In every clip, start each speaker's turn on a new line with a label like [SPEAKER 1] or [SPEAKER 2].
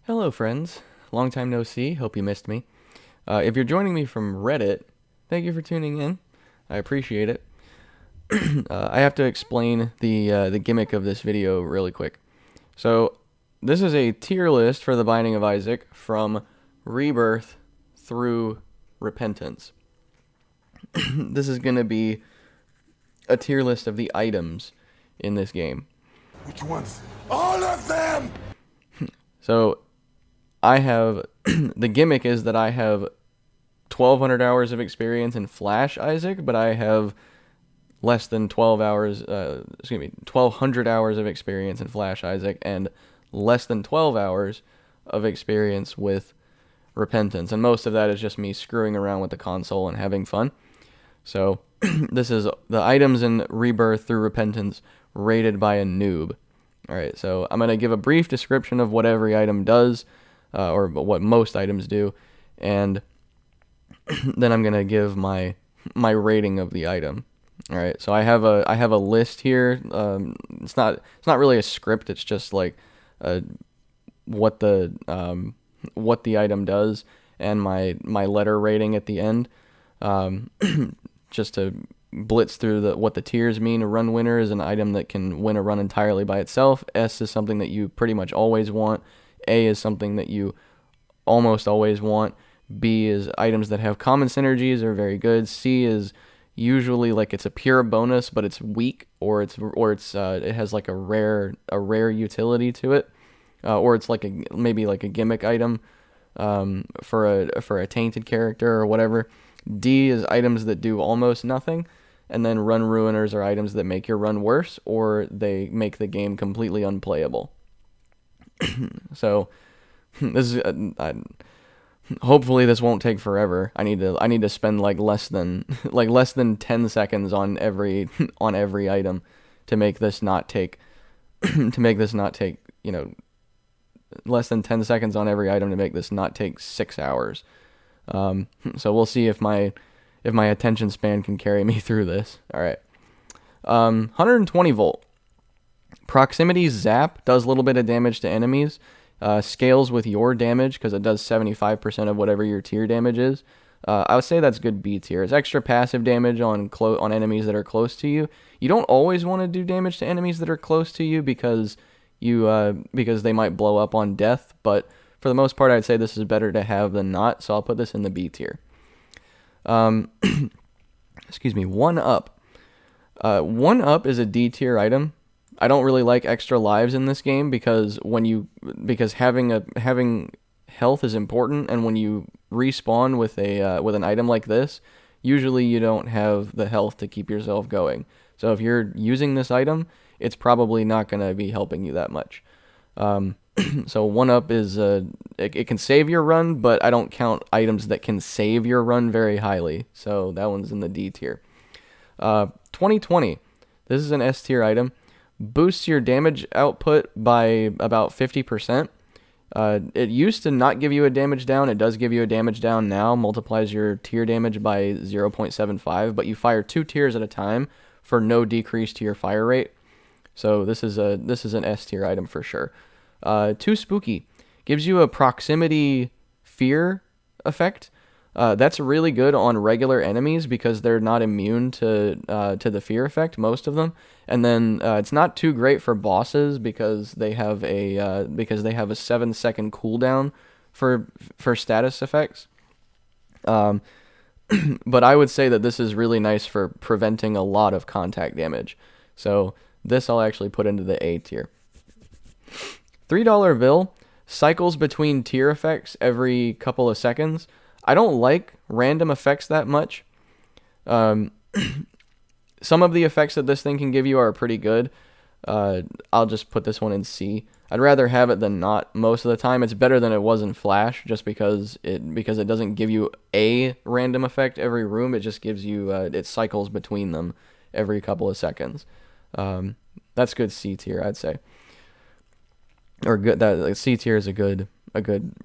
[SPEAKER 1] Hello, friends. Long time no see. Hope you missed me. If you're joining me from Reddit, thank you for tuning in. I appreciate it. I have to explain the gimmick of this video really quick. So, this is a tier list for the Binding of Isaac from Rebirth through Repentance. This is going to be a tier list of the items in this game.
[SPEAKER 2] Which ones? All of them!
[SPEAKER 1] So, I have the gimmick is that I have 1,200 hours of experience in Flash Isaac, but I have less than 1,200 hours of experience in Flash Isaac and less than 12 hours of experience with Repentance. And most of that is just me screwing around with the console and having fun. So this is the items in Rebirth through Repentance rated by a noob. All right, so I'm going to give a brief description of what every item does, or what most items do, and then I'm going to give my rating of the item. All right, so I have a list here. It's not really a script. It's just like what the item does and my letter rating at the end. Just to blitz through what the tiers mean. A run winner is an item that can win a run entirely by itself. S is something that you pretty much always want. A is something that you almost always want. B is items that have common synergies are very good. C is usually like it's a pure bonus, but it's weak, or it has like a rare utility to it, or it's like maybe like a gimmick item for a tainted character or whatever. D is items that do almost nothing, and then run ruiners are items that make your run worse, or they make the game completely unplayable. So this is hopefully this won't take forever. I need to spend like less than 10 seconds on every item to make this not take less than 10 seconds on every item to make this not take 6 hours. So we'll see if my attention span can carry me through this. All right. 120 volt. Proximity zap does a little bit of damage to enemies. Scales with your damage because it does 75% of whatever your tier damage is. I would say that's good B tier. It's extra passive damage on enemies that are close to you. You don't always want to do damage to enemies that are close to you because they might blow up on death, but for the most part, I'd say this is better to have than not, so I'll put this in the B tier. Excuse me, 1-up. 1-up is a D tier item. I don't really like extra lives in this game because having health is important, and when you respawn with an item like this, usually you don't have the health to keep yourself going. So if you're using this item, it's probably not going to be helping you that much. So 1-up is it can save your run, but I don't count items that can save your run very highly. So that one's in the D tier. 2020. This is an S tier item. Boosts your damage output by about 50%. It used to not give you a damage down. It does give you a damage down now. Multiplies your tier damage by 0.75, but you fire 2 tiers at a time for no decrease to your fire rate. So this is an S tier item for sure. Too spooky. Gives you a proximity fear effect. That's really good on regular enemies because they're not immune to the fear effect, most of them. And then it's not too great for bosses because they have a 7-second cooldown for status effects. But I would say that this is really nice for preventing a lot of contact damage. So this I'll actually put into the A tier. $3 bill cycles between tier effects every couple of seconds. I don't like random effects that much. Some of the effects that this thing can give you are pretty good. I'll just put this one in C. I'd rather have it than not most of the time. It's better than it was in Flash just because it doesn't give you a random effect every room. It just gives you it cycles between them every couple of seconds. That's good C tier, I'd say. Or good, that like, C tier is a good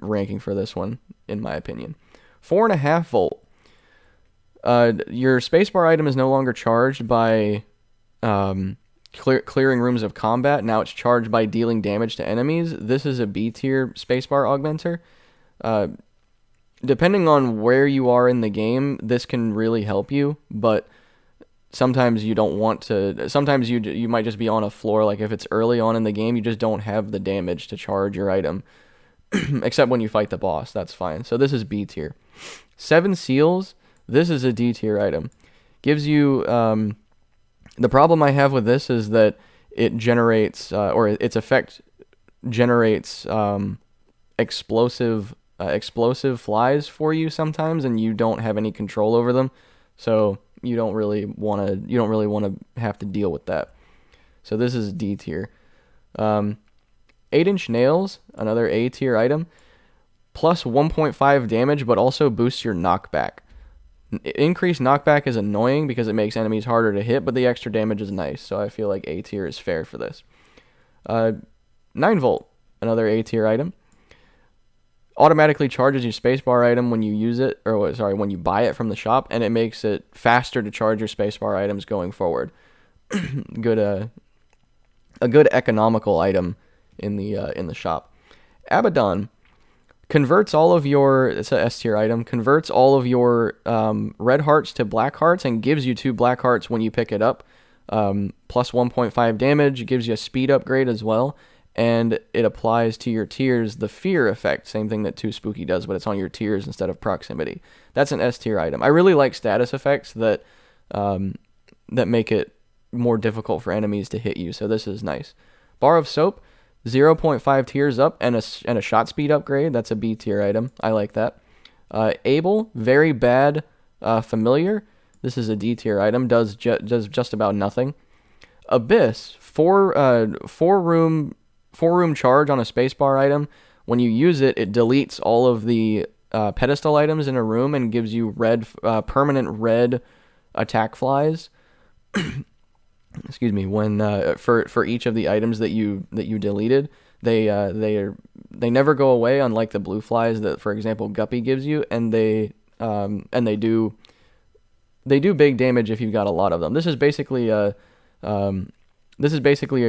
[SPEAKER 1] ranking for this one, in my opinion. 4.5 volt. Your spacebar item is no longer charged by clearing rooms of combat. Now it's charged by dealing damage to enemies. This is a B tier spacebar augmenter. Depending on where you are in the game, this can really help you, but sometimes you don't want to. Sometimes you might just be on a floor, like if it's early on in the game, you just don't have the damage to charge your item. Except when you fight the boss, that's fine. So this is B tier. 7 Seals, this is a D tier item. Gives you, the problem I have with this is that it generates, or its effect generates explosive flies for you sometimes, and you don't have any control over them. So you don't really want to have to deal with that. So this is D tier. 8-inch nails, another A tier item, plus 1.5 damage, but also boosts your knockback. Increased knockback is annoying because it makes enemies harder to hit, but the extra damage is nice, so I feel like A tier is fair for this. 9-volt, another A tier item. Automatically charges your spacebar item when you use it, when you buy it from the shop, and it makes it faster to charge your spacebar items going forward. A good economical item in the shop. Abaddon converts all of your, it's a S tier item, converts all of your red hearts to black hearts and gives you 2 black hearts when you pick it up. Plus 1.5 damage, gives you a speed upgrade as well, and it applies to your tiers the fear effect, same thing that 2 Spooky does, but it's on your tiers instead of proximity. That's an S tier item. I really like status effects that make it more difficult for enemies to hit you, so this is nice. Bar of Soap, 0.5 tiers up and a shot speed upgrade. That's a B tier item. I like that. Abel, very bad familiar. This is a D tier item. Does just about nothing. Abyss, 4 room charge on a spacebar item. When you use it, it deletes all of the pedestal items in a room and gives you permanent red attack flies. Excuse me. When for each of the items that you deleted, they never go away, unlike the blue flies that, for example, Guppy gives you, and they do big damage if you've got a lot of them. This is basically a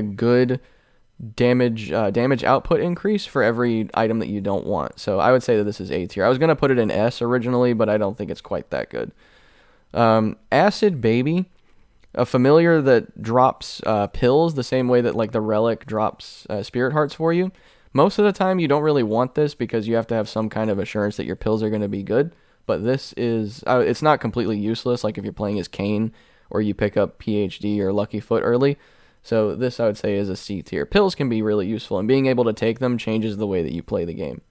[SPEAKER 1] good damage output increase for every item that you don't want. So I would say that this is A tier. I was gonna put it in S originally, but I don't think it's quite that good. Acid Baby, a familiar that drops pills the same way that like the relic drops spirit hearts for you. Most of the time you don't really want this because you have to have some kind of assurance that your pills are going to be good, but this is it's not completely useless like if you're playing as Kane or you pick up PhD or Lucky Foot early. So this I would say is a C tier. Pills can be really useful, and being able to take them changes the way that you play the game.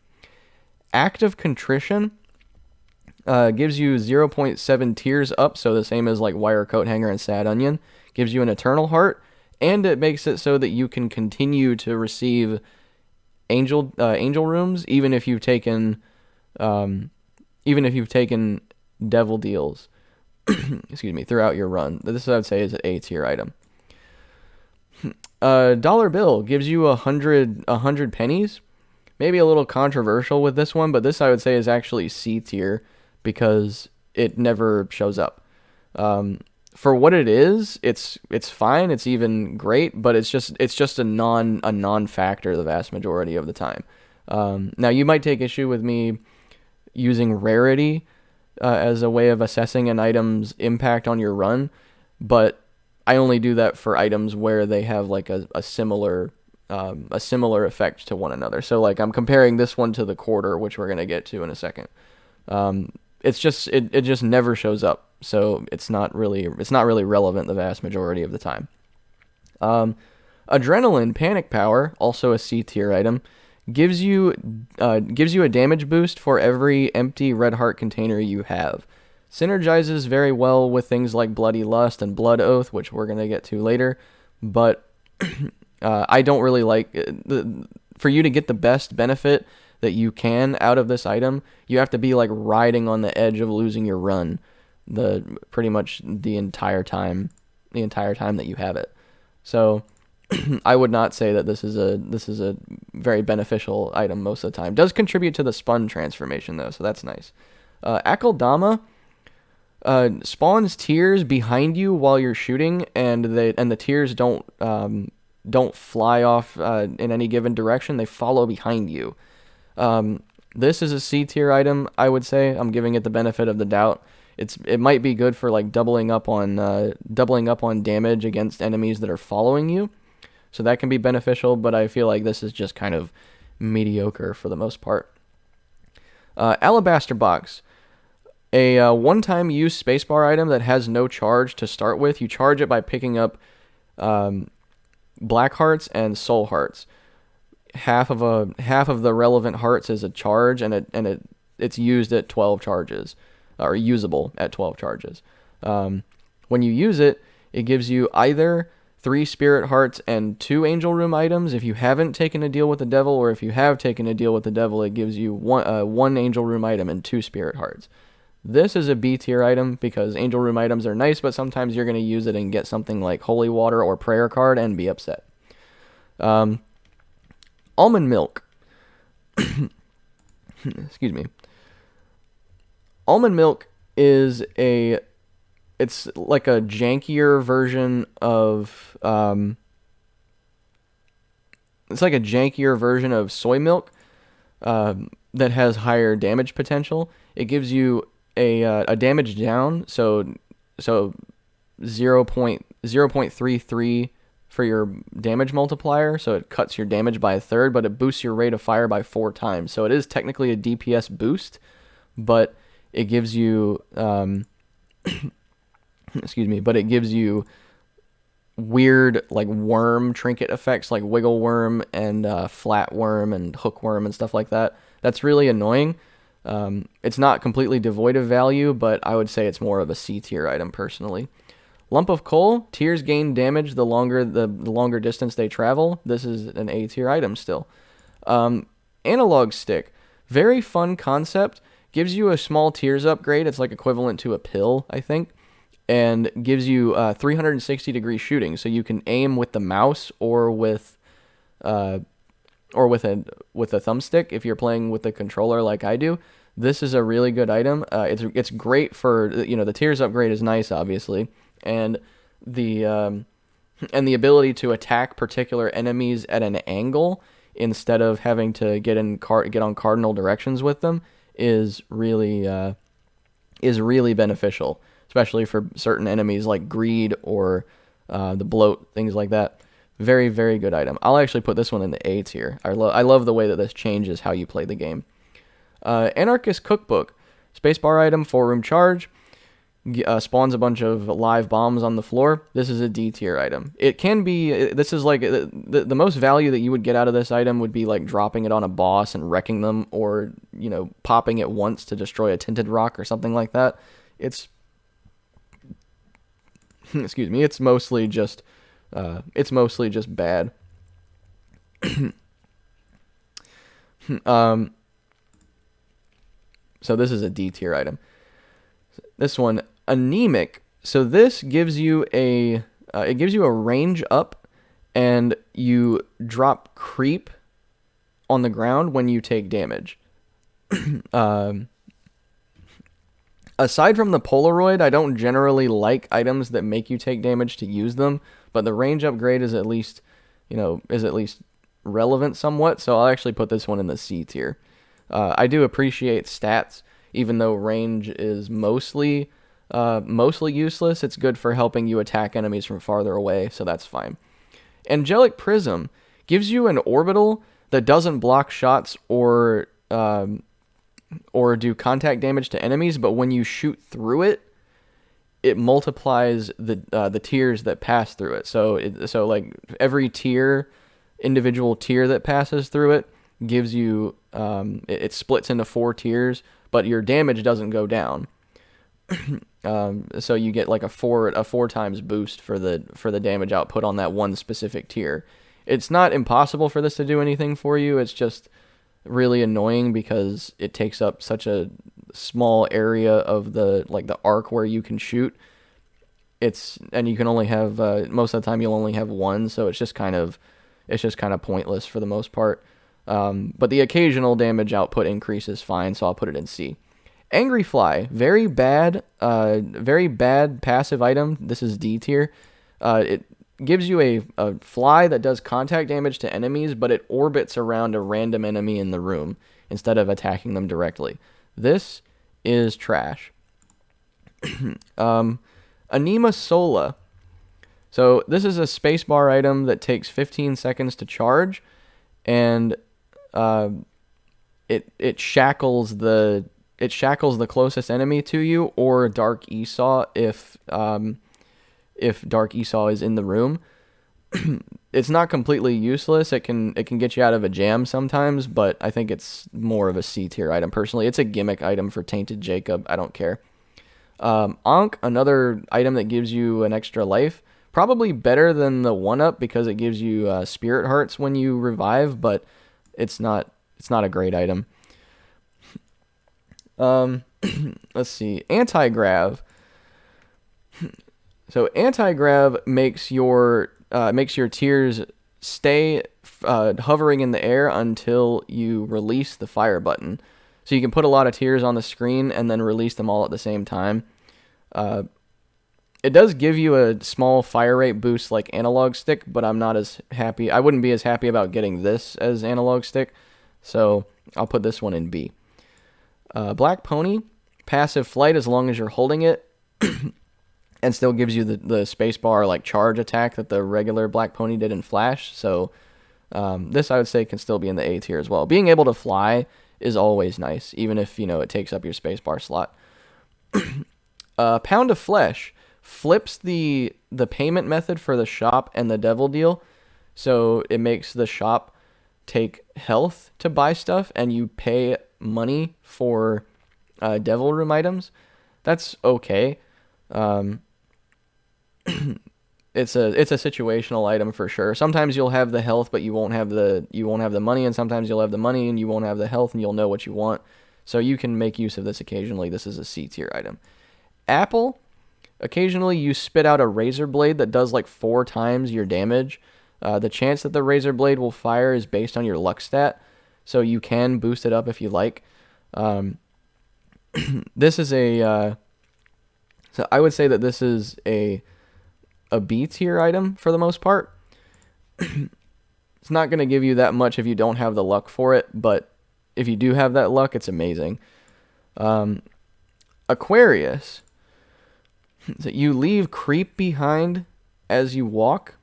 [SPEAKER 1] Act of Contrition gives you 0.7 tiers up, so the same as like Wire Coat Hanger and Sad Onion. Gives you an Eternal Heart, and it makes it so that you can continue to receive angel rooms even if you've taken devil deals excuse me, throughout your run. This I would say is an A tier item. Dollar Bill gives you 100 pennies. Maybe a little controversial with this one, but this I would say is actually C tier because it never shows up. For what it is, it's fine. It's even great, but it's just a non-factor the vast majority of the time. Now you might take issue with me using rarity as a way of assessing an item's impact on your run, but I only do that for items where they have like a similar effect to one another. So like I'm comparing this one to the quarter, which we're gonna get to in a second. It just never shows up, so it's not really relevant the vast majority of the time. Adrenaline Panic Power, also a C tier item, gives you a damage boost for every empty red heart container you have. Synergizes very well with things like Bloody Lust and Blood Oath, which we're gonna get to later, but I don't really like for you to get the best benefit that you can out of this item, you have to be like riding on the edge of losing your run pretty much the entire time that you have it. So I would not say that this is a very beneficial item most of the time. Does contribute to the spun transformation though, so that's nice. Akeldama, Spawns tears behind you while you're shooting, and the tears don't fly off in any given direction. They follow behind you. This is a C tier item, I would say. I'm giving it the benefit of the doubt. It might be good for like doubling up on damage against enemies that are following you, so that can be beneficial. But I feel like this is just kind of mediocre for the most part. Alabaster Box, a one-time use spacebar item that has no charge to start with. You charge it by picking up black hearts and soul hearts. Half of the relevant hearts is a charge, and it's used at 12 charges, or usable at 12 charges. When you use it, it gives you either 3 spirit hearts and 2 angel room items if you haven't taken a deal with the devil, or if you have taken a deal with the devil, it gives you one angel room item and 2 spirit hearts. This is a B tier item because angel room items are nice, but sometimes you're going to use it and get something like holy water or prayer card and be upset. Almond milk. Excuse me. Almond milk is it's like a jankier version of soy milk that has higher damage potential. It gives you a damage down, so 0.33 for your damage multiplier, so it cuts your damage by a third, but it boosts your rate of fire by 4 times. So it is technically a DPS boost, but it gives you excuse me, but it gives you weird like worm trinket effects like wiggle worm and flat worm and hook worm and stuff like that. That's really annoying. It's not completely devoid of value, but I would say it's more of a C tier item personally. Lump of coal, tears gain damage the longer distance they travel. This is an A tier item still. Analog stick, very fun concept. Gives you a small tears upgrade. It's like equivalent to a pill, I think, and gives you 360 degree shooting. So you can aim with the mouse or with a thumbstick if you're playing with the controller like I do. This is a really good item. It's great for, the tears upgrade is nice, obviously, and the ability to attack particular enemies at an angle instead of having to get on cardinal directions with them is really beneficial, especially for certain enemies like greed or the bloat, things like that. Very, very good item. I'll actually put this one in the A tier. I love the way that this changes how you play the game. Anarchist Cookbook, spacebar item, 4-room charge, spawns a bunch of live bombs on the floor. This is a D tier item. It can be, this is like, the most value that you would get out of this item would be like dropping it on a boss and wrecking them, or, popping it once to destroy a tinted rock or something like that. It's, excuse me, it's mostly just bad. So this is a D tier item. This one, anemic. So this gives you a range up, and you drop creep on the ground when you take damage. Aside from the Polaroid, I don't generally like items that make you take damage to use them, but the range upgrade is at least relevant somewhat, so I'll actually put this one in the C tier. I do appreciate stats, even though range is mostly useless. It's good for helping you attack enemies from farther away, so that's fine. Angelic Prism gives you an orbital that doesn't block shots or do contact damage to enemies, but when you shoot through it, it multiplies the tiers that pass through it. So like every individual tier that passes through it gives you it splits into 4 tiers, but your damage doesn't go down. So you get like a 4 times boost for the damage output on that one specific tier. It's not impossible for this to do anything for you. It's just really annoying because it takes up such a small area of the arc where you can shoot. And you can only have most of the time you'll only have one, so it's just kind of pointless for the most part. But the occasional damage output increase is fine, so I'll put it in C. Angry Fly, very bad passive item. This is D tier. It gives you a fly that does contact damage to enemies, but it orbits around a random enemy in the room instead of attacking them directly. This is trash. Anima Sola. So this is a spacebar item that takes 15 seconds to charge, and it shackles the closest enemy to you, or Dark Esau if Dark Esau is in the room. It's not completely useless. It can get you out of a jam sometimes, but I think it's more of a C tier item personally. It's a gimmick item for Tainted Jacob. I don't care. Ankh, another item that gives you an extra life. Probably better than the 1-up because it gives you spirit hearts when you revive, but it's not a great item. Let's see. Anti-grav. So anti-grav makes your tears stay hovering in the air until you release the fire button. So you can put a lot of tears on the screen and then release them all at the same time. It does give you a small fire rate boost like Analog Stick, but I'm not as happy. I wouldn't be as happy about getting this as Analog Stick, so I'll put this one in B. Black Pony, passive flight as long as you're holding it, and still gives you the spacebar like charge attack that the regular Black Pony did in Flash. So this I would say can still be in the A tier as well. Being able to fly is always nice, even if it takes up your spacebar slot. Pound of Flesh flips the payment method for the shop and the devil deal, so it makes the shop take health to buy stuff, and you pay money for devil room items. That's okay. It's a situational item for sure. Sometimes you'll have the health, but you won't have the money, and sometimes you'll have the money and you won't have the health, and you'll know what you want. So you can make use of this occasionally. This is a C tier item. Apple, occasionally you spit out a razor blade that does like 4 times your damage. The chance that the razor blade will fire is based on your luck stat, so you can boost it up if you like. This is so I would say that this is a B tier item for the most part. It's not going to give you that much if you don't have the luck for it, but if you do have that luck, it's amazing. Aquarius. So you leave creep behind as you walk,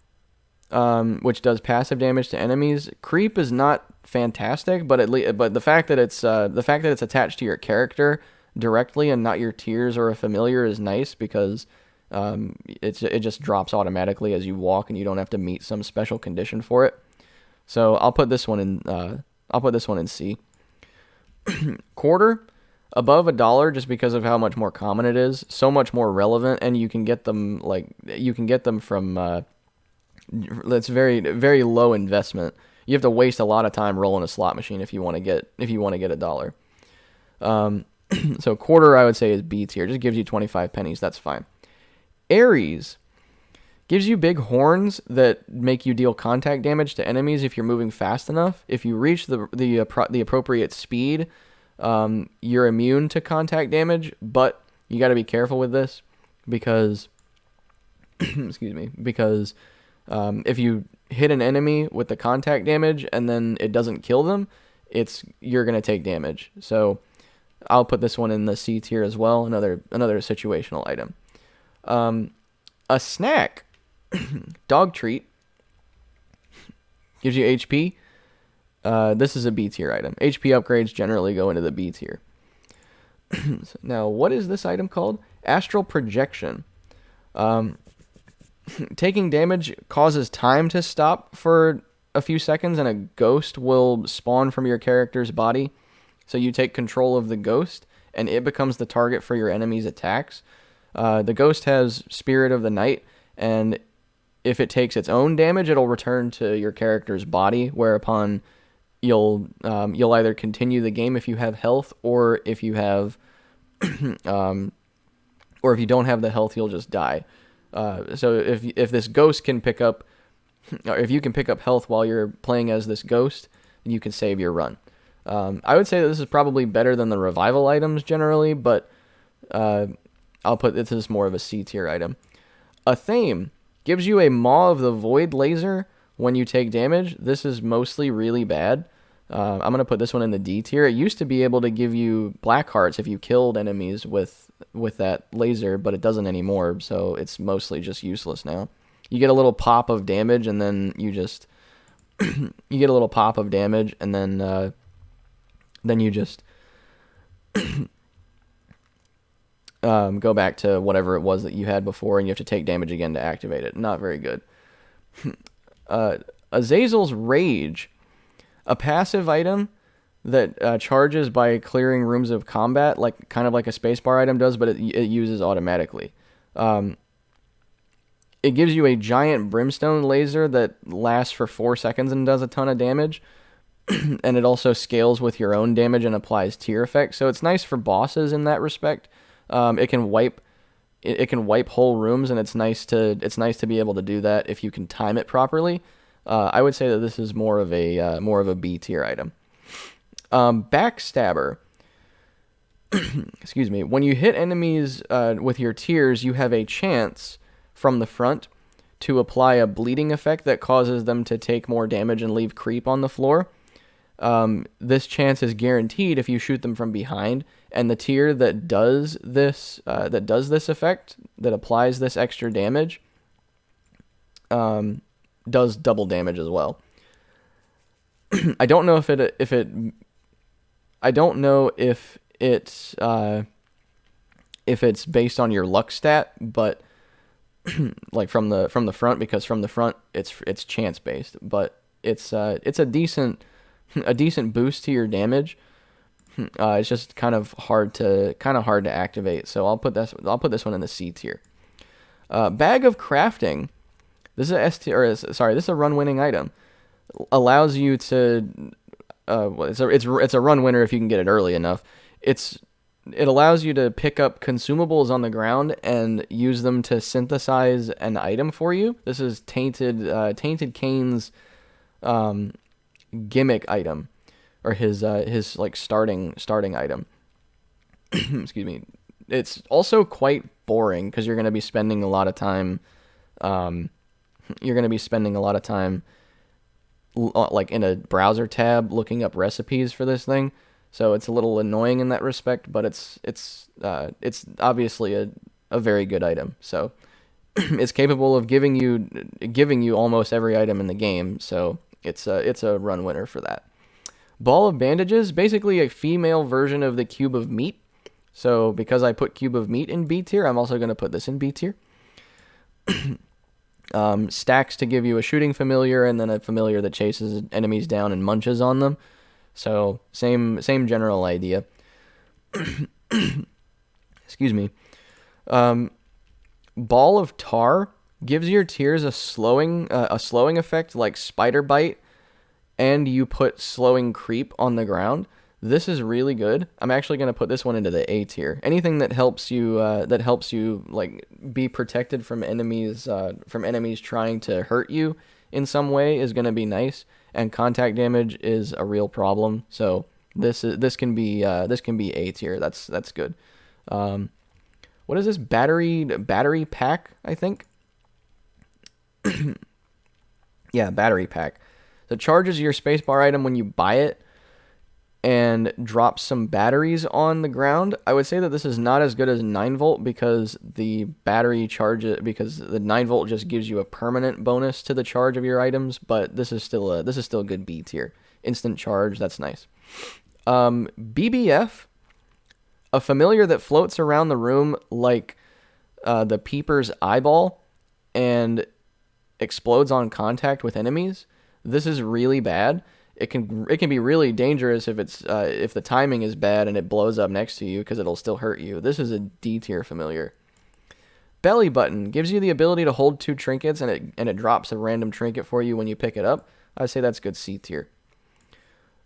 [SPEAKER 1] which does passive damage to enemies. Creep is not fantastic, but but the fact that it's attached to your character directly and not your tiers or a familiar is nice, because it just drops automatically as you walk, and you don't have to meet some special condition for it. So I'll put this one in C. Quarter, above $1 just because of how much more common it is, so much more relevant, and you can get them from that's very, very low investment. You have to waste a lot of time rolling a slot machine if you want to get $1. So quarter I would say is B tier. Just gives you 25 pennies. That's fine. Ares gives you big horns that make you deal contact damage to enemies if you're moving fast enough. If you reach the appropriate speed, you're immune to contact damage, but you got to be careful with this because because if you hit an enemy with the contact damage and then it doesn't kill them, you're going to take damage. So I'll put this one in the C tier as well. Another situational item. A snack, dog treat, gives you HP. This is a B tier item. HP upgrades generally go into the B tier. So now, what is this item called? Astral Projection. Taking damage causes time to stop for a few seconds, and a ghost will spawn from your character's body. So you take control of the ghost, and it becomes the target for your enemy's attacks. The ghost has Spirit of the Night, and if it takes its own damage, it'll return to your character's body, whereupon you'll either continue the game if you have health, or if you have or if you don't have the health, you'll just die. So if this ghost can pick up, or if you can pick up health while you're playing as this ghost, then you can save your run. I would say that this is probably better than the revival items generally, but I'll put this as more of a C tier item. A Thame gives you a Maw of the Void laser when you take damage. This is mostly really bad. I'm going to put this one in the D tier. It used to be able to give you black hearts if you killed enemies with that laser, but it doesn't anymore, so it's mostly just useless now. You get a little pop of damage, and then you just... you get a little pop of damage, and then you just go back to whatever it was that you had before, and you have to take damage again to activate it. Not very good. Azazel's Rage, a passive item that charges by clearing rooms of combat, like kind of like a spacebar item does, but it uses automatically. It gives you a giant brimstone laser that lasts for 4 seconds and does a ton of damage. And it also scales with your own damage and applies tier effects. So it's nice for bosses in that respect. It can wipe whole rooms, and it's nice to be able to do that if you can time it properly. I would say that this is more of a B tier item. Backstabber. Excuse me. When you hit enemies with your tiers, you have a chance from the front to apply a bleeding effect that causes them to take more damage and leave creep on the floor. This chance is guaranteed if you shoot them from behind, and the tier that does this effect, that applies this extra damage, does double damage as well. I don't know if it's based on your luck stat, but like from the front, because from the front it's chance based, but it's a decent boost to your damage. It's just kind of hard to activate, so I'll put this one in the C tier. Bag of Crafting. This is a S tier, this is a run winning item. Allows you to it's a run winner if you can get it early enough. It allows you to pick up consumables on the ground and use them to synthesize an item for you. This is Tainted Cain's gimmick item, or his like starting item. Excuse me. It's also quite boring because you're going to be spending a lot of time like in a browser tab looking up recipes for this thing. So it's a little annoying in that respect, but it's obviously a very good item. So it's capable of giving you almost every item in the game. So it's a run winner for that. Ball of Bandages, basically a female version of the Cube of Meat. So because I put Cube of Meat in B tier, I'm also going to put this in B tier. Stacks to give you a shooting familiar, and then a familiar that chases enemies down and munches on them. So same general idea. Excuse me. Ball of Tar gives your tiers a slowing effect like Spider Bite, and you put slowing creep on the ground. This is really good. I'm actually going to put this one into the A tier. Anything that helps you like be protected from enemies trying to hurt you in some way is going to be nice. And contact damage is a real problem. So this can be A tier. That's good. What is this battery pack? I think. Yeah, battery pack. So it charges your spacebar item when you buy it, and drops some batteries on the ground. I would say that this is not as good as 9-volt because the 9-volt just gives you a permanent bonus to the charge of your items, but this is still a good B tier. Instant charge, that's nice. BBF, a familiar that floats around the room like the Peeper's eyeball and explodes on contact with enemies. This is really bad. It can be really dangerous if the timing is bad and it blows up next to you, because it'll still hurt you. This is a D tier familiar. Belly Button gives you the ability to hold 2 trinkets, and it drops a random trinket for you when you pick it up. I'd say that's good C tier.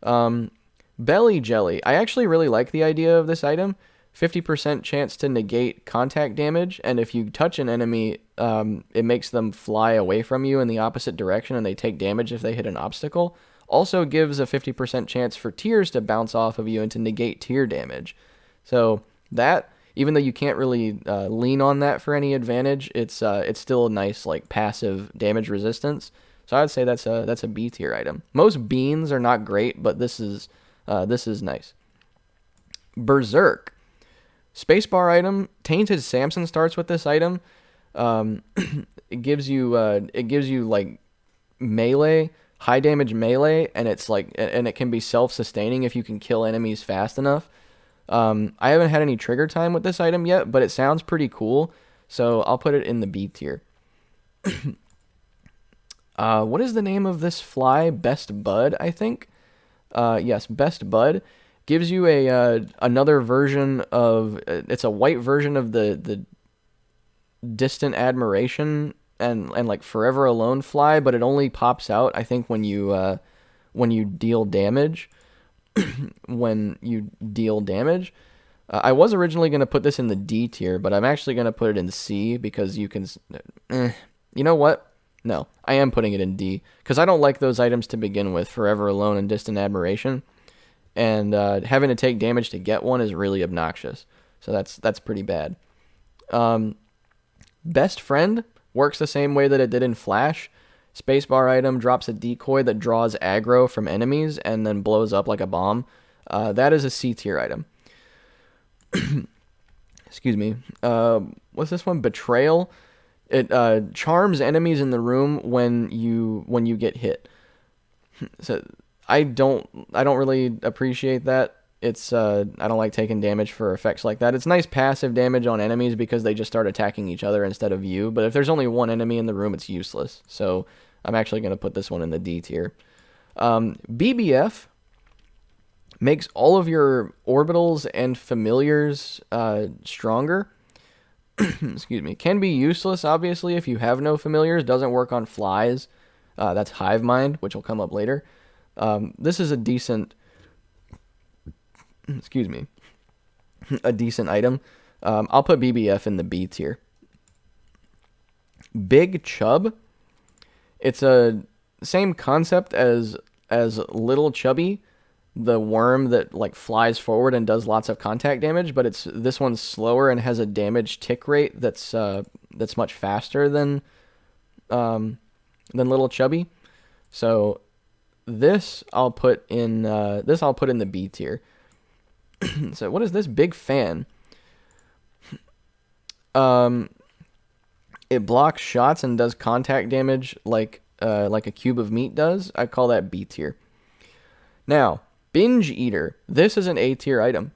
[SPEAKER 1] Belly Jelly. I actually really like the idea of this item. 50% chance to negate contact damage, and if you touch an enemy, it makes them fly away from you in the opposite direction, and they take damage if they hit an obstacle. also gives a 50% chance for tears to bounce off of you and to negate tear damage. So that, even though you can't really lean on that for any advantage, it's still a nice like passive damage resistance. So I'd say that's a B tier item. Most beans are not great, but this is nice. Berserk. Spacebar item. Tainted Samson starts with this item. It gives you like melee, high damage melee, and it can be self-sustaining if you can kill enemies fast enough. I haven't had any trigger time with this item yet, but it sounds pretty cool, so I'll put it in the B tier. What is the name of this fly? Best Bud, I think. Yes, Best Bud gives you another version of it's a white version of the Distant Admiration and like Forever Alone fly, but it only pops out I think when you deal damage. When you deal damage. I was originally going to put this in the D tier, but I'm actually going to put it in C because you can you know what? No, I am putting it in D because I don't like those items to begin with, Forever Alone and Distant Admiration. And having to take damage to get one is really obnoxious. So that's pretty bad. Best Friend works the same way that it did in Flash. Spacebar item drops a decoy that draws aggro from enemies and then blows up like a bomb. That is a C tier item. Excuse me. What's this one? Betrayal. It charms enemies in the room when you get hit. So I don't really appreciate that. It's I don't like taking damage for effects like that. It's nice passive damage on enemies because they just start attacking each other instead of you. But if there's only one enemy in the room, it's useless. So I'm actually going to put this one in the D tier. BBF makes all of your orbitals and familiars stronger. Excuse me. Can be useless, obviously, if you have no familiars. Doesn't work on flies. That's Hive Mind, which will come up later. This is a decent... Excuse me. A decent item. I'll put BBF in the B tier. Big Chub. It's a same concept as Little Chubby, the worm that like flies forward and does lots of contact damage, but this one's slower and has a damage tick rate that's much faster than Little Chubby. So this I'll put in the B tier. So what is this? Big Fan. It blocks shots and does contact damage like a cube of meat does. I call that B tier. Now, Binge Eater. This is an A tier item.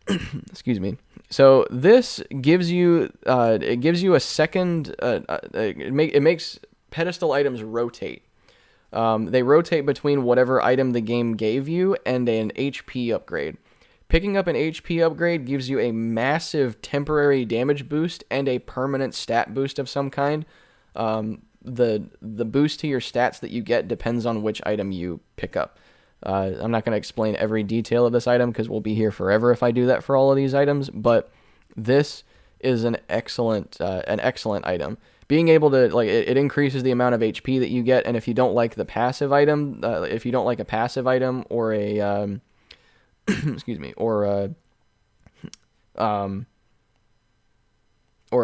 [SPEAKER 1] Excuse me. So this gives you a second. It makes pedestal items rotate. They rotate between whatever item the game gave you and an HP upgrade. Picking up an HP upgrade gives you a massive temporary damage boost and a permanent stat boost of some kind. The boost to your stats that you get depends on which item you pick up. I'm not going to explain every detail of this item because we'll be here forever if I do that for all of these items, but this is an excellent item. Being able to, like, it increases the amount of HP that you get, and if you don't like the passive item, if you don't like a passive item or a, excuse me, or a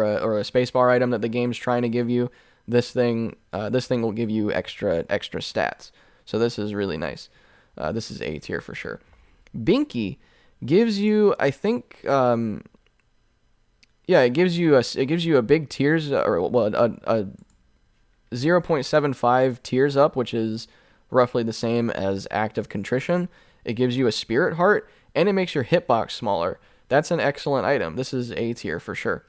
[SPEAKER 1] spacebar item that the game's trying to give you, this thing will give you extra stats. So this is really nice. This is A tier for sure. Binky gives you, I think, it gives you a big tears, or well, a 0.75 tears up, which is roughly the same as Act of Contrition. It gives you a Spirit Heart, and it makes your hitbox smaller. That's an excellent item. This is A tier for sure.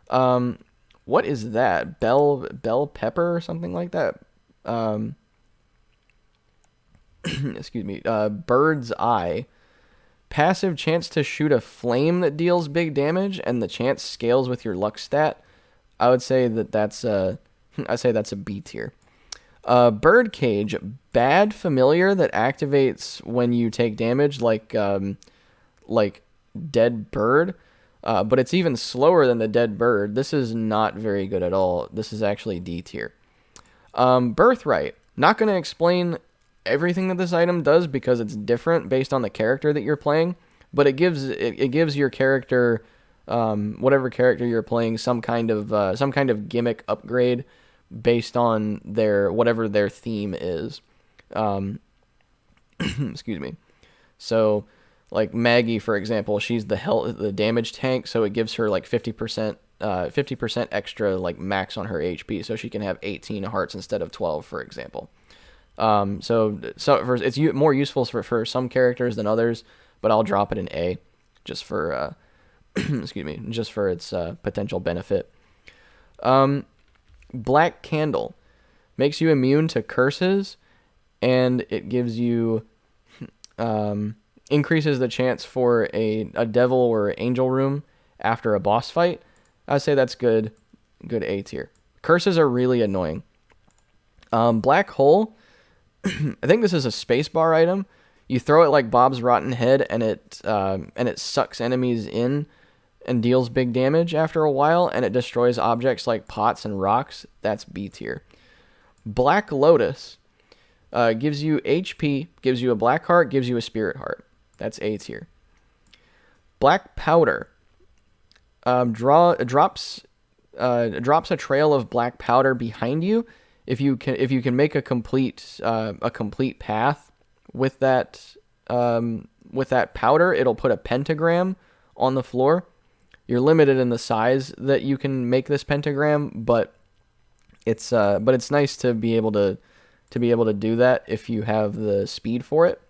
[SPEAKER 1] What is that? Bell pepper or something like that? Excuse me. Bird's Eye. Passive chance to shoot a flame that deals big damage, and the chance scales with your luck stat. I would say that's a B tier. Birdcage, bad familiar that activates when you take damage, like dead bird, but it's even slower than the dead bird. This is not very good at all. This is actually D tier. Birthright. Not going to explain everything that this item does because it's different based on the character that you're playing, but it gives your character, whatever character you're playing, some kind of gimmick upgrade based on whatever their theme is. Excuse me. So, like Maggie, for example, she's the damage tank, so it gives her like 50% extra like max on her HP, so she can have 18 hearts instead of 12, for example. It's more useful for some characters than others, but I'll drop it in A, just for excuse me, just for its potential benefit. Black Candle makes you immune to curses, and it gives you increases the chance for a devil or angel room after a boss fight. I'd say that's good A tier. Curses are really annoying. Black Hole, I think this is a spacebar item. You throw it like Bob's Rotten Head, and it sucks enemies in and deals big damage after a while, and it destroys objects like pots and rocks. That's B tier. Black Lotus gives you HP, gives you a black heart, gives you a spirit heart. That's A tier. Black Powder drops a trail of black powder behind you. If you can make a complete path with that powder, it'll put a pentagram on the floor. You're limited in the size that you can make this pentagram, but it's nice to be able to do that if you have the speed for it.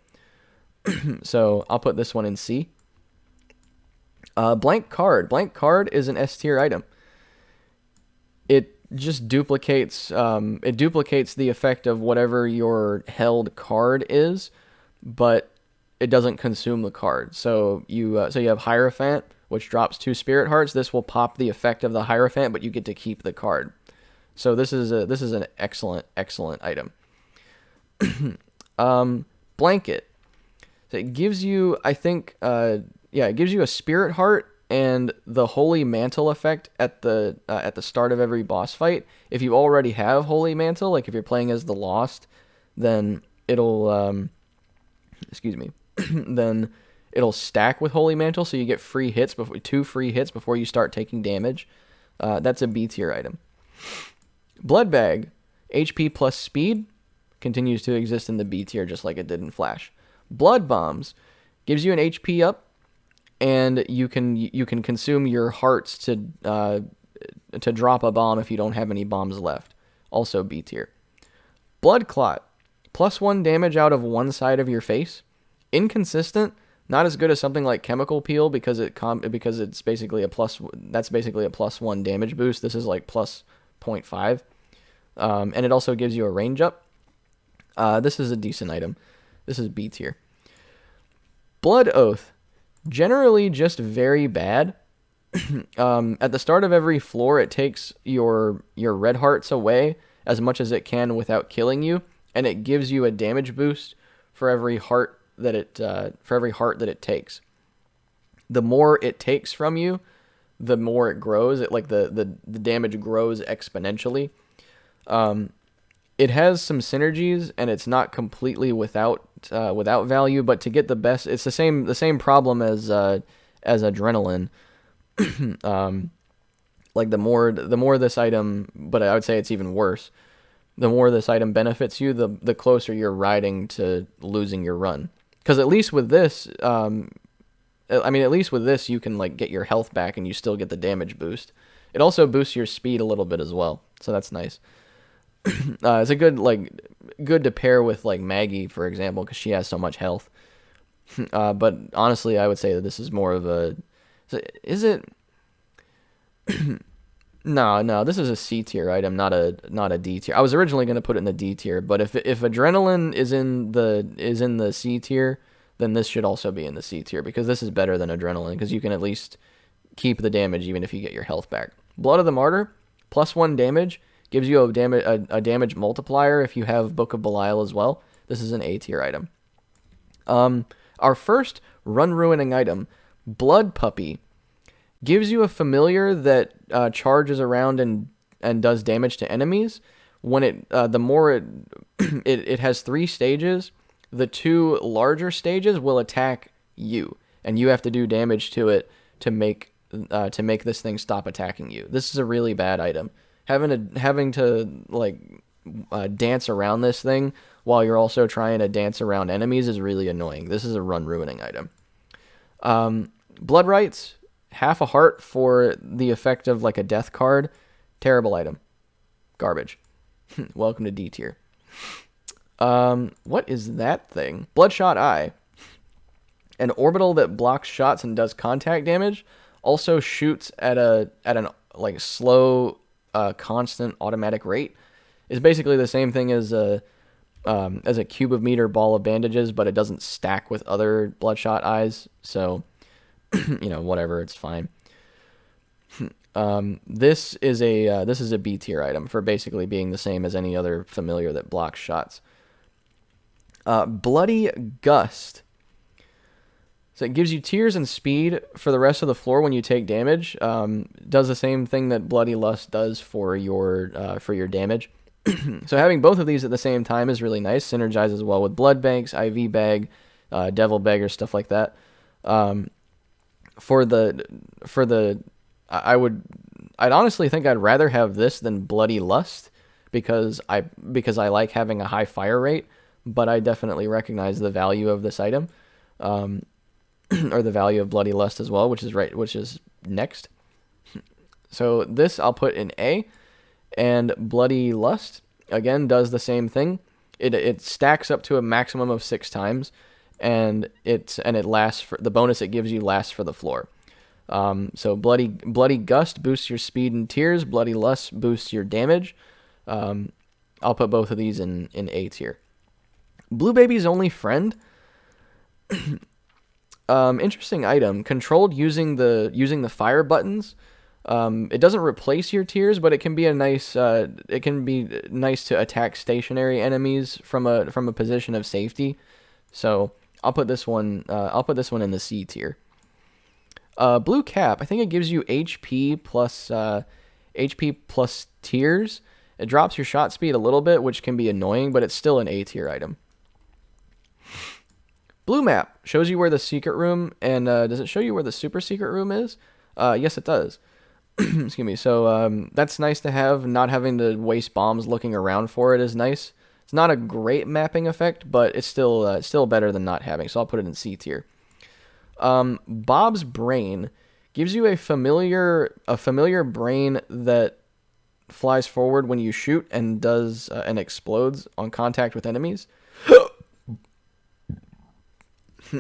[SPEAKER 1] So I'll put this one in C. Blank Card is an S tier item. It just duplicates the effect of whatever your held card is, but it doesn't consume the card. So you have Hierophant, which drops 2 spirit hearts. This will pop the effect of the Hierophant, but you get to keep the card. So this is an excellent item. Blanket. So it gives you, I think, it gives you a spirit heart and the Holy Mantle effect at the start of every boss fight. If you already have Holy Mantle, like if you're playing as the Lost, then it'll then it'll stack with Holy Mantle, so you get 2 free hits before you start taking damage. That's a B tier item. Blood Bag, HP plus speed, continues to exist in the B tier just like it did in Flash. Blood Bombs gives you an HP up, and you can consume your hearts to drop a bomb if you don't have any bombs left. Also B tier. Blood Clot, +1 damage out of one side of your face. Inconsistent, not as good as something like Chemical Peel because it's basically a +1 damage boost. This is like +0.5. And it also gives you a range up. This is a decent item. This is B tier. Blood Oath, generally just very bad. At the start of every floor, it takes your red hearts away as much as it can without killing you, and it gives you a damage boost for every heart that it takes. The more it takes from you, the more it grows. The damage grows exponentially. It has some synergies, and it's not completely without value. But to get the best, it's the same problem as Adrenaline. Like the more this item, but I would say it's even worse. The more this item benefits you, the closer you're riding to losing your run. Because at least with this, you can like get your health back, and you still get the damage boost. It also boosts your speed a little bit as well, so that's nice. It's a good to pair with like Maggie, for example, because she has so much health. But honestly, I would say that this is more of a. Is it? No. This is a C tier item, not a D tier. I was originally going to put it in the D tier, but if Adrenaline is in the C tier, then this should also be in the C tier because this is better than Adrenaline because you can at least keep the damage even if you get your health back. Blood of the Martyr, +1 damage. Gives you a damage multiplier if you have Book of Belial as well. This is an A tier item. Our first run-ruining item, Blood Puppy, gives you a familiar that charges around and does damage to enemies. when the more it has 3 stages. The 2 larger stages will attack you, and you have to do damage to it to make this thing stop attacking you. This is a really bad item. Having to like dance around this thing while you're also trying to dance around enemies is really annoying. This is a run ruining item. Blood rights, half a heart for the effect of like a death card. Terrible item. Garbage. Welcome to D tier. What is that thing? Bloodshot Eye. An orbital that blocks shots and does contact damage. Also shoots at an like slow, constant automatic rate. Is basically the same thing as a cube of meter ball of bandages, but it doesn't stack with other bloodshot eyes. So, whatever, it's fine. This is a B tier item for basically being the same as any other familiar that blocks shots. Bloody Gust. So it gives you tears and speed for the rest of the floor when you take damage. Does the same thing that Bloody Lust does for your damage. So having both of these at the same time is really nice. Synergizes well with Blood Banks, IV Bag, Devil Bag, or stuff like that. I'd honestly think I'd rather have this than Bloody Lust because I like having a high fire rate, but I definitely recognize the value of this item, or the value of Bloody Lust as well, which is next. So this I'll put in A, and Bloody Lust again does the same thing. It stacks up to a maximum of 6 times, and it lasts for the bonus it gives you lasts for the floor. So Bloody Gust boosts your speed and tears. Bloody Lust boosts your damage. I'll put both of these in A tier. Blue Baby's Only Friend. Interesting item. Controlled using the fire buttons. It doesn't replace your tears, but it can be nice to attack stationary enemies from a position of safety. So I'll put this one in the C tier. Blue Cap, I think it gives you HP plus tears. It drops your shot speed a little bit, which can be annoying, but it's still an A tier item. Blue Map shows you where the secret room, and does it show you where the super secret room is? Yes, it does. Excuse me. So that's nice to have. Not having to waste bombs looking around for it is nice. It's not a great mapping effect, but it's still better than not having. So I'll put it in C tier. Bob's Brain gives you a familiar brain that flies forward when you shoot and does and explodes on contact with enemies,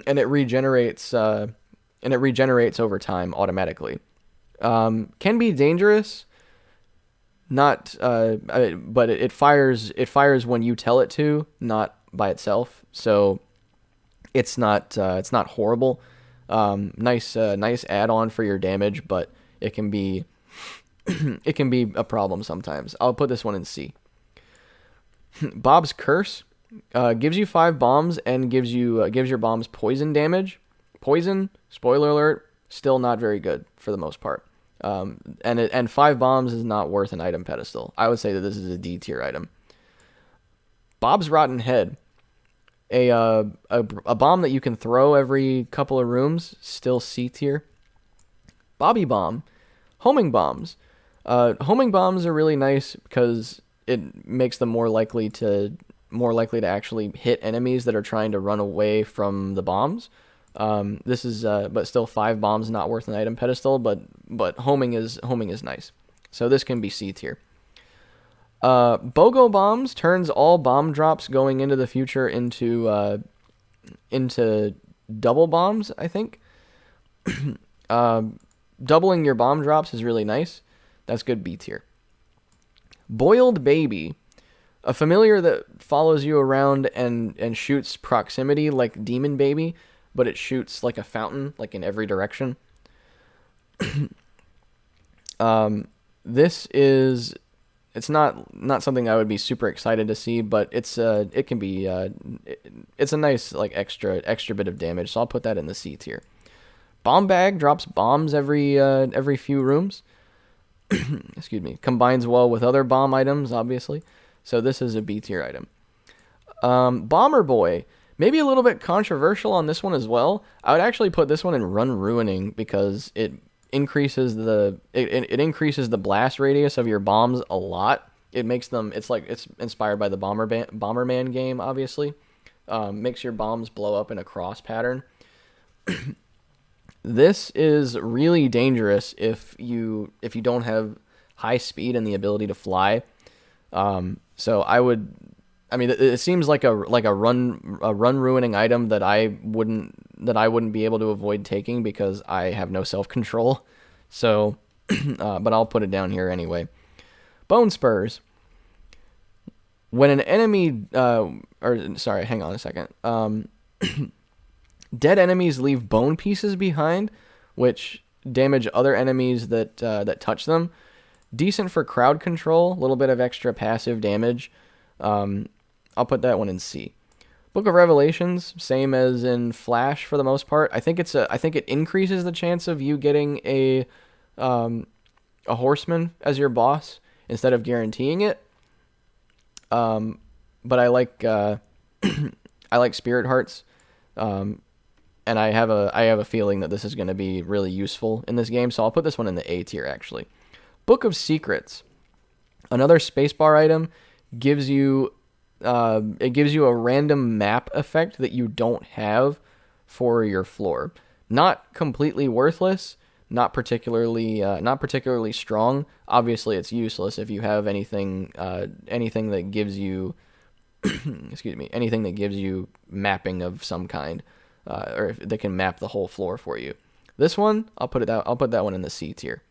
[SPEAKER 1] and it regenerates over time automatically. Can be dangerous, but it fires when you tell it to, not by itself. So it's not horrible. Nice add-on for your damage, but it can be a problem sometimes. I'll put this one in C. Bob's Curse gives you 5 bombs and gives your bombs poison damage. Poison, spoiler alert, still not very good for the most part. And 5 bombs is not worth an item pedestal. I would say that this is a D tier item. Bob's Rotten Head. A bomb that you can throw every couple of rooms, still C tier. Bobby Bomb. Homing bombs. Homing bombs are really nice because it makes them more likely to actually hit enemies that are trying to run away from the bombs. This is but still 5 bombs not worth an item pedestal, but homing is nice. So this can be C tier. BOGO bombs turns all bomb drops going into the future into double bombs, I think. Doubling your bomb drops is really nice. That's good B tier. Boiled Baby. A familiar that follows you around and shoots proximity like Demon Baby, but it shoots like a fountain, like in every direction. It's not something I would be super excited to see, but it's a nice like extra bit of damage, so I'll put that in the C tier. Bomb Bag drops bombs every few rooms. Excuse me. Combines well with other bomb items, obviously. So this is a B tier item. Bomber Boy. Maybe a little bit controversial on this one as well. I would actually put this one in Run Ruining because it increases it increases the blast radius of your bombs a lot. It makes them, it's inspired by the Bomberman game, obviously. Makes your bombs blow up in a cross pattern. This is really dangerous if you don't have high speed and the ability to fly. So I mean, it seems like a run ruining item that I wouldn't be able to avoid taking because I have no self control. So, but I'll put it down here anyway. Bone Spurs. When an enemy, hang on a second. Dead enemies leave bone pieces behind, which damage other enemies that touch them. Decent for crowd control, a little bit of extra passive damage. I'll put that one in C. Book of Revelations, same as in Flash for the most part. I think it increases the chance of you getting a horseman as your boss instead of guaranteeing it. But I like I like Spirit Hearts, and I have a feeling that this is going to be really useful in this game. So I'll put this one in the A tier actually. Book of Secrets, another spacebar item, gives you a random map effect that you don't have for your floor. Not completely worthless, not particularly strong. Obviously, it's useless if you have anything that gives you anything that gives you mapping of some kind, or if they can map the whole floor for you. This one, I'll put that one in the C tier.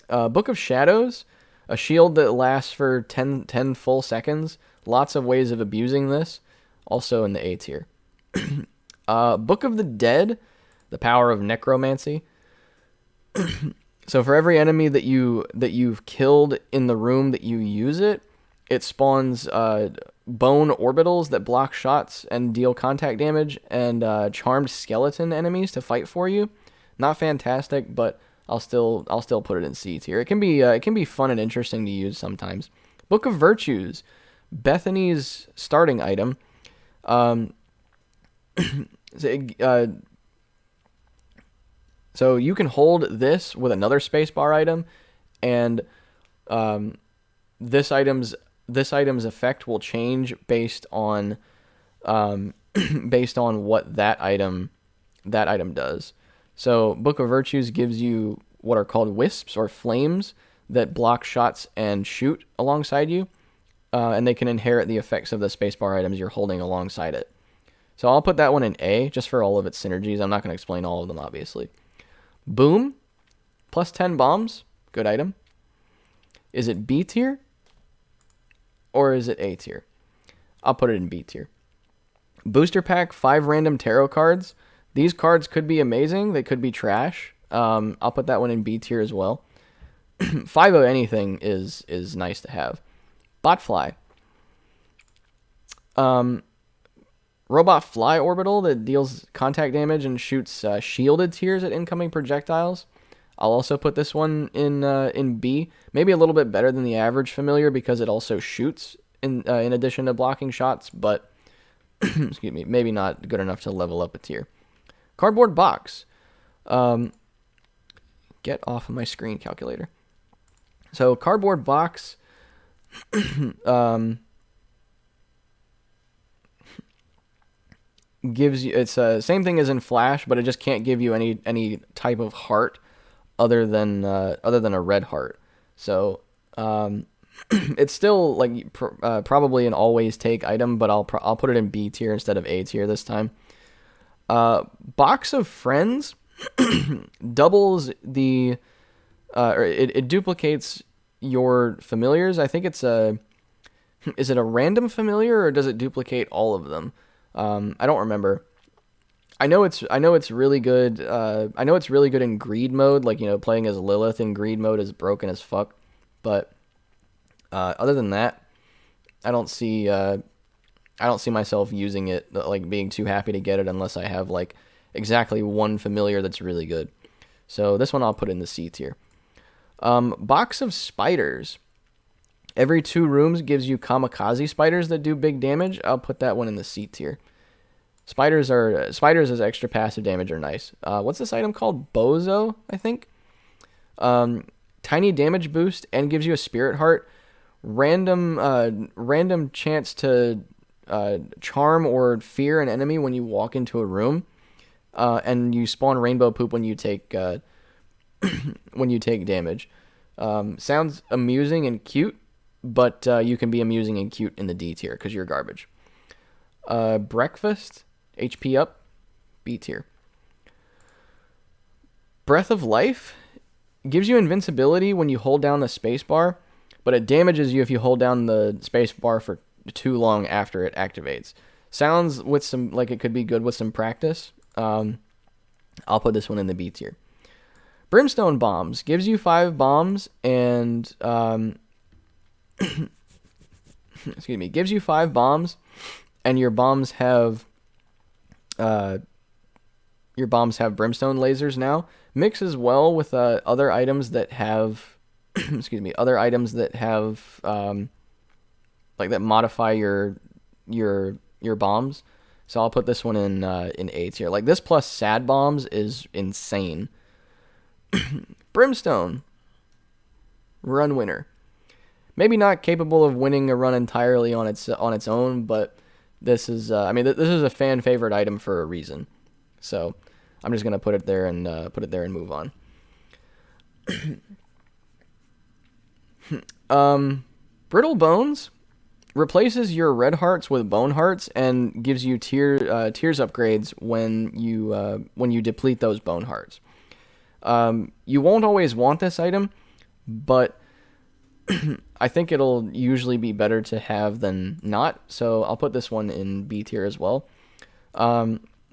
[SPEAKER 1] Book of Shadows. A shield that lasts for 10 full seconds. Lots of ways of abusing this. Also in the A tier. Book of the Dead. The power of necromancy. So for every enemy that you've killed in the room that you use it, it spawns bone orbitals that block shots and deal contact damage, and charmed skeleton enemies to fight for you. Not fantastic, but I'll still put it in C tier. It can be fun and interesting to use sometimes. Book of Virtues, Bethany's starting item. So you can hold this with another spacebar item, and this item's effect will change based on what that item does. So Book of Virtues gives you what are called wisps or flames that block shots and shoot alongside you, and they can inherit the effects of the spacebar items you're holding alongside it. So I'll put that one in A just for all of its synergies. I'm not going to explain all of them, obviously. Boom, plus 10 bombs, good item. Is it B tier or is it A tier? I'll put it in B tier. Booster pack, 5 random tarot cards. These cards could be amazing. They could be trash. I'll put that one in B tier as well. 5 of anything is nice to have. Botfly. Robot fly orbital that deals contact damage and shoots shielded tiers at incoming projectiles. I'll also put this one in B. Maybe a little bit better than the average familiar because it also shoots in addition to blocking shots, but excuse me, maybe not good enough to level up a tier. Cardboard box. Get off of my screen, calculator. So cardboard box gives you, it's same thing as in Flash, but it just can't give you any type of heart other than a red heart. So it's still like probably an always take item, but I'll put it in B tier instead of A tier this time. Box of Friends doubles the or it duplicates your familiars. I think is it a random familiar or does it duplicate all of them? I don't remember. I know it's really good. I know it's really good in greed mode, like, playing as Lilith in greed mode is broken as fuck. But other than that, I don't see myself using it, like being too happy to get it unless I have like exactly one familiar that's really good. So this one I'll put in the C tier. Box of Spiders. Every 2 rooms gives you kamikaze spiders that do big damage. I'll put that one in the C tier. Spiders as extra passive damage are nice. What's this item called? Bozo, I think. Tiny damage boost and gives you a spirit heart. Random chance to charm or fear an enemy when you walk into a room. And you spawn rainbow poop when you take damage. Sounds amusing and cute, but you can be amusing and cute in the D tier because you're garbage. Breakfast, HP up, B tier. Breath of Life gives you invincibility when you hold down the space bar, but it damages you if you hold down the space bar for too long after it activates. Sounds with some like it could be good with some practice. I'll put this one in the B tier. Brimstone Bombs gives you 5 bombs and excuse me, gives you 5 bombs, and your bombs have brimstone lasers now. Mixes well with other items that have excuse me, other items that have like that modify your bombs. So I'll put this one in A tier. Like this plus sad bombs is insane. Brimstone, run winner. Maybe not capable of winning a run entirely on its own, but this is this is a fan favorite item for a reason. So I'm just gonna put it there and move on. Brittle Bones replaces your red hearts with bone hearts and gives you tears upgrades when you deplete those bone hearts. You won't always want this item, but I think it'll usually be better to have than not. So I'll put this one in B tier as well.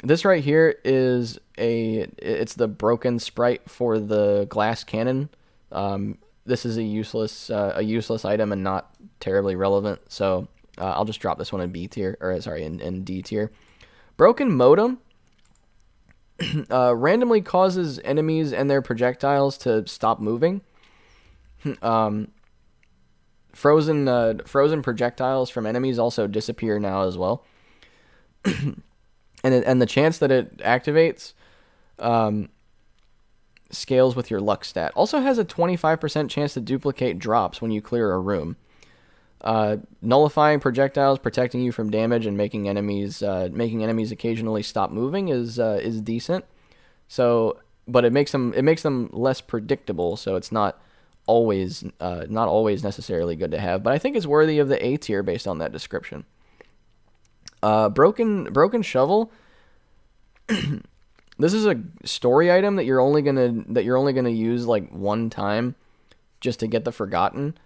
[SPEAKER 1] This right here is it's the broken sprite for the glass cannon. This is a useless item and not terribly relevant. So I'll just drop this one in B tier, or sorry, in D tier. Broken Modem randomly causes enemies and their projectiles to stop moving. Frozen projectiles from enemies also disappear now as well. and the chance that it activates scales with your luck stat. Also has a 25% chance to duplicate drops when you clear a room. Nullifying projectiles, protecting you from damage, and making enemies occasionally stop moving is decent. So, but it makes them less predictable. So it's not always necessarily good to have. But I think it's worthy of the A tier based on that description. Broken Shovel. This is a story item that you're only gonna use like one time, just to get the Forgotten,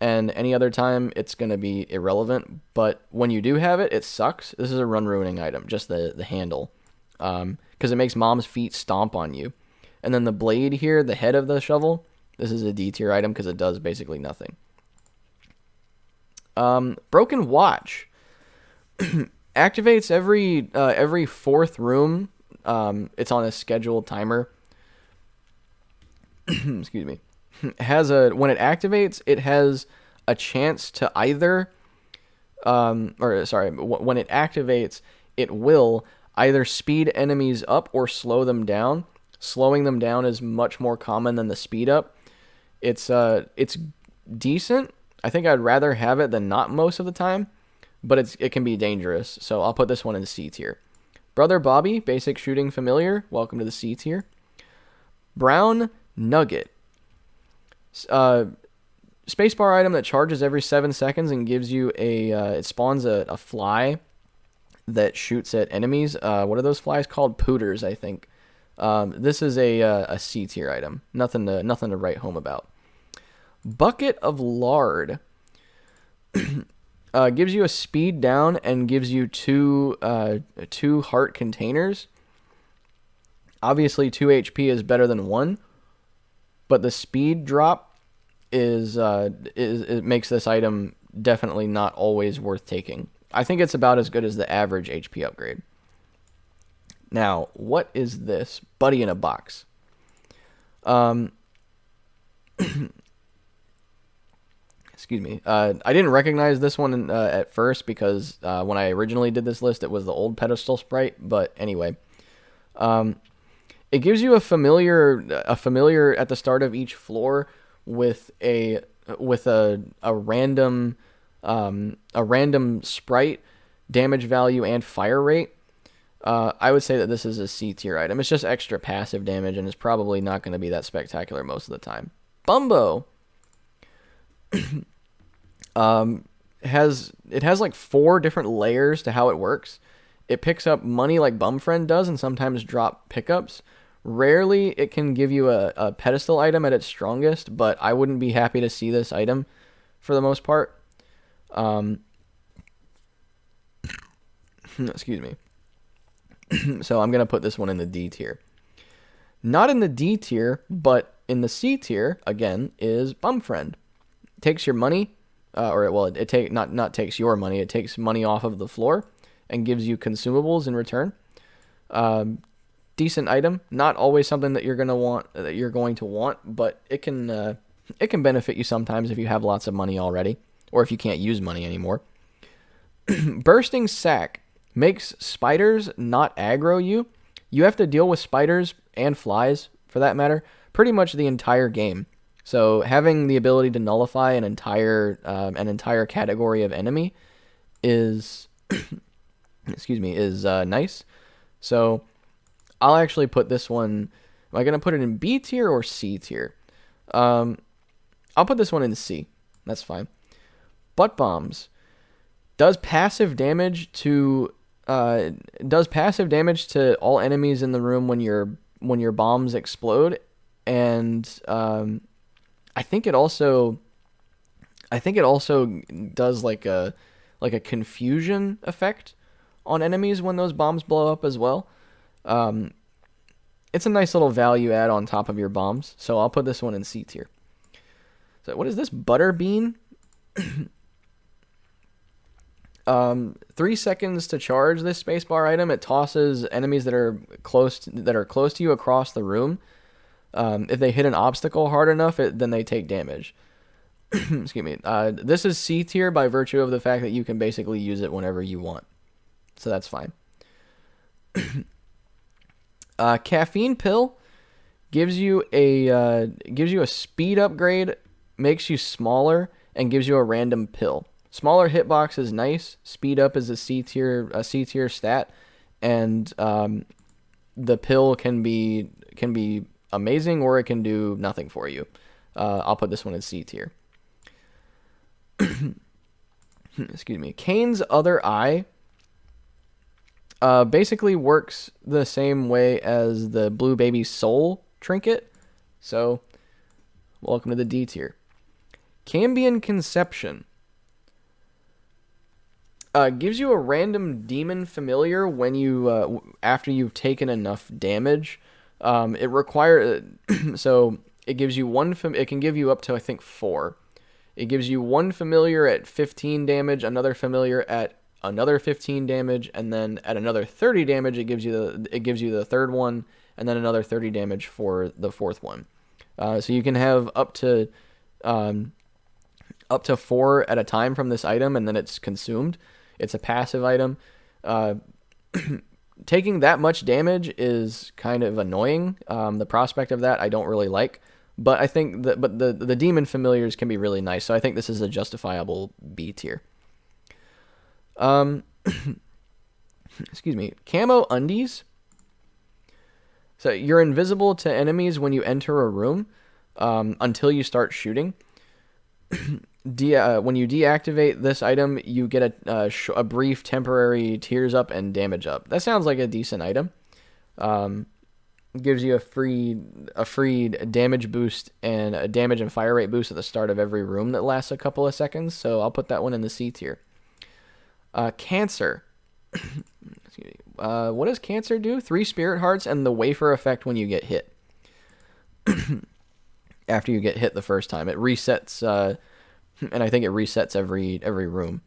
[SPEAKER 1] and any other time it's gonna be irrelevant. But when you do have it, it sucks. This is a run ruining item, just the handle, because it makes mom's feet stomp on you. And then the blade here, the head of the shovel, this is a D tier item because it does basically nothing. Broken Watch activates every fourth room. It's on a scheduled timer. Excuse me. When it activates, it has a chance to either, when it activates, it will either speed enemies up or slow them down. Slowing them down is much more common than the speed up. It's decent. I think I'd rather have it than not most of the time, but it can be dangerous. So I'll put this one in C tier. Brother Bobby, basic shooting familiar. Welcome to the C tier. Brown Nugget. Spacebar item that charges every 7 seconds and gives you it spawns a fly that shoots at enemies. What are those flies called? Pooters, I think. This is a C tier item. Nothing to write home about. Bucket of Lard. Gives you a speed down and gives you two heart containers. Obviously, 2 HP is better than 1, but the speed drop it makes this item definitely not always worth taking. I think it's about as good as the average HP upgrade. Now, what is this? Buddy in a box. Excuse Excuse me. I didn't recognize this one at first because when I originally did this list, it was the old pedestal sprite. But anyway, it gives you a familiar at the start of each floor with a random sprite, damage value, and fire rate. I would say that this is a C tier item. It's just extra passive damage and is probably not going to be that spectacular most of the time. Bumbo has like 4 different layers to how it works. It picks up money like Bumfriend does and sometimes drop pickups. Rarely it can give you a pedestal item at its strongest, but I wouldn't be happy to see this item for the most part. Excuse me. So I'm going to put this one in the D tier. Not in the D tier, but in the C tier, again, is Bumfriend. It takes your money, not takes your money, it takes money off of the floor and gives you consumables in return. Decent item, not always something that you're going to want, but it can benefit you sometimes if you have lots of money already, or if you can't use money anymore. Bursting Sack makes spiders not aggro you. You have to deal with spiders and flies, for that matter, pretty much the entire game. So having the ability to nullify an entire category of enemy is nice. So I'll actually put this one. Am I gonna put it in B tier or C tier? I'll put this one in C. That's fine. Butt bombs does passive damage to all enemies in the room when your bombs explode, and I think it also does like a confusion effect on enemies when those bombs blow up as well. It's a nice little value add on top of your bombs, so I'll put this one in C tier. So what is this? Butterbean? 3 seconds to charge this spacebar item. It tosses enemies that are close to you across the room. If they hit an obstacle hard enough, then they take damage. Excuse me. This is C tier by virtue of the fact that you can basically use it whenever you want, so that's fine. Caffeine pill gives you a speed upgrade, makes you smaller, and gives you a random pill. Smaller hitbox is nice. Speed up is a C tier stat, and the pill can be amazing or it can do nothing for you. I'll put this one in C tier. Excuse me. Kane's other eye basically works the same way as the Blue Baby Soul trinket. So, welcome to the D tier. Cambion Conception gives you a random demon familiar when you after you've taken enough damage. It requires so it gives you one. It can give you up to I think 4. It gives you one familiar at 15 damage, another familiar at another 15 damage, and then at another 30 damage, it gives you the third one, and then another 30 damage for the fourth one. So you can have up to 4 at a time from this item, and then it's consumed. It's a passive item. Taking that much damage is kind of annoying. The prospect of that I don't really like, but I think the demon familiars can be really nice. So I think this is a justifiable B tier. Excuse me. Camo undies. So you're invisible to enemies when you enter a room until you start shooting. When you deactivate this item, you get a brief temporary tears up and damage up. That sounds like a decent item. Gives you a free damage boost and a damage and fire rate boost at the start of every room that lasts a couple of seconds. So I'll put that one in the C tier. Cancer. Excuse me. What does Cancer do? 3 spirit hearts and the wafer effect when you get hit. After you get hit the first time, it resets. And I think it resets every room.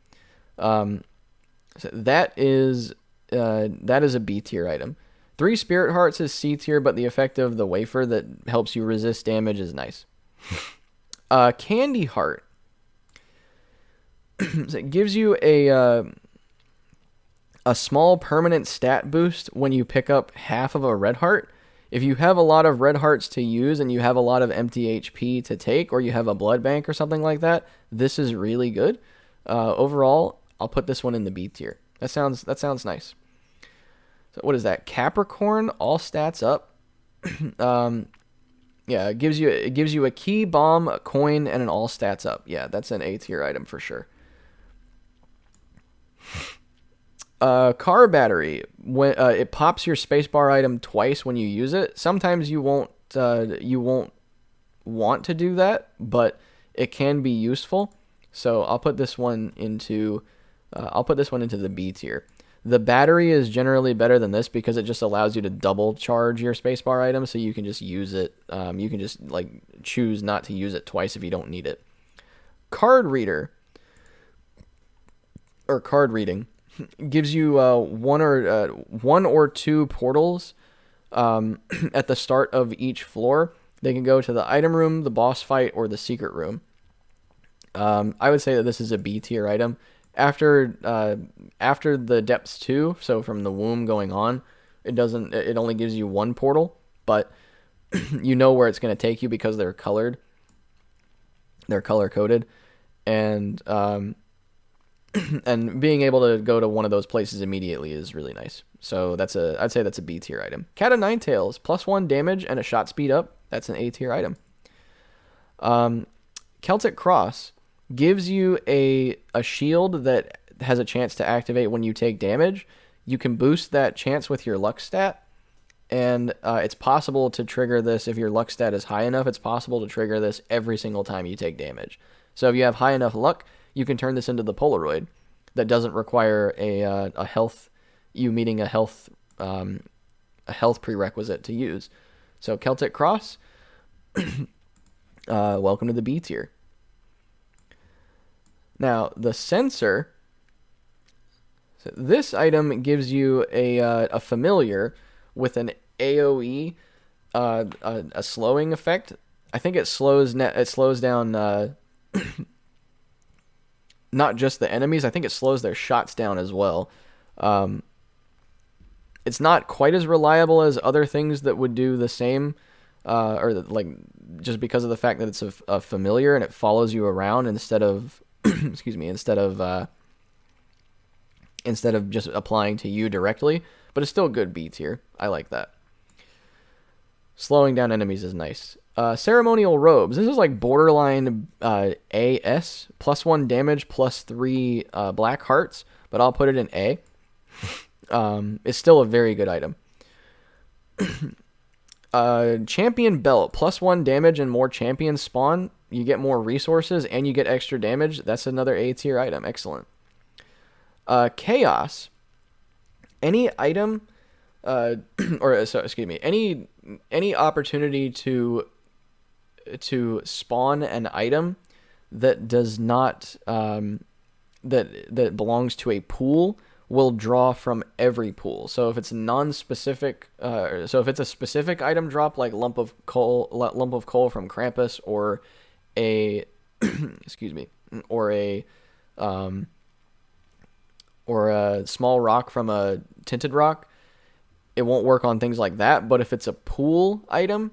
[SPEAKER 1] So that is a B tier item. 3 spirit hearts is C tier, but the effect of the wafer that helps you resist damage is nice. Candy heart It gives you a small permanent stat boost when you pick up half of a red heart. If you have a lot of red hearts to use and you have a lot of empty HP to take, or you have a blood bank or something like that, this is really good. Overall, I'll put this one in the B tier. That sounds nice. So what is that? Capricorn, all stats up. Yeah, it gives you a key, bomb, a coin, and an all stats up. Yeah, that's an A tier item for sure. Car battery. When it pops your spacebar item twice when you use it. Sometimes you won't want to do that, but it can be useful. So I'll put this one into the B tier. The battery is generally better than this because it just allows you to double charge your spacebar item, so you can just use it. You can just like choose not to use it twice if you don't need it. Card reader or card reading gives you one or two portals at the start of each floor. They can go to the item room, the boss fight, or the secret room. I would say that this is a B tier item. After the depths 2, so from the womb going on, it only gives you one portal, but you know where it's going to take you because they're colored. They're color coded, and and being able to go to one of those places immediately is really nice. So I'd say that's a B tier item. Cat of Nine Tails, +1 damage and a shot speed up. That's an A tier item. Celtic Cross gives you a shield that has a chance to activate when you take damage. You can boost that chance with your luck stat, and it's possible to trigger this if your luck stat is high enough. It's possible to trigger this every single time you take damage. So if you have high enough luck, you can turn this into the Polaroid that doesn't require a health prerequisite to use. So Celtic Cross, welcome to the B tier. Now, the sensor, so this item gives you a familiar with an AoE, a slowing effect. I think it slows down not just the enemies. I think it slows their shots down as well. It's not quite as reliable as other things that would do the same, or like just because of the fact that it's a familiar and it follows you around instead of instead of just applying to you directly, but it's still good B tier. I like that. Slowing down enemies is nice. Ceremonial robes. This is like borderline AS, +1 damage, +3 black hearts, but I'll put it in A. It's still a very good item. Champion belt, +1 damage and more champions spawn. You get more resources and you get extra damage. That's another A tier item. Excellent. Chaos. Any item, any opportunity to spawn an item that does not that belongs to a pool will draw from every pool. So if it's non-specific, so if it's a specific item drop like lump of coal from Krampus, or a or a small rock from a tinted rock, it won't work on things like that. But if it's a pool item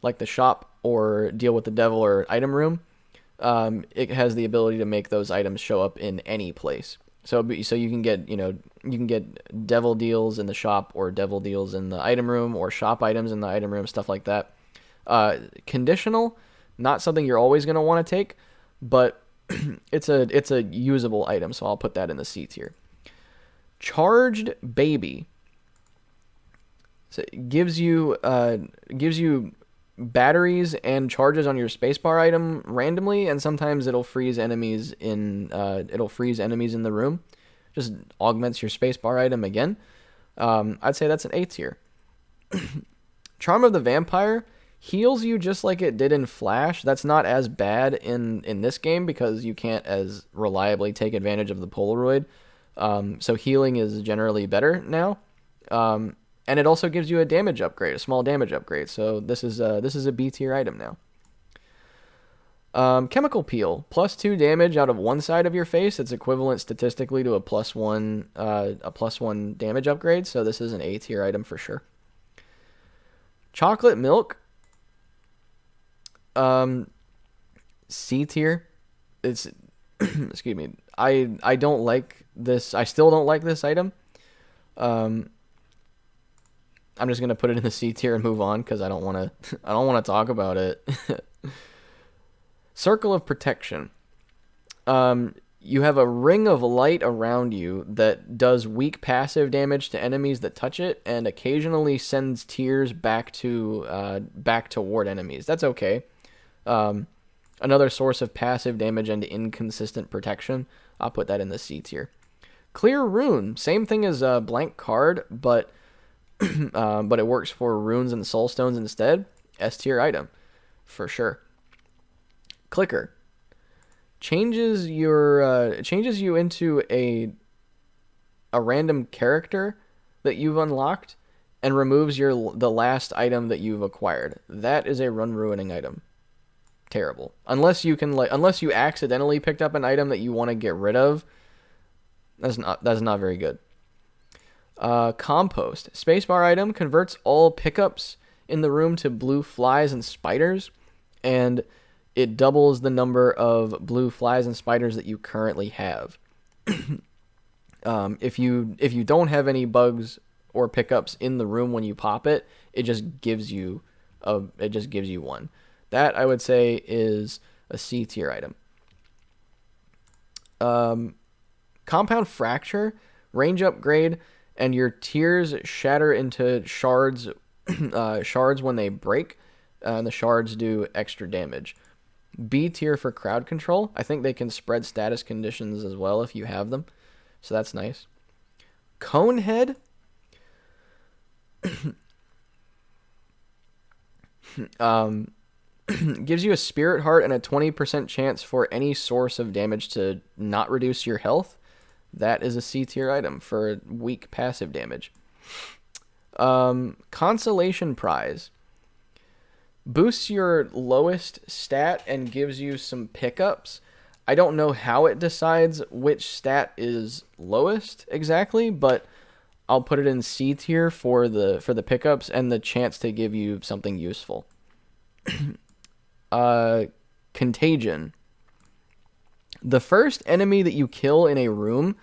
[SPEAKER 1] like the shop or deal with the devil or item room, it has the ability to make those items show up in any place. So you can get devil deals in the shop, or devil deals in the item room, or shop items in the item room, stuff like that. Conditional, not something you're always going to want to take, but it's a usable item, so I'll put that in the C tier. Charged baby. So it gives you batteries and charges on your spacebar item randomly, and sometimes it'll freeze enemies in the room. Just augments your spacebar item again. I'd say that's an A tier. Charm of the Vampire heals you just like it did in Flash. That's not as bad in this game because you can't as reliably take advantage of the Polaroid. So healing is generally better now. And it also gives you a damage upgrade, a small damage upgrade. So this is a B tier item now. Chemical peel, +2 damage out of one side of your face. It's equivalent statistically to a +1 damage upgrade. So this is an A tier item for sure. Chocolate milk, C tier. It's excuse me. I don't like this. I still don't like this item. I'm just gonna put it in the C tier and move on because I don't want to talk about it. Circle of Protection. You have a ring of light around you that does weak passive damage to enemies that touch it, and occasionally sends tears back toward enemies. That's okay. Another source of passive damage and inconsistent protection. I'll put that in the C tier. Clear Rune. Same thing as a blank card, but it works for runes and soulstones instead. S tier item for sure. Clicker. Changes you into a random character that you've unlocked and removes the last item that you've acquired. That is a run ruining item. Terrible. Unless you accidentally picked up an item that you want to get rid of. That's not very good. Compost. Spacebar item converts all pickups in the room to blue flies and spiders, and it doubles the number of blue flies and spiders that you currently have. If you don't have any bugs or pickups in the room when you pop it, it just gives you one. That I would say is a C tier item. Compound Fracture, range upgrade, and your tears shatter into shards when they break, and the shards do extra damage. B tier for crowd control. I think they can spread status conditions as well if you have them, so that's nice. Conehead. Gives you a spirit heart and a 20% chance for any source of damage to not reduce your health. That is a C tier item for weak passive damage. Consolation Prize. Boosts your lowest stat and gives you some pickups. I don't know how it decides which stat is lowest exactly, but I'll put it in C tier for the pickups and the chance to give you something useful. Contagion. The first enemy that you kill in a room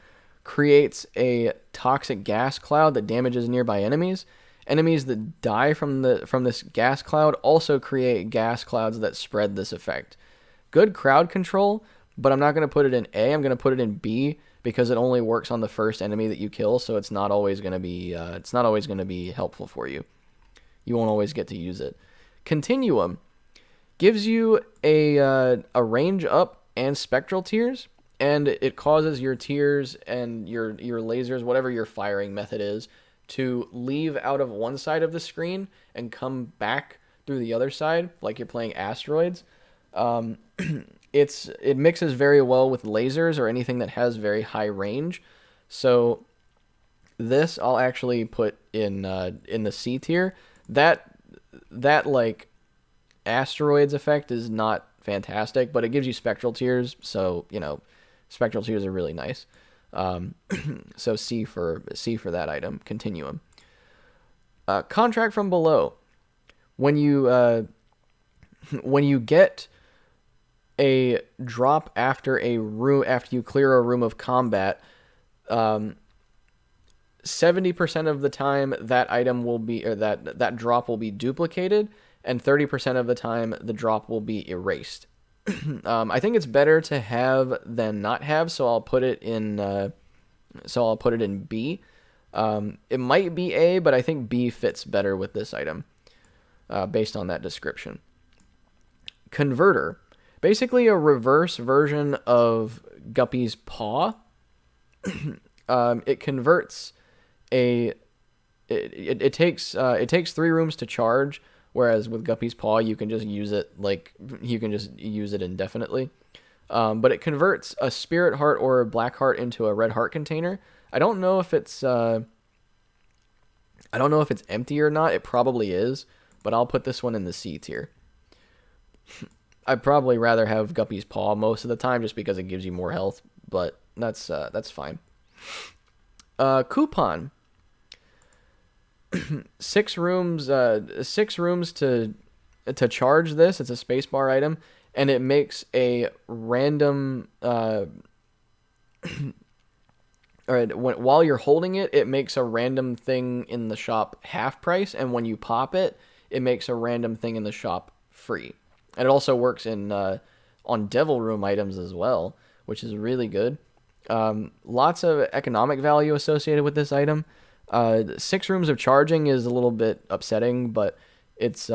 [SPEAKER 1] creates a toxic gas cloud that damages nearby enemies. Enemies that die from this gas cloud also create gas clouds that spread this effect. Good crowd control, but I'm not going to put it in A. I'm going to put it in B because it only works on the first enemy that you kill, so it's not always going to be helpful for you. You won't always get to use it. Continuum gives you a range up and spectral tears, and it causes your tears and your lasers, whatever your firing method is, to leave out of one side of the screen and come back through the other side, like you're playing Asteroids. It mixes very well with lasers or anything that has very high range. So this I'll actually put in the C tier. That like Asteroids effect is not fantastic, but it gives you spectral tears, so spectral tears are really nice. So C for that item. Continuum. Contract from Below. When you get a drop after you clear a room of combat, 70% of the time that item will be, or that drop will be duplicated, and 30% of the time the drop will be erased. I think it's better to have than not have, so I'll put it in B. It might be A, but I think B fits better with this item, based on that description. Converter, basically a reverse version of Guppy's Paw. It converts it takes 3 rooms to charge. Whereas with Guppy's Paw, you can just use it indefinitely. But it converts a spirit heart or a black heart into a red heart container. I don't know if it's empty or not. It probably is, but I'll put this one in the C tier. I'd probably rather have Guppy's Paw most of the time just because it gives you more health, but that's fine. Coupon. Six rooms to charge this. It's a spacebar item, and it makes a random while you're holding it, it makes a random thing in the shop half price, and when you pop it, it makes a random thing in the shop free. And it also works in on Devil Room items as well, which is really good. Lots of economic value associated with this item. 6 rooms of charging is a little bit upsetting, but it's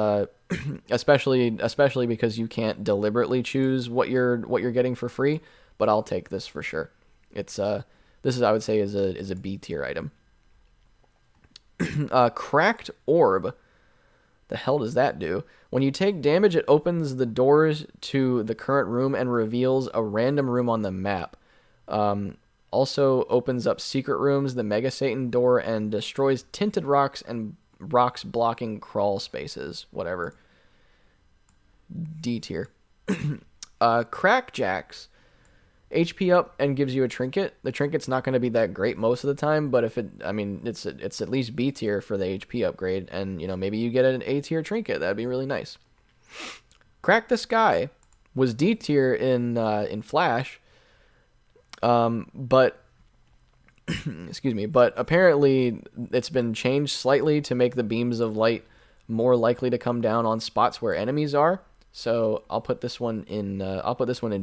[SPEAKER 1] especially because you can't deliberately choose what you're getting for free. But I'll take this for sure. It's this is, I would say, is a B tier item. Cracked Orb. The hell does that do? When you take damage, it opens the doors to the current room and reveals a random room on the map. Also opens up secret rooms, the Mega Satan door, and destroys tinted rocks and rocks blocking crawl spaces. Whatever. D tier. Crackjacks. HP up and gives you a trinket. The trinket's not going to be that great most of the time, but if it's at least B tier for the HP upgrade, and maybe you get an A tier trinket. That'd be really nice. Crack the Sky was D tier in Flash, but excuse me, but apparently it's been changed slightly to make the beams of light more likely to come down on spots where enemies are. So I'll put this one in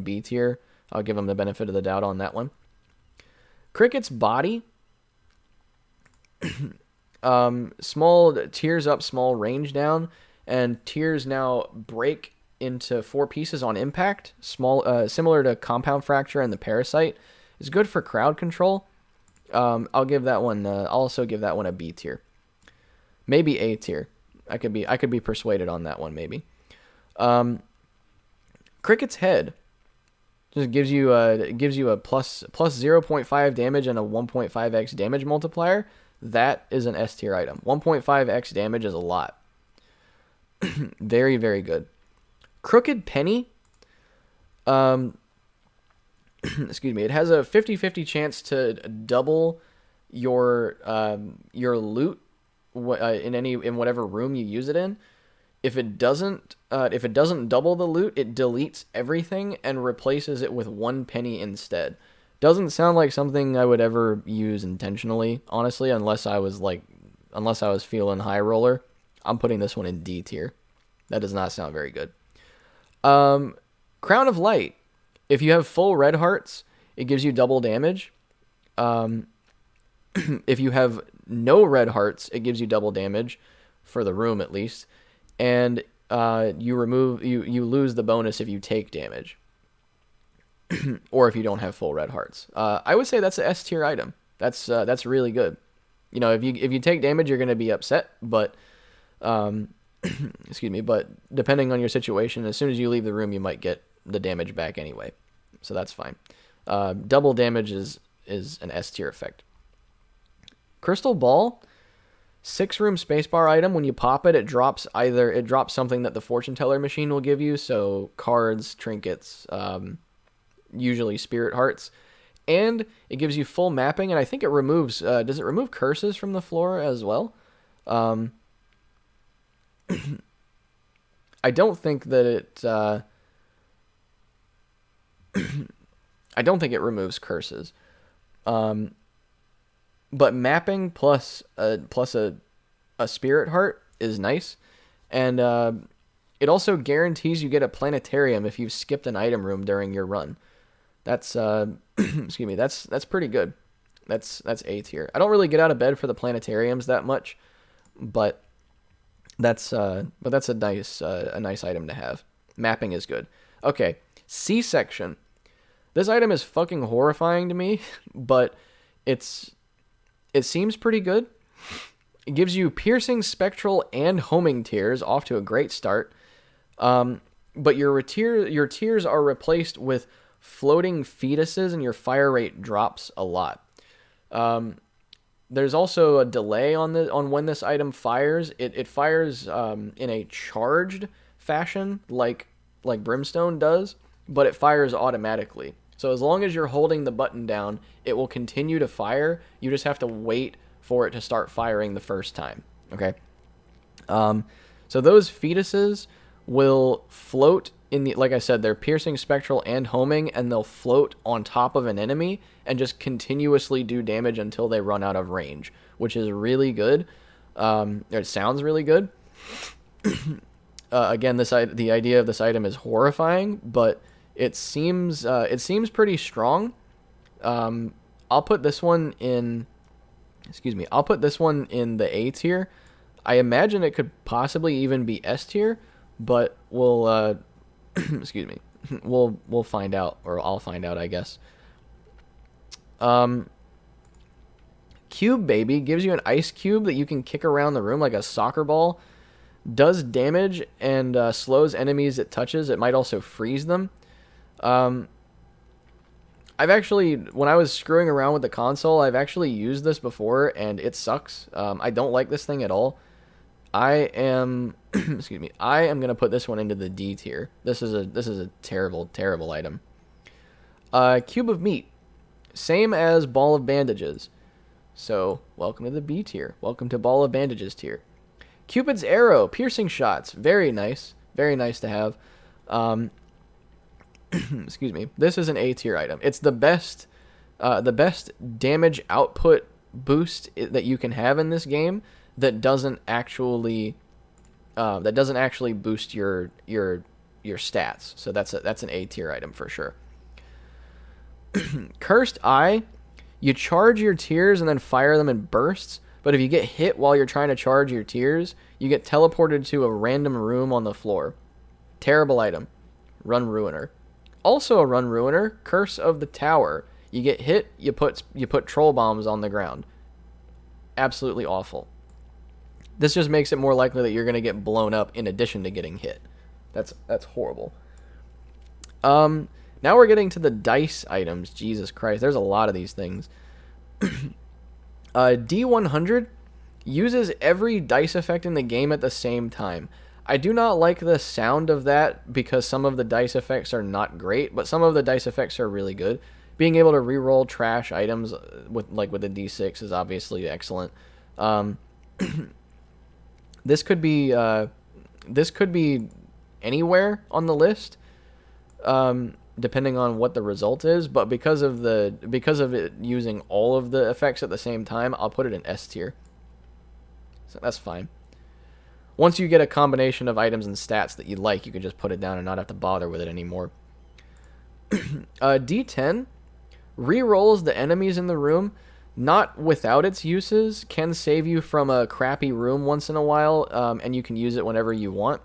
[SPEAKER 1] B tier. I'll give them the benefit of the doubt on that one. Cricket's Body. Small tears up, small range down, and tears now break into 4 pieces on impact. Small, similar to Compound Fracture and the Parasite. Is good for crowd control. I'll give that one. I'll also give that one a B tier. Maybe A tier. I could be persuaded on that one. Maybe. Cricket's Head. Just gives you a plus 0.5 damage and a 1.5x damage multiplier. That is an S tier item. 1.5x damage is a lot. Very, very good. Crooked Penny. Excuse me. It has a 50-50 chance to double your loot in whatever room you use it in. If it doesn't double the loot, it deletes everything and replaces it with 1 penny instead. Doesn't sound like something I would ever use intentionally, honestly, unless I was feeling high roller. I'm putting this one in D tier. That does not sound very good. Crown of Light. If you have full red hearts, it gives you double damage. If you have no red hearts, it gives you double damage for the room at least. And you lose the bonus if you take damage, or if you don't have full red hearts. I would say that's an S tier item. That's really good. If you take damage, you're gonna be upset, but excuse me. But depending on your situation, as soon as you leave the room, you might get the damage back anyway, so that's fine. Double damage is an S tier effect. Crystal Ball. 6-room spacebar item. When you pop it, it drops something that the fortune teller machine will give you. So cards, trinkets, usually spirit hearts, and it gives you full mapping. And I think it removes. Does it remove curses from the floor as well? I don't think that it. I don't think it removes curses. But mapping plus a spirit heart is nice, and it also guarantees you get a planetarium if you've skipped an item room during your run. That's excuse me. That's pretty good. That's A tier. I don't really get out of bed for the planetariums that much, but that's a nice item to have. Mapping is good. Okay, C-section. This item is fucking horrifying to me, but it seems pretty good. It gives you piercing, spectral, and homing tears, off to a great start. But your tears are replaced with floating fetuses, and your fire rate drops a lot. There's also a delay on when this item fires. It fires in a charged fashion, like like Brimstone does, but it fires automatically. So as long as you're holding the button down, it will continue to fire. You just have to wait for it to start firing the first time. Okay. So those fetuses will float in the, like I said, they're piercing, spectral, and homing, and they'll float on top of an enemy and just continuously do damage until they run out of range, which is really good. It sounds really good. Again, the idea of this item is horrifying, but it seems pretty strong. I'll put this one in. Excuse me. I'll put this one in the A tier. I imagine it could possibly even be S tier, but we'll excuse me. We'll find out, or I'll find out, I guess. Cube Baby gives you an ice cube that you can kick around the room like a soccer ball. Does damage and slows enemies it touches. It might also freeze them. I've actually, when I was screwing around with the console, I've actually used this before, and it sucks. I don't like this thing at all. I am, excuse me, I am gonna put this one into the D tier. This is a terrible, terrible item. Cube of Meat, same as Ball of Bandages. So welcome to the B tier. Welcome to Ball of Bandages tier. Cupid's Arrow, piercing shots, very nice to have. Excuse me. This is an A tier item. It's the best damage output boost that you can have in this game that doesn't actually boost your stats. So that's an A tier item for sure. Cursed Eye, you charge your tears and then fire them in bursts. But if you get hit while you're trying to charge your tears, you get teleported to a random room on the floor. Terrible item. Run Ruiner. Also a Run Ruiner, Curse of the Tower. You get hit, you put troll bombs on the ground. Absolutely awful. This just makes it more likely that you're going to get blown up in addition to getting hit. That's horrible. Now we're getting to the dice items. Jesus Christ, there's a lot of these things. D100 uses every dice effect in the game at the same time. I do not like the sound of that because some of the dice effects are not great, but some of the dice effects are really good. Being able to reroll trash items with a D6 is obviously excellent. This could be anywhere on the list, depending on what the result is. But because of it using all of the effects at the same time, I'll put it in S tier. So that's fine. Once you get a combination of items and stats that you like, you can just put it down and not have to bother with it anymore. D10 rerolls the enemies in the room. Not without its uses, can save you from a crappy room once in a while, and you can use it whenever you want.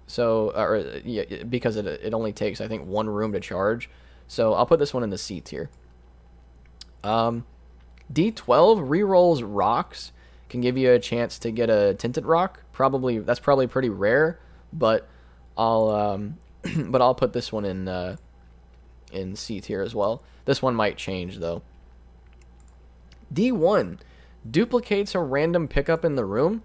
[SPEAKER 1] So, because it only takes, I think, one room to charge. So I'll put this one in the C tier. D12 rerolls rocks, can give you a chance to get a tinted rock. That's probably pretty rare, but I'll put this one in C tier as well. This one might change though. D1 duplicates a random pickup in the room.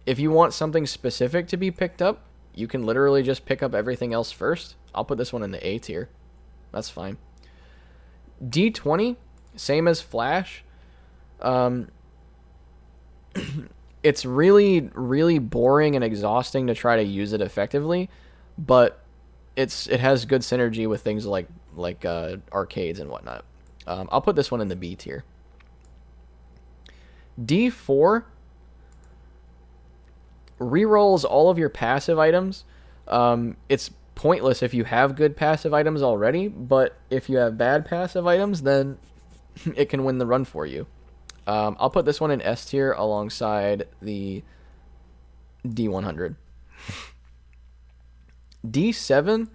[SPEAKER 1] If you want something specific to be picked up, you can literally just pick up everything else first. I'll put this one in the A tier. That's fine. D20, same as Flash. It's really, really boring and exhausting to try to use it effectively, but it has good synergy with things like arcades and whatnot. I'll put this one in the B tier. D4 rerolls all of your passive items. It's pointless if you have good passive items already, but if you have bad passive items, then it can win the run for you. I'll put this one in S tier alongside the D100. D7,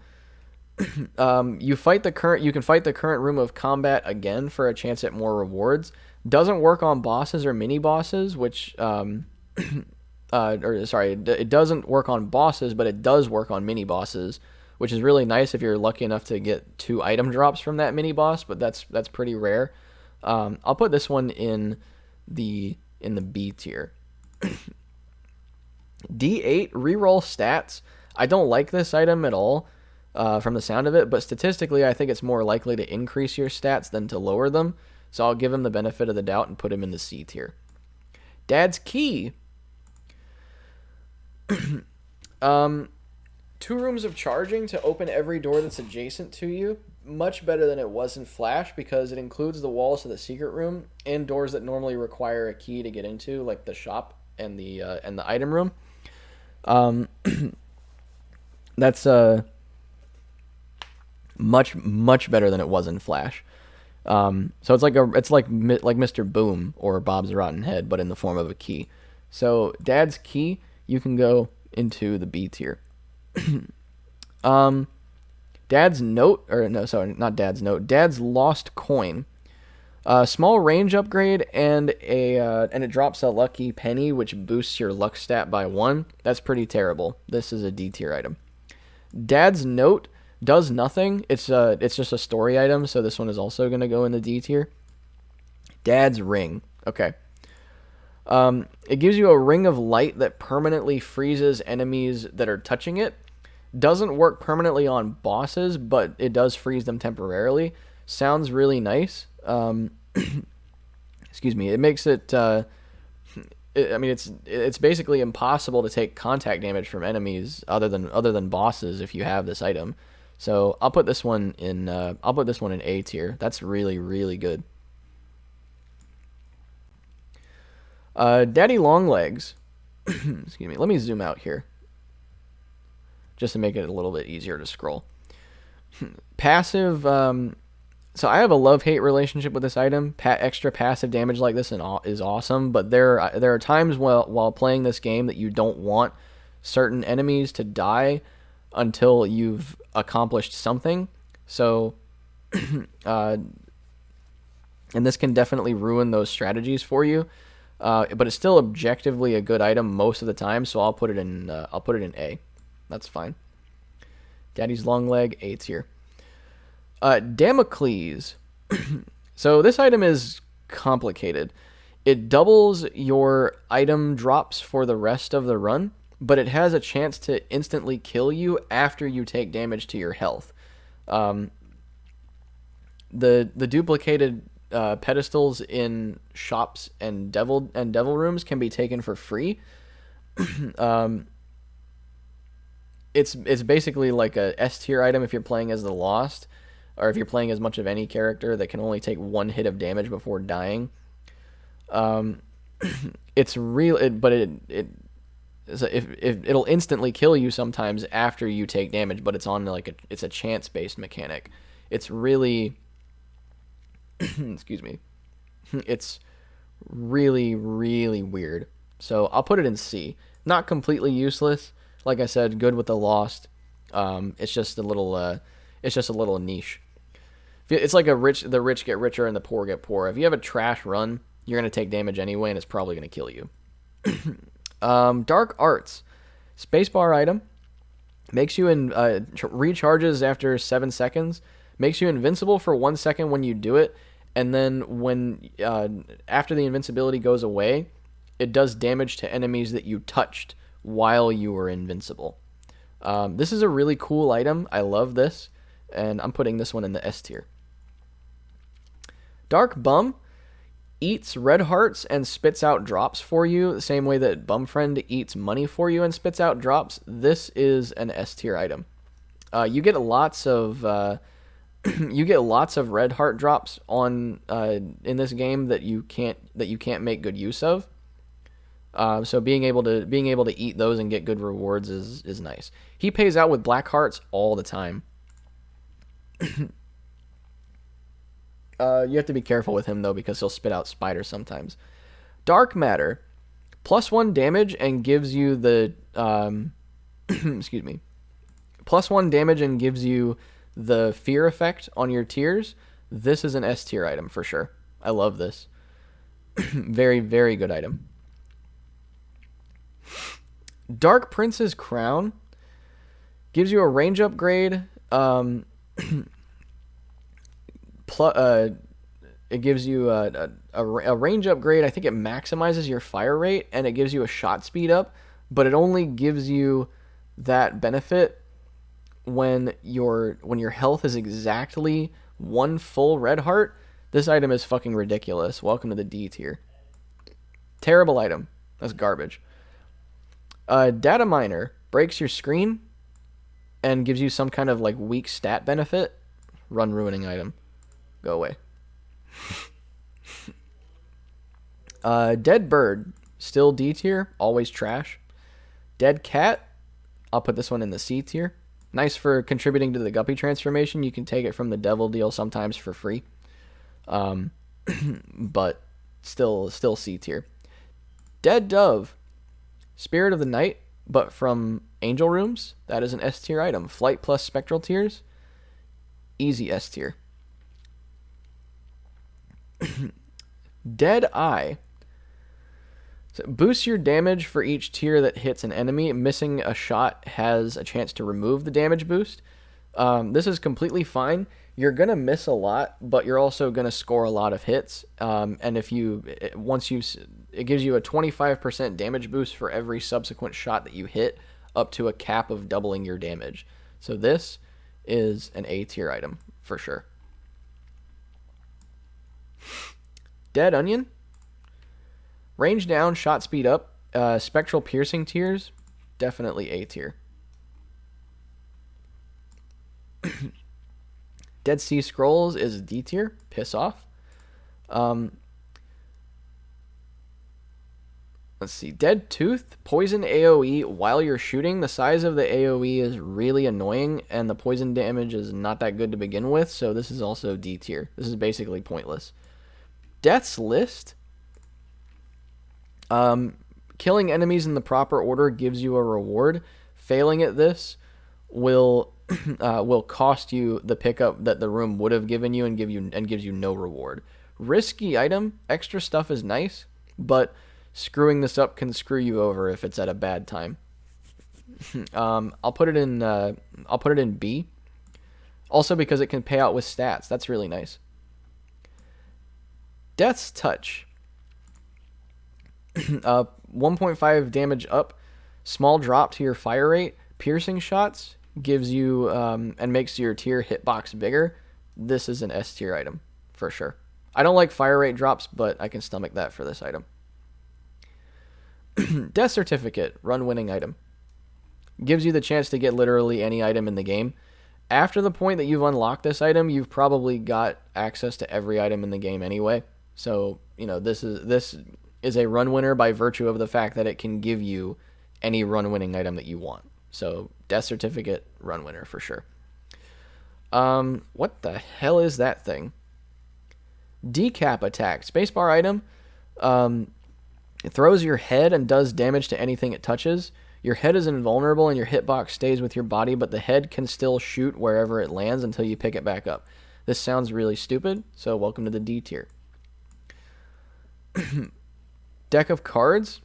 [SPEAKER 1] you can fight the current room of combat again for a chance at more rewards. Doesn't work on bosses or mini bosses, which it doesn't work on bosses, but it does work on mini bosses, which is really nice if you're lucky enough to get 2 item drops from that mini boss, but that's pretty rare. I'll put this one in the B tier. D8 reroll stats. I don't like this item at all. from the sound of it, but statistically, I think it's more likely to increase your stats than to lower them. So I'll give him the benefit of the doubt and put him in the C tier. Dad's Key. 2 rooms of charging to open every door that's adjacent to you. Much better than it was in Flash because it includes the walls to the secret room and doors that normally require a key to get into, like the shop and the item room. That's much better than it was in Flash. So it's like Mr. Boom or Bob's Rotten Head, but in the form of a key. So Dad's Key, you can go into the B tier. Dad's Note, or no, sorry, not Dad's Note. Dad's Lost Coin. Small range upgrade and it drops a lucky penny, which boosts your luck stat by 1. That's pretty terrible. This is a D tier item. Dad's Note does nothing. It's just a story item, so this one is also going to go in the D tier. Dad's Ring. Okay. It gives you a ring of light that permanently freezes enemies that are touching it. Doesn't work permanently on bosses, but it does freeze them temporarily. Sounds really nice. Excuse me. It makes it. It's basically impossible to take contact damage from enemies other than bosses if you have this item. So I'll put this one in. I'll put this one in A tier. That's really, really good. Daddy Longlegs. Excuse me. Let me zoom out here, just to make it a little bit easier to scroll. Passive. So I have a love-hate relationship with this item. Extra passive damage like this is awesome, but there are times while playing this game that you don't want certain enemies to die until you've accomplished something. So, and this can definitely ruin those strategies for you. But it's still objectively a good item most of the time, so I'll put it in A. That's fine. Daddy's Long Leg, A tier. Damocles. So this item is complicated. It doubles your item drops for the rest of the run, but it has a chance to instantly kill you after you take damage to your health. The duplicated pedestals in shops and devil rooms can be taken for free. It's basically like a S tier item if you're playing as the Lost, or if you're playing as much of any character that can only take 1 hit of damage before dying. It's real, but it'll instantly kill you sometimes after you take damage, but it's on it's a chance based mechanic. It's really excuse me. It's really, really weird. So I'll put it in C. Not completely useless. Like I said, good with the Lost. It's just a little niche. It's like the rich get richer and the poor get poorer. If you have a trash run, you're gonna take damage anyway, and it's probably gonna kill you. Dark Arts, spacebar item, makes you recharges after 7 seconds. Makes you invincible for 1 second when you do it, and then when after the invincibility goes away, it does damage to enemies that you touched while you were invincible. This is a really cool item. I love this, and I'm putting this one in the S tier. Dark Bum eats red hearts and spits out drops for you, the same way that Bumfriend eats money for you and spits out drops. This is an S tier item. You get lots of red heart drops on in this game that you can't make good use of. So being able to eat those and get good rewards is nice. He pays out with black hearts all the time. You have to be careful with him though, because he'll spit out spiders sometimes. Dark Matter, +1 damage and gives you the excuse me, +1 damage and gives you the fear effect on your tears. This is an S tier item for sure. I love this. Very, very good item. Dark Prince's Crown gives you a range upgrade. It gives you a range upgrade. I think it maximizes your fire rate, and it gives you a shot speed up, but it only gives you that benefit when your health is exactly one full red heart, this item is fucking ridiculous. Welcome to the D tier. Terrible item. That's garbage. Data miner breaks your screen and gives you some kind of like weak stat benefit. Run ruining item. Go away. Dead bird, still D tier, always trash. Dead cat, I'll put this one in the C tier. Nice for contributing to the guppy transformation. You can take it from the devil deal sometimes for free. But still C tier. Dead dove, spirit of the night, but from angel rooms. That is an S tier item. Flight plus spectral tears, easy S tier. Dead eye. So boosts your damage for each tier that hits an enemy. Missing a shot has a chance to remove the damage boost. This is completely fine. You're going to miss a lot, but you're also going to score a lot of hits. And it gives you a 25% damage boost for every subsequent shot that you hit, up to a cap of doubling your damage. So this is an A tier item for sure. Dead onion. Range down, shot speed up, spectral piercing tears, definitely A tier. Dead Sea Scrolls is D tier, piss off. Let's see, Dead Tooth, poison AoE while you're shooting. The size of the AoE is really annoying, and the poison damage is not that good to begin with, so this is also D tier. This is basically pointless. Death's List. Killing enemies in the proper order gives you a reward. Failing at this will cost you the pickup that the room would have given you and gives you no reward. Risky item. Extra stuff is nice, but screwing this up can screw you over if it's at a bad time. I'll put it in B. Also because it can pay out with stats. That's really nice. Death's Touch. 1.5 damage up, small drop to your fire rate, piercing shots, gives you and makes your tier hitbox bigger. This is an S tier item for sure. I don't like fire rate drops, but I can stomach that for this item. Death Certificate, run winning item. Gives you the chance to get literally any item in the game. After the point that you've unlocked this item, you've probably got access to every item in the game anyway. So, this is a run winner by virtue of the fact that it can give you any run winning item that you want. So Death Certificate, run winner for sure. What the hell is that thing? Decap attack, spacebar item. It throws your head and does damage to anything it touches. Your head is invulnerable and your hitbox stays with your body, but the head can still shoot wherever it lands until you pick it back up. This sounds really stupid, so welcome to the D tier. Deck of cards.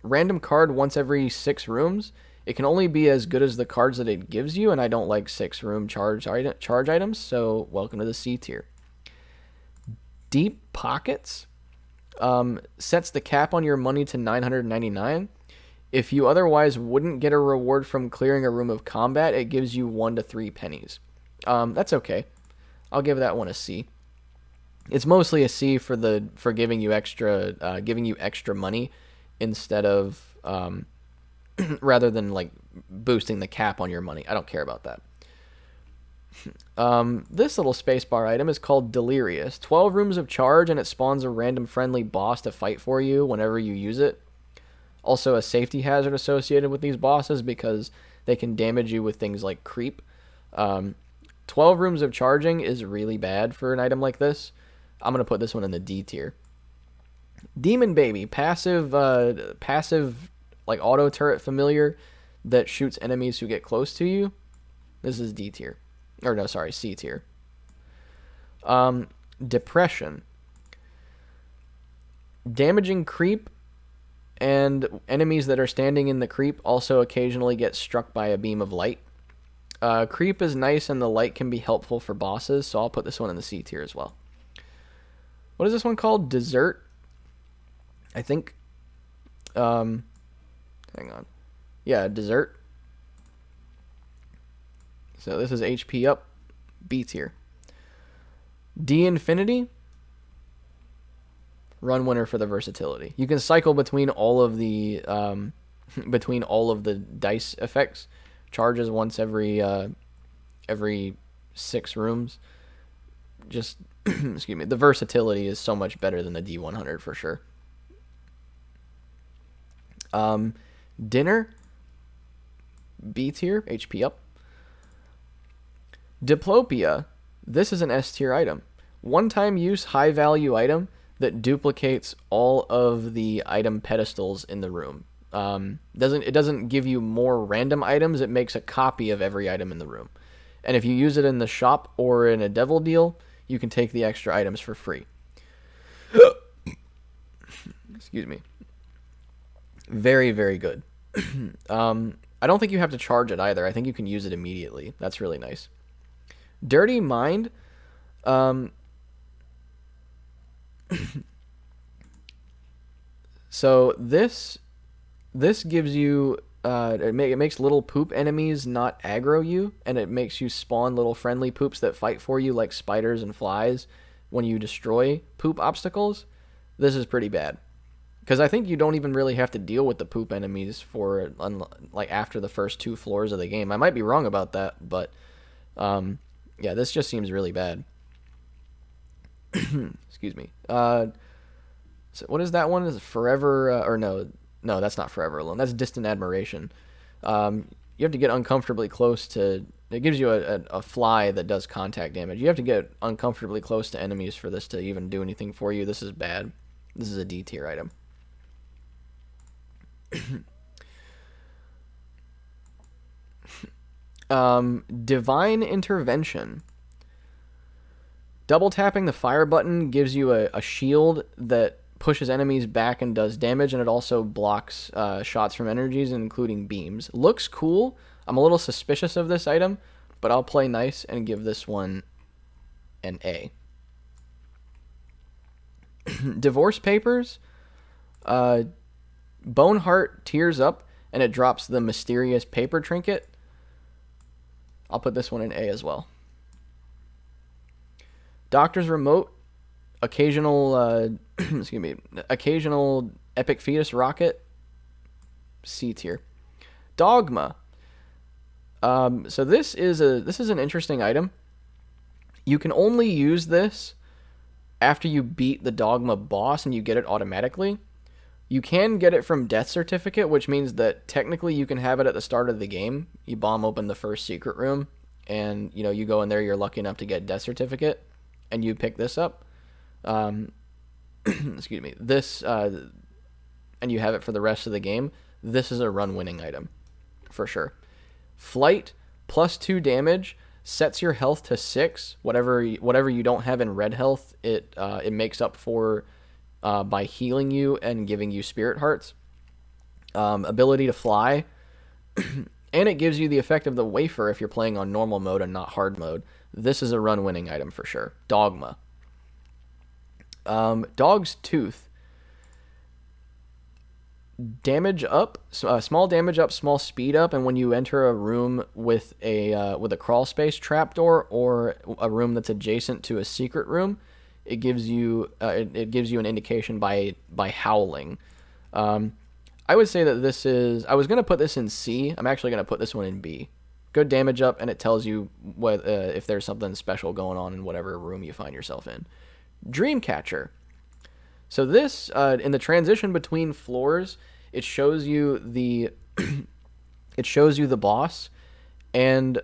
[SPEAKER 1] Random card once every 6 rooms. It can only be as good as the cards that it gives you, and I don't like 6-room charge items, so welcome to the C tier. Deep Pockets. Sets the cap on your money to $999. If you otherwise wouldn't get a reward from clearing a room of combat, it gives you 1 to 3 pennies. That's okay. I'll give that one a C. It's mostly a C for giving you extra money instead of rather than like boosting the cap on your money. I don't care about that. This little spacebar item is called Delirious. 12 rooms of charge, and it spawns a random friendly boss to fight for you whenever you use it. Also a safety hazard associated with these bosses because they can damage you with things like creep. 12 rooms of charging is really bad for an item like this. I'm going to put this one in the D tier. Demon Baby, passive like auto turret familiar that shoots enemies who get close to you. This is D tier. Or no, sorry, C tier. Depression. Damaging creep and enemies that are standing in the creep also occasionally get struck by a beam of light. Creep is nice and the light can be helpful for bosses, so I'll put this one in the C tier as well. What is this one called? Dessert? I think. Hang on. Yeah, dessert. So this is HP up, B tier. D Infinity, run winner for the versatility. You can cycle between all of the dice effects, charges once every 6 rooms. Just excuse me. The versatility is so much better than the D100 for sure. Dinner, B tier, HP up. Diplopia, this is an S tier item. One-time use, high-value item that duplicates all of the item pedestals in the room. It doesn't give you more random items. It makes a copy of every item in the room. And if you use it in the shop or in a devil deal, you can take the extra items for free. Excuse me. Very, very good. I don't think you have to charge it either. I think you can use it immediately. That's really nice. Dirty Mind. So this gives you it makes little poop enemies not aggro you, and it makes you spawn little friendly poops that fight for you like spiders and flies when you destroy poop obstacles. This is pretty bad, because I think you don't even really have to deal with the poop enemies for like after the first 2 floors of the game. I might be wrong about that, but yeah, this just seems really bad. Excuse me. So what is that one? Is it Forever or no, that's not Forever Alone. That's Distant Admiration. You have to get uncomfortably close to. It gives you a fly that does contact damage. You have to get uncomfortably close to enemies for this to even do anything for you. This is bad. This is a D tier item. Divine Intervention. Double tapping the fire button gives you a shield that pushes enemies back and does damage, and it also blocks shots from energies, including beams. Looks cool. I'm a little suspicious of this item, but I'll play nice and give this one an A. Divorce Papers. Boneheart tears up, and it drops the mysterious paper trinket. I'll put this one in A as well. Doctor's Remote. Occasional occasional epic fetus rocket, C tier. Dogma. So this is an interesting item. You can only use this after you beat the Dogma boss, and you get it automatically. You can get it from Death Certificate, which means that technically you can have it at the start of the game. You bomb open the first secret room, and you go in there. You're lucky enough to get Death Certificate, and you pick this up. Excuse me. This, and you have it for the rest of the game. This is a run-winning item, for sure. Flight, +2 damage, sets your health to 6. Whatever you don't have in red health, it makes up for by healing you and giving you spirit hearts. Ability to fly, and it gives you the effect of the wafer if you're playing on normal mode and not hard mode. This is a run-winning item for sure. Dogma. Dog's Tooth. Damage up, small damage up, small speed up, and when you enter a room with a crawl space trapdoor or a room that's adjacent to a secret room, it gives you an indication by howling. I would say that this is. I was gonna put this in C. I'm actually gonna put this one in B. Good damage up, and it tells you if there's something special going on in whatever room you find yourself in. Dreamcatcher. So this, in the transition between floors, it shows you the boss and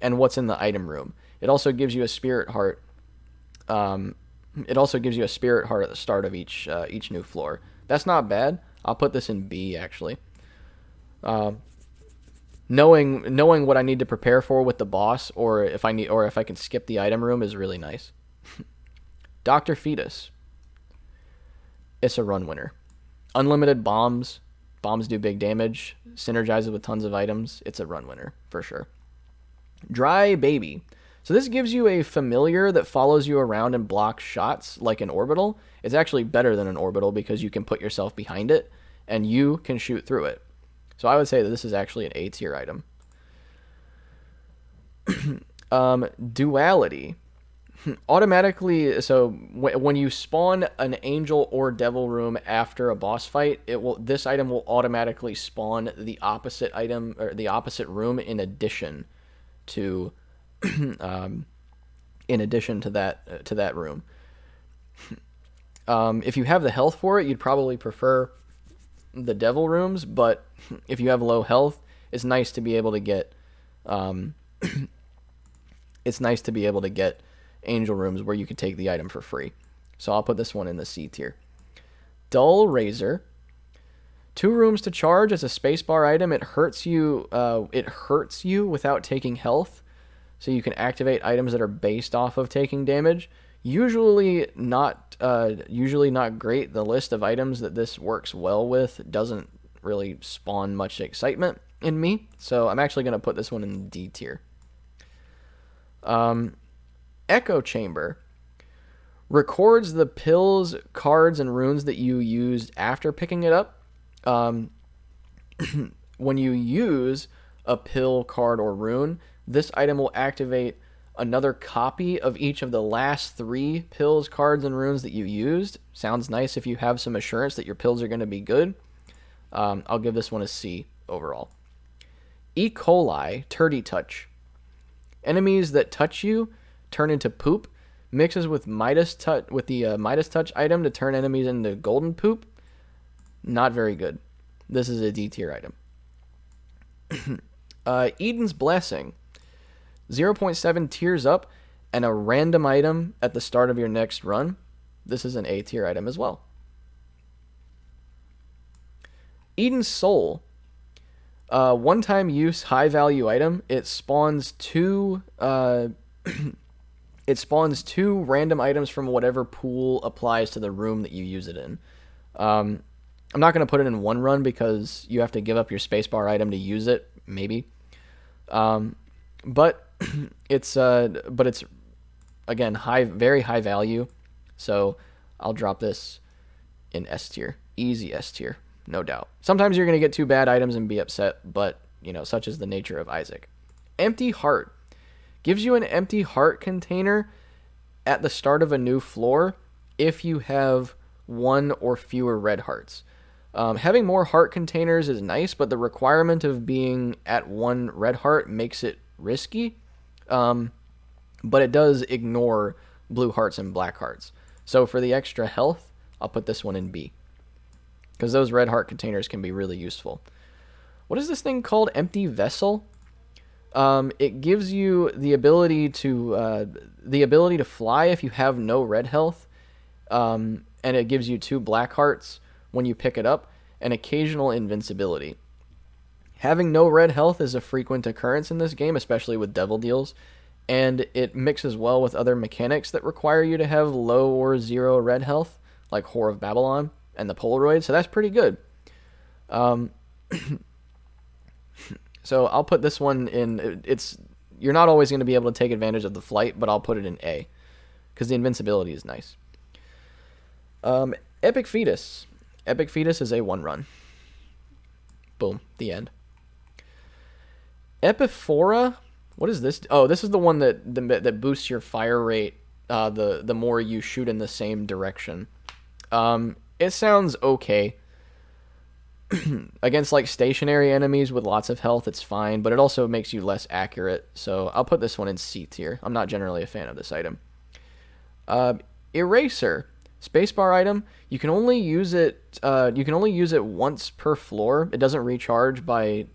[SPEAKER 1] what's in the item room. It also gives you a spirit heart. It also gives you a spirit heart at the start of each new floor. That's not bad. I'll put this in B actually. Knowing what I need to prepare for with the boss, or if I can skip the item room, is really nice. Dr. Fetus. It's a run winner. Unlimited bombs. Bombs do big damage. Synergizes with tons of items. It's a run winner for sure. Dry Baby. So this gives you a familiar that follows you around and blocks shots like an orbital. It's actually better than an orbital because you can put yourself behind it and you can shoot through it. So I would say that this is actually an A tier item. Duality. Automatically, so when you spawn an angel or devil room after a boss fight, this item will automatically spawn the opposite item or the opposite room in addition to that room. If you have the health for it, you'd probably prefer the devil rooms, but if you have low health, it's nice to be able to get angel rooms where you could take the item for free. So I'll put this one in the C tier. Dull Razor. 2 rooms to charge as a spacebar item. It hurts you without taking health. So you can activate items that are based off of taking damage. Usually not great. The list of items that this works well with doesn't really spawn much excitement in me. So I'm actually going to put this one in D tier. Echo Chamber. Records the pills, cards, and runes that you used after picking it up. When you use a pill, card, or rune, this item will activate another copy of each of the last 3 pills, cards, and runes that you used. Sounds nice if you have some assurance that your pills are going to be good. I'll give this one a C overall. E. coli, Turdy Touch. Enemies that touch you turn into poop. Mixes with Midas Touch Midas Touch item to turn enemies into golden poop. Not very good. This is a D tier item. Eden's Blessing. 0.7 tiers up and a random item at the start of your next run. This is an A tier item as well. Eden's Soul. One-time use high value item. It spawns 2 random items from whatever pool applies to the room that you use it in. I'm not going to put it in one run because you have to give up your spacebar item to use it, maybe. But it's again very high value, so I'll drop this in S tier, easy S tier, no doubt. Sometimes you're going to get 2 bad items and be upset, but such is the nature of Isaac. Empty Heart. Gives you an empty heart container at the start of a new floor if you have 1 or fewer red hearts. Having more heart containers is nice, but the requirement of being at 1 red heart makes it risky. But it does ignore blue hearts and black hearts. So for the extra health, I'll put this one in B, because those red heart containers can be really useful. What is this thing called? Empty Vessel? It gives you the ability to fly if you have no red health, and it gives you 2 black hearts when you pick it up, and occasional invincibility. Having no red health is a frequent occurrence in this game, especially with devil deals, and it mixes well with other mechanics that require you to have low or 0 red health, like Whore of Babylon and the Polaroid, so that's pretty good. So I'll put this one in. You're not always going to be able to take advantage of the flight, but I'll put it in A, because the invincibility is nice. Epic Fetus. Epic Fetus is a 1 run. Boom, the end. Epiphora. What is this? Oh, this is the one that boosts your fire rate the more you shoot in the same direction. It sounds okay. Against like stationary enemies with lots of health, it's fine, but it also makes you less accurate. So I'll put this one in C tier. I'm not generally a fan of this item. Eraser. Spacebar item. You can only use it once per floor. It doesn't recharge by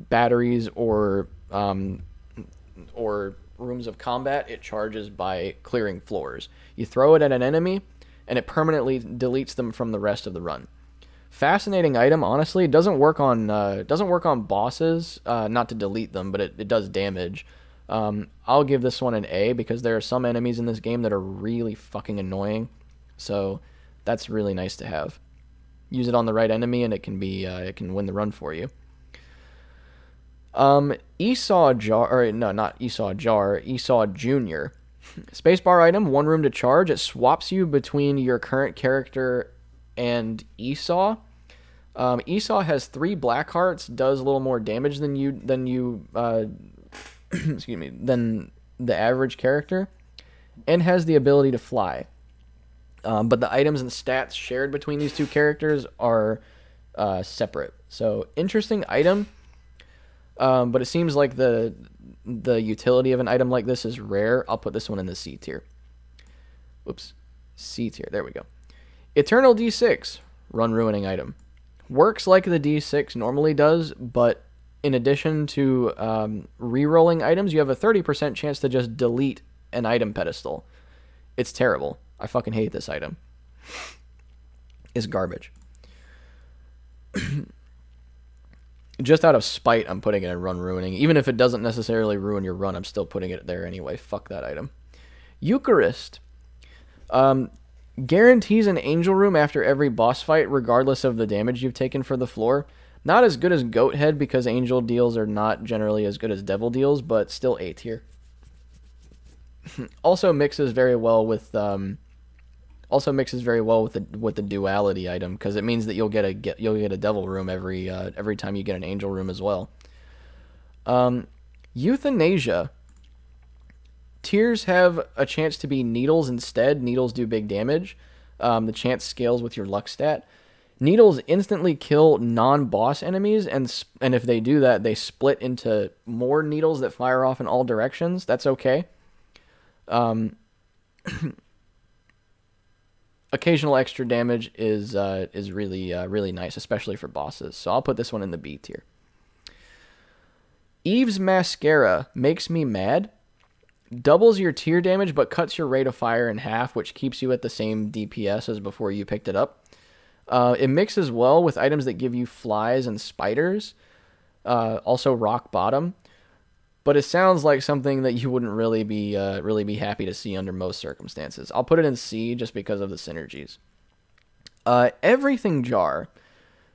[SPEAKER 1] batteries or rooms of combat. It charges by clearing floors. You throw it at an enemy, and it permanently deletes them from the rest of the run. Fascinating item. Honestly, it doesn't work on bosses. Not to delete them, but it does damage. I'll give this one an A because there are some enemies in this game that are really fucking annoying. So that's really nice to have. Use it on the right enemy, and it can win the run for you. Esau Jar, or no, not Esau Jar, Esau Jr. Spacebar item, 1 room to charge. It swaps you between your current character and Esau. Esau has 3 black hearts, does a little more damage than excuse me, than the average character, and has the ability to fly. But the items and stats shared between these 2 characters are separate. So interesting item, but it seems like the utility of an item like this is rare. I'll put this one in the C tier. Whoops, C tier. There we go. Eternal D6, run ruining item. Works like the D6 normally does, but in addition to re-rolling items, you have a 30% chance to just delete an item pedestal. It's terrible. I fucking hate this item. It's garbage. Just out of spite, I'm putting it in run ruining. Even if it doesn't necessarily ruin your run, I'm still putting it there anyway. Fuck that item. Eucharist. Guarantees an angel room after every boss fight, regardless of the damage you've taken for the floor. Not as good as Goat Head, because angel deals are not generally as good as devil deals, but still A tier. Also mixes very well with the duality item, because it means that you'll get a devil room every time you get an angel room as well. Euthanasia. Tears have a chance to be needles instead. Needles do big damage. The chance scales with your luck stat. Needles instantly kill non-boss enemies, and if they do that, they split into more needles that fire off in all directions. That's okay. Occasional extra damage is really nice, especially for bosses. So I'll put this one in the B tier. Eve's Mascara makes me mad. Doubles your tier damage, but cuts your rate of fire in half, which keeps you at the same DPS as before you picked it up. It mixes well with items that give you flies and spiders. Also rock bottom. But it sounds like something that you wouldn't really be happy to see under most circumstances. I'll put it in C just because of the synergies. Everything Jar.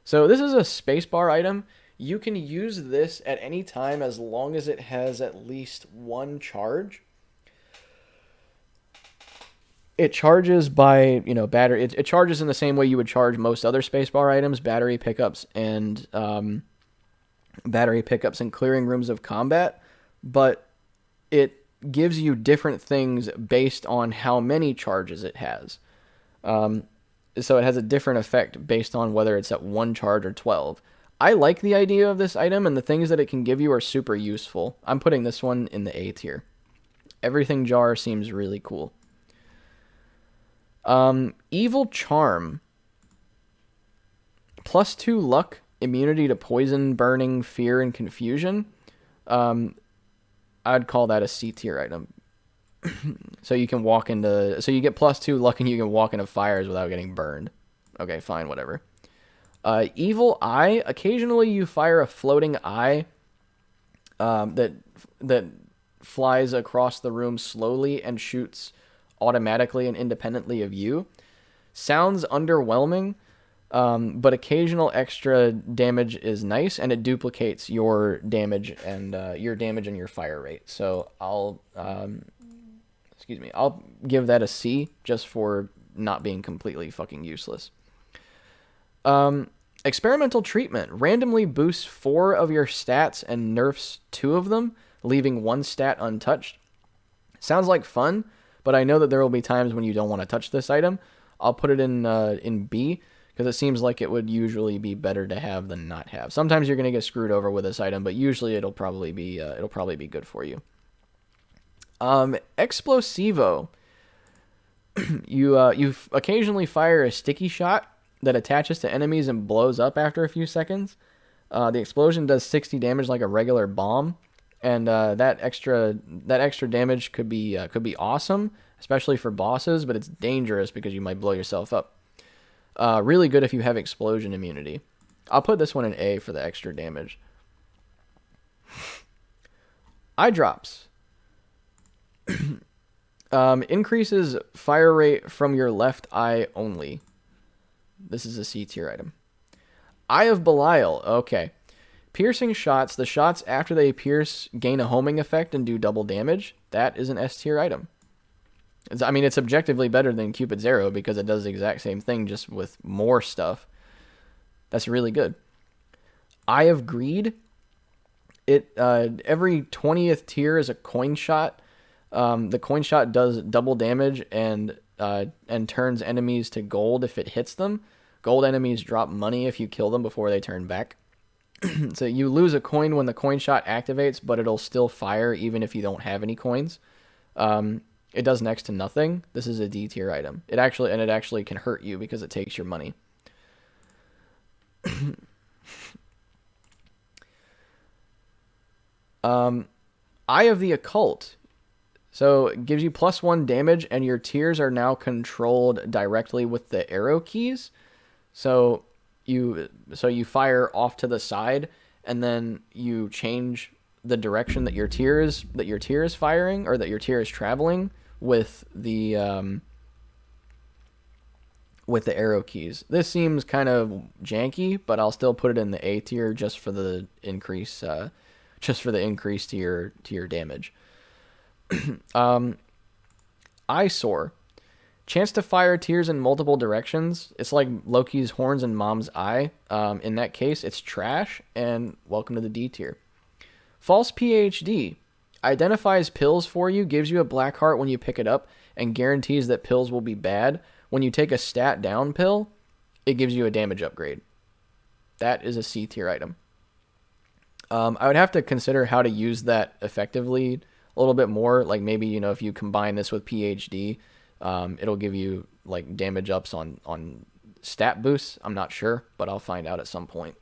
[SPEAKER 1] So this is a spacebar item. You can use this at any time as long as it has at least 1 charge. It charges by, battery. It charges in the same way you would charge most other spacebar items, battery pickups and clearing rooms of combat. But it gives you different things based on how many charges it has. So it has a different effect based on whether it's at 1 charge or 12. I like the idea of this item, and the things that it can give you are super useful. I'm putting this one in the A tier. Everything Jar seems really cool. Evil Charm. +2 luck, immunity to poison, burning, fear, and confusion. I'd call that a C tier item. So you get +2 luck and you can walk into fires without getting burned. Okay, fine, whatever. Evil Eye. Occasionally you fire a floating eye that flies across the room slowly and shoots automatically and independently of you. Sounds underwhelming, but occasional extra damage is nice, and it duplicates your damage and your fire rate. So I'll give that a C just for not being completely fucking useless. Experimental Treatment randomly boosts 4 of your stats and nerfs 2 of them, leaving 1 stat untouched. Sounds like fun, but I know that there will be times when you don't want to touch this item. I'll put it in B, because it seems like it would usually be better to have than not have. Sometimes you're going to get screwed over with this item, but usually it'll probably be good for you. Explosivo. You occasionally fire a sticky shot that attaches to enemies and blows up after a few seconds. The explosion does 60 damage like a regular bomb, and that extra damage could be awesome, especially for bosses, but it's dangerous because you might blow yourself up. Really good if you have explosion immunity. I'll put this one in A for the extra damage. Eye drops. Increases fire rate from your left eye only. This is a C tier item. Eye of Belial. Okay. Piercing shots. The shots after they pierce gain a homing effect and do double damage. That is an S tier item. It's objectively better than Cupid's Arrow because it does the exact same thing just with more stuff. That's really good. Eye of Greed. It every 20th tier is a coin shot. The coin shot does double damage and turns enemies to gold if it hits them. Gold enemies drop money if you kill them before they turn back. So you lose a coin when the coin shot activates, but it'll still fire even if you don't have any coins. It does next to nothing. This is a D tier item. It actually can hurt you because it takes your money. Eye of the Occult. So it gives you +1 damage, and your tiers are now controlled directly with the arrow keys. So you fire off to the side, and then you change the direction that your tier is firing, or that your tier is traveling with the arrow keys. This seems kind of janky, but I'll still put it in the A tier just for the increase to your damage. Eyesore. Chance to fire tiers in multiple directions. It's like Loki's horns and Mom's eye. In that case, it's trash, and welcome to the D tier. False PhD. Identifies pills for you, gives you a black heart when you pick it up, and guarantees that pills will be bad. When you take a stat down pill, it gives you a damage upgrade. That is a C tier item. I would have to consider how to use that effectively a little bit more. Like maybe, if you combine this with PhD, it'll give you like damage ups on stat boosts. I'm not sure, but I'll find out at some point.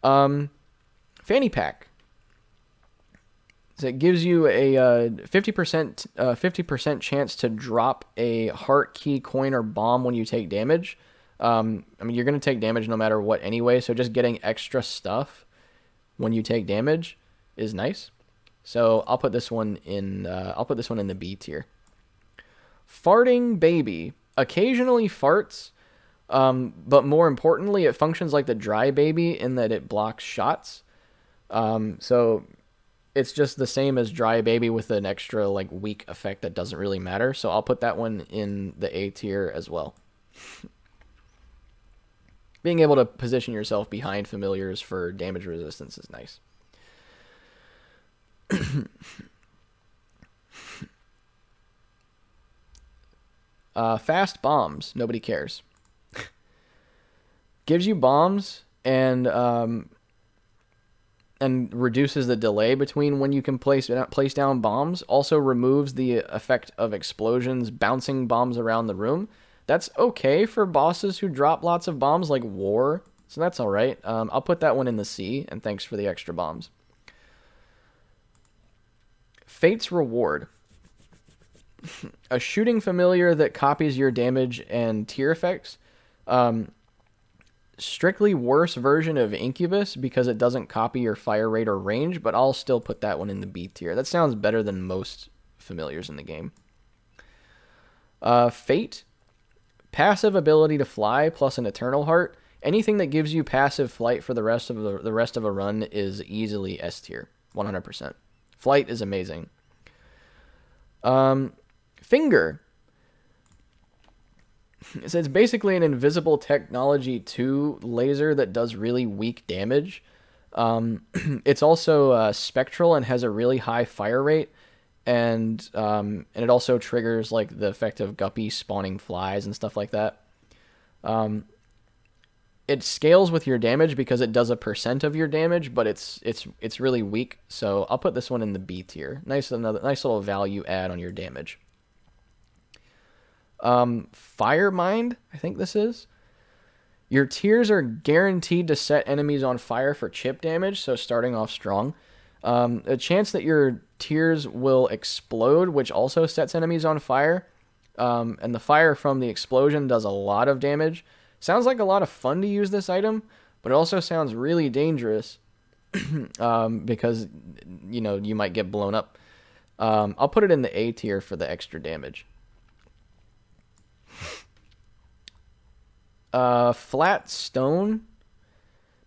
[SPEAKER 1] Fanny pack. So it gives you a 50% chance to drop a heart, key, coin, or bomb when you take damage. You're going to take damage no matter what anyway, so just getting extra stuff when you take damage is nice. So I'll put this one in the B tier. Farting baby. Occasionally farts, but more importantly, it functions like the dry baby in that it blocks shots. So it's just the same as dry baby with an extra like weak effect that doesn't really matter. So I'll put that one in the A tier as well. Being able to position yourself behind familiars for damage resistance is nice. Fast bombs. Nobody cares. Gives you bombs and reduces the delay between when you can place down bombs. Also removes the effect of explosions bouncing bombs around the room. That's okay for bosses who drop lots of bombs like War, so that's all right. I'll put that one in the C, and thanks for the extra bombs. Fate's Reward. A shooting familiar that copies your damage and tier effects. Strictly worse version of Incubus because it doesn't copy your fire rate or range, but I'll still put that one in the B tier. That sounds better than most familiars in the game. Fate. Passive ability to fly plus an Eternal Heart. Anything that gives you passive flight for the rest of a run is easily S tier, 100%. Flight is amazing. Finger. So it's basically an invisible technology 2 laser that does really weak damage. It's also spectral and has a really high fire rate. And it also triggers like the effect of Guppy spawning flies and stuff like that. It scales with your damage because it does a % of your damage, but it's really weak. So I'll put this one in the B tier. Nice little value add on your damage. Fire Mind, I think this is. Your tiers are guaranteed to set enemies on fire for chip damage, so starting off strong. A chance that your tiers will explode, which also sets enemies on fire. And the fire from the explosion does a lot of damage. Sounds like a lot of fun to use this item, but it also sounds really dangerous because, you might get blown up. I'll put it in the A tier for the extra damage. Flat Stone.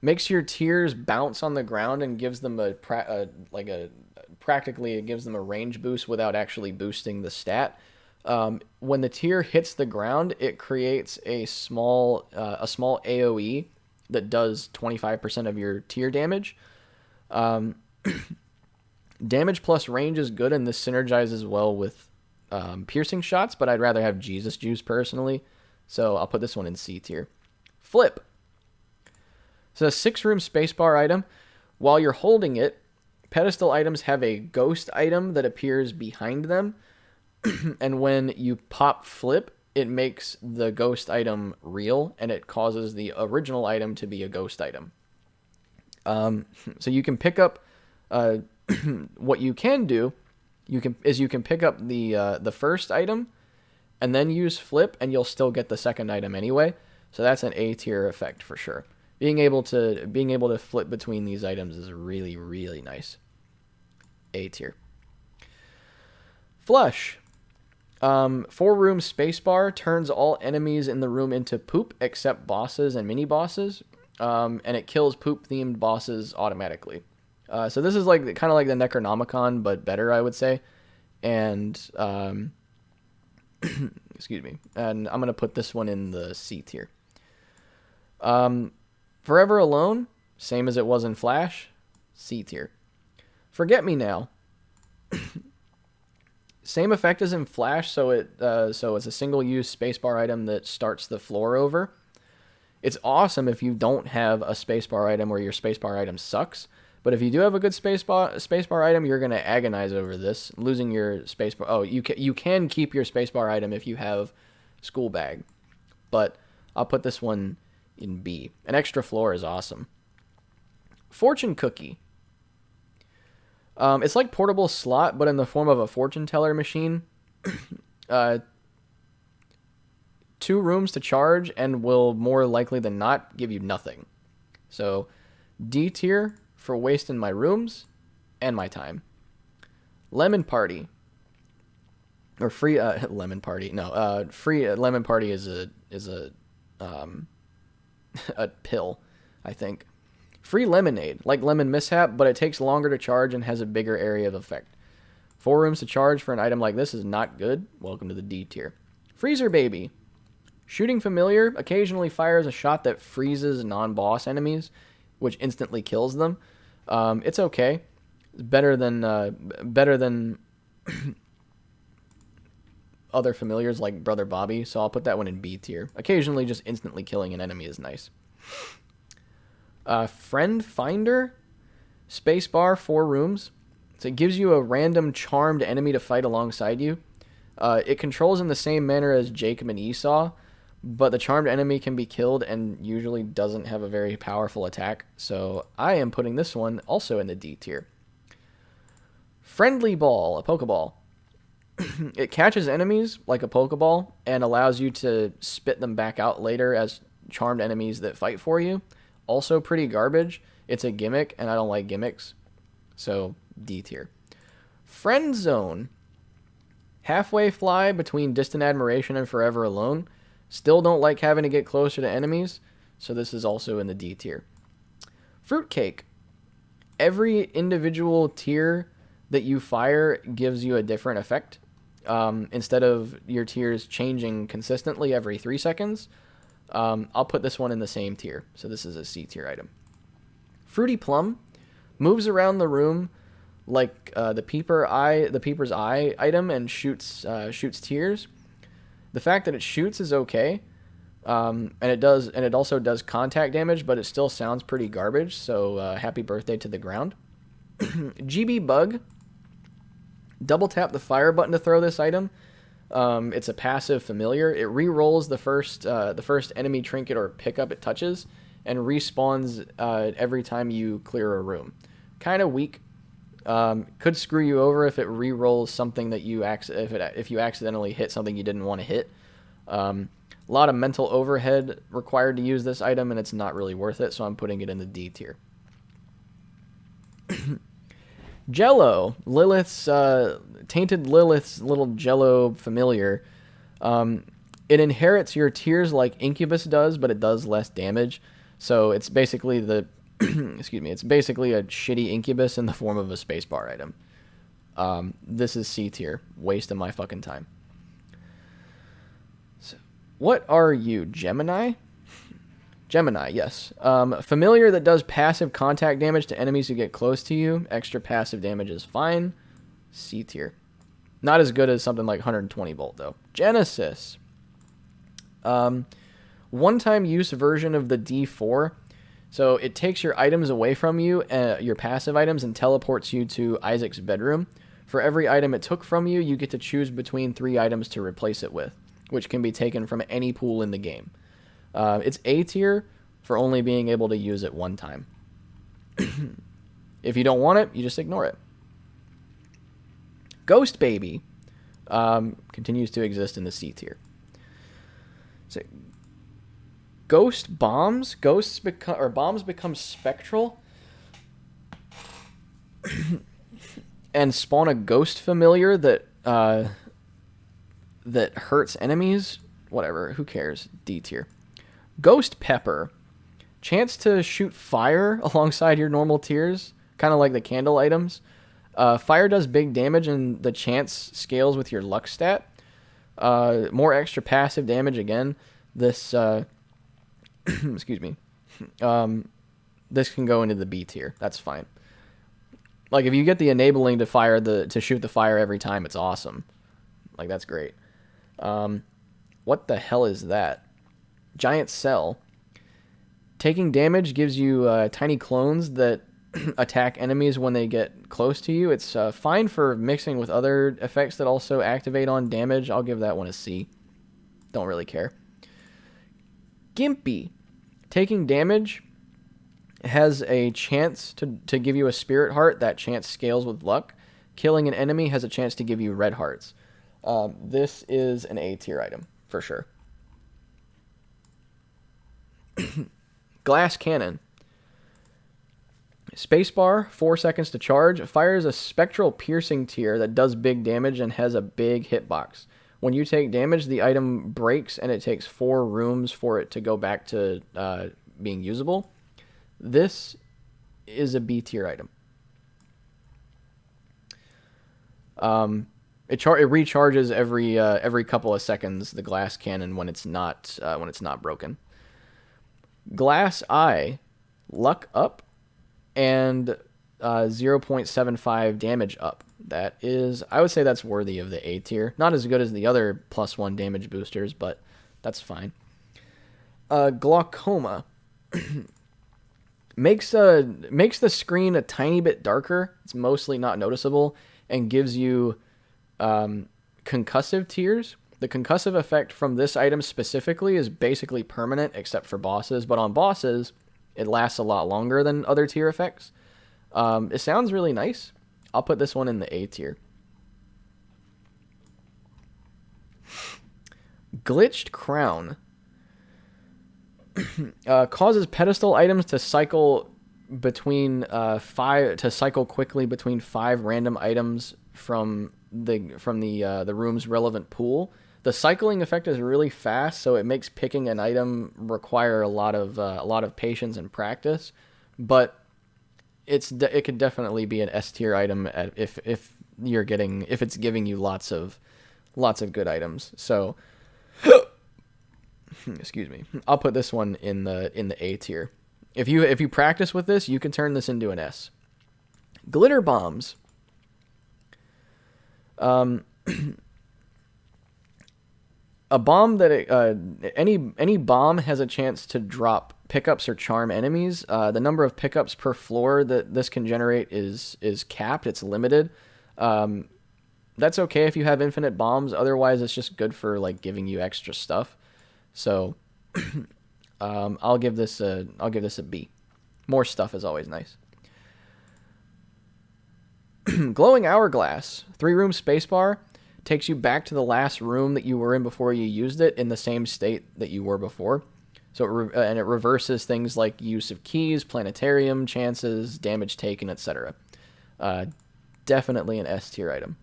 [SPEAKER 1] Makes your tiers bounce on the ground and gives them practically it gives them a range boost without actually boosting the stat. When the tier hits the ground, it creates a small AOE that does 25% of your tier damage. Damage plus range is good, and this synergizes well with piercing shots, but I'd rather have Jesus Juice personally, so I'll put this one in C tier. Flip. So a 6-room spacebar item. While you're holding it, pedestal items have a ghost item that appears behind them, and when you pop flip, it makes the ghost item real, and it causes the original item to be a ghost item. So you can pick up... what you can do, you can pick up the first item, and then use flip, and you'll still get the second item anyway. So that's an A tier effect for sure. Being able to flip between these items is really, really nice. A tier. Flush. 4-room spacebar turns all enemies in the room into poop except bosses and mini bosses, and it kills poop themed bosses automatically. So this is like kind of like the Necronomicon, but better, I would say. And excuse me. And I'm gonna put this one in the C tier. Forever Alone, same as it was in Flash, C tier. Forget Me Now. Same effect as in Flash, so it's a single-use spacebar item that starts the floor over. It's awesome if you don't have a spacebar item or your spacebar item sucks. But if you do have a good spacebar item, you're going to agonize over this, losing your spacebar. Oh, you can keep your spacebar item if you have School Bag. But I'll put this one in B. An extra floor is awesome. Fortune Cookie. It's like portable slot, but in the form of a fortune teller machine. 2 rooms to charge and will more likely than not give you nothing. So D tier for wasting my rooms and my time. Lemon Party. Or free Lemon Party. No, free Lemon Party is a a pill, I think. Free Lemonade, like Lemon Mishap, but it takes longer to charge and has a bigger area of effect. 4 rooms to charge for an item like this is not good. Welcome to the D tier. Freezer Baby. Shooting Familiar occasionally fires a shot that freezes non-boss enemies, which instantly kills them. It's okay. It's better than other familiars like Brother Bobby, so I'll put that one in B tier. Occasionally just instantly killing an enemy is nice. Friend Finder, spacebar, 4 rooms. So it gives you a random charmed enemy to fight alongside you. It controls in the same manner as Jacob and Esau, but the charmed enemy can be killed and usually doesn't have a very powerful attack. So I am putting this one also in the D tier. Friendly Ball, a Pokeball. It catches enemies like a Pokeball and allows you to spit them back out later as charmed enemies that fight for you. Also pretty garbage. It's a gimmick, and I don't like gimmicks. So, D tier. Friend Zone. Halfway fly between Distant Admiration and Forever Alone. Still don't like having to get closer to enemies, so this is also in the D tier. Fruitcake. Every individual tier that you fire gives you a different effect. Instead of your tiers changing consistently every 3 seconds, I'll put this one in the same tier. So this is a C tier item. Fruity Plum moves around the room like the Peeper's Eye item and shoots tears. The fact that it shoots is okay, and it also does contact damage, but it still sounds pretty garbage. So happy birthday to the ground. GB Bug. Double tap the fire button to throw this item. It's a passive familiar. It re-rolls the first enemy trinket or pickup it touches, and respawns every time you clear a room. Kind of weak. Could screw you over if it re-rolls something that if you accidentally hit something you didn't want to hit. A lot of mental overhead required to use this item, and it's not really worth it, so I'm putting it in the D tier. Jello, Tainted Lilith's little Jello familiar. It inherits your tiers like Incubus does, but it does less damage. So it's basically it's basically a shitty Incubus in the form of a spacebar item. This is C tier. Waste of my fucking time. What are you, Gemini? Gemini, yes. Familiar that does passive contact damage to enemies who get close to you. Extra passive damage is fine. C tier. Not as good as something like 120 volt, though. Genesis. One-time use version of the D4. So it takes your items away from you, your passive items, and teleports you to Isaac's bedroom. For every item it took from you, you get to choose between 3 items to replace it with, which can be taken from any pool in the game. It's A tier for only being able to use it one time. If you don't want it, you just ignore it. Ghost Baby continues to exist in the C tier. So, Ghost Bombs. Bombs become spectral and spawn a ghost familiar that hurts enemies. Whatever, who cares? D tier. Ghost Pepper. Chance to shoot fire alongside your normal tiers, kind of like the candle items. Fire does big damage, and the chance scales with your luck stat. More extra passive damage again. This, excuse me. This can go into the B tier. That's fine. Like, if you get the enabling to shoot the fire every time, it's awesome. Like, that's great. What the hell is that? Giant Cell. Taking damage gives you tiny clones that attack enemies when they get close to you. It's fine for mixing with other effects that also activate on damage. I'll give that one a C. Don't really care. Gimpy. Taking damage has a chance to give you a spirit heart. That chance scales with luck. Killing an enemy has a chance to give you red hearts. This is an A tier item, for sure. Glass Cannon. Spacebar, 4 seconds to charge. Fires a spectral piercing tier that does big damage and has a big hitbox. When you take damage, the item breaks and it takes 4 rooms for it to go back to being usable. This is a B tier item. It recharges every couple of seconds, the glass cannon, when it's not broken. Glass Eye, luck up, and 0.75 damage up. That is, I would say that's worthy of the A tier. Not as good as the other +1 damage boosters, but that's fine. Glaucoma makes the screen a tiny bit darker. It's mostly not noticeable, and gives you concussive tears. The concussive effect from this item specifically is basically permanent, except for bosses. But on bosses, it lasts a lot longer than other tier effects. It sounds really nice. I'll put this one in the A tier. Glitched Crown. Causes pedestal items to cycle between cycle quickly between 5 random items from the room's relevant pool. The cycling effect is really fast, so it makes picking an item require a lot of patience and practice. But it could definitely be an S tier item if it's giving you lots of good items. So excuse me, I'll put this one in the A tier. If you practice with this, you can turn this into an S. Glitter Bombs. A bomb that any bomb has a chance to drop pickups or charm enemies. The number of pickups per floor that this can generate is capped. It's limited. That's okay if you have infinite bombs. Otherwise, it's just good for like giving you extra stuff. So I'll give this a B. More stuff is always nice. Glowing Hourglass, 3-room spacebar, takes you back to the last room that you were in before you used it in the same state that you were before. So it reverses things like use of keys, planetarium, chances, damage taken, etc. Definitely an S tier item.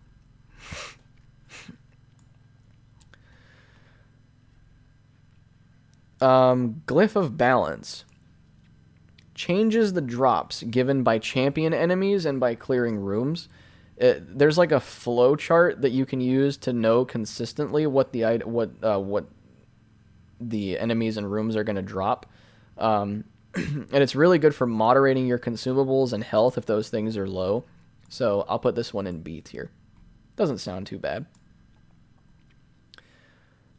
[SPEAKER 1] Glyph of Balance. Changes the drops given by champion enemies and by clearing rooms. There's like a flow chart that you can use to know consistently what the enemies and rooms are going to drop. And it's really good for moderating your consumables and health if those things are low. So I'll put this one in B tier. Doesn't sound too bad.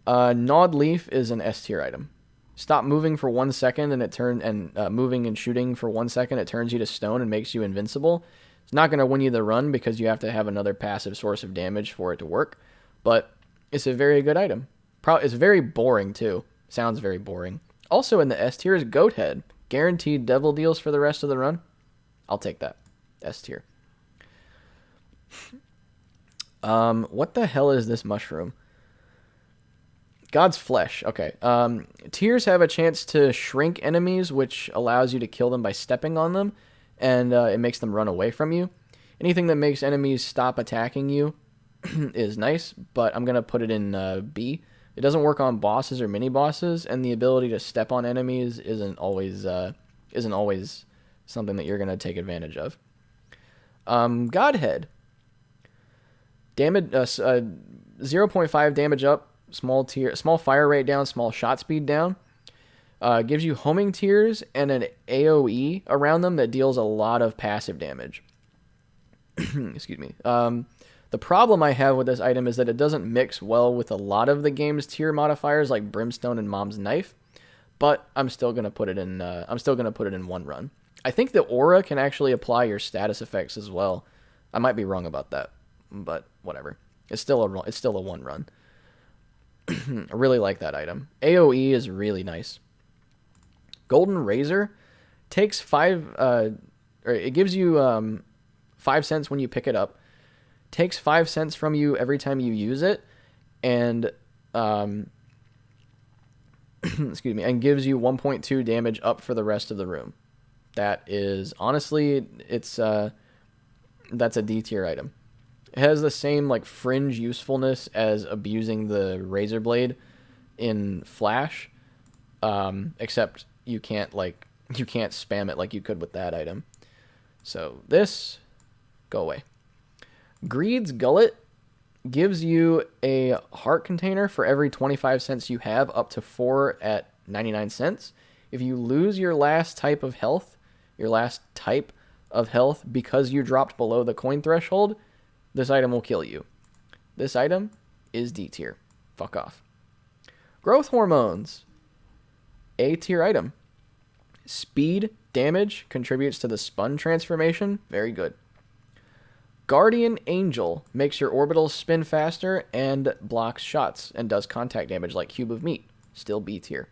[SPEAKER 1] Gnawed Leaf is an S tier item. Stop moving for 1 second and moving and shooting for 1 second, it turns you to stone and makes you invincible. It's not going to win you the run because you have to have another passive source of damage for it to work, but it's a very good item. It's very boring too. Sounds very boring. Also in the S tier is Goat Head. Guaranteed devil deals for the rest of the run. I'll take that. S tier. What the hell is this mushroom? God's Flesh. Okay. Tears have a chance to shrink enemies, which allows you to kill them by stepping on them, and it makes them run away from you. Anything that makes enemies stop attacking you is nice, but I'm going to put it in B. It doesn't work on bosses or mini-bosses, and the ability to step on enemies isn't always something that you're going to take advantage of. Godhead. Damage 0.5 damage up. Small fire rate down, small shot speed down. Gives you homing tears and an AoE around them that deals a lot of passive damage. Excuse me. The problem I have with this item is that it doesn't mix well with a lot of the game's tier modifiers like Brimstone and Mom's Knife, but I'm still gonna put it in. I'm still gonna put it in one run. I think the aura can actually apply your status effects as well. I might be wrong about that, but whatever. It's still a one run. I really like that item. AoE is really nice. Golden Razor takes it gives you 5 cents when you pick it up. Takes 5 cents from you every time you use it, and excuse me, and gives you 1.2 damage up for the rest of the room. That is honestly, that's a D tier item. It has the same like fringe usefulness as abusing the razor blade in Flash, except you can't spam it like you could with that item. So this, go away. Greed's Gullet gives you a heart container for every 25 cents you have, up to 4 at 99 cents. If you lose your last type of health because you dropped below the coin threshold, this item will kill you. This item is D tier. Fuck off. Growth Hormones. A tier item. Speed damage contributes to the Spun transformation. Very good. Guardian Angel makes your orbitals spin faster and blocks shots and does contact damage like Cube of Meat. Still B tier.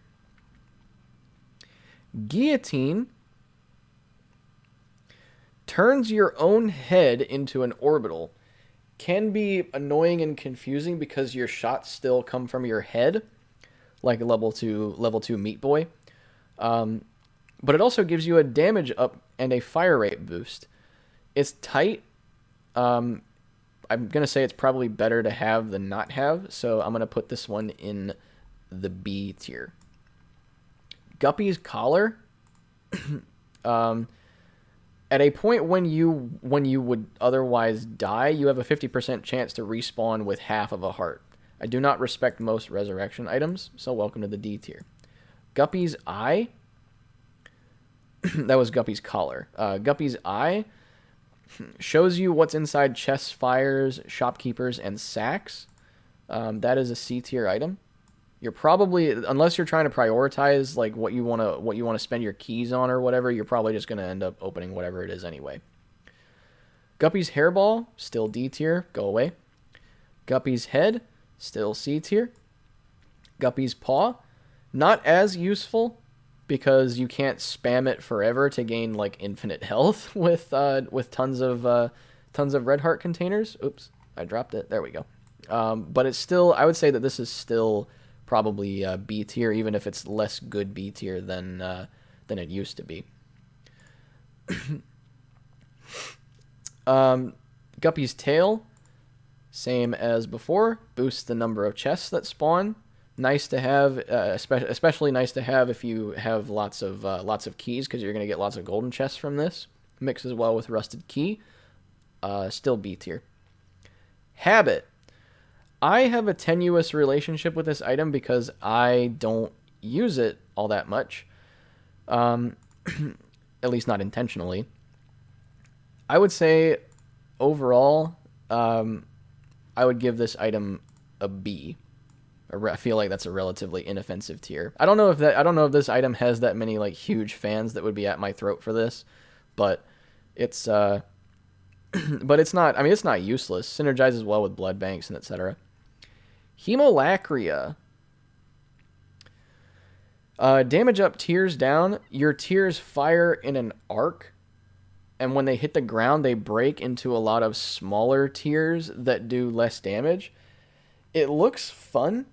[SPEAKER 1] Guillotine turns your own head into an orbital. Can be annoying and confusing because your shots still come from your head, like level 2 Meat Boy. But it also gives you a damage up and a fire rate boost. It's tight. I'm going to say it's probably better to have than not have, so I'm going to put this one in the B tier. Guppy's Collar. At a point when you would otherwise die, you have a 50% chance to respawn with half of a heart. I do not respect most resurrection items, so welcome to the D tier. Guppy's Eye. That was Guppy's Collar. Guppy's Eye shows you what's inside chests, fires, shopkeepers, and sacks. That is a C tier item. You're probably, unless you're trying to prioritize like what you want to spend your keys on or whatever, you're probably just going to end up opening whatever it is anyway. Guppy's Hairball, still D tier, go away. Guppy's Head, still C tier. Guppy's Paw, not as useful because you can't spam it forever to gain like infinite health with tons of red heart containers. Oops, I dropped it. There we go. But it's still, I would say that this is still probably B tier, even if it's less good B tier than it used to be. Guppy's Tail, same as before, boosts the number of chests that spawn. Nice to have, especially nice to have if you have lots of keys, because you're going to get lots of golden chests from this. Mixes well with Rusted Key. Still B tier. Habit. I have a tenuous relationship with this item because I don't use it all that much, at least not intentionally. I would say overall, I would give this item a B. I feel like that's a relatively inoffensive tier. I don't know if this item has that many like huge fans that would be at my throat for this, but it's but it's not. I mean, it's not useless. Synergizes well with blood banks and etc. Hemolacria. Damage up, tears down. Your tears fire in an arc, and when they hit the ground, they break into a lot of smaller tears that do less damage. It looks fun,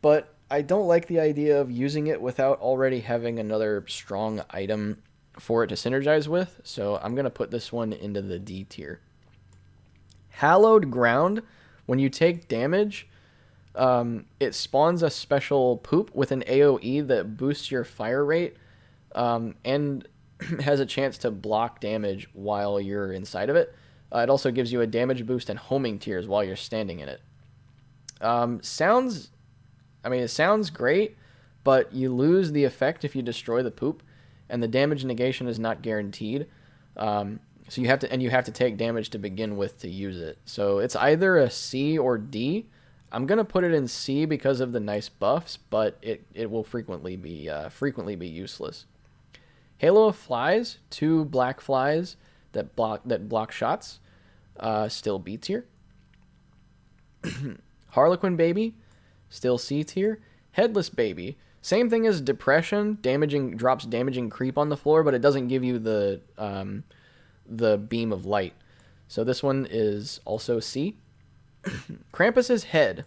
[SPEAKER 1] but I don't like the idea of using it without already having another strong item for it to synergize with, so I'm going to put this one into the D tier. Hallowed Ground. When you take damage, it spawns a special poop with an AoE that boosts your fire rate, and has a chance to block damage while you're inside of it. It also gives you a damage boost and homing tears while you're standing in it. It sounds great, but you lose the effect if you destroy the poop, and the damage negation is not guaranteed. So you have to take damage to begin with to use it. So it's either a C or D. I'm gonna put it in C because of the nice buffs, but it will frequently be useless. Halo of Flies, 2 black flies that block shots, still B tier. Harlequin Baby, still C tier. Headless Baby, same thing as Depression, drops damaging creep on the floor, but it doesn't give you the beam of light. So this one is also C. Krampus's Head.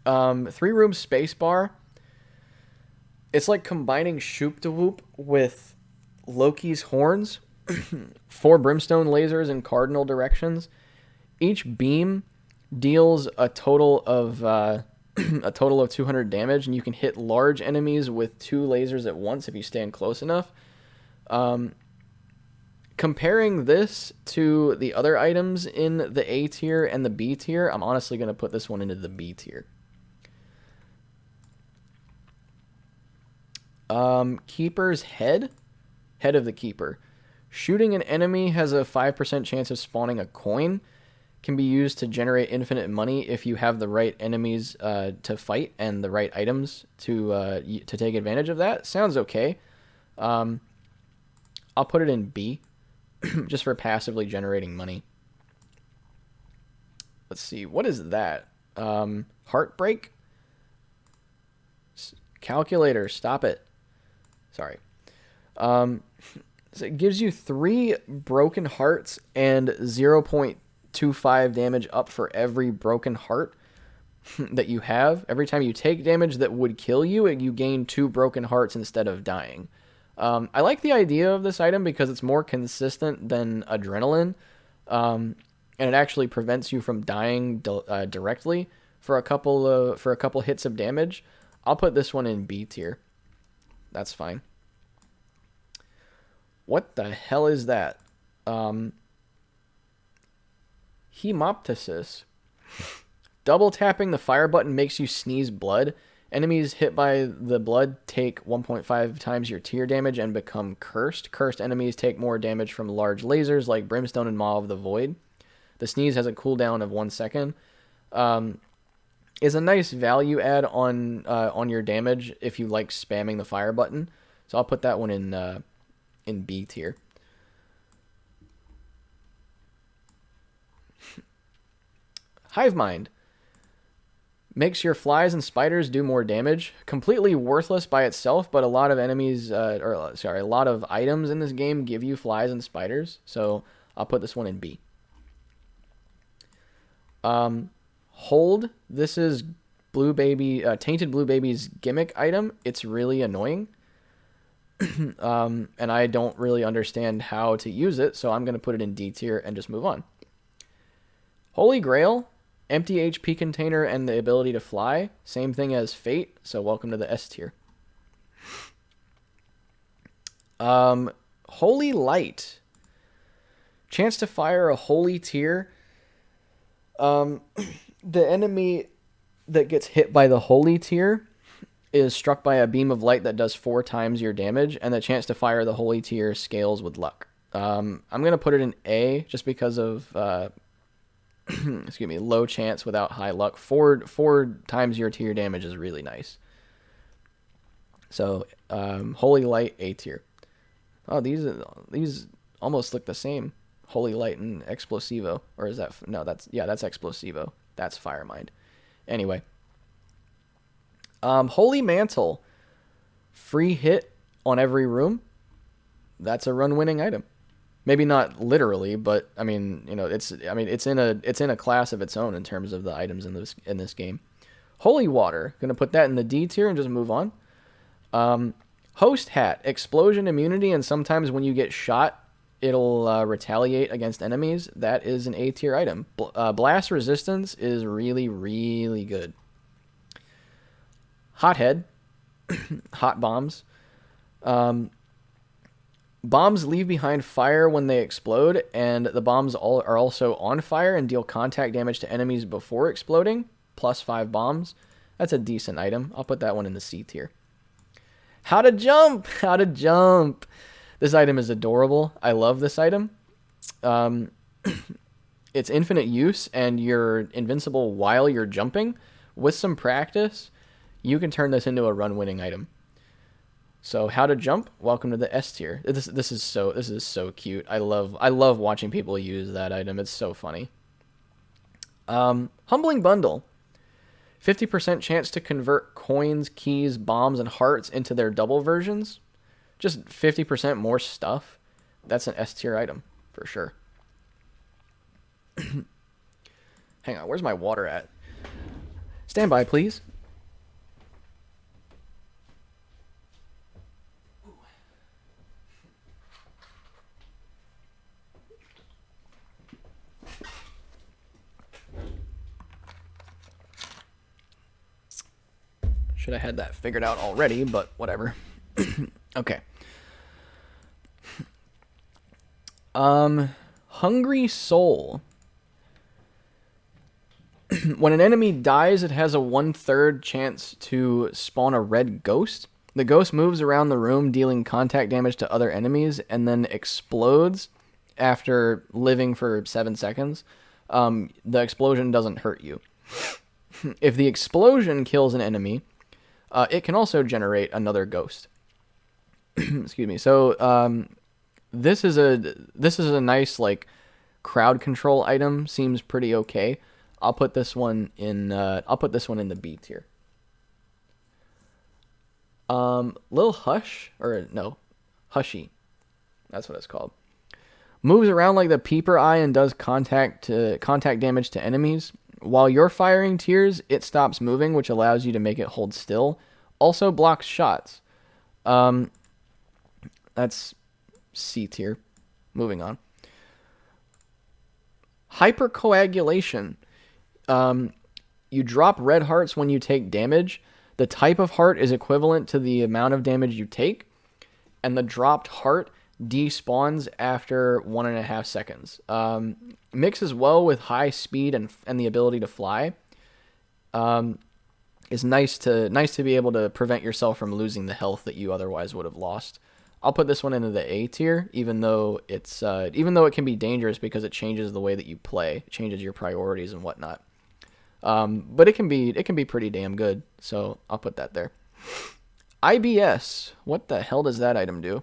[SPEAKER 1] 3-room spacebar. It's like combining Shoop to Whoop with Loki's horns. 4 brimstone lasers in cardinal directions. Each beam deals a total of 200 damage, and you can hit large enemies with 2 lasers at once if you stand close enough. Comparing this to the other items in the A tier and the B tier, I'm honestly going to put this one into the B tier. Keeper's Head. Head of the Keeper. Shooting an enemy has a 5% chance of spawning a coin. Can be used to generate infinite money if you have the right enemies to fight and the right items to take advantage of that. Sounds okay. I'll put it in B, just for passively generating money. Let's see, what is that? Heartbreak? Calculator, stop it. Sorry. So it gives you 3 broken hearts and 0.25 damage up for every broken heart that you have. Every time you take damage that would kill you, you gain 2 broken hearts instead of dying. I like the idea of this item because it's more consistent than adrenaline, and it actually prevents you from dying directly for a couple hits of damage. I'll put this one in B tier. That's fine. What the hell is that? Hemoptysis. Double tapping the fire button makes you sneeze blood. Enemies hit by the blood take 1.5 times your tier damage and become cursed. Cursed enemies take more damage from large lasers like Brimstone and Maw of the Void. The sneeze has a cooldown of 1 second. Is a nice value add on your damage if you like spamming the fire button. So I'll put that one in B tier. Hive Mind. Makes your flies and spiders do more damage. Completely worthless by itself, but a lot of a lot of items in this game give you flies and spiders. So I'll put this one in B. Hold. This is Tainted Blue Baby's gimmick item. It's really annoying. And I don't really understand how to use it, so I'm going to put it in D tier and just move on. Holy Grail. Empty HP container and the ability to fly. Same thing as Fate, so welcome to the S tier. Holy Light. Chance to fire a holy tear. The enemy that gets hit by the holy tier is struck by a beam of light that does 4 times your damage, and the chance to fire the holy tier scales with luck. I'm going to put it in A just because of, excuse me, low chance without high luck. 4 times your tier damage is really nice. So, holy light, A tier. Oh, these almost look the same. Holy light and explosivo, or is that no? That's explosivo. That's firemind. Anyway, holy mantle, free hit on every room. That's a run-winning item. Maybe not literally, but I mean, it's in a class of its own in terms of the items in this game. Holy water, gonna put that in the D tier and just move on. Host hat, explosion immunity, and sometimes when you get shot, it'll retaliate against enemies. That is an A tier item. Blast resistance is really, really good. Hothead, hot bombs. Bombs leave behind fire when they explode, and the bombs are also on fire and deal contact damage to enemies before exploding. Plus 5 bombs. That's a decent item. I'll put that one in the C tier. How to jump! How to jump! This item is adorable. I love this item. It's infinite use, and you're invincible while you're jumping. With some practice, you can turn this into a run-winning item. So, how to jump? Welcome to the S tier. This is so cute. I love watching people use that item. It's so funny. Humbling bundle. 50% chance to convert coins, keys, bombs, and hearts into their double versions. Just 50% more stuff. That's an S tier item for sure. Hang on, where's my water at? Stand by, please. Should have had that figured out already, but whatever. Okay. Hungry Soul. When an enemy dies, it has a 1/3 chance to spawn a red ghost. The ghost moves around the room, dealing contact damage to other enemies, and then explodes after living for 7 seconds. The explosion doesn't hurt you. If the explosion kills an enemy, it can also generate another ghost. Excuse me. So this is a nice like crowd control item. Seems pretty okay. I'll put this one in the B tier. Lil Hush, or no, Hushy. That's what it's called. Moves around like the peeper eye and does contact damage to enemies. While you're firing tiers, it stops moving, which allows you to make it hold still. Also blocks shots. That's C tier. Moving on. Hypercoagulation. You drop red hearts when you take damage. The type of heart is equivalent to the amount of damage you take, and the dropped heart despawns after 1.5 seconds. Mixes well with high speed and the ability to fly. Is nice to be able to prevent yourself from losing the health that you otherwise would have lost. I'll put this one into the A tier, even though it can be dangerous because it changes the way that you play, it changes your priorities and whatnot. But it can be pretty damn good, so I'll put that there. IBS, what the hell does that item do?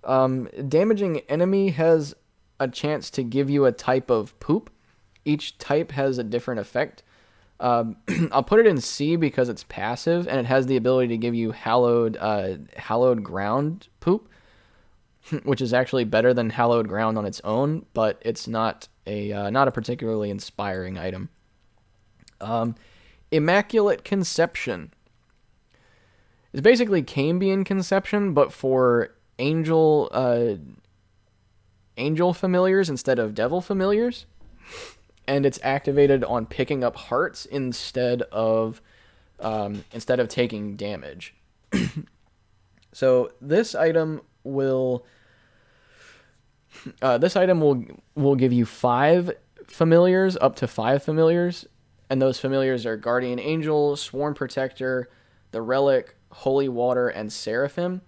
[SPEAKER 1] Damaging enemy has a chance to give you a type of poop. Each type has a different effect. I'll put it in C because it's passive and it has the ability to give you hallowed ground poop, which is actually better than hallowed ground on its own, but it's not a particularly inspiring item. Immaculate Conception is basically Cambion Conception, but for angel familiars instead of devil familiars. And it's activated on picking up hearts instead of taking damage. So this item will give you 5 familiars, up to 5 familiars, And those familiars are Guardian Angel, Sworn Protector, the Relic, Holy Water, and Seraphim.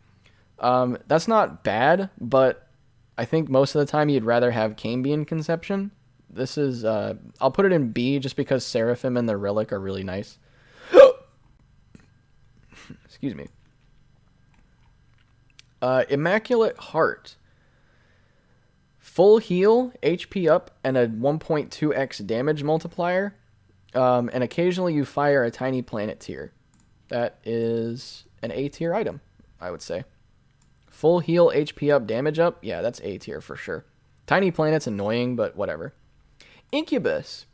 [SPEAKER 1] That's not bad, but I think most of the time you'd rather have Cambion Conception. This is, I'll put it in B just because Seraphim and the Relic are really nice. Excuse me. Immaculate Heart. Full heal, HP up, and a 1.2x damage multiplier. And occasionally you fire a tiny planet tier. That is an A tier item, I would say. Full heal, HP up, damage up. Yeah, that's A tier for sure. Tiny planet's annoying, but whatever. Incubus.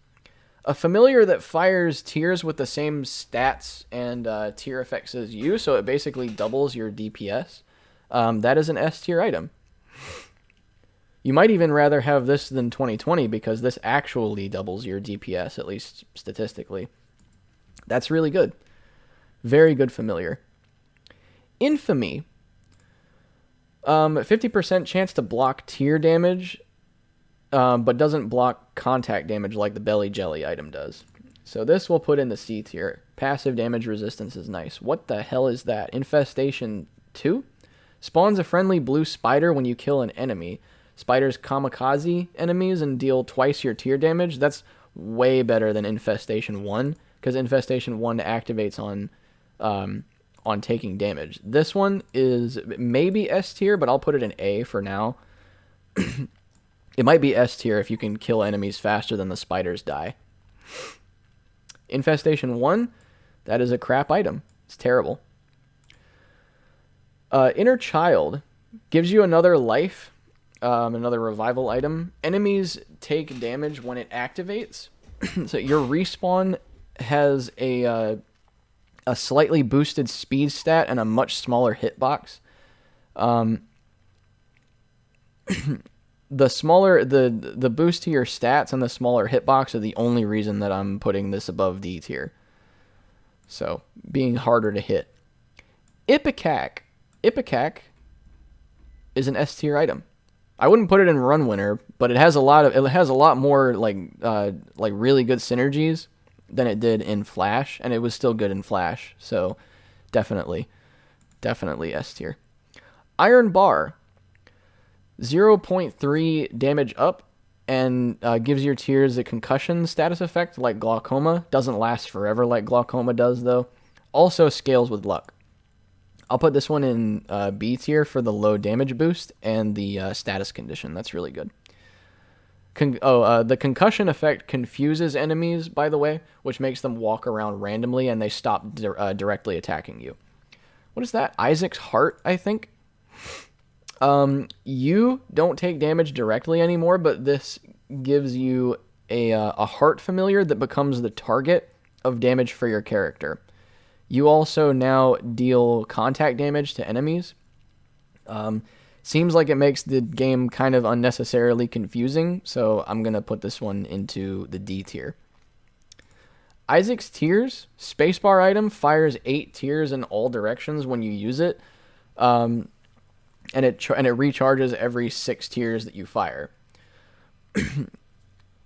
[SPEAKER 1] A familiar that fires tiers with the same stats and tier effects as you, so it basically doubles your DPS. That is an S tier item. You might even rather have this than 2020 because this actually doubles your DPS, at least statistically. That's really good. Very good familiar. Infamy. 50% chance to block tier damage, but doesn't block contact damage like the Belly Jelly item does. So this we'll put in the C tier. Passive damage resistance is nice. What the hell is that? Infestation 2? Spawns a friendly blue spider when you kill an enemy. Spiders kamikaze enemies and deal twice your tier damage. That's way better than Infestation 1, because Infestation 1 activates on taking damage. This one is maybe S tier, but I'll put it in A for now. It might be S tier if you can kill enemies faster than the spiders die. Infestation 1, that is a crap item. It's terrible. Inner Child gives you another life. Another revival item. Enemies take damage when it activates. So your respawn has a slightly boosted speed stat and a much smaller hitbox. The boost to your stats and the smaller hitbox are the only reason that I'm putting this above D tier. So being harder to hit. Ipecac. Ipecac is an S tier item. I wouldn't put it in Run Winner, but it has a lot more like really good synergies than it did in Flash, and it was still good in Flash. So definitely S tier. Iron Bar, 0.3 damage up, and gives your tiers a concussion status effect like Glaucoma. Doesn't last forever like Glaucoma does though. Also scales with luck. I'll put this one in B tier for the low damage boost and the status condition. That's really good. The concussion effect confuses enemies, by the way, which makes them walk around randomly and they stop directly attacking you. What is that? Isaac's Heart, I think. You don't take damage directly anymore, but this gives you a heart familiar that becomes the target of damage for your character. You also now deal contact damage to enemies. Seems like it makes the game kind of unnecessarily confusing, so I'm going to put this one into the D tier. Isaac's Tears, spacebar item, fires 8 tears in all directions when you use it, and it recharges every 6 tears that you fire.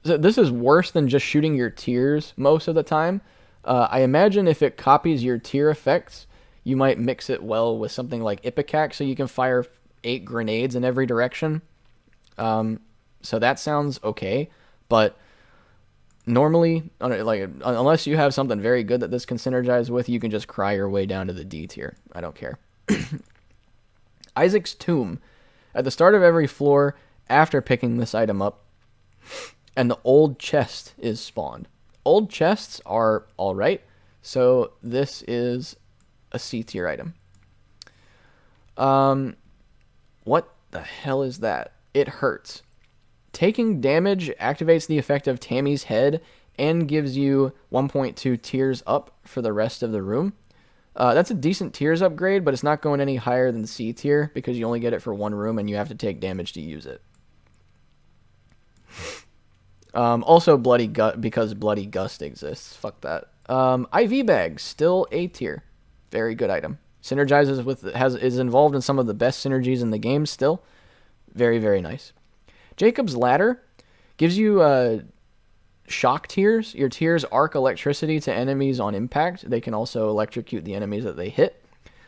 [SPEAKER 1] So this is worse than just shooting your tears most of the time. I imagine if it copies your tier effects, you might mix it well with something like Ipecac, so you can fire 8 grenades in every direction. So that sounds okay, but normally, unless you have something very good that this can synergize with, you can just cry your way down to the D tier. I don't care. Isaac's Tomb. At the start of every floor, after picking this item up, and the old chest is spawned. Old chests are alright, so this is a C tier item. What the hell is that? It hurts. Taking damage activates the effect of Tammy's head and gives you 1.2 tiers up for the rest of the room. That's a decent tiers upgrade, but it's not going any higher than C tier because you only get it for one room and you have to take damage to use it. Also because Bloody Gust exists. Fuck that. IV Bag, still A tier. Very good item. Synergizes with, is involved in some of the best synergies in the game still. Very, very nice. Jacob's Ladder gives you shock tears. Your tears arc electricity to enemies on impact. They can also electrocute the enemies that they hit.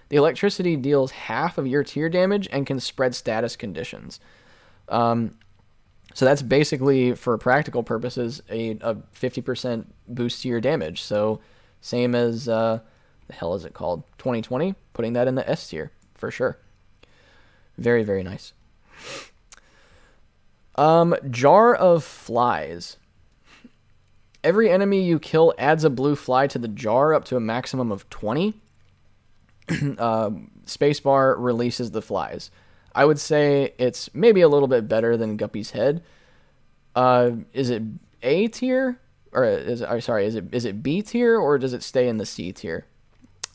[SPEAKER 1] The electricity deals half of your tear damage and can spread status conditions. So that's basically, for practical purposes, a 50% boost to your damage. So same as, the hell is it called? 2020? Putting that in the S tier, for sure. Very, very nice. Jar of Flies. Every enemy you kill adds a blue fly to the jar up to a maximum of 20. Spacebar releases the flies. I would say it's maybe a little bit better than Guppy's Head. Is it A tier? Or is it B tier, or does it stay in the C tier?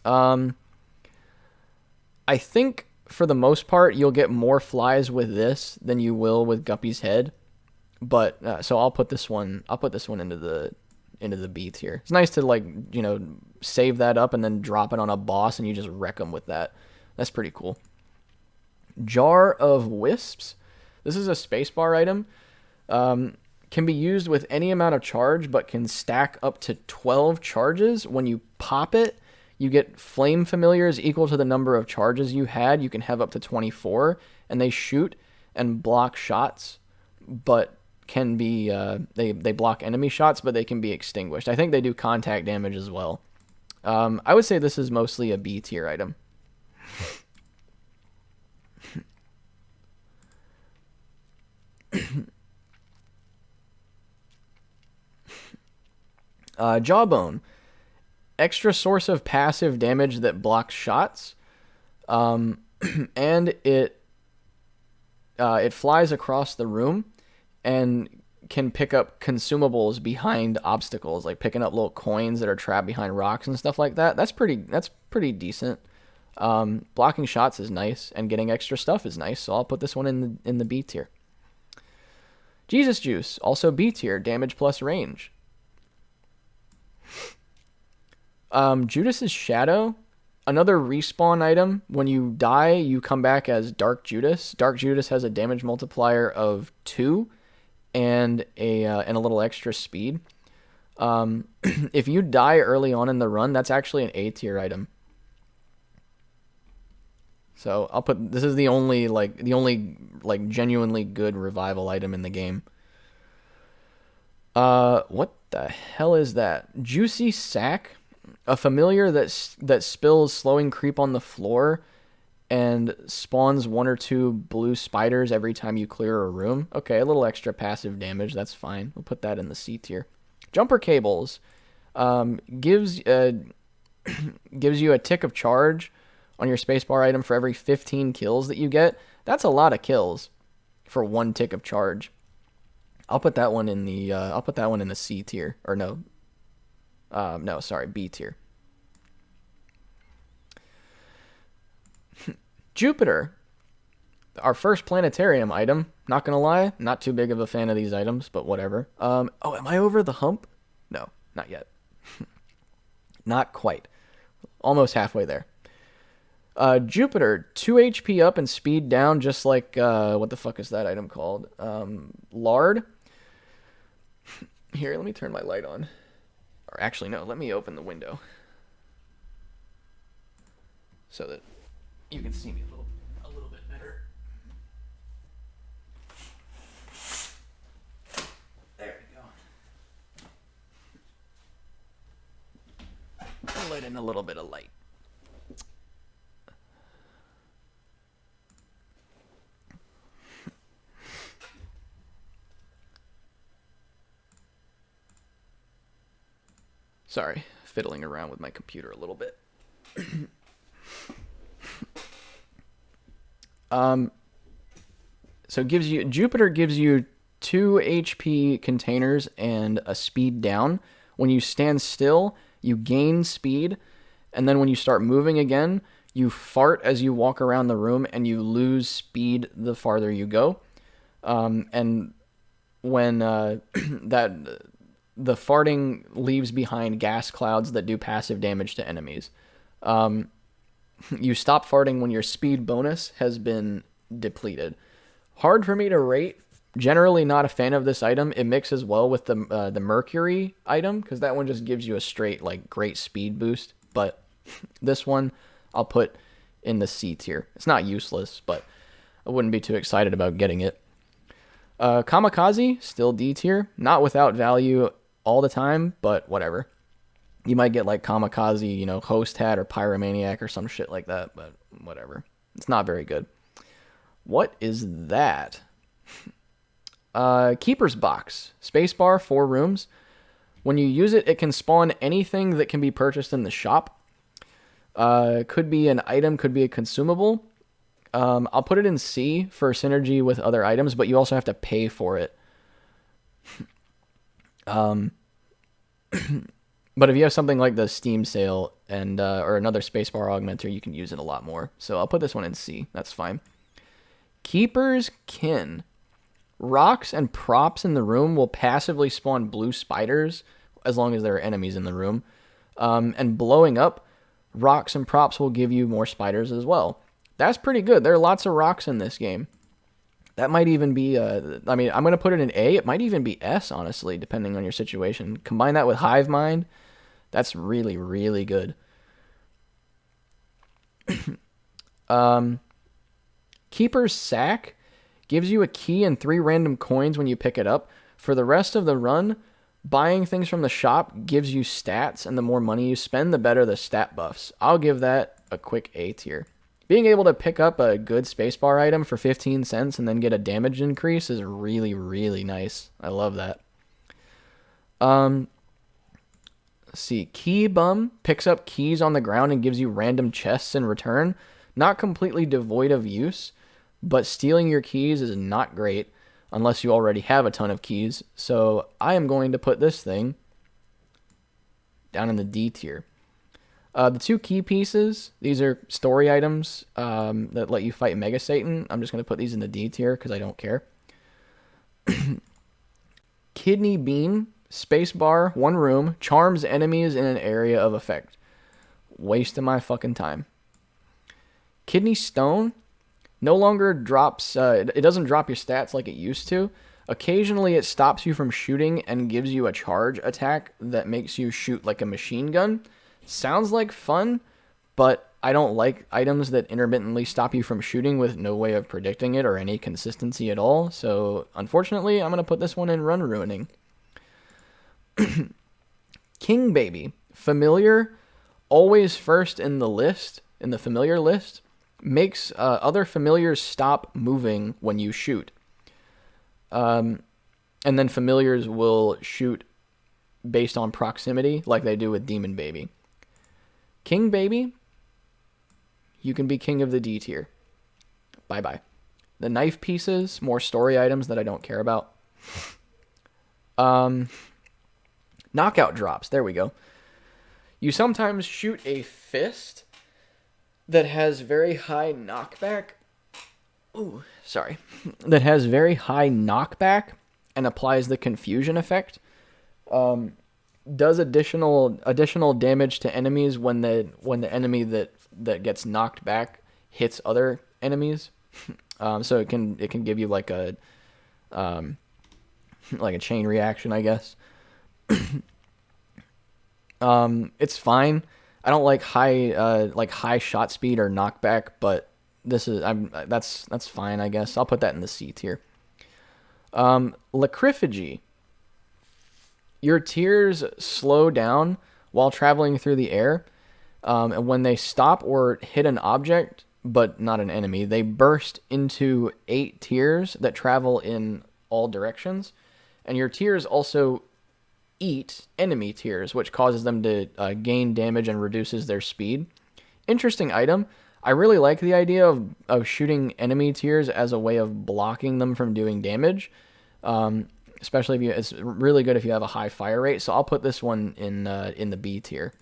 [SPEAKER 1] I think for the most part you'll get more flies with this than you will with Guppy's Head. But so I'll put this one into the B tier. It's nice to, like, you know, save that up and then drop it on a boss and you just wreck them with that. That's pretty cool. Jar of Wisps. This is a spacebar item. Can be used with any amount of charge, but can stack up to 12 charges. When you pop it, you get flame familiars equal to the number of charges you had. You can have up to 24, and they shoot and block shots, but can be they block enemy shots, but they can be extinguished. I think they do contact damage as well. I would say this is mostly a B tier item. Jawbone. Extra source of passive damage that blocks shots. And it flies across the room and can pick up consumables behind obstacles, like picking up little coins that are trapped behind rocks and stuff like that. That's pretty decent. Blocking shots is nice, and getting extra stuff is nice, so I'll put this one in the B tier. Jesus Juice, also B tier, damage plus range. Judas's Shadow, another respawn item. When you die, you come back as Dark Judas. Dark Judas has a damage multiplier of 2 and a little extra speed. If you die early on in the run, that's actually an A tier item. So I'll put, this is the only genuinely good revival item in the game. What the hell is that? Juicy Sack, a familiar that spills slowing creep on the floor and spawns 1 or 2 blue spiders every time you clear a room. Okay, a little extra passive damage, that's fine. We'll put that in the C tier. Jumper Cables, gives you a tick of charge on your spacebar item for every 15 kills that you get. That's a lot of kills for 1 tick of charge. I'll put that one in the C tier, or B tier. Jupiter, our first planetarium item. Not gonna lie, not too big of a fan of these items, but whatever. Am I over the hump? No, not yet. Not quite. Almost halfway there. Jupiter, 2 HP up and speed down, just like, what the fuck is that item called? Lard. Here, let me turn my light on. Or actually, no, let me open the window so that you can see me a little bit better. There we go. I'll let in a little bit of light. Sorry, fiddling around with my computer a little bit. So Jupiter gives you 2 HP containers and a speed down. When you stand still, you gain speed, and then when you start moving again, you fart as you walk around the room, and you lose speed the farther you go. And when the farting leaves behind gas clouds that do passive damage to enemies. You stop farting when your speed bonus has been depleted. Hard for me to rate Generally not a fan of this item. It mixes well with the Mercury item, because that one just gives you a straight, like, great speed boost. But this one I'll put in the C tier. It's not useless, but I wouldn't be too excited about getting it. Kamikaze, still D tier. Not without value all the time, but whatever. You might get like Kamikaze, you know, Host Hat or Pyromaniac or some shit like that, but whatever. It's not very good. What is that? Keeper's Box. Spacebar, 4 rooms. When you use it, it can spawn anything that can be purchased in the shop. Could be an item, could be a consumable. I'll put it in C for synergy with other items, but you also have to pay for it. But if you have something like the Steam Sale and or another spacebar augmenter, you can use it a lot more. So I'll put this one in C. That's fine. Keeper's Kin. Rocks and props in the room will passively spawn blue spiders as long as there are enemies in the room. And blowing up, rocks and props will give you more spiders as well. That's pretty good. There are lots of rocks in this game. That might even be, I mean, I'm going to put it in A. It might even be S, honestly, depending on your situation. Combine that with Hive Mind. That's really, really good. Keeper's Sack gives you a key and 3 random coins when you pick it up. For the rest of the run, buying things from the shop gives you stats, and the more money you spend, the better the stat buffs. I'll give that a quick A tier. Being able to pick up a good spacebar item for 15 cents and then get a damage increase is really, really nice. I love that. Let's see. Key Bum picks up keys on the ground and gives you random chests in return. Not completely devoid of use, but stealing your keys is not great unless you already have a ton of keys. So I am going to put this thing down in the D tier. The 2 key pieces, these are story items that let you fight Mega Satan. I'm just going to put these in the D tier because I don't care. Kidney Bean, spacebar, 1 room, charms enemies in an area of effect. Waste of my fucking time. Kidney Stone no longer drops, it doesn't drop your stats like it used to. Occasionally it stops you from shooting and gives you a charge attack that makes you shoot like a machine gun. Sounds like fun, but I don't like items that intermittently stop you from shooting with no way of predicting it or any consistency at all. So, unfortunately, I'm going to put this one in Run Ruining. King Baby. Familiar, always first in the list, in the familiar list, makes other familiars stop moving when you shoot. And then familiars will shoot based on proximity like they do with Demon Baby. King Baby, you can be king of the D tier. Bye-bye. The knife pieces, more story items that I don't care about. Knockout drops, there we go. You sometimes shoot a fist that has very high knockback. That has very high knockback and applies the confusion effect. Does additional damage to enemies when the enemy that gets knocked back hits other enemies. So it can give you like a chain reaction, I guess. It's fine. I don't like high shot speed or knockback, but that's fine, I guess. I'll put that in the C tier. Lacryphagy. Your tears slow down while traveling through the air. And when they stop or hit an object, but not an enemy, they burst into 8 tears that travel in all directions. And your tears also eat enemy tears, which causes them to gain damage and reduces their speed. Interesting item. I really like the idea of shooting enemy tears as a way of blocking them from doing damage. Especially it's really good if you have a high fire rate. So I'll put this one in the B tier.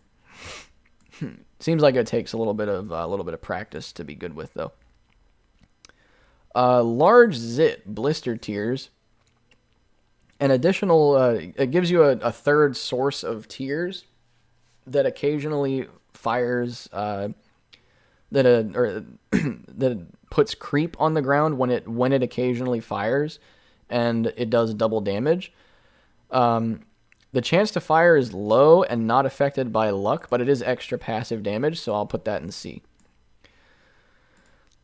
[SPEAKER 1] Seems like it takes a little bit of practice to be good with, though. Large Zit blister tears. An additional, it gives you a third source of tears that occasionally fires, that puts creep on the ground when it occasionally fires, and it does double damage. The chance to fire is low and not affected by luck, but it is extra passive damage, so I'll put that in C.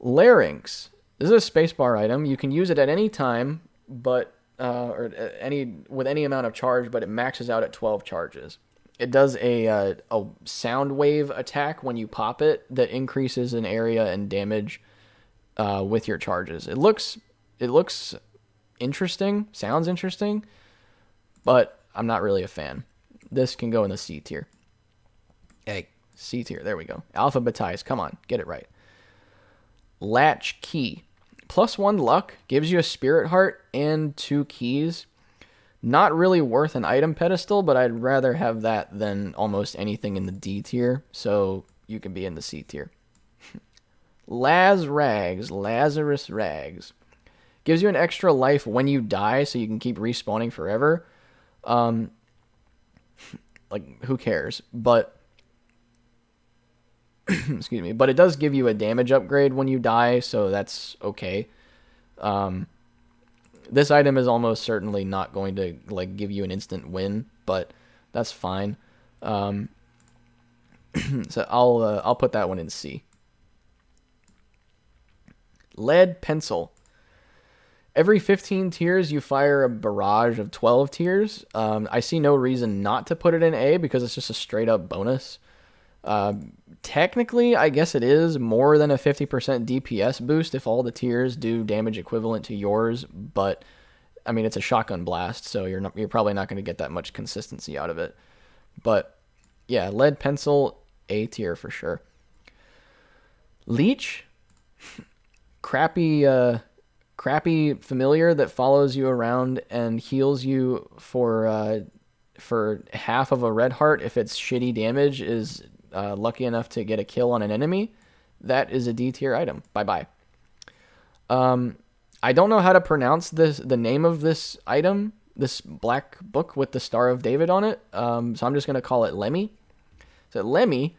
[SPEAKER 1] Larynx. This is a spacebar item. You can use it at any time, but with any amount of charge, but it maxes out at 12 charges. It does a sound wave attack when you pop it that increases in area and damage with your charges. It looks interesting, sounds interesting, but I'm not really a fan. This can go in the C tier. Hey, C tier. There we go. Alphabetize. Come on, get it right. Latch key. +1 luck, gives you a spirit heart and 2 keys. Not really worth an item pedestal, but I'd rather have that than almost anything in the D tier, so you can be in the C tier. Lazarus Rags. Gives you an extra life when you die, so you can keep respawning forever. Like, who cares? But, excuse me, but it does give you a damage upgrade when you die, so that's okay. This item is almost certainly not going to, like, give you an instant win, but that's fine. So I'll put that one in C. Lead pencil. Every 15 tiers, you fire a barrage of 12 tiers. I see no reason not to put it in A because it's just a straight-up bonus. Technically, I guess it is more than a 50% DPS boost if all the tiers do damage equivalent to yours, but, I mean, it's a shotgun blast, so you're probably not going to get that much consistency out of it. But, yeah, lead pencil, A tier for sure. Leech? Crappy familiar that follows you around and heals you for half of a red heart if its shitty damage is lucky enough to get a kill on an enemy. That is a D tier item. Bye-bye. I don't know how to pronounce the name of this item, this black book with the Star of David on it, so I'm just going to call it Lemmy. So Lemmy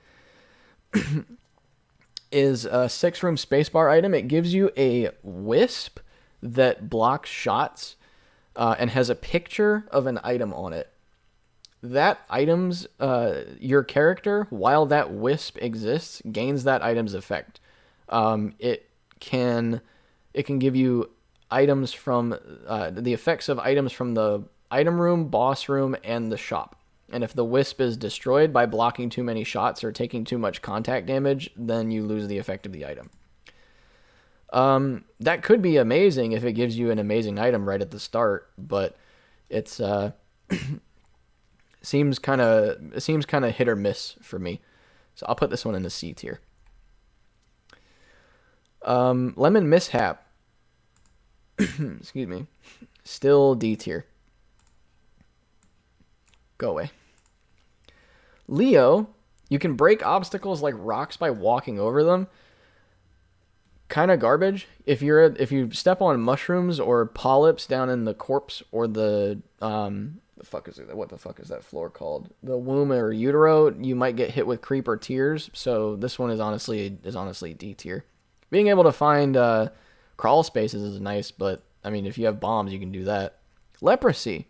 [SPEAKER 1] is a 6-room spacebar item. It gives you a wisp that blocks shots and has a picture of an item on it. That item's, your character, while that wisp exists, gains that item's effect. It can give you items from, the effects of items from the item room, boss room, and the shop. And if the wisp is destroyed by blocking too many shots or taking too much contact damage, then you lose the effect of the item. That could be amazing if it gives you an amazing item right at the start, but it's seems kind of hit or miss for me. So I'll put this one in the C tier. Lemon Mishap. Excuse me. Still D tier. Go away. Leo, you can break obstacles like rocks by walking over them. Kind of garbage. If you step on mushrooms or polyps down in the corpse or the fuck is it? What the fuck is that floor called? The womb or utero, you might get hit with creep or tears. So this one is honestly D tier. Being able to find crawl spaces is nice, but I mean if you have bombs, you can do that. Leprosy.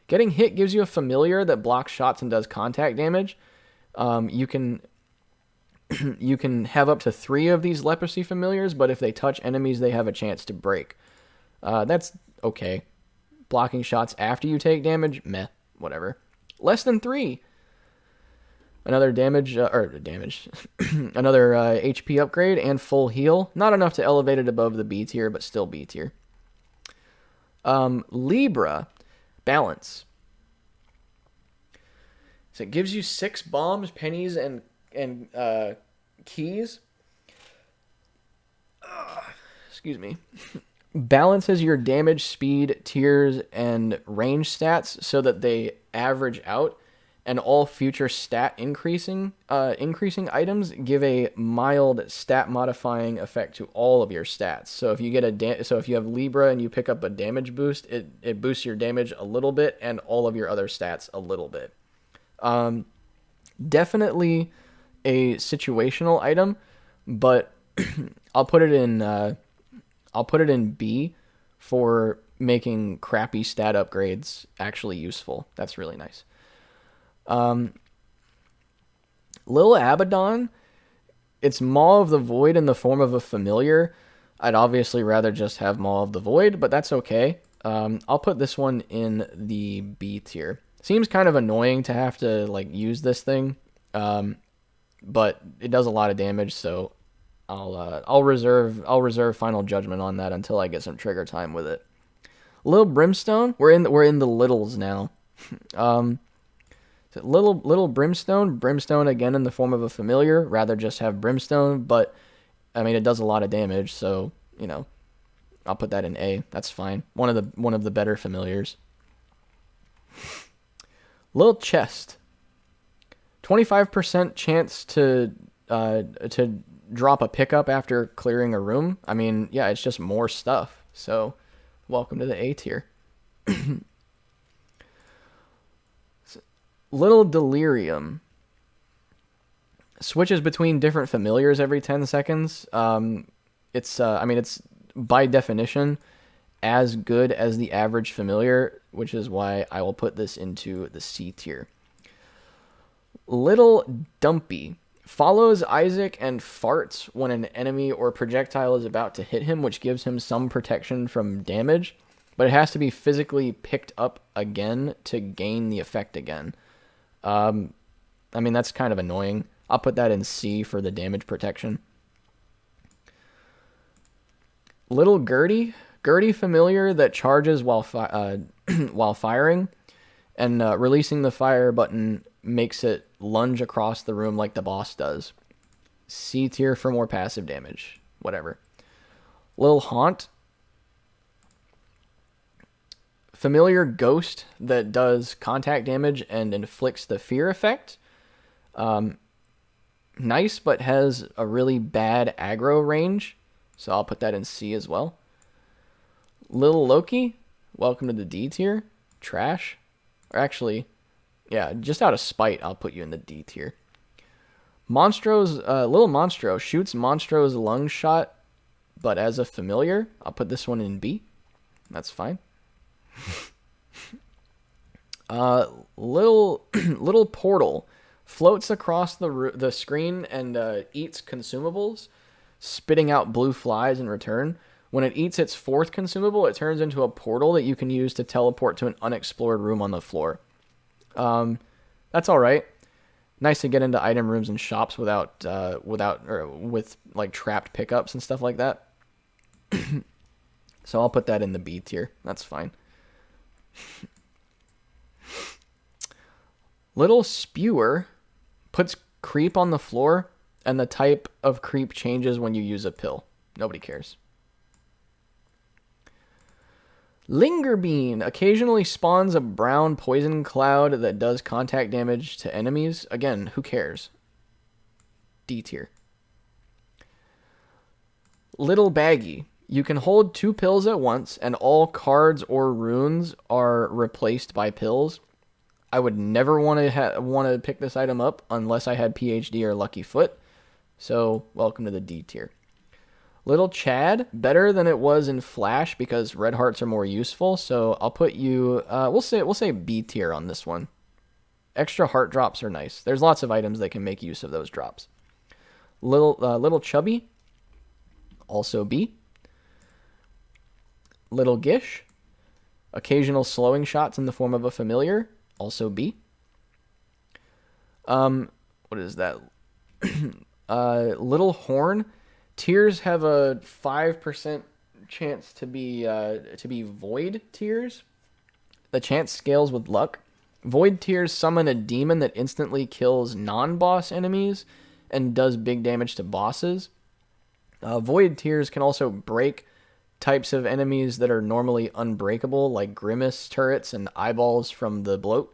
[SPEAKER 1] Getting hit gives you a familiar that blocks shots and does contact damage. You can have up to 3 of these leprosy familiars, but if they touch enemies, they have a chance to break. That's okay. Blocking shots after you take damage, meh, whatever. Less than 3. Another another HP upgrade and full heal. Not enough to elevate it above the B tier, but still B tier. Libra. Balance. So it gives you 6 bombs, pennies, and keys. Excuse me. Balances your damage, speed, tiers, and range stats so that they average out, and all future stat increasing items give a mild stat modifying effect to all of your stats. So if you get if you have Libra and you pick up a damage boost, it boosts your damage a little bit and all of your other stats a little bit. Definitely a situational item, but I'll put it in B for making crappy stat upgrades actually useful. That's really nice. Lil Abaddon, it's Maw of the Void in the form of a familiar. I'd obviously rather just have Maw of the Void, but that's okay. I'll put this one in the B tier. Seems kind of annoying to have to like use this thing, but it does a lot of damage, so I'll reserve final judgment on that until I get some trigger time with it. Little Brimstone, we're in the littles now. Little Brimstone again in the form of a familiar. Rather just have Brimstone, but I mean it does a lot of damage, so you know I'll put that in A. That's fine. One of the better familiars. Little Chest, 25% chance to drop a pickup after clearing a room. I mean, yeah, it's just more stuff. So, welcome to the A tier. Little Delirium switches between different familiars every 10 seconds. It's by definition as good as the average familiar, which is why I will put this into the C tier. Little Dumpy follows Isaac and farts when an enemy or projectile is about to hit him, which gives him some protection from damage, but it has to be physically picked up again to gain the effect again. I mean, that's kind of annoying. I'll put that in C for the damage protection. Little Gertie familiar that charges while while firing, and releasing the fire button makes it lunge across the room like the boss does. C tier for more passive damage. Whatever. Little Haunt, familiar ghost that does contact damage and inflicts the fear effect. Nice, but has a really bad aggro range, so I'll put that in C as well. Little Loki, welcome to the D tier. Trash. Or actually, yeah, just out of spite, I'll put you in the D tier. Little Monstro shoots Monstro's lung shot, but as a familiar, I'll put this one in B. That's fine. Little Portal floats across the screen and eats consumables, spitting out blue flies in return. When it eats its fourth consumable, it turns into a portal that you can use to teleport to an unexplored room on the floor. That's all right. Nice to get into item rooms and shops with like trapped pickups and stuff like that. So I'll put that in the B tier. That's fine. Little Spewer puts creep on the floor, and the type of creep changes when you use a pill. Nobody cares. Linger Bean occasionally spawns a brown poison cloud that does contact damage to enemies. Again, who cares? D tier. Little Baggy. You can hold 2 pills at once, and all cards or runes are replaced by pills. I would never want to pick this item up unless I had PhD or Lucky Foot. So, welcome to the D tier. Little Chad, better than it was in Flash because red hearts are more useful. So I'll put you. We'll say B tier on this one. Extra heart drops are nice. There's lots of items that can make use of those drops. Little Chubby, also B. Little Gish, occasional slowing shots in the form of a familiar, also B. What is that? Little Horn. Tears have a 5% chance to be void tears. The chance scales with luck. Void tears summon a demon that instantly kills non-boss enemies and does big damage to bosses. Void tears can also break types of enemies that are normally unbreakable, like grimace turrets and eyeballs from the bloat.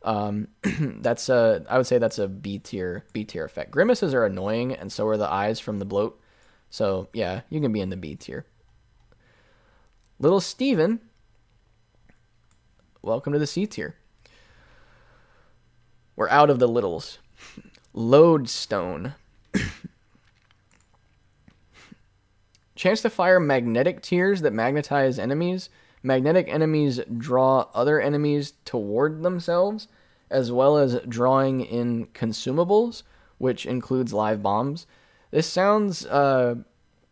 [SPEAKER 1] I would say that's a B tier effect. Grimaces are annoying, and so are the eyes from the bloat. So, yeah, you can be in the B tier. Little Steven, welcome to the C tier. We're out of the littles. Lodestone. Chance to fire magnetic tears that magnetize enemies. Magnetic enemies draw other enemies toward themselves, as well as drawing in consumables, which includes live bombs. This sounds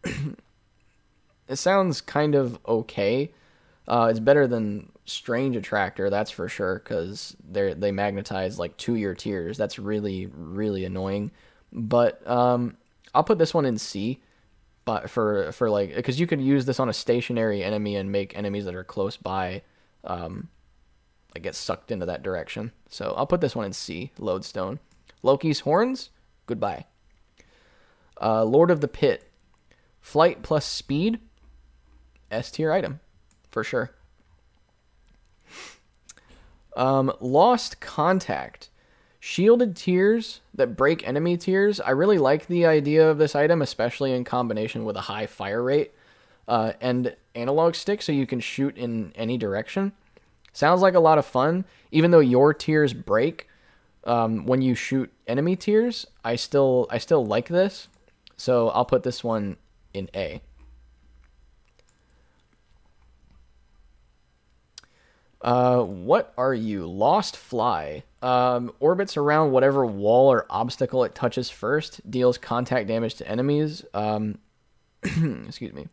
[SPEAKER 1] it sounds kind of okay. It's better than Strange Attractor, that's for sure, because they magnetize like to your tiers. That's really, really annoying. But I'll put this one in C, but for like, because you could use this on a stationary enemy and make enemies that are close by like get sucked into that direction. So I'll put this one in C, Lodestone. Loki's Horns, goodbye. Lord of the Pit, flight plus speed, S tier item, for sure. Lost Contact, shielded tiers that break enemy tiers. I really like the idea of this item, especially in combination with a high fire rate and analog stick, so you can shoot in any direction. Sounds like a lot of fun. Even though your tiers break when you shoot enemy tiers, I still like this. So I'll put this one in A. What are you? Lost Fly. Orbits around whatever wall or obstacle it touches first. Deals contact damage to enemies. Excuse me.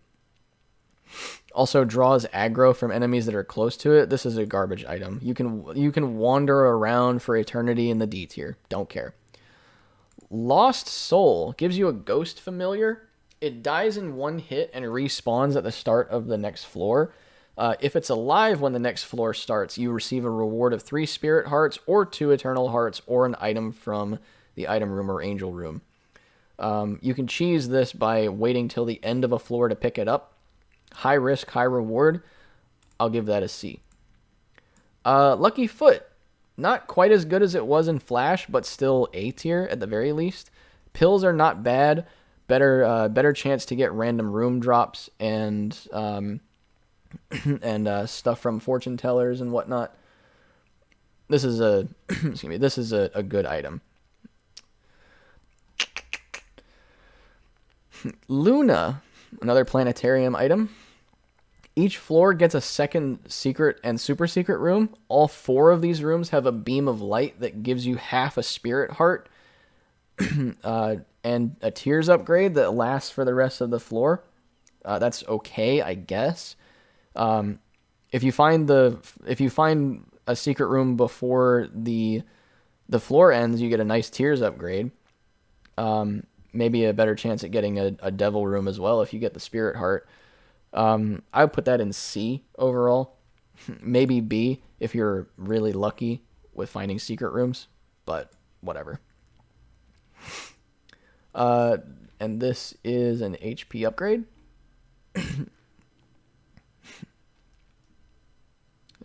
[SPEAKER 1] Also draws aggro from enemies that are close to it. This is a garbage item. You can wander around for eternity in the D tier. Don't care. Lost Soul gives you a ghost familiar. It dies in one hit and respawns at the start of the next floor. If it's alive when the next floor starts, you receive a reward of 3 spirit hearts or 2 eternal hearts or an item from the item room or angel room. You can cheese this by waiting till the end of a floor to pick it up. High risk, high reward. I'll give that a C. Lucky Foot. Not quite as good as it was in Flash, but still A tier at the very least. Pills are not bad. Better chance to get random room drops and stuff from fortune tellers and whatnot. This is a excuse me. This is a good item. Luna, another planetarium item. Each floor gets a second secret and super secret room. All 4 of these rooms have a beam of light that gives you half a spirit heart and a tiers upgrade that lasts for the rest of the floor. That's okay, I guess. If you find a secret room before the floor ends, you get a nice tiers upgrade. Maybe a better chance at getting a devil room as well if you get the spirit heart. I would put that in C overall. Maybe B if you're really lucky with finding secret rooms, but whatever. And this is an HP upgrade.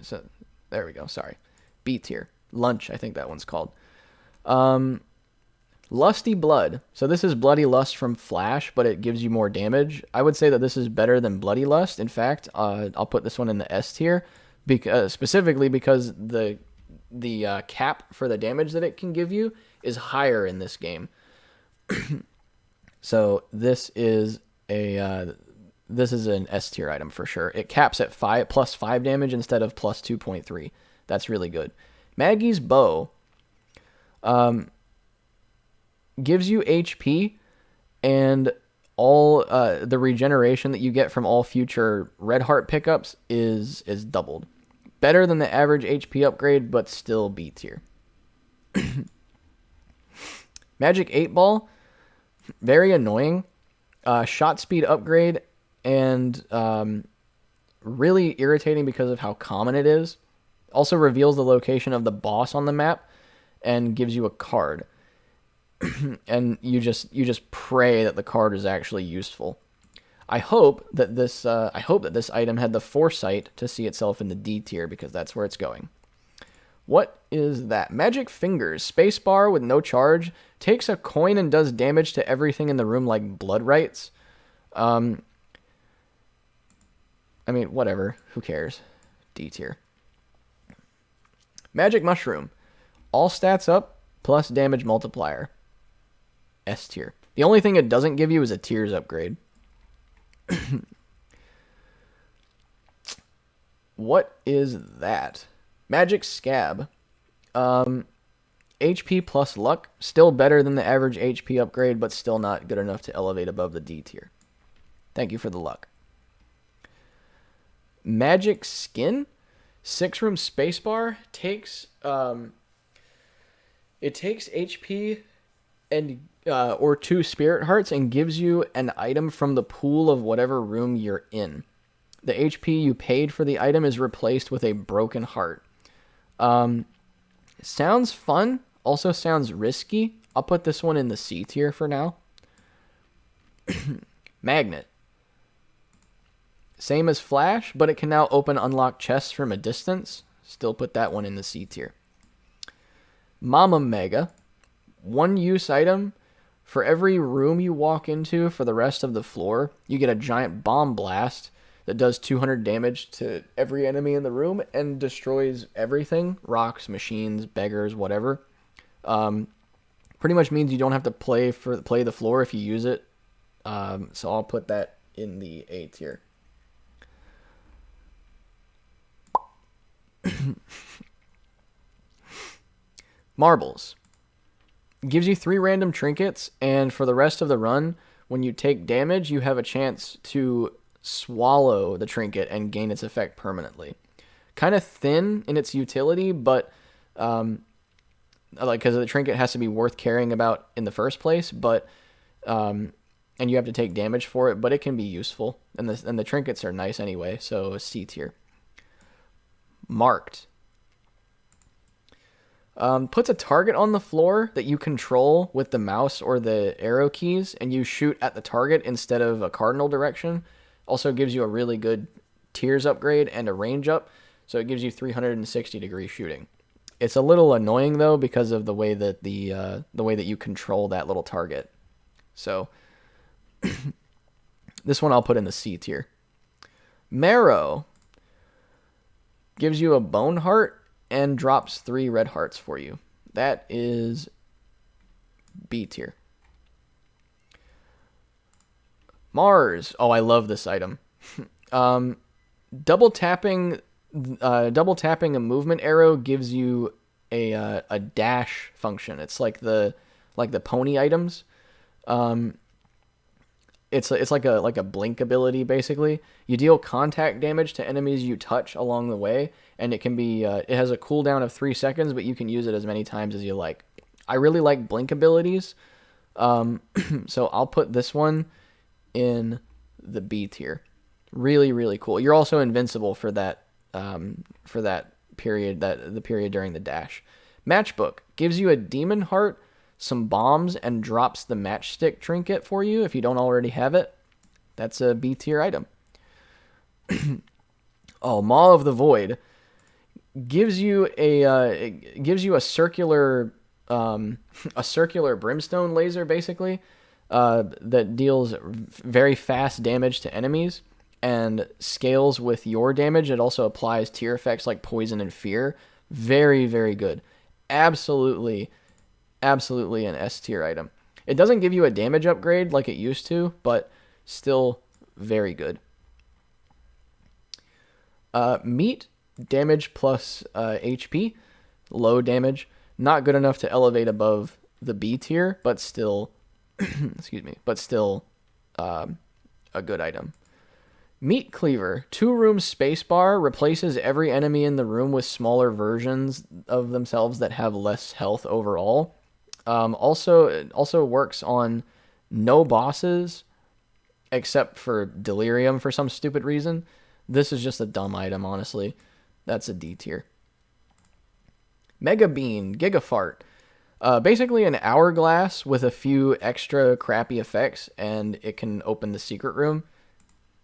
[SPEAKER 1] So there we go. Sorry. B tier. Lunch, I think that one's called. Lusty Blood. So this is Bloody Lust from Flash, but it gives you more damage. I would say that this is better than Bloody Lust. In fact, I'll put this one in the S tier, specifically because the cap for the damage that it can give you is higher in this game. So this is an S tier item for sure. It caps at plus 5 damage instead of plus 2.3. That's really good. Maggie's Bow. Gives you HP and all the regeneration that you get from all future red heart pickups is doubled. Better than the average HP upgrade, but still B tier. Magic 8 Ball, very annoying. Shot speed upgrade and really irritating because of how common it is. Also reveals the location of the boss on the map and gives you a card. And you just pray that the card is actually useful. I hope that this item had the foresight to see itself in the D tier because that's where it's going. What is that? Magic Fingers, spacebar with no charge, takes a coin and does damage to everything in the room like blood rights. I mean, whatever. Who cares? D tier. Magic Mushroom, all stats up plus damage multiplier. S tier. The only thing it doesn't give you is a tiers upgrade. What is that? Magic Scab. HP plus luck. Still better than the average HP upgrade, but still not good enough to elevate above the D tier. Thank you for the luck. Magic Skin. 6-room spacebar takes it takes HP and or 2 spirit hearts and gives you an item from the pool of whatever room you're in. The HP you paid for the item is replaced with a broken heart. Sounds fun. Also sounds risky. I'll put this one in the C tier for now. Magnet. Same as Flash, but it can now open unlocked chests from a distance. Still put that one in the C tier. Mama Mega. 1-use item. For every room you walk into for the rest of the floor, you get a giant bomb blast that does 200 damage to every enemy in the room and destroys everything. Rocks, machines, beggars, whatever. Pretty much means you don't have to play the floor if you use it. So I'll put that in the A tier. Marbles. Gives you 3 random trinkets, and for the rest of the run, when you take damage, you have a chance to swallow the trinket and gain its effect permanently. Kind of thin in its utility, but because the trinket has to be worth caring about in the first place, but and you have to take damage for it, but it can be useful, and the trinkets are nice anyway, so C tier. Marked. Puts a target on the floor that you control with the mouse or the arrow keys, and you shoot at the target instead of a cardinal direction. Also gives you a really good tiers upgrade and a range up, so it gives you 360 degree shooting. It's a little annoying though because of the way that the way that you control that little target. So this one I'll put in the C tier. Marrow gives you a bone heart and drops 3 red hearts for you. That is B tier. Mars. Oh, I love this item. Double tapping a movement arrow gives you a dash function. It's like the pony items. It's like a blink ability basically. You deal contact damage to enemies you touch along the way, and it can be it has a cooldown of 3 seconds, but you can use it as many times as you like. I really like blink abilities, so I'll put this one in the B tier. Really, really cool. You're also invincible for that period, the period during the dash. Matchbook gives you a demon heart, some bombs, and drops the matchstick trinket for you if you don't already have it. That's a B tier item. Oh, Maw of the Void gives you a circular brimstone laser basically that deals very fast damage to enemies and scales with your damage. It also applies tier effects like poison and fear. Very, very good. Absolutely an S tier item. It doesn't give you a damage upgrade like it used to, but still very good. Meat, damage plus HP, low damage, not good enough to elevate above the B tier, but still, a good item. Meat Cleaver, 2-room spacebar, replaces every enemy in the room with smaller versions of themselves that have less health overall. It also works on no bosses except for Delirium for some stupid reason. This is just a dumb item, honestly. That's a D tier. Mega Bean, Gigafart. Basically an hourglass with a few extra crappy effects, and it can open the secret room.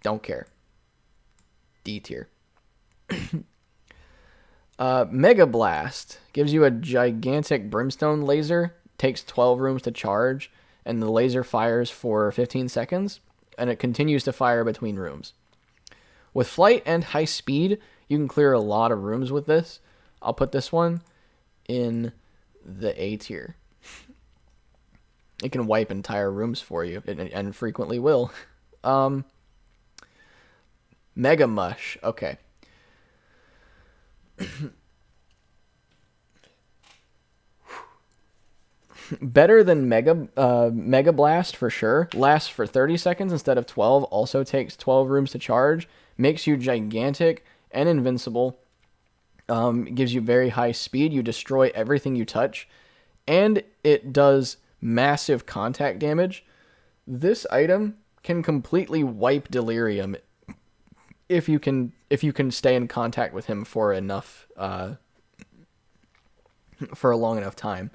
[SPEAKER 1] Don't care. D tier. Mega Blast gives you a gigantic brimstone laser, takes 12 rooms to charge, and the laser fires for 15 seconds, and it continues to fire between rooms. With flight and high speed, you can clear a lot of rooms with this. I'll put this one in the A tier. It can wipe entire rooms for you, and frequently will. Mega Mush. Okay. Better than Mega Blast for sure. Lasts for 30 seconds instead of 12. Also takes 12 rooms to charge. Makes you gigantic and invincible. Gives you very high speed. You destroy everything you touch. And it does massive contact damage. This item can completely wipe Delirium if you can stay in contact with him for a long enough time.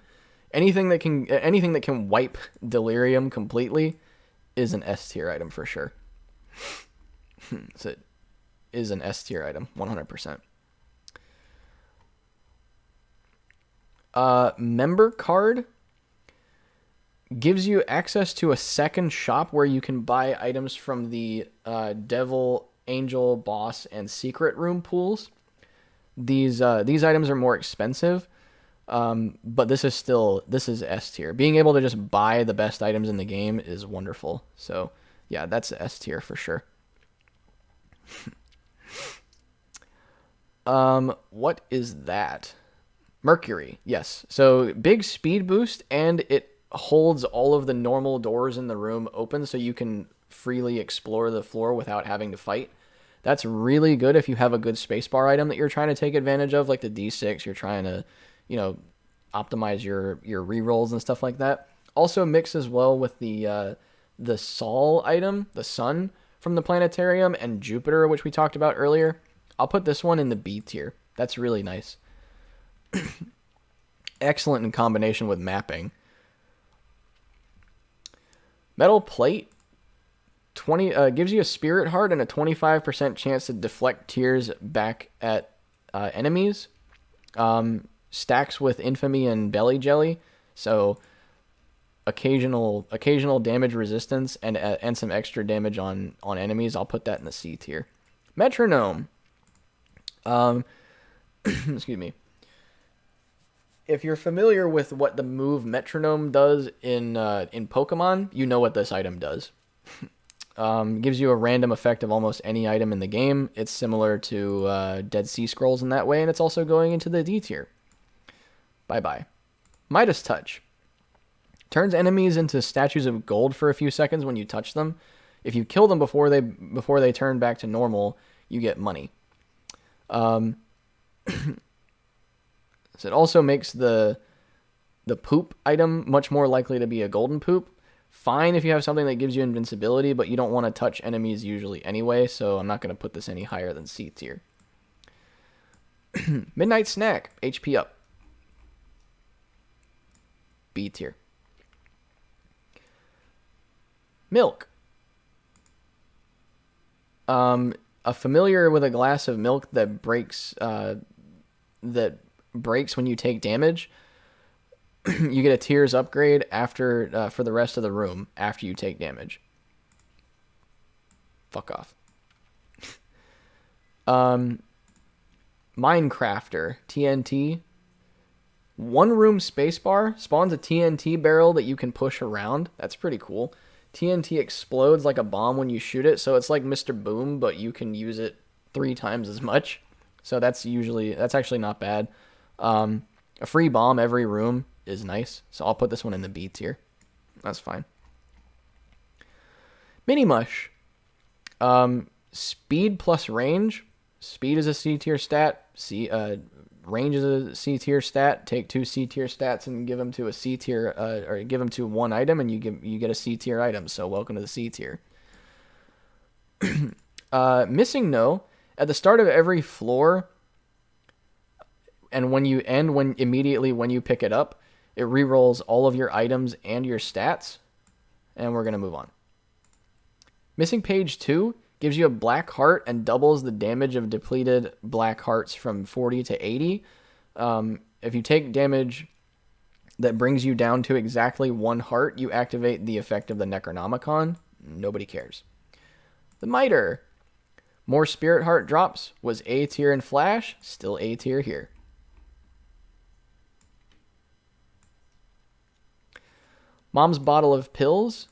[SPEAKER 1] Anything that can wipe Delirium completely is an S tier item for sure. So it is an S tier item, 100%. Member card gives you access to a second shop where you can buy items from the Devil, Angel, Boss, and Secret Room pools. These items are more expensive. But this is S tier. Being able to just buy the best items in the game is wonderful. So yeah, that's S tier for sure. What is that? Mercury. Yes. So big speed boost, and it holds all of the normal doors in the room open so you can freely explore the floor without having to fight. That's really good if you have a good spacebar item that you're trying to take advantage of, like the D6. You're trying to optimize your rerolls and stuff like that. Also mixes well with the Sol item, the Sun from the planetarium, and Jupiter, which we talked about earlier. I'll put this one in the B tier. That's really nice. Excellent in combination with mapping. Metal plate 20 gives you a spirit heart and a 25% chance to deflect tears back at enemies. Stacks with infamy and belly jelly, so occasional damage resistance and some extra damage on enemies. I'll put that in the C tier. Metronome. Excuse me. If you're familiar with what the move Metronome does in Pokemon, you know what this item does. Gives you a random effect of almost any item in the game. It's similar to Dead Sea Scrolls in that way, and it's also going into the D tier. Bye-bye. Midas Touch. Turns enemies into statues of gold for a few seconds when you touch them. If you kill them before they turn back to normal, you get money. So it also makes the poop item much more likely to be a golden poop. Fine if you have something that gives you invincibility, but you don't want to touch enemies usually anyway, so I'm not going to put this any higher than C tier. Midnight Snack. HP up. B tier. Milk. A familiar with a glass of milk that breaks when you take damage. You get a tears upgrade after for the rest of the room after you take damage. Fuck off. Minecrafter TNT. One room spacebar spawns a TNT barrel that you can push around. That's pretty cool. TNT explodes like a bomb when you shoot it, so it's like Mr. Boom, but you can use it 3 times as much. So that's actually not bad. A free bomb every room is nice, so I'll put this one in the B tier. That's fine. Mini Mush. Speed plus range. Speed is a C tier stat. Range is a C tier stat. Take 2 C tier stats and give them to a C tier, or give them to one item, and you get a C tier item. So welcome to the C tier. Missing No. At the start of every floor, and when immediately when you pick it up, it rerolls all of your items and your stats. And we're gonna move on. Missing Page 2 gives you a black heart and doubles the damage of depleted black hearts from 40 to 80. If you take damage that brings you down to exactly 1 heart, you activate the effect of the Necronomicon. Nobody cares. The Miter. More Spirit Heart drops. Was A tier in Flash. Still A tier here. Mom's Bottle of Pills.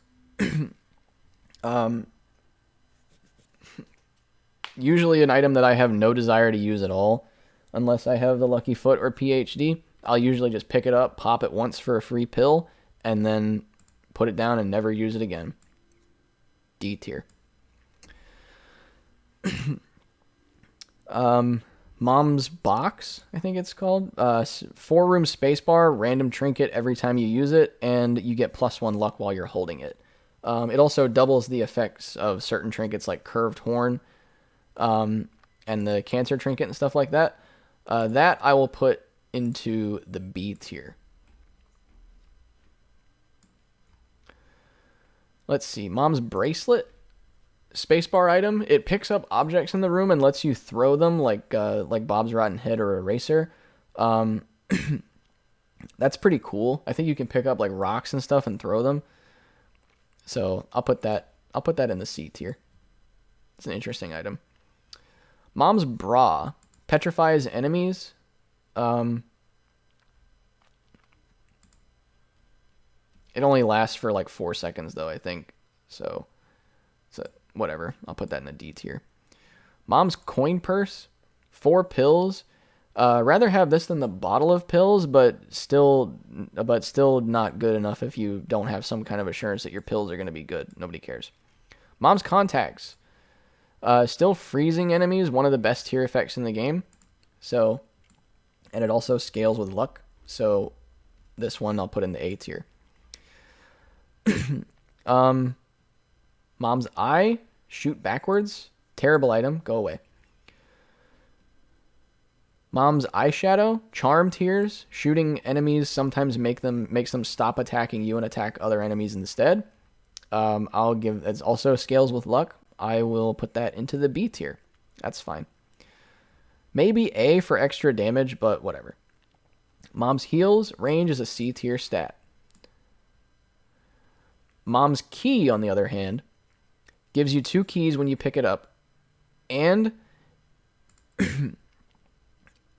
[SPEAKER 1] Usually an item that I have no desire to use at all. unless I have the lucky foot or PhD. I'll usually just pick it up, pop it once for a free pill, and then put it down and never use it again. D tier. Mom's Box, I think it's called. 4-room spacebar, random trinket every time you use it, and you get +1 luck while you're holding it. It also doubles the effects of certain trinkets like Curved Horn, and the Cancer Trinket and stuff like that. That I will put into the B tier. Let's see. Mom's Bracelet. Spacebar item. It picks up objects in the room and lets you throw them like Bob's Rotten Head or Eraser. That's pretty cool. I think you can pick up like rocks and stuff and throw them. So I'll put that in the C tier. It's an interesting item. Mom's Bra. Petrifies enemies. It only lasts for like 4 seconds though, I think. So whatever. I'll put that in the D tier. Mom's Coin Purse. 4 pills. Rather have this than the bottle of pills, but still not good enough if you don't have some kind of assurance that your pills are going to be good. Nobody cares. Mom's Contacts. Still freezing enemies, one of the best tier effects in the game. So, and it also scales with luck. So, this one I'll put in the A tier. Mom's Eye. Shoot backwards. Terrible item. Go away. Mom's Eyeshadow. Charm tears. Shooting enemies sometimes makes them stop attacking you and attack other enemies instead. It's also scales with luck. I will put that into the B tier. That's fine. Maybe A for extra damage, but whatever. Mom's Heals. Range is a C tier stat. Mom's Key, on the other hand, gives you 2 keys when you pick it up, and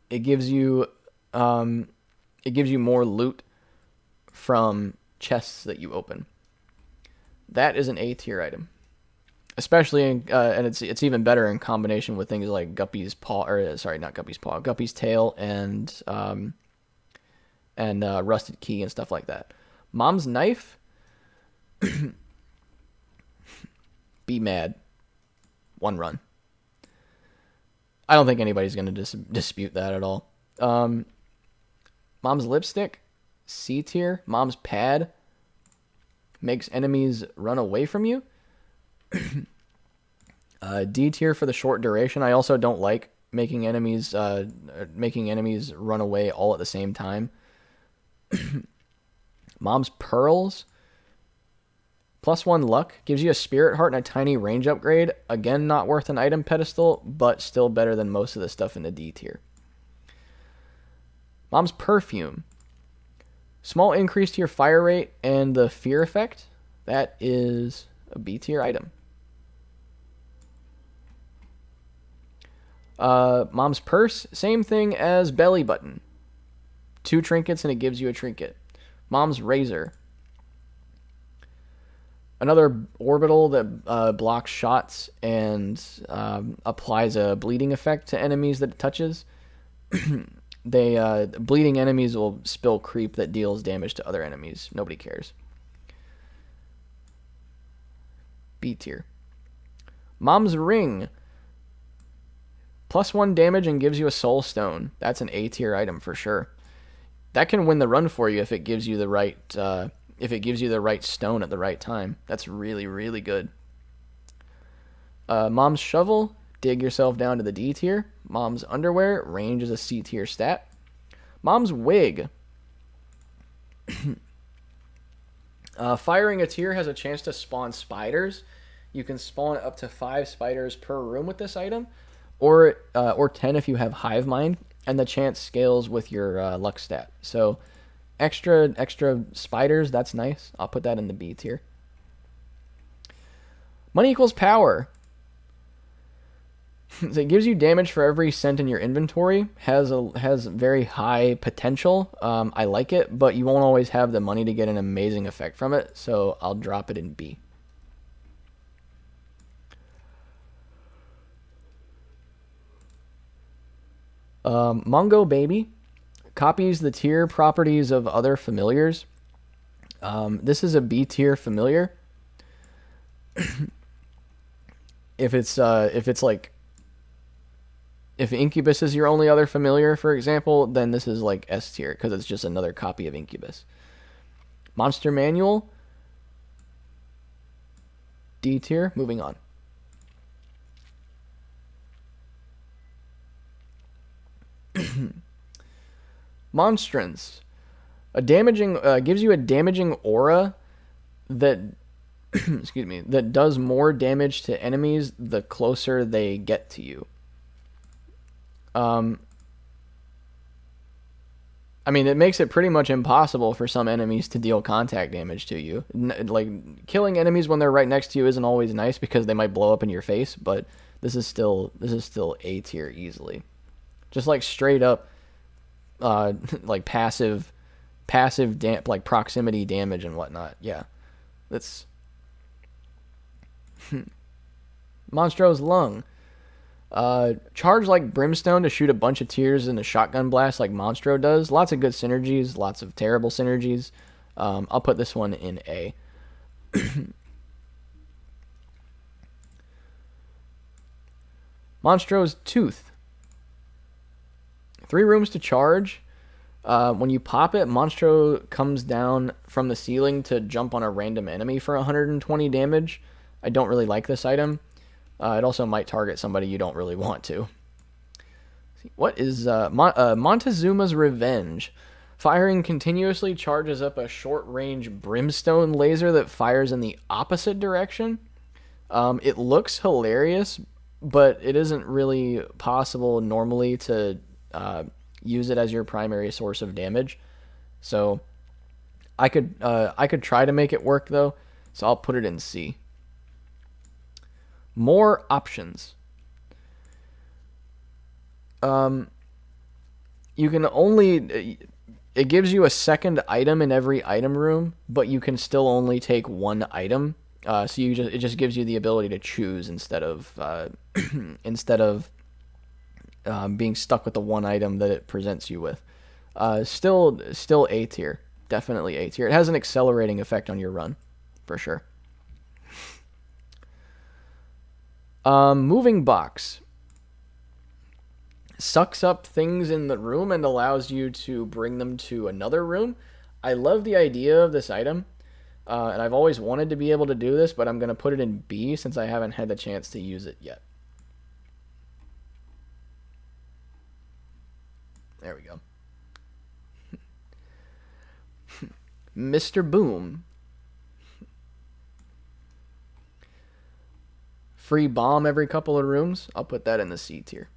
[SPEAKER 1] it gives you more loot from chests that you open. That is an A tier item, especially and it's even better in combination with things like Guppy's Paw, or sorry, not Guppy's Paw, Guppy's Tail, and Rusted Key and stuff like that. Mom's Knife. Be mad. 1 run. I don't think anybody's going to dispute that at all. Mom's Lipstick. C tier. Mom's Pad. Makes enemies run away from you. D tier for the short duration. I also don't like making enemies run away all at the same time. Mom's Pearls. +1 luck. Gives you a Spirit Heart and a tiny range upgrade. Again, not worth an item pedestal, but still better than most of the stuff in the D tier. Mom's Perfume. Small increase to your fire rate and the fear effect. That is a B tier item. Mom's Purse. Same thing as Belly Button. 2 trinkets and it gives you a trinket. Mom's Razor. Another orbital that blocks shots and applies a bleeding effect to enemies that it touches. Bleeding enemies will spill creep that deals damage to other enemies. Nobody cares. B tier. Mom's Ring. +1 damage and gives you a soul stone. That's an A tier item for sure. That can win the run for you if it gives you the right stone at the right time. That's really, really good. Mom's Shovel. Dig yourself down to the D tier. Mom's Underwear. Range is a C tier stat. Mom's Wig. Firing a tier has a chance to spawn spiders. You can spawn up to 5 spiders per room with this item, or 10 if you have Hive Mind, and the chance scales with your luck stat. So extra spiders, that's nice. I'll put that in the B tier. Money equals power. So it gives you damage for every cent in your inventory. Has very high potential. I like it, but you won't always have the money to get an amazing effect from it. So I'll drop it in B. Mongo Baby copies the tier properties of other familiars. This is a B tier familiar. If Incubus is your only other familiar, for example, then this is like S tier because it's just another copy of Incubus. Monster Manual, D tier. Moving on. Monstrance, gives you a damaging aura that excuse me, that does more damage to enemies the closer they get to you. I mean, it makes it pretty much impossible for some enemies to deal contact damage to you. Like, killing enemies when they're right next to you isn't always nice because they might blow up in your face, but this is still A tier easily. Just like straight up, like passive like proximity damage and whatnot. Yeah, that's Monstro's Lung. Charge like Brimstone to shoot a bunch of tears in a shotgun blast like Monstro does. Lots of good synergies, lots of terrible synergies. I'll put this one in A. Monstro's Tooth. 3 rooms to charge. When you pop it, Monstro comes down from the ceiling to jump on a random enemy for 120 damage. I don't really like this item. It also might target somebody you don't really want to. What is Montezuma's Revenge? Firing continuously charges up a short-range brimstone laser that fires in the opposite direction. It looks hilarious, but it isn't really possible normally to use it as your primary source of damage. So I could try to make it work though. So I'll put it in C. More options. You can only... It gives you a second item in every item room, but you can still only take one item. So it just gives you the ability to choose instead of being stuck with the one item that it presents you with. Still A tier. Definitely A tier. It has an accelerating effect on your run, for sure. Moving Box. Sucks up things in the room and allows you to bring them to another room. I love the idea of this item, and I've always wanted to be able to do this, but I'm going to put it in B since I haven't had the chance to use it yet. There we go. Mr. Boom. Free bomb every couple of rooms. I'll put that in the C tier.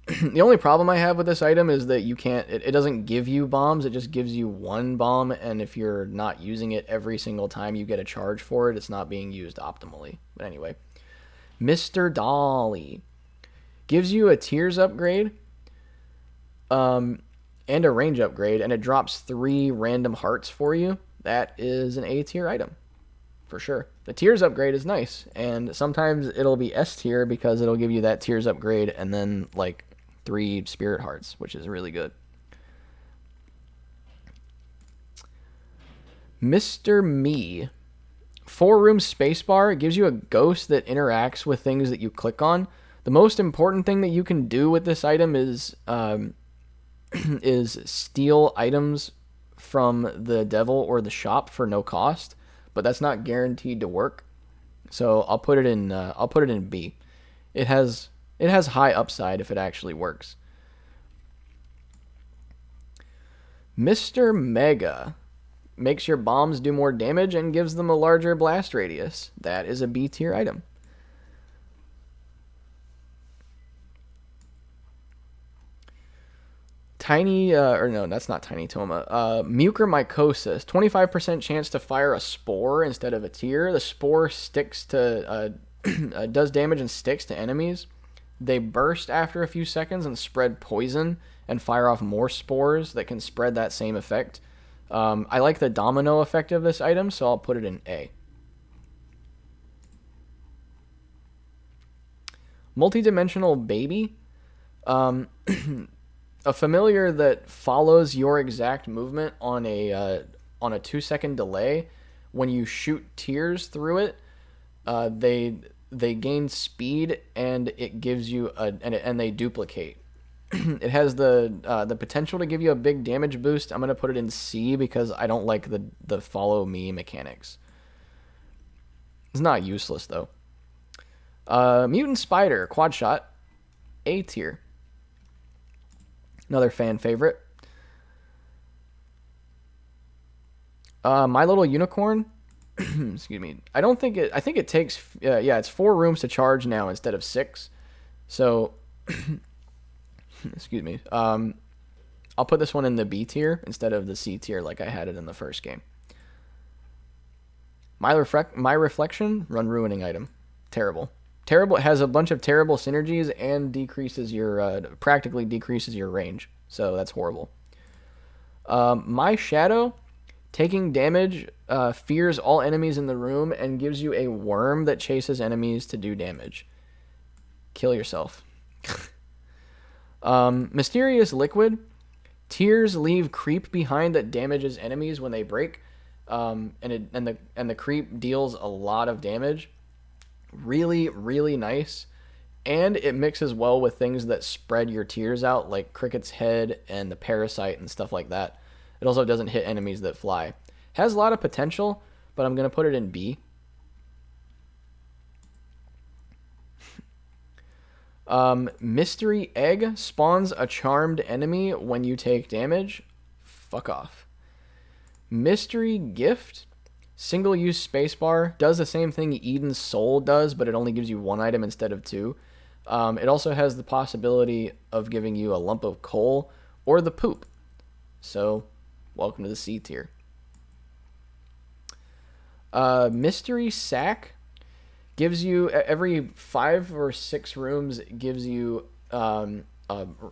[SPEAKER 1] The only problem I have with this item is that you can't... It doesn't give you bombs. It just gives you one bomb, and if you're not using it every single time you get a charge for it, it's not being used optimally. But anyway. Mr. Dolly. Gives you a tiers upgrade and a range upgrade, and it drops 3 random hearts for you. That is an A tier item. For sure. The tiers upgrade is nice, and sometimes it'll be S tier because it'll give you that tiers upgrade and then like 3 spirit hearts, which is really good. Mr. Me. 4-room spacebar. It gives you a ghost that interacts with things that you click on. The most important thing that you can do with this item is steal items from the devil or the shop for no cost. But that's not guaranteed to work, so I'll put it in B. It has high upside if it actually works. Mr. Mega makes your bombs do more damage and gives them a larger blast radius. That is a B tier item. That's not Tiny Toma. Mucormycosis. 25% chance to fire a spore instead of a tear. The spore sticks to, does damage and sticks to enemies. They burst after a few seconds and spread poison and fire off more spores that can spread that same effect. I like the domino effect of this item, so I'll put it in A. Multidimensional Baby. Um, a familiar that follows your exact movement on a 2 second delay. When you shoot tears through it, they gain speed and it gives you and they duplicate. It has the potential to give you a big damage boost. I'm gonna put it in C because I don't like the follow me mechanics. It's not useless though. Mutant Spider quad shot, A tier. Another fan favorite. My Little Unicorn. Excuse me. I think it takes. It's 4 rooms to charge now instead of 6. So, excuse me. I'll put this one in the B tier instead of the C tier like I had it in the first game. My Reflection, run ruining item. Terrible. Terrible. It has a bunch of terrible synergies and decreases your practically decreases your range. So that's horrible. My Shadow, taking damage, fears all enemies in the room and gives you a worm that chases enemies to do damage. Kill yourself. Mysterious Liquid, tears leave creep behind that damages enemies when they break, and the creep deals a lot of damage. Really, really nice. And it mixes well with things that spread your tears out, like Cricket's Head and the Parasite and stuff like that. It also doesn't hit enemies that fly. Has a lot of potential, but I'm going to put it in B. Mystery Egg spawns a charmed enemy when you take damage. Fuck off. Mystery Gift, single-use spacebar, does the same thing Eden's Soul does, but it only gives you 1 item instead of 2. It also has the possibility of giving you a lump of coal or the poop. So, welcome to the C tier. Mystery Sack gives you, every 5 or 6 rooms, gives you a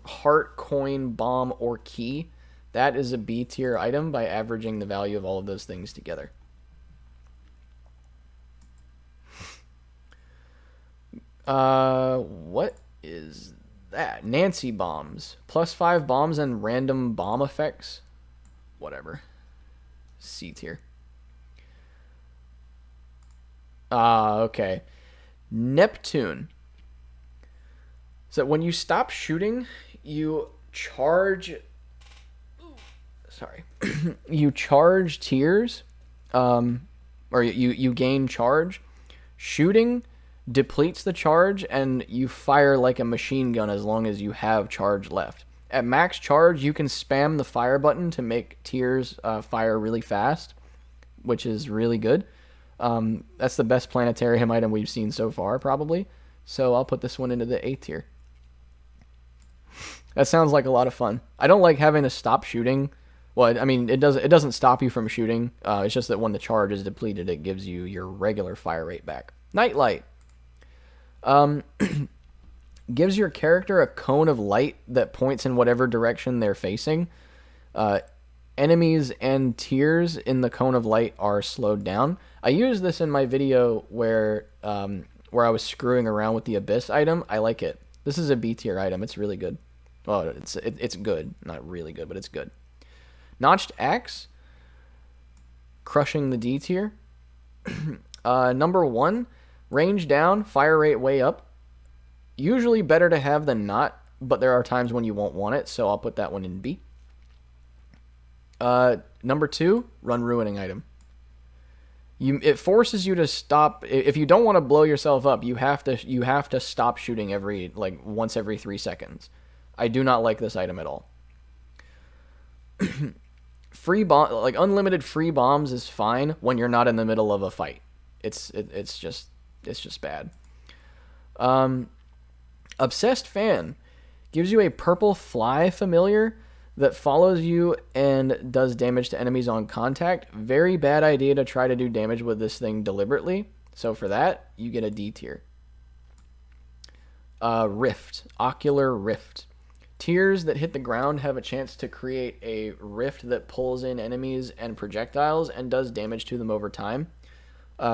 [SPEAKER 1] heart, coin, bomb, or key. That is a B tier item by averaging the value of all of those things together. What is that? Nancy Bombs. +5 bombs and random bomb effects. Whatever. C tier. Okay. Neptune. So when you stop shooting, you charge... Sorry. You charge tears. Or you gain charge. Shooting depletes the charge, and you fire like a machine gun as long as you have charge left. At max charge, you can spam the fire button to make tears fire really fast, which is really good. That's the best planetarium item we've seen so far, probably. So I'll put this one into the A tier. That sounds like a lot of fun. I don't like having to stop shooting. Well, I mean, it doesn't stop you from shooting. It's just that when the charge is depleted, it gives you your regular fire rate back. Nightlight. Gives your character a cone of light that points in whatever direction they're facing. Enemies and tears in the cone of light are slowed down. I used this in my video where I was screwing around with the Abyss item. I like it. This is a B tier item. It's really good. Well, it's good. Not really good, but it's good. Notched Axe, crushing the D tier. Number 1, range down, fire rate way up. Usually better to have than not, but there are times when you won't want it, so I'll put that one in B. Number 2, run ruining item. It forces you to stop. If you don't want to blow yourself up, you have to stop shooting once every 3 seconds. I do not like this item at all. Free bomb, like unlimited free bombs, is fine when you're not in the middle of a fight. It's just bad. Obsessed Fan gives you a purple fly familiar that follows you and does damage to enemies on contact. Very bad idea to try to do damage with this thing deliberately. So for that, you get a D tier. Rift, Ocular Rift. Tears that hit the ground have a chance to create a rift that pulls in enemies and projectiles and does damage to them over time.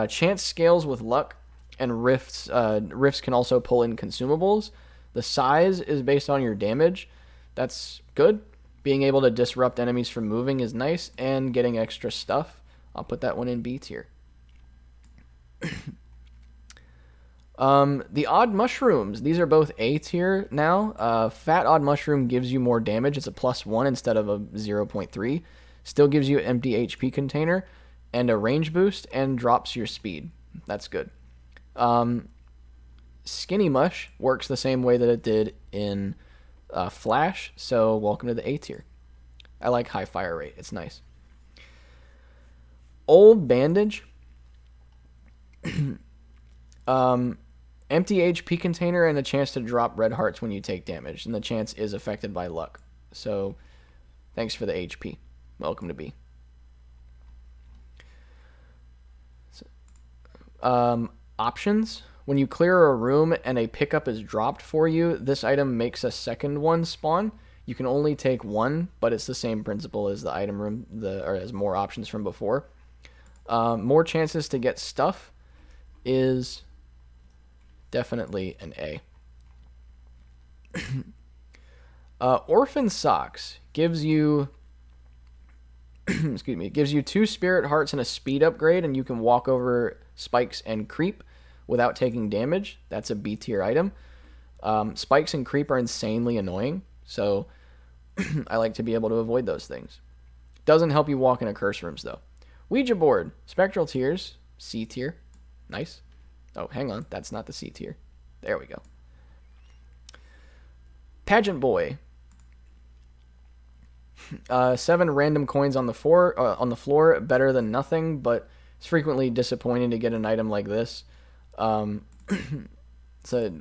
[SPEAKER 1] Chance scales with luck, and rifts can also pull in consumables. The size is based on your damage. That's good. Being able to disrupt enemies from moving is nice, and getting extra stuff. I'll put that one in B tier. The odd mushrooms. These are both A tier now. Fat odd mushroom gives you more damage. It's a +1 instead of a 0.3. Still gives you an empty HP container and a range boost and drops your speed. That's good. Skinny Mush works the same way that it did in Flash, so welcome to the A tier. I like high fire rate. It's nice. Old Bandage. Empty HP container and a chance to drop red hearts when you take damage, and the chance is affected by luck. So, thanks for the HP. Welcome to B. Options. When you clear a room and a pickup is dropped for you, this item makes a second one spawn. You can only take one, but it's the same principle as the item room, or as more options from before. More chances to get stuff is definitely an A. Orphan Socks gives you gives you 2 spirit hearts and a speed upgrade, and you can walk over spikes and creep without taking damage. That's a B tier item. Spikes and creep are insanely annoying, so I like to be able to avoid those things. Doesn't help you walk into curse rooms though. Ouija board, spectral tears, C tier. Nice. Oh, hang on, that's not the C tier. There we go. Pageant boy. 7 random coins on the floor, better than nothing, but it's frequently disappointing to get an item like this. So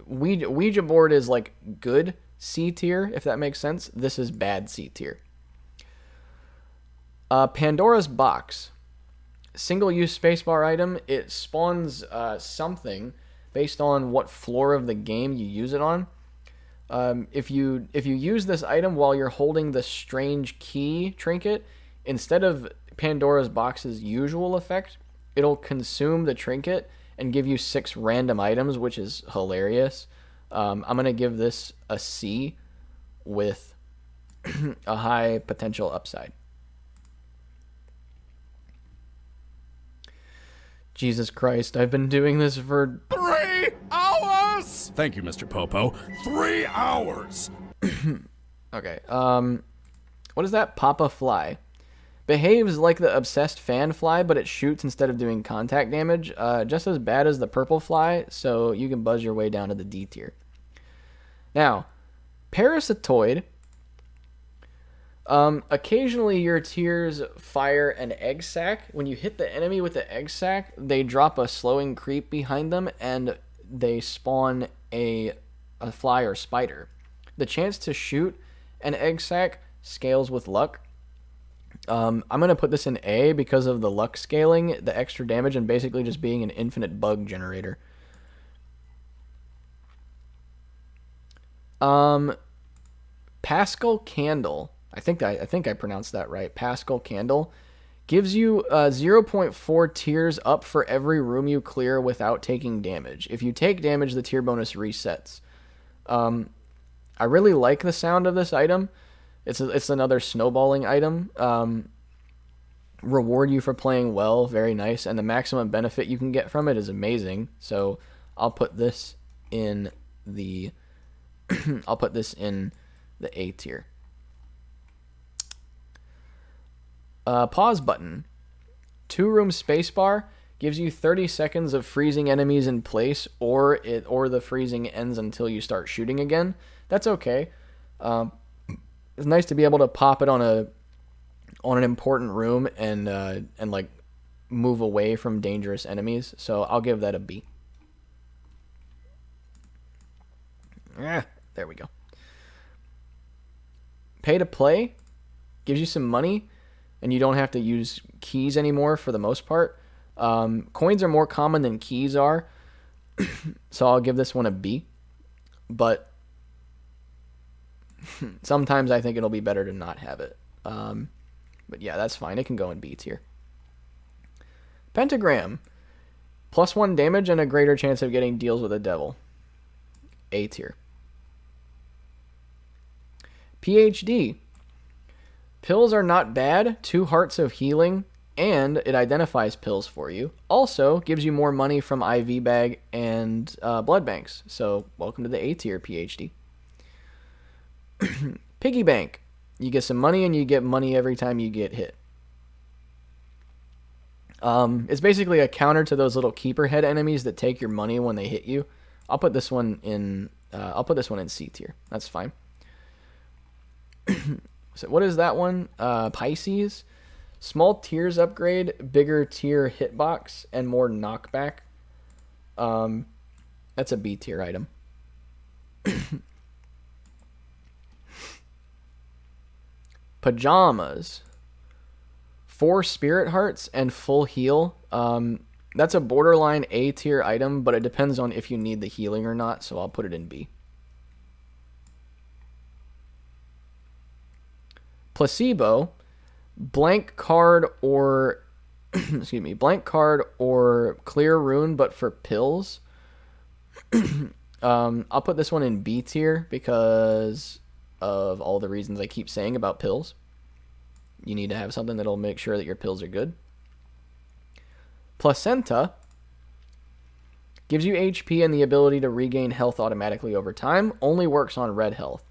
[SPEAKER 1] Ouija board is like good C tier, if that makes sense. This is bad C tier. Pandora's box. Single-use spacebar item. It spawns something based on what floor of the game you use it on. If you use this item while you're holding the strange key trinket, instead of Pandora's box's usual effect, it'll consume the trinket and give you 6 random items, which is hilarious. I'm going to give this a C with a high potential upside. Jesus Christ, I've been doing this for
[SPEAKER 2] 3 hours! Thank you, Mr. Popo. 3 hours!
[SPEAKER 1] Okay, what is that? Papa Fly. Behaves like the obsessed fan fly, but it shoots instead of doing contact damage. Just as bad as the purple fly, so you can buzz your way down to the D tier. Now, Parasitoid. Occasionally your tiers fire an egg sac. When you hit the enemy with the egg sac, they drop a slowing creep behind them, and they spawn a fly or spider. The chance to shoot an egg sac scales with luck. I'm going to put this in A because of the luck scaling, the extra damage, and basically just being an infinite bug generator. Pascal Candle. I think I pronounced that right. Pascal Candle gives you 0.4 tiers up for every room you clear without taking damage. If you take damage, the tier bonus resets. I really like the sound of this item. It's another snowballing item. Reward you for playing well, very nice, and the maximum benefit you can get from it is amazing. So I'll put this in the A tier. Pause button. 2-room spacebar gives you 30 seconds of freezing enemies in place, or the freezing ends until you start shooting again. That's okay. It's nice to be able to pop it on an important room and like move away from dangerous enemies. So I'll give that a B. There we go. Pay to play gives you some money, and you don't have to use keys anymore for the most part. Coins are more common than keys are, so I'll give this one a B. But sometimes I think it'll be better to not have it. But yeah, that's fine. It can go in B tier. Pentagram. +1 damage and a greater chance of getting deals with the devil. A tier. PhD. Pills are not bad. 2 hearts of healing, and it identifies pills for you. Also gives you more money from IV bag and blood banks. So welcome to the A tier, PhD. Piggy bank. You get some money, and you get money every time you get hit. It's basically a counter to those little keeper head enemies that take your money when they hit you. I'll put this one in. C tier. That's fine. So what is that one? Pisces. Small tiers upgrade, bigger tier hitbox, and more knockback. That's a B tier item. Pajamas. 4 spirit hearts and full heal. That's a borderline A tier item, but it depends on if you need the healing or not, so I'll put it in B. Placebo. Blank card or blank card or clear rune, but for pills. I'll put this one in B tier because of all the reasons I keep saying about pills. You need to have something that'll make sure that your pills are good. Placenta gives you HP and the ability to regain health automatically over time. Only works on red health.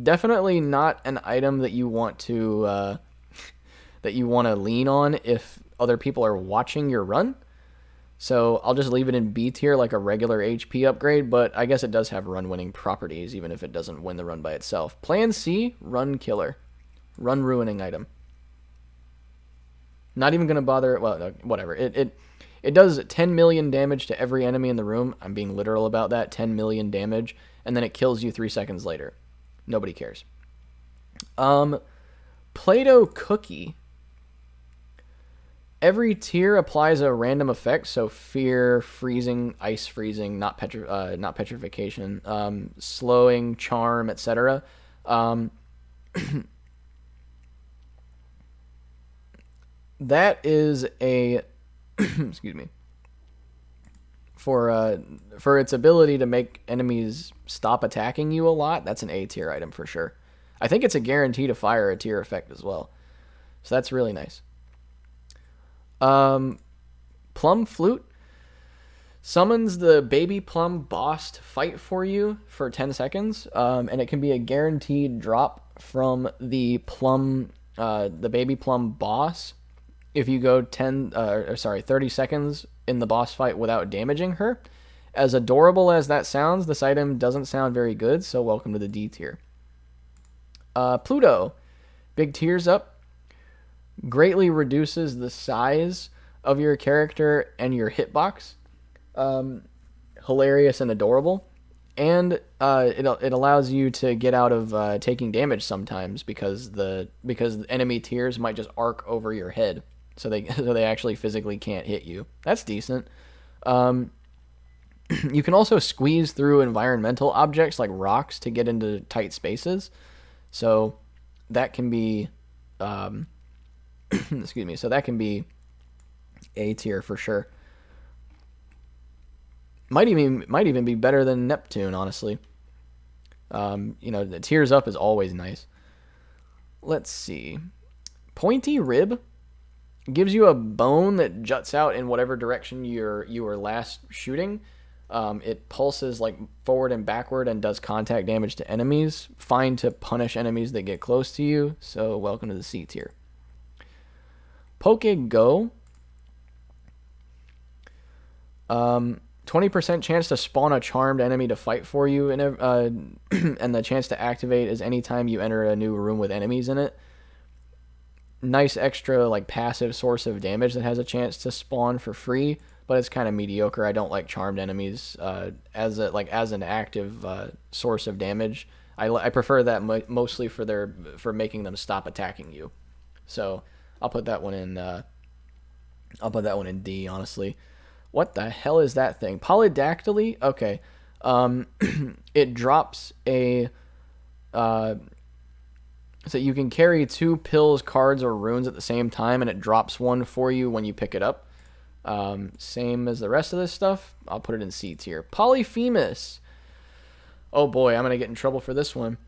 [SPEAKER 1] Definitely not an item that you want to lean on if other people are watching your run. So I'll just leave it in B tier like a regular HP upgrade, but I guess it does have run winning properties even if it doesn't win the run by itself. Plan C, run killer. Run ruining item. Not even going to bother, well, no, whatever. It does 10 million damage to every enemy in the room. I'm being literal about that. 10 million damage. And then it kills you 3 seconds later. Nobody cares. Play-Doh cookie. Every tier applies a random effect. So fear, freezing, ice freezing, not petrification, slowing, charm, etc. That is a excuse me. For its ability to make enemies stop attacking you a lot, that's an A tier item for sure. I think it's a guarantee to fire a tier effect as well. So that's really nice. Plum Flute summons the baby plum boss to fight for you for 10 seconds. And it can be a guaranteed drop from the baby plum boss if you go 30 seconds in the boss fight without damaging her. As adorable as that sounds, this item doesn't sound very good, so welcome to the D tier. Pluto. Big tiers up. Greatly reduces the size of your character and your hitbox. Hilarious and adorable. And it allows you to get out of taking damage sometimes because enemy tiers might just arc over your head. So they actually physically can't hit you. That's decent. You can also squeeze through environmental objects like rocks to get into tight spaces. So that can be excuse me. So that can be A tier for sure. Might even be better than Neptune, honestly. The tiers up is always nice. Let's see. Pointy rib gives you a bone that juts out in whatever direction you were last shooting. It pulses like forward and backward and does contact damage to enemies. Fine to punish enemies that get close to you. So welcome to the C tier. Poke Go. 20% chance to spawn a charmed enemy to fight for you, and the chance to activate is anytime you enter a new room with enemies in it. Nice extra like passive source of damage that has a chance to spawn for free, but it's kind of mediocre. I don't like charmed enemies as an active source of damage. I prefer that mostly for making them stop attacking you. So I'll put that one in. I'll put that one in D, honestly. What the hell is that thing? Polydactyly? Okay. It drops a so you can carry 2 pills, cards, or runes at the same time, and it drops one for you when you pick it up. Same as the rest of this stuff. I'll put it in C tier. Polyphemus. Oh boy, I'm going to get in trouble for this one.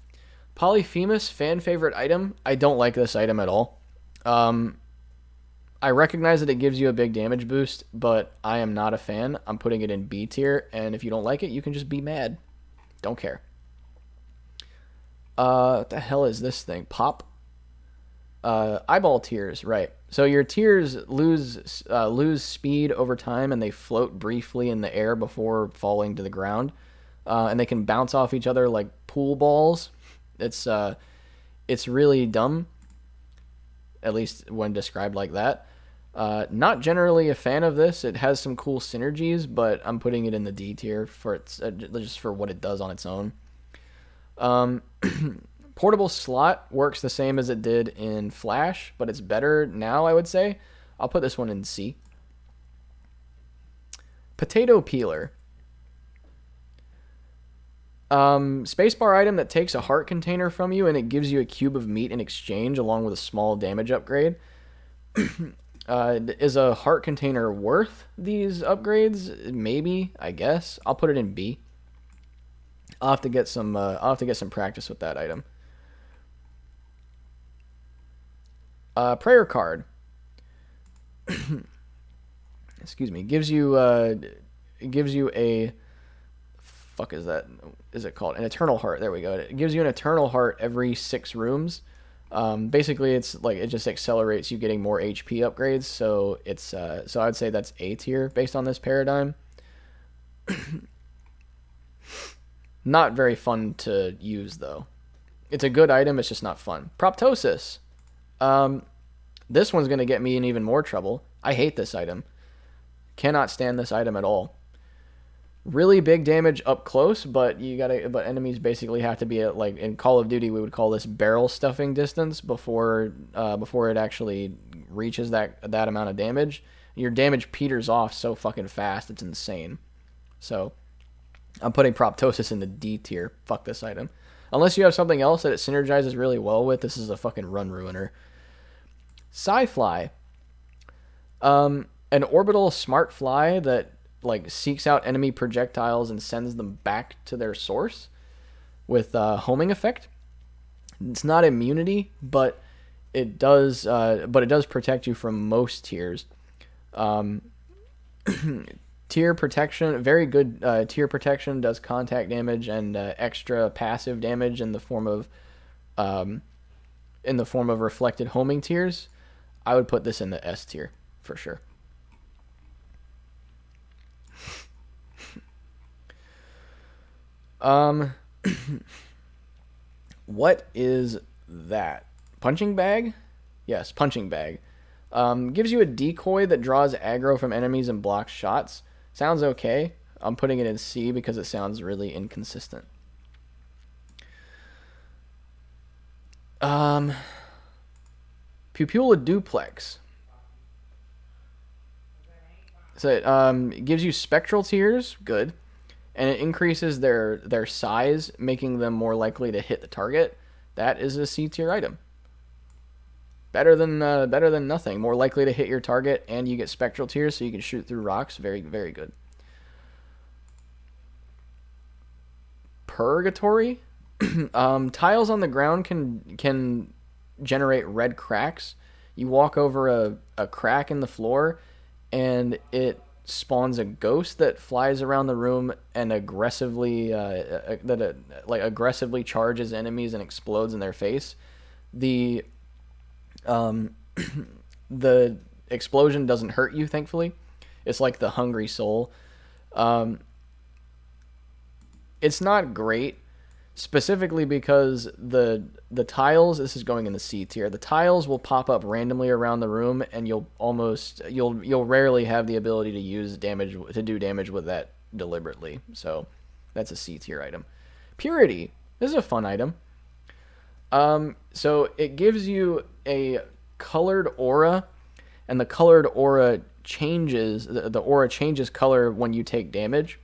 [SPEAKER 1] Polyphemus, fan favorite item. I don't like this item at all. I recognize that it gives you a big damage boost, but I am not a fan. I'm putting it in B tier, and if you don't like it, you can just be mad. Don't care. What the hell is this thing? Pop? Eyeball tears, right. So your tears lose speed over time, and they float briefly in the air before falling to the ground. And they can bounce off each other like pool balls. It's really dumb, at least when described like that. Not generally a fan of this. It has some cool synergies, but I'm putting it in the D tier for its just for what it does on its own. Portable slot works the same as it did in Flash, but it's better now, I would say. I'll put this one in C. Potato peeler. Spacebar item that takes a heart container from you and it gives you a cube of meat in exchange along with a small damage upgrade. Is a heart container worth these upgrades? Maybe, I guess. I'll put it in B. I'll have to get some practice with that item. Prayer card. Excuse me. Gives you a fuck is that? Is it called an eternal heart? There we go. It gives you an eternal heart every 6 rooms. Basically, it's like it just accelerates you getting more HP upgrades. So it's so I'd say that's A tier based on this paradigm. Not very fun to use though. It's a good item. It's just not fun. Proptosis. This one's gonna get me in even more trouble. I hate this item. Cannot stand this item at all. Really big damage up close, but enemies basically have to be at, like in Call of Duty we would call this barrel stuffing distance before it actually reaches that amount of damage. Your damage peters off so fucking fast, it's insane. So I'm putting Proptosis in the D tier. Fuck this item. Unless you have something else that it synergizes really well with, this is a fucking run ruiner. Sci-Fly. An orbital smart fly that like seeks out enemy projectiles and sends them back to their source with homing effect. It's not immunity, but it does protect you from most tiers. Tier protection, very good tier protection, does contact damage and extra passive damage in the form of reflected homing tiers. I would put this in the S tier for sure. What is that? Punching bag? Yes, punching bag. Gives you a decoy that draws aggro from enemies and blocks shots. Sounds okay. I'm putting it in C because it sounds really inconsistent. Pupilla duplex. So it gives you spectral tears, good, and it increases their size, making them more likely to hit the target. That is a C tier item. Better than nothing. More likely to hit your target, and you get spectral tears, so you can shoot through rocks. Very, very good. Purgatory. Tiles on the ground can generate red cracks. You walk over a crack in the floor, and it spawns a ghost that flies around the room and aggressively aggressively charges enemies and explodes in their face. The the explosion doesn't hurt you, thankfully. It's like the hungry soul. It's not great, specifically because the tiles, this is going in the C tier, the tiles will pop up randomly around the room, and you'll rarely have the ability to do damage with that deliberately. So that's a C tier item. Purity. This is a fun item. So it gives you a colored aura, and the colored aura changes, the aura changes color when you take damage,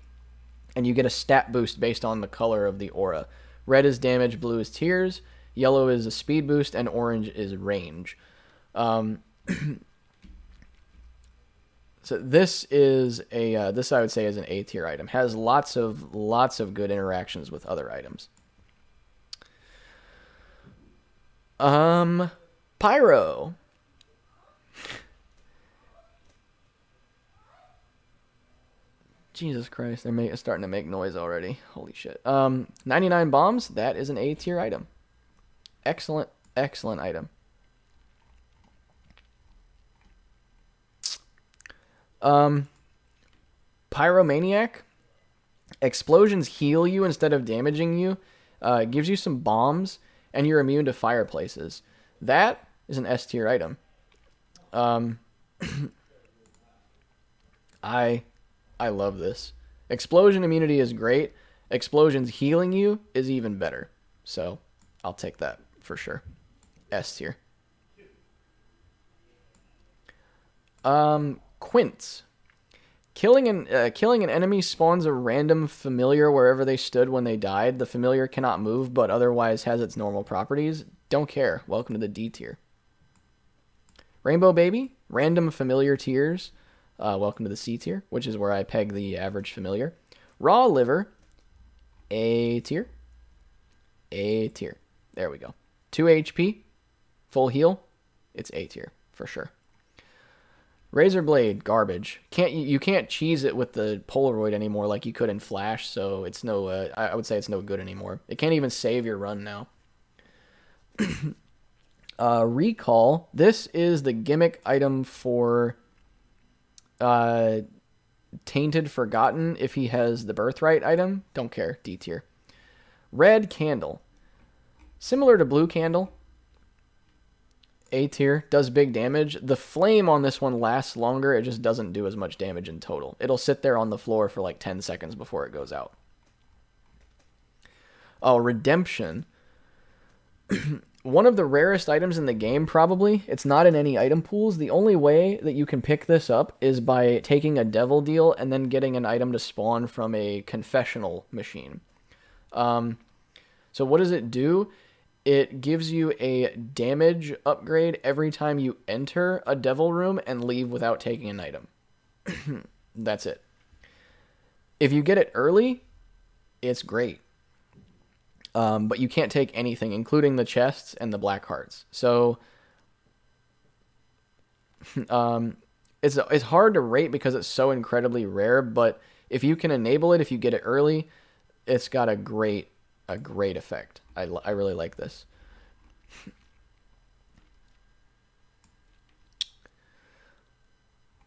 [SPEAKER 1] and you get a stat boost based on the color of the aura. Red is damage, blue is tears, yellow is a speed boost, and orange is range. So this is this I would say is an A tier item. Has lots of good interactions with other items. Pyro. Jesus Christ, they're starting to make noise already. Holy shit. 99 bombs, that is an A tier item. Excellent, excellent item. Pyromaniac. Explosions heal you instead of damaging you. It gives you some bombs, and you're immune to fireplaces. That is an S tier item. I love this. Explosion immunity is great. Explosions healing you is even better. So I'll take that for sure. S tier. Quints. Killing an enemy spawns a random familiar wherever they stood when they died. The familiar cannot move, but otherwise has its normal properties. Don't care. Welcome to the D tier. Rainbow Baby. Random familiar tiers. Welcome to the C tier, which is where I peg the average familiar. Raw Liver. A tier. A tier. There we go. 2 HP. Full heal. It's A tier for sure. Razor Blade, garbage. You can't cheese it with the Polaroid anymore like you could in Flash, so it's no. I would say it's no good anymore. It can't even save your run now. Recall. This is the gimmick item for Tainted Forgotten. If he has the Birthright item, don't care. D tier. Red Candle. Similar to Blue Candle. A tier, does big damage. The flame on this one lasts longer. It just doesn't do as much damage in total. It'll sit there on the floor for like 10 seconds before it goes out. Oh, Redemption. One of the rarest items in the game, probably. It's not in any item pools. The only way that you can pick this up is by taking a devil deal and then getting an item to spawn from a confessional machine. So what does it do? It gives you a damage upgrade every time you enter a devil room and leave without taking an item. That's it. If you get it early, it's great. But you can't take anything, including the chests and the black hearts. So it's hard to rate because it's so incredibly rare, but if you can enable it, if you get it early, it's got a great effect. I really like this.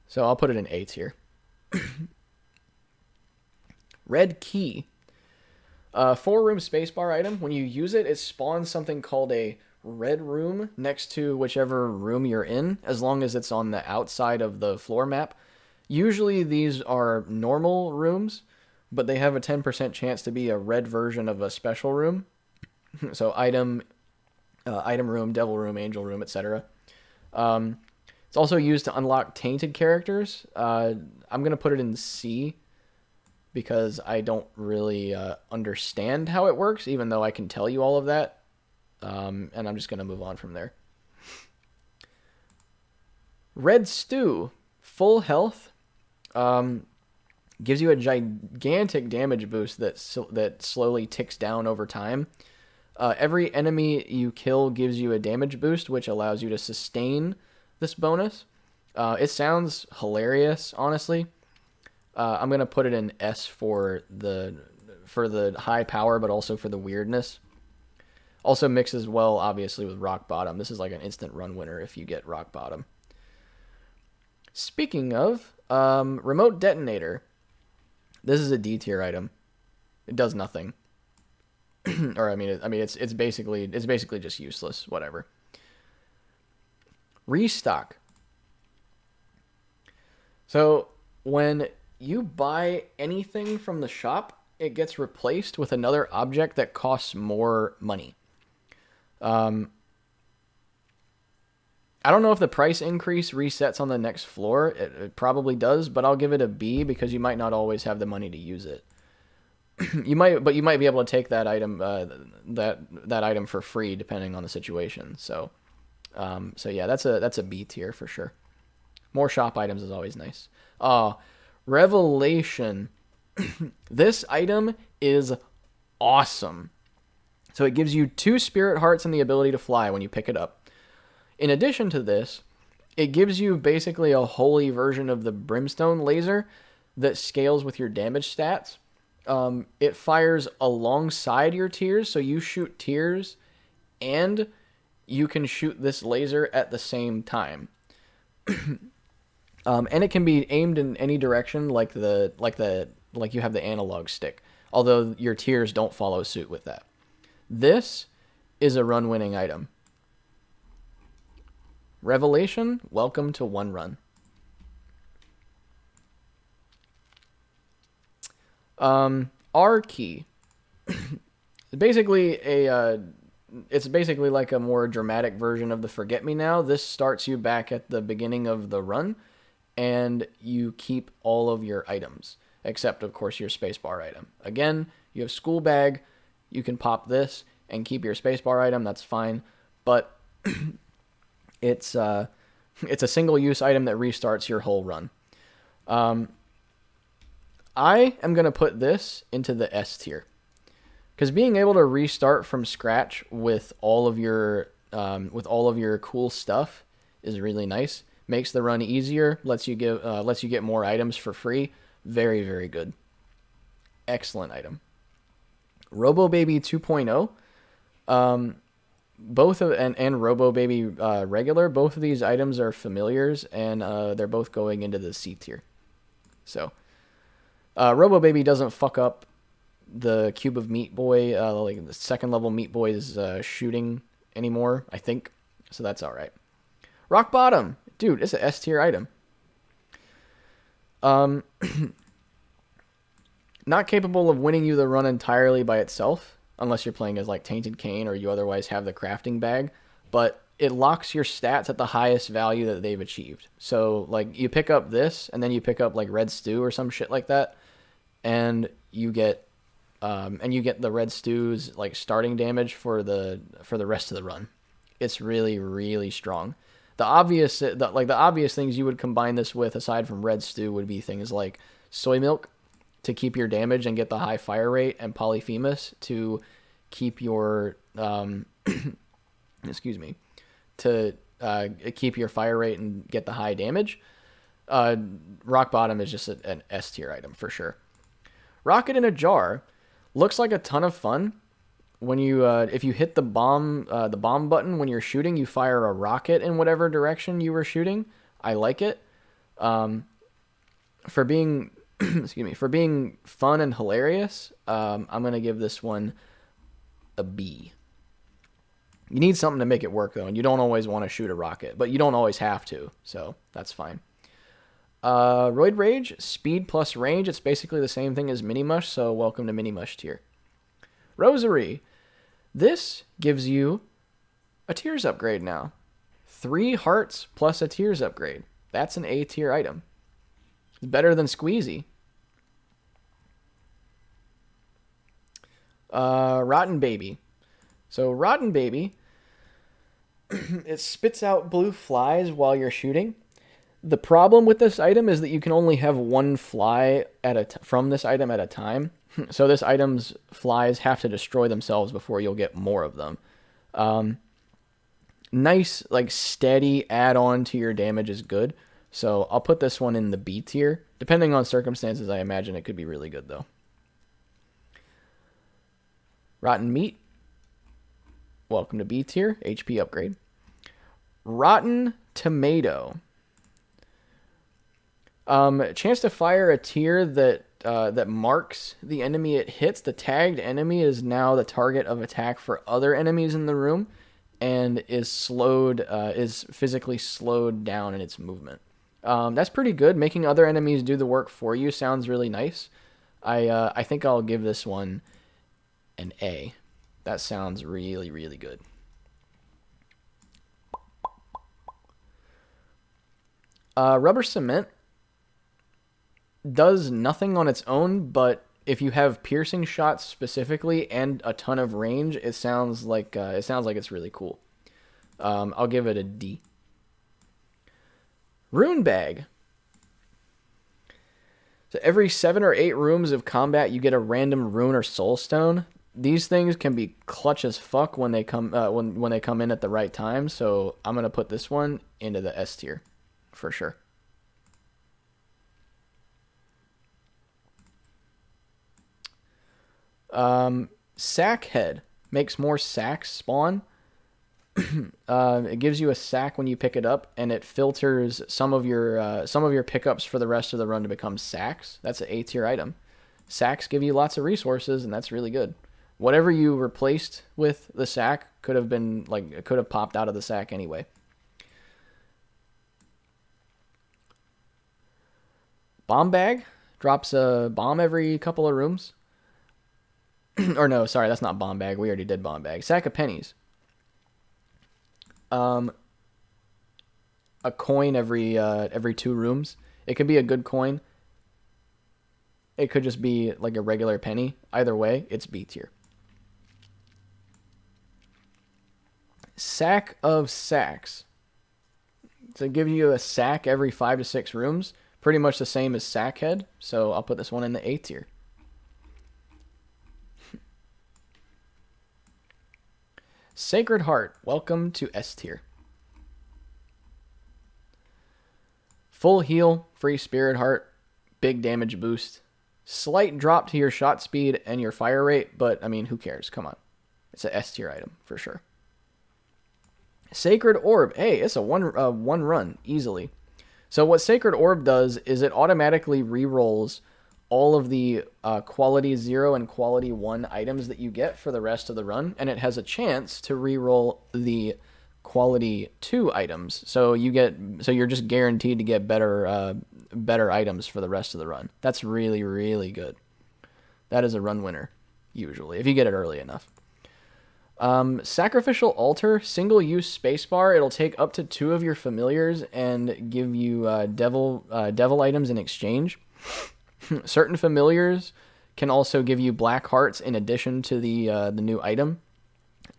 [SPEAKER 1] So I'll put it in A tier. Red Key. 4-room spacebar item. When you use it, it spawns something called a red room next to whichever room you're in, as long as it's on the outside of the floor map. Usually these are normal rooms, but they have a 10% chance to be a red version of a special room. So item room, devil room, angel room, etc. It's also used to unlock tainted characters. I'm going to put it in C because I don't really understand how it works, even though I can tell you all of that. And I'm just going to move on from there. Red Stew, full health. Gives you a gigantic damage boost that slowly ticks down over time. Every enemy you kill gives you a damage boost, which allows you to sustain this bonus. It sounds hilarious, honestly. I'm gonna put it in S for the high power, but also for the weirdness. Also mixes well, obviously, with Rock Bottom. This is like an instant run winner if you get Rock Bottom. Speaking of remote detonator. This is a D tier item. It does nothing. Or it's basically just useless. Whatever. Restock. So when you buy anything from the shop, it gets replaced with another object that costs more money. I don't know if the price increase resets on the next floor. It probably does, but I'll give it a B because you might not always have the money to use it. You might be able to take that item that item for free depending on the situation. So yeah, that's a B tier for sure. More shop items is always nice. Revelation. This item is awesome. So it gives you 2 spirit hearts and the ability to fly when you pick it up. In addition to this, it gives you basically a holy version of the brimstone laser that scales with your damage stats. It fires alongside your tears, so you shoot tears and you can shoot this laser at the same time. And it can be aimed in any direction like you have the analog stick, although your tears don't follow suit with that. This is a run-winning item. Revelation, welcome to one run. R key. It's basically like a more dramatic version of the Forget Me Now. This starts you back at the beginning of the run, and you keep all of your items, except of course your spacebar item. Again, you have school bag. You can pop this and keep your spacebar item. That's fine, but it's a single-use item that restarts your whole run. I am gonna put this into the S tier, because being able to restart from scratch with all of your cool stuff is really nice. Makes the run easier. Lets you get more items for free. Very, very good. Excellent item. Robo Baby 2.0. Both of and Robo Baby regular. Both of these items are familiars, and they're both going into the C tier. So, Robo Baby doesn't fuck up the Cube of Meat Boy, like the second level Meat Boy's shooting anymore, I think. So that's all right. Rock Bottom, dude, it's an S tier item. Not capable of winning you the run entirely by itself, unless you're playing as like Tainted Cane or you otherwise have the crafting bag, but it locks your stats at the highest value that they've achieved. So like you pick up this and then you pick up like Red Stew or some shit like that, and you get the Red Stew's like starting damage for the rest of the run. It's really, really strong. The obvious things you would combine this with aside from Red Stew would be things like soy milk to keep your damage and get the high fire rate, and Polyphemus to keep your keep your fire rate and get the high damage. Rock Bottom is just an S tier item for sure. Rocket in a Jar looks like a ton of fun. When you if you hit the bomb button when you're shooting, you fire a rocket in whatever direction you were shooting. I like it. For being for being fun and hilarious, I'm gonna give this one a B. You need something to make it work though, and you don't always want to shoot a rocket, but you don't always have to, so that's fine. Roid Rage, speed plus range. It's basically the same thing as Mini Mush, so welcome to Mini Mush tier. Rosary. This gives you a Tears upgrade now. 3 hearts plus a Tears upgrade. That's an A tier item. It's better than Squeezy. Rotten Baby. So Rotten Baby, it spits out blue flies while you're shooting. The problem with this item is that you can only have one fly from this item at a time. So this item's flies have to destroy themselves before you'll get more of them. Nice, like steady add-on to your damage is good. So I'll put this one in the B tier. Depending on circumstances, I imagine it could be really good though. Rotten Meat. Welcome to B tier. HP upgrade. Rotten Tomato. Chance to fire a tear that marks the enemy it hits. The tagged enemy is now the target of attack for other enemies in the room, and is physically slowed down in its movement. That's pretty good. Making other enemies do the work for you sounds really nice. I think I'll give this one an A. That sounds really, really good. Rubber Cement does nothing on its own, but if you have piercing shots specifically and a ton of range, it sounds like it's really cool. I'll give it a D. Rune Bag. So every 7 or 8 rooms of combat, you get a random rune or soul stone. these things can be clutch as fuck when they come when they come in at the right time. So I'm gonna put this one into the S tier for sure. Sack head makes more sacks spawn. It gives you a sack when you pick it up, and it filters some of your pickups for the rest of the run to become sacks. That's an A tier item. Sacks give you lots of resources, and that's really good. Whatever you replaced with the sack could have popped out of the sack anyway. Bomb bag drops a bomb every couple of rooms. Or no, sorry, that's not bomb bag. We already did bomb bag. Sack of pennies. A coin every 2 rooms. It could be a good coin. It could just be like a regular penny. Either way, it's B tier. Sack of sacks. So it gives you a sack every 5 to 6 rooms. Pretty much the same as sack head. So I'll put this one in the A tier. Sacred Heart, welcome to S tier. Full heal, free Spirit Heart, big damage boost, slight drop to your shot speed and your fire rate, but I mean, who cares? Come on. It's a S tier item for sure. Sacred Orb, hey, it's a one run easily. So what Sacred Orb does is it automatically rerolls all of the quality 0 and quality 1 items that you get for the rest of the run, and it has a chance to reroll the quality 2 items. So you're just guaranteed to get better items for the rest of the run. That's really, really good. That is a run winner, usually, if you get it early enough. Sacrificial Altar, single-use spacebar. It'll take up to 2 of your familiars and give you devil items in exchange. Certain familiars can also give you black hearts in addition to the new item.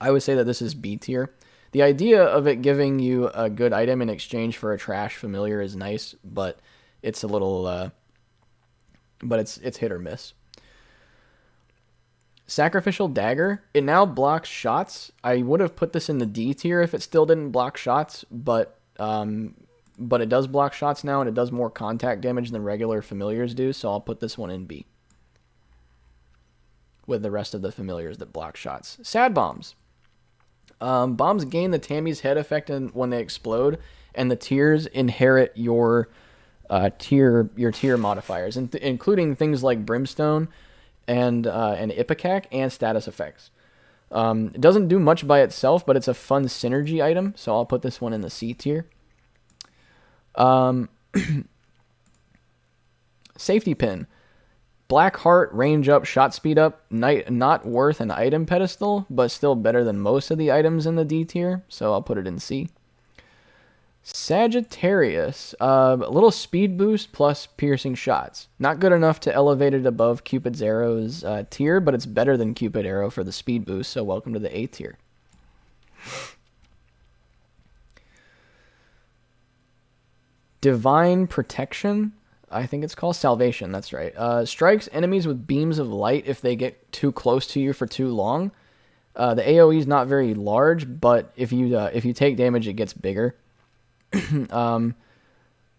[SPEAKER 1] I would say that this is B tier. The idea of it giving you a good item in exchange for a trash familiar is nice, but it's a little, but it's hit or miss. Sacrificial Dagger. It now blocks shots. I would have put this in the D tier if it still didn't block shots, but it does block shots now, and it does more contact damage than regular familiars do, so I'll put this one in B with the rest of the familiars that block shots. Sad Bombs. Bombs gain the Tammy's Head effect when they explode, and the tiers inherit your tier modifiers, including things like Brimstone and Ipecac and status effects. It doesn't do much by itself, but it's a fun synergy item, so I'll put this one in the C tier. Safety Pin. Black Heart, range up, shot speed up. Not worth an item pedestal, but still better than most of the items in the D tier, so I'll put it in C. Sagittarius. A little speed boost plus piercing shots. Not good enough to elevate it above Cupid's Arrow's tier, but it's better than Cupid Arrow for the speed boost, so welcome to the A tier. Divine Protection, I think it's called. Salvation, that's right. Strikes enemies with beams of light if they get too close to you for too long. The AoE is not very large, but if you take damage, it gets bigger.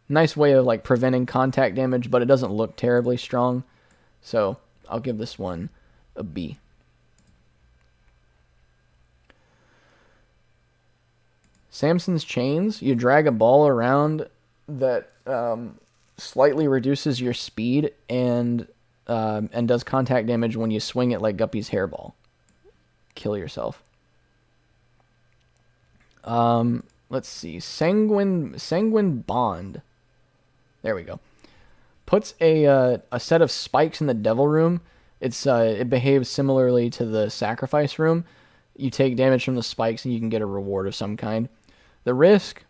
[SPEAKER 1] Nice way of like preventing contact damage, but it doesn't look terribly strong. So I'll give this one a B. Samson's Chains. You drag a ball around that slightly reduces your speed and does contact damage when you swing it like Guppy's hairball. Kill yourself. Let's see. Sanguine Bond. There we go. Puts a set of spikes in the Devil Room. It behaves similarly to the Sacrifice Room. You take damage from the spikes and you can get a reward of some kind. The risk,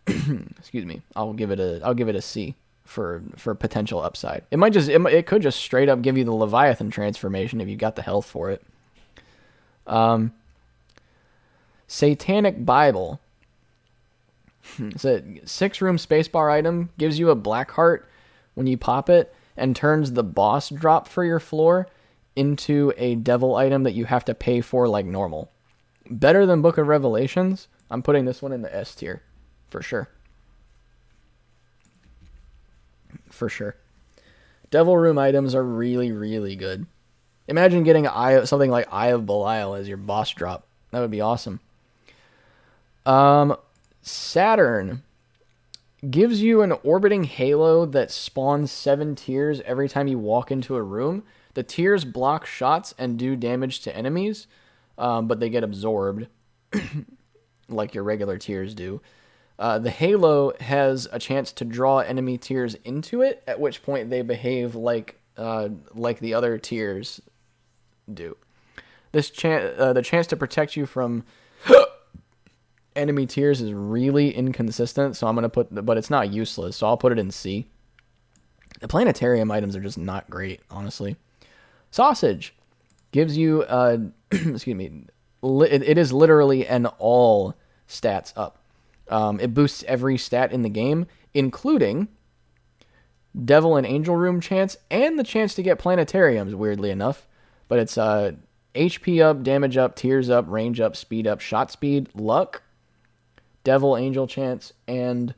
[SPEAKER 1] excuse me, I'll give it a C for potential upside. It could just straight up give you the Leviathan transformation if you got the health for it. Satanic Bible. It's a 6-room spacebar item, gives you a black heart when you pop it, and turns the boss drop for your floor into a devil item that you have to pay for like normal. Better than Book of Revelations. I'm putting this one in the S tier. For sure. For sure. Devil Room items are really, really good. Imagine getting something like Eye of Belial as your boss drop. That would be awesome. Saturn gives you an orbiting halo that spawns 7 tears every time you walk into a room. The tears block shots and do damage to enemies, but they get absorbed like your regular tears do. The halo has a chance to draw enemy tears into it, at which point they behave like the other tears do. The chance to protect you from enemy tears is really inconsistent, so I'm going to but it's not useless, so I'll put it in C. The planetarium items are just not great, honestly. Sausage gives you, excuse me, it is literally an all stats up. It boosts every stat in the game, including Devil and Angel Room chance and the chance to get planetariums, weirdly enough. But it's HP up, damage up, tears up, range up, speed up, shot speed, luck, Devil Angel chance, and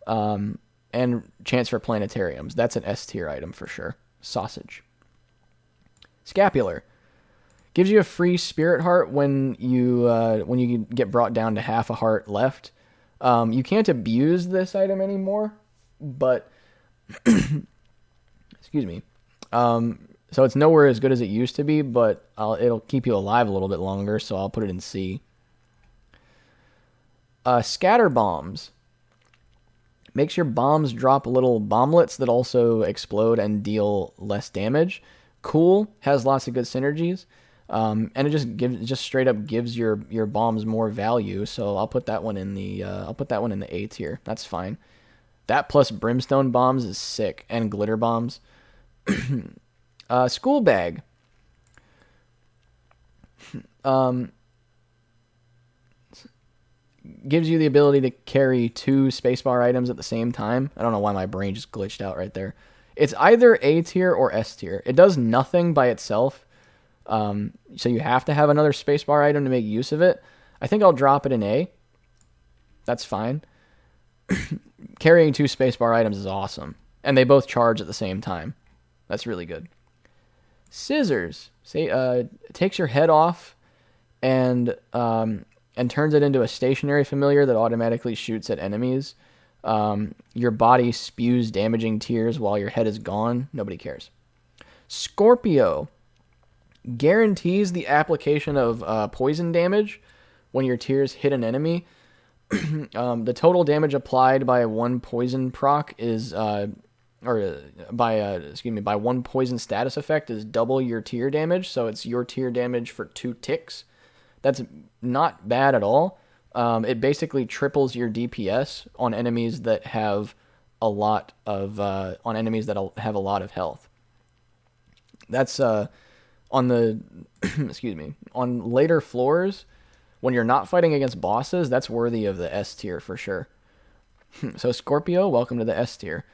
[SPEAKER 1] chance for planetariums. That's an S tier item for sure. Sausage. Scapular gives you a free spirit heart when you get brought down to half a heart left. You can't abuse this item anymore, but excuse me. So it's nowhere as good as it used to be, but it'll keep you alive a little bit longer, so I'll put it in C. Scatter bombs makes your bombs drop little bomblets that also explode and deal less damage. Cool, has lots of good synergies, and it just straight up gives your bombs more value. So I'll put that one in the A tier. That's fine. That plus brimstone bombs is sick, and glitter bombs. School bag. Gives you the ability to carry 2 spacebar items at the same time. I don't know why my brain just glitched out right there. It's either A tier or S tier. It does nothing by itself, so you have to have another spacebar item to make use of it. I think I'll drop it in A. That's fine. Carrying 2 spacebar items is awesome, and they both charge at the same time. That's really good. Scissors takes your head off and turns it into a stationary familiar that automatically shoots at enemies. Your body spews damaging tears while your head is gone. Nobody cares. Scorpio guarantees the application of poison damage when your tears hit an enemy. The total damage applied by one poison proc is by one poison status effect is double your tear damage, so it's your tear damage for 2 ticks. That's not bad at all. It basically triples your DPS on enemies that have a lot of health. That's on the on later floors when you're not fighting against bosses. That's worthy of the S tier for sure. So Scorpio, welcome to the S tier.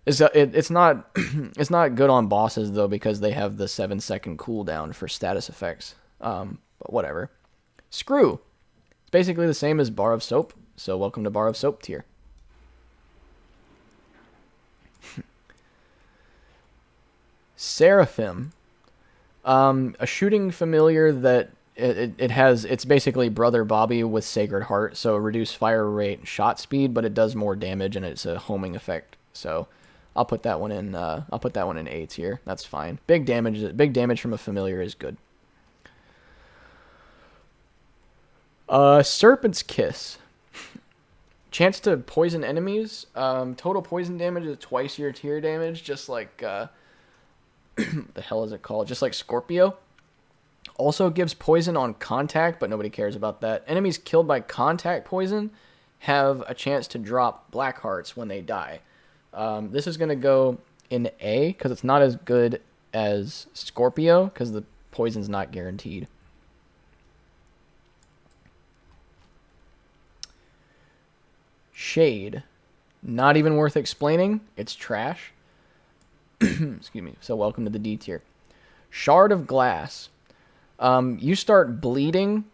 [SPEAKER 1] It's not good on bosses though because they have the 7-second cooldown for status effects. But whatever. Screw. It's basically the same as Bar of Soap, so welcome to Bar of Soap tier. Seraphim. A shooting familiar that it's basically Brother Bobby with Sacred Heart, so reduce fire rate and shot speed, but it does more damage and it's a homing effect. So I'll put that one in A tier. That's fine. Big damage from a familiar is good. Serpent's Kiss. Chance to poison enemies. Total poison damage is twice your tier damage, just like the hell is it called? Just like Scorpio. Also gives poison on contact, but nobody cares about that. Enemies killed by contact poison have a chance to drop black hearts when they die. This is going to go in A because it's not as good as Scorpio because the poison's not guaranteed. Shade. Not even worth explaining. It's trash. Excuse me. So welcome to the D tier. Shard of Glass. You start bleeding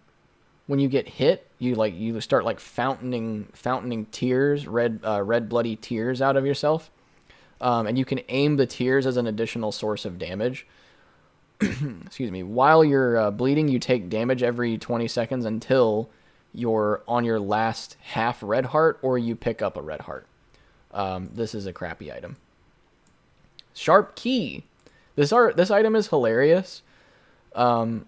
[SPEAKER 1] when you get hit. You start like fountaining tears, red bloody tears out of yourself. And you can aim the tears as an additional source of damage. Excuse me. While you're bleeding, you take damage every 20 seconds until you're on your last half red heart or you pick up a red heart. This is a crappy item. Sharp Key. This item is hilarious. So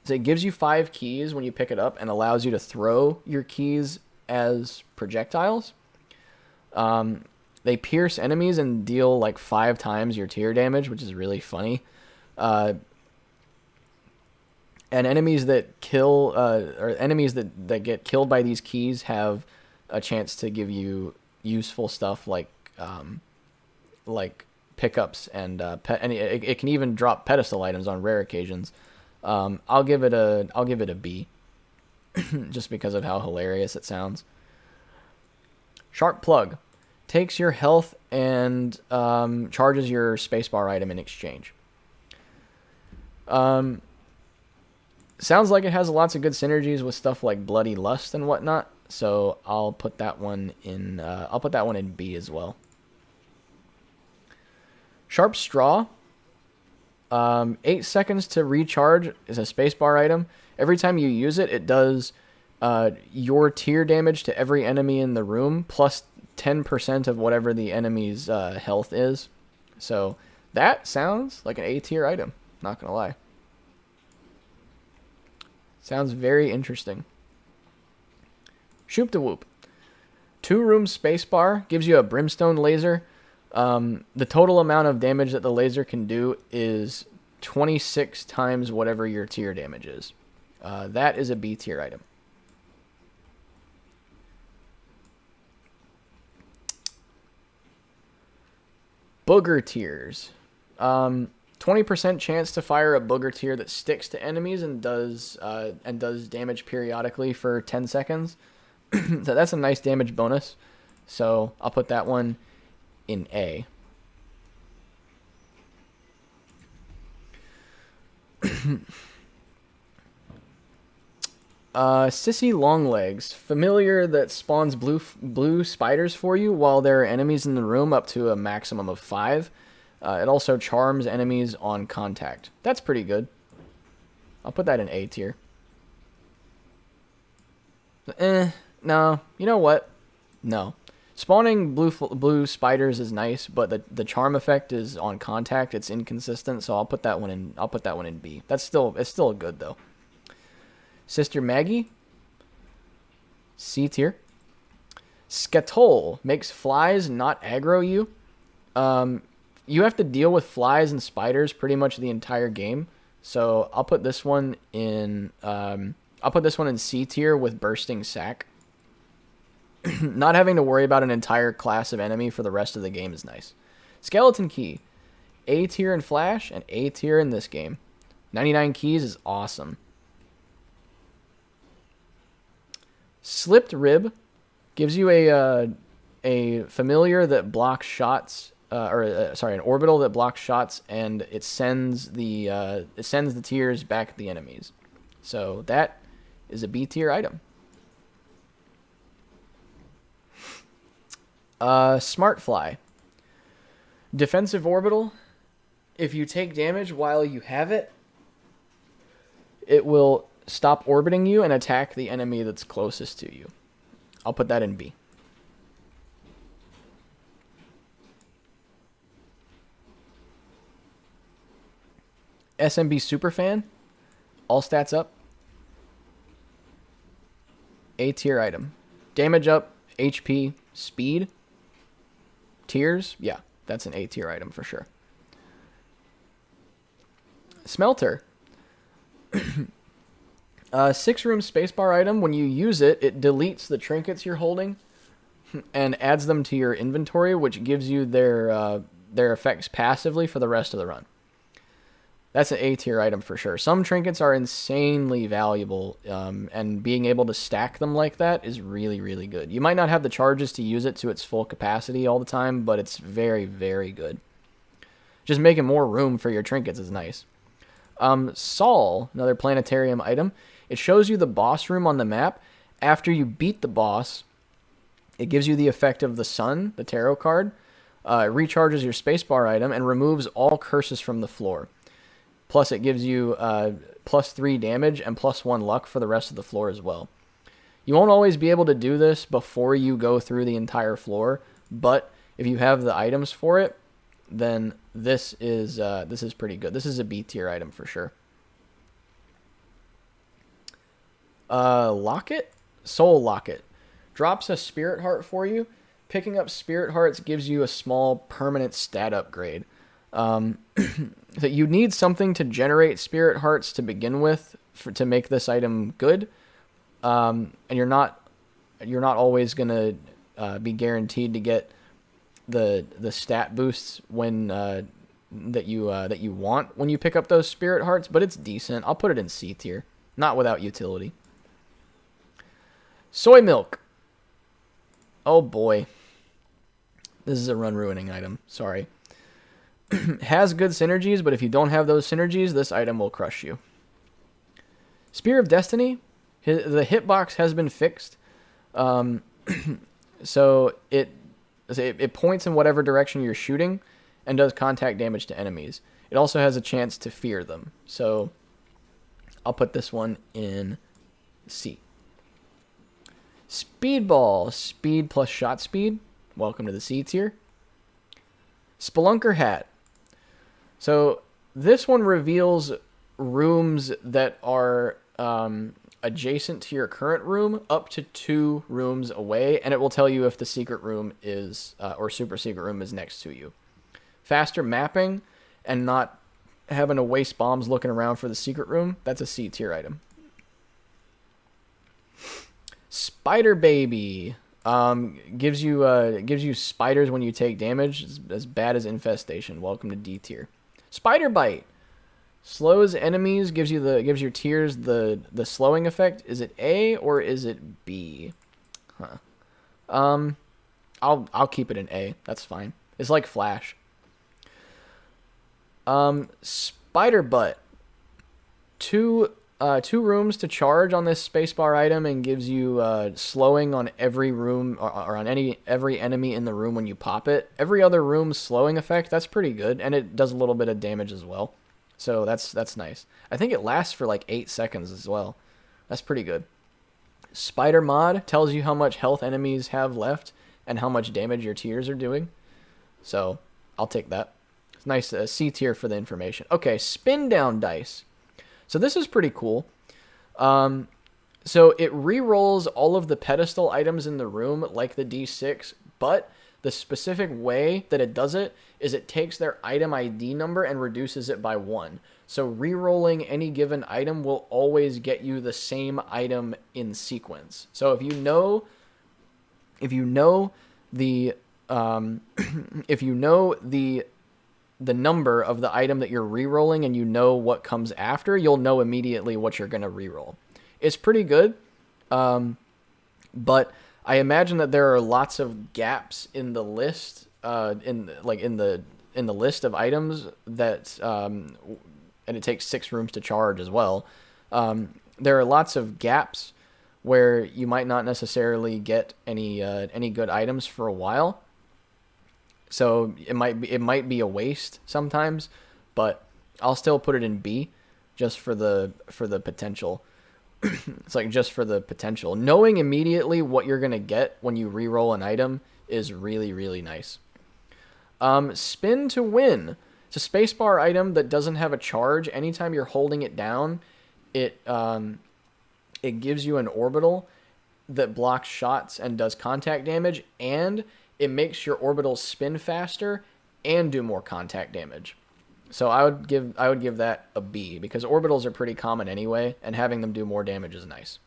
[SPEAKER 1] it gives you 5 keys when you pick it up and allows you to throw your keys as projectiles. They pierce enemies and deal like 5 times your tier damage, which is really funny. And enemies that kill, or enemies that get killed by these keys have a chance to give you useful stuff like pickups and it can even drop pedestal items on rare occasions. I'll give it a B, just because of how hilarious it sounds. Sharp Plug. Takes your health and charges your spacebar item in exchange. Sounds like it has lots of good synergies with stuff like Bloody Lust and whatnot. So I'll put that one in. I'll put that one in B as well. Sharp Straw. 8 seconds to recharge is a spacebar item. Every time you use it, it does your tier damage to every enemy in the room plus 10% of whatever the enemy's health is. So that sounds like an A tier item. Not gonna lie. Sounds very interesting. Shoop da Whoop. 2-room spacebar gives you a brimstone laser. The total amount of damage that the laser can do is 26 times whatever your tier damage is. That is a B tier item. Booger Tears. 20% chance to fire a booger tier that sticks to enemies and does damage periodically for 10 seconds. So that's a nice damage bonus. So I'll put that one in A. Sissy Longlegs, familiar that spawns blue spiders for you while there are enemies in the room up to a maximum of 5. It also charms enemies on contact. That's pretty good. I'll put that in A tier. No. You know what? No. Spawning blue spiders is nice, but the charm effect is on contact. It's inconsistent, so I'll put that one in B. It's still good though. Sister Maggie, C tier. Skatole makes flies not aggro you. You have to deal with flies and spiders pretty much the entire game, so I'll put this one in. I'll put this one in C tier with Bursting Sack. Not having to worry about an entire class of enemy for the rest of the game is nice. Skeleton Key, A tier in Flash and A tier in this game. 99 keys is awesome. Slipped Rib gives you a familiar that blocks shots, an orbital that blocks shots, and it sends the tears back at the enemies. So that is a B tier item. Smart Fly. Defensive orbital. If you take damage while you have it, it will stop orbiting you and attack the enemy that's closest to you. I'll put that in B. SMB Superfan. All stats up. A tier item. Damage up, HP, speed. Tiers, yeah, that's an A tier item for sure. Smelter. 6-room spacebar item. When you use it, it deletes the trinkets you're holding and adds them to your inventory, which gives you their effects passively for the rest of the run. That's an A tier item for sure. Some trinkets are insanely valuable, and being able to stack them like that is really, really good. You might not have the charges to use it to its full capacity all the time, but it's very, very good. Just making more room for your trinkets is nice. Sol, another planetarium item. It shows you the boss room on the map. After you beat the boss, it gives you the effect of the sun, the tarot card. It recharges your spacebar item and removes all curses from the floor. Plus, it gives you +3 damage and +1 luck for the rest of the floor as well. You won't always be able to do this before you go through the entire floor, but if you have the items for it, then this is pretty good. This is a B tier item for sure. Locket? Soul Locket. Drops a spirit heart for you. Picking up spirit hearts gives you a small permanent stat upgrade. So you need something to generate spirit hearts to begin with to make this item good. And you're not always gonna be guaranteed to get the stat boosts when that you want when you pick up those spirit hearts, but it's decent. I'll put it in C tier, not without utility. Soy milk. Oh boy, this is a run ruining item. Sorry. Has good synergies, but if you don't have those synergies, this item will crush you. Spear of Destiny. The hitbox has been fixed, so it points in whatever direction you're shooting and does contact damage to enemies. It also has a chance to fear them, so I'll put this one in C. Speedball. Speed plus shot speed. Welcome to the C tier. Spelunker Hat. So this one reveals rooms that are adjacent to your current room up to 2 rooms away, and it will tell you if the secret room is or super secret room is next to you. Faster mapping and not having to waste bombs looking around for the secret room, that's a C tier item. Spider Baby. Gives you spiders when you take damage, as bad as infestation. Welcome to D tier. Spider Bite. Slows enemies, gives your tiers the slowing effect. Is it A or is it B? Huh. I'll keep it in A. That's fine. It's like Flash. Spider Butt. Two rooms to charge on this spacebar item and gives you slowing on every room or on every enemy in the room when you pop it. Every other room's slowing effect, that's pretty good, and it does a little bit of damage as well. So that's nice. I think it lasts for like 8 seconds as well. That's pretty good. Spider Mod tells you how much health enemies have left and how much damage your tiers are doing. So I'll take that. It's nice. C tier for the information. Okay, spin down dice. So this is pretty cool. So it re-rolls all of the pedestal items in the room like the D6, but the specific way that it does it is it takes their item ID number and reduces it by 1. So re-rolling any given item will always get you the same item in sequence. So if you know the the number of the item that you're re-rolling and you know what comes after, you'll know immediately what you're going to re-roll. It's pretty good, but I imagine that there are lots of gaps in the list, in the list of items that, and it takes 6 rooms to charge as well. There are lots of gaps where you might not necessarily get any good items for a while. So it might be a waste sometimes, but I'll still put it in B just for the potential. It's like just for the potential. Knowing immediately what you're going to get when you re-roll an item is really, really nice. Spin to Win. It's a spacebar item that doesn't have a charge. Anytime you're holding it down, it gives you an orbital that blocks shots and does contact damage, and it makes your orbitals spin faster and do more contact damage. So I would give that a B because orbitals are pretty common anyway, and having them do more damage is nice.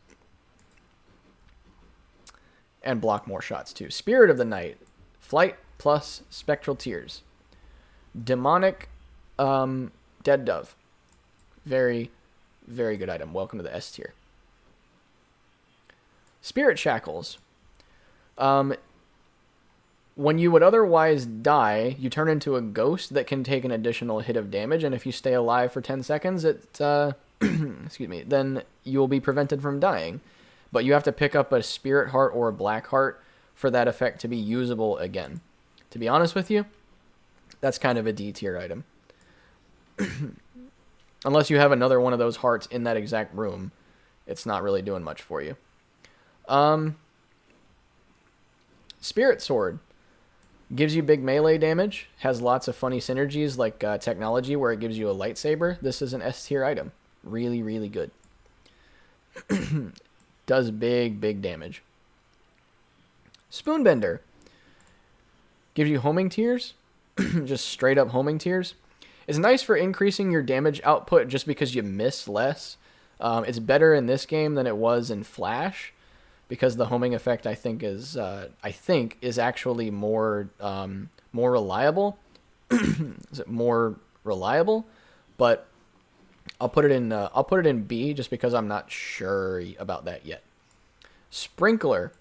[SPEAKER 1] And block more shots too. Spirit of the Night. Flight plus Spectral Tears. Demonic Dead Dove. Very, very good item. Welcome to the S tier. Spirit Shackles. When you would otherwise die, you turn into a ghost that can take an additional hit of damage, and if you stay alive for 10 seconds, excuse me, then you'll be prevented from dying. But you have to pick up a spirit heart or a black heart for that effect to be usable again. To be honest with you, that's kind of a D tier item. Unless you have another one of those hearts in that exact room, it's not really doing much for you. Spirit Sword gives you big melee damage, has lots of funny synergies like technology where it gives you a lightsaber. This is an S tier item. Really, really good. Does big damage. Spoonbender gives you homing tears. Just straight up homing tears. It's nice for increasing your damage output just because you miss less. It's better in this game than it was in Flash, because the homing effect I think is actually more reliable. Is it more reliable? But I'll put it in B just because I'm not sure about that yet. Sprinkler.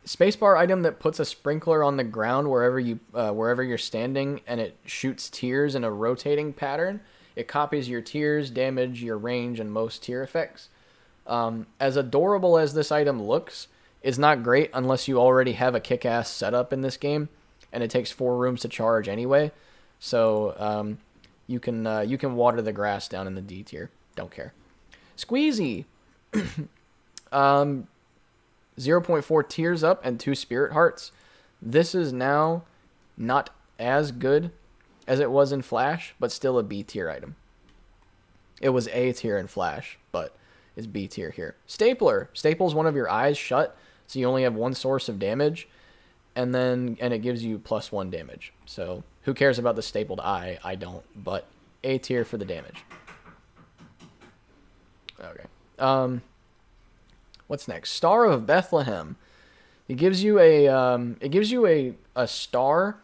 [SPEAKER 1] Spacebar item that puts a sprinkler on the ground wherever you're standing, and it shoots tears in a rotating pattern. It copies your tears, damage, your range, and most tear effects. As adorable as this item looks, it's not great unless you already have a kick-ass setup in this game, and it takes 4 rooms to charge anyway. So you can water the grass down in the D tier. Don't care. Squeezy. 0.4 tears up and 2 spirit hearts. This is now not as good as it was in Flash, but still a B tier item. It was A tier in Flash, but it's B tier here. Stapler. Staples one of your eyes shut, so you only have one source of damage, and it gives you +1 damage. So who cares about the stapled eye? I don't, but A tier for the damage. Okay. What's next? Star of Bethlehem. It gives you a star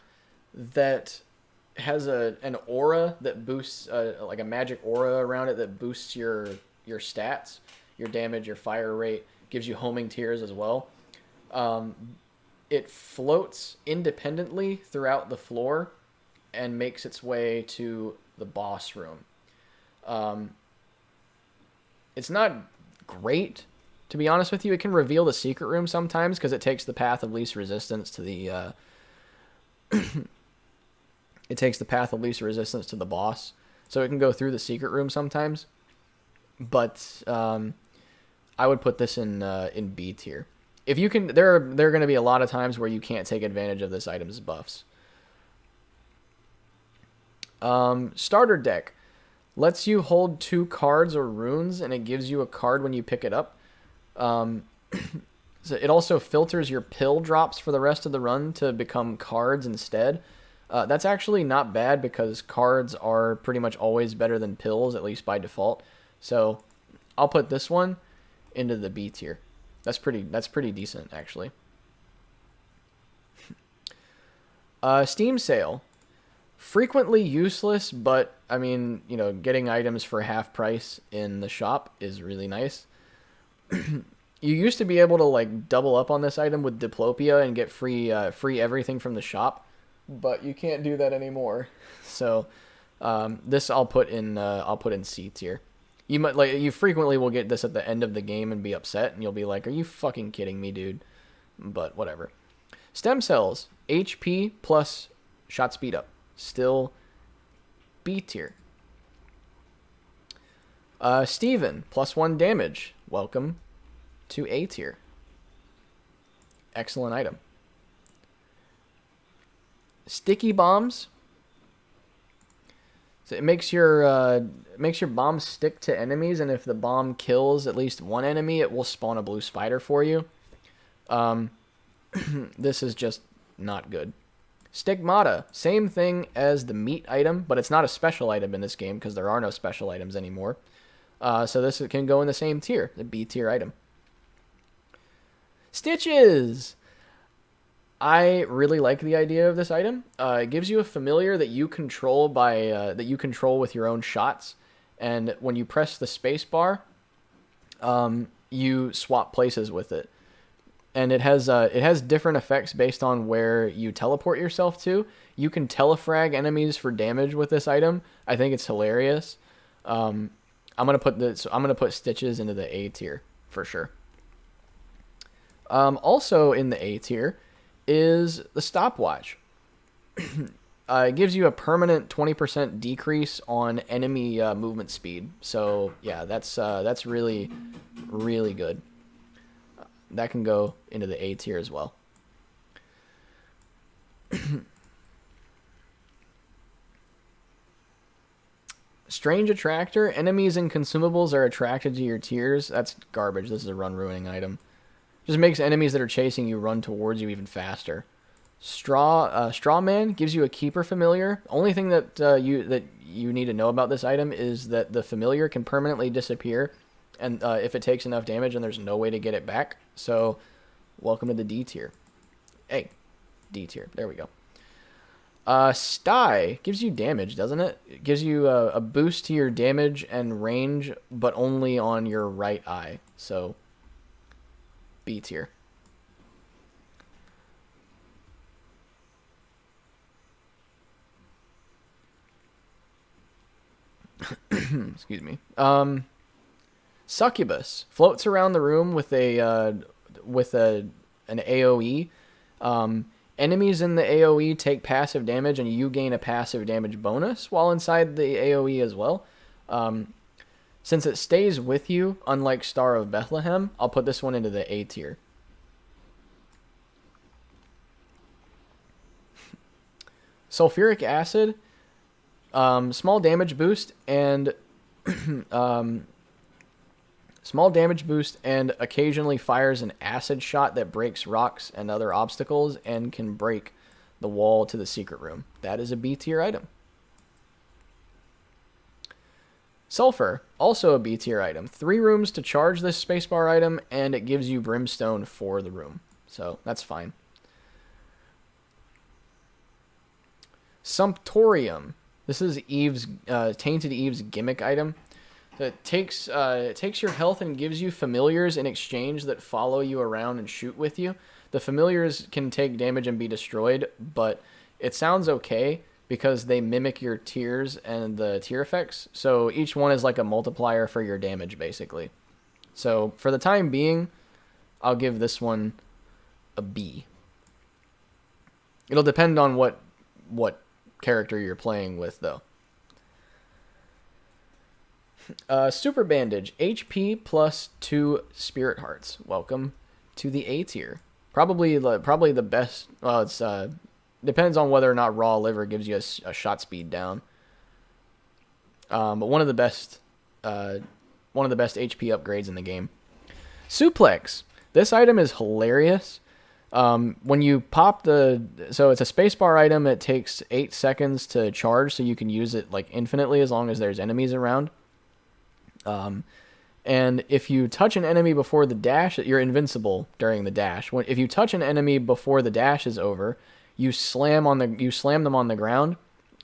[SPEAKER 1] that has an aura that boosts like a magic aura around it that boosts your stats, your damage, your fire rate. Gives you homing tears as well. It floats independently throughout the floor and makes its way to the boss room. It's not great, to be honest with you. It can reveal the secret room sometimes because it takes the path of least resistance to the boss, so it can go through the secret room sometimes. But I would put this in B tier. If you can, there are going to be a lot of times where you can't take advantage of this item's buffs. Starter deck lets you hold 2 cards or runes, and it gives you a card when you pick it up. So it also filters your pill drops for the rest of the run to become cards instead. That's actually not bad because cards are pretty much always better than pills, at least by default. So I'll put this one into the B tier. That's pretty decent, actually. Steam sale. Frequently useless, but I mean, getting items for half price in the shop is really nice. You used to be able to like double up on this item with Diplopia and get free everything from the shop, but you can't do that anymore. So this I'll put in C tier. You frequently will get this at the end of the game and be upset, and you'll be like, "Are you fucking kidding me, dude?" But whatever. Stem cells, HP plus shot speed up, still B tier. Steven, +1 damage. Welcome to A tier. Excellent item. Sticky bombs. So it makes your bomb stick to enemies, and if the bomb kills at least one enemy, it will spawn a blue spider for you. This is just not good. Stigmata, same thing as the meat item, but it's not a special item in this game because there are no special items anymore. So this can go in the same tier, the B tier item. Stitches! I really like the idea of this item. It gives you a familiar that you control with your own shots, and when you press the space bar, you swap places with it. and it has different effects based on where you teleport yourself to. You can telefrag enemies for damage with this item. I think it's hilarious. I'm gonna put Stitches into the A tier for sure. Also in the A tier is the stopwatch. It gives you a permanent 20% decrease on enemy movement speed. So yeah, that's really, really good. That can go into the A tier as well. Strange Attractor. Enemies and consumables are attracted to your tiers. That's garbage. This is a run ruining item. Just makes enemies that are chasing you run towards you even faster. Straw Man gives you a keeper familiar. Only thing that you need to know about this item is that the familiar can permanently disappear, and if it takes enough damage, and there's no way to get it back. So, welcome to the D tier. Hey, D tier. There we go. Sty gives you damage, doesn't it? It gives you a boost to your damage and range, but only on your right eye. So, B tier. Excuse me. Succubus floats around the room with an AoE. Enemies in the AoE take passive damage, and you gain a passive damage bonus while inside the AoE as well. Since it stays with you, unlike Star of Bethlehem, I'll put this one into the A tier. Sulfuric Acid. Small damage boost and occasionally fires an acid shot that breaks rocks and other obstacles and can break the wall to the secret room. That is a B tier item. Sulfur, also a B tier item. 3 rooms to charge this spacebar item, and it gives you brimstone for the room. So that's fine. Sumptorium. This is Tainted Eve's gimmick item. It takes your health and gives you familiars in exchange that follow you around and shoot with you. The familiars can take damage and be destroyed, but it sounds okay because they mimic your tiers and the tier effects. So each one is like a multiplier for your damage, basically. So for the time being, I'll give this one a B. It'll depend on what character you're playing with, though. Super Bandage, HP plus 2 Spirit Hearts. Welcome to the A tier. Probably the best. Well, it's depends on whether or not raw liver gives you a shot speed down. But one of the best HP upgrades in the game. Suplex. This item is hilarious. When you pop so it's a spacebar item. It takes 8 seconds to charge, so you can use it like infinitely as long as there's enemies around. And if you touch an enemy before the dash, you're invincible during the dash. If you touch an enemy before the dash is over, you slam them on the ground,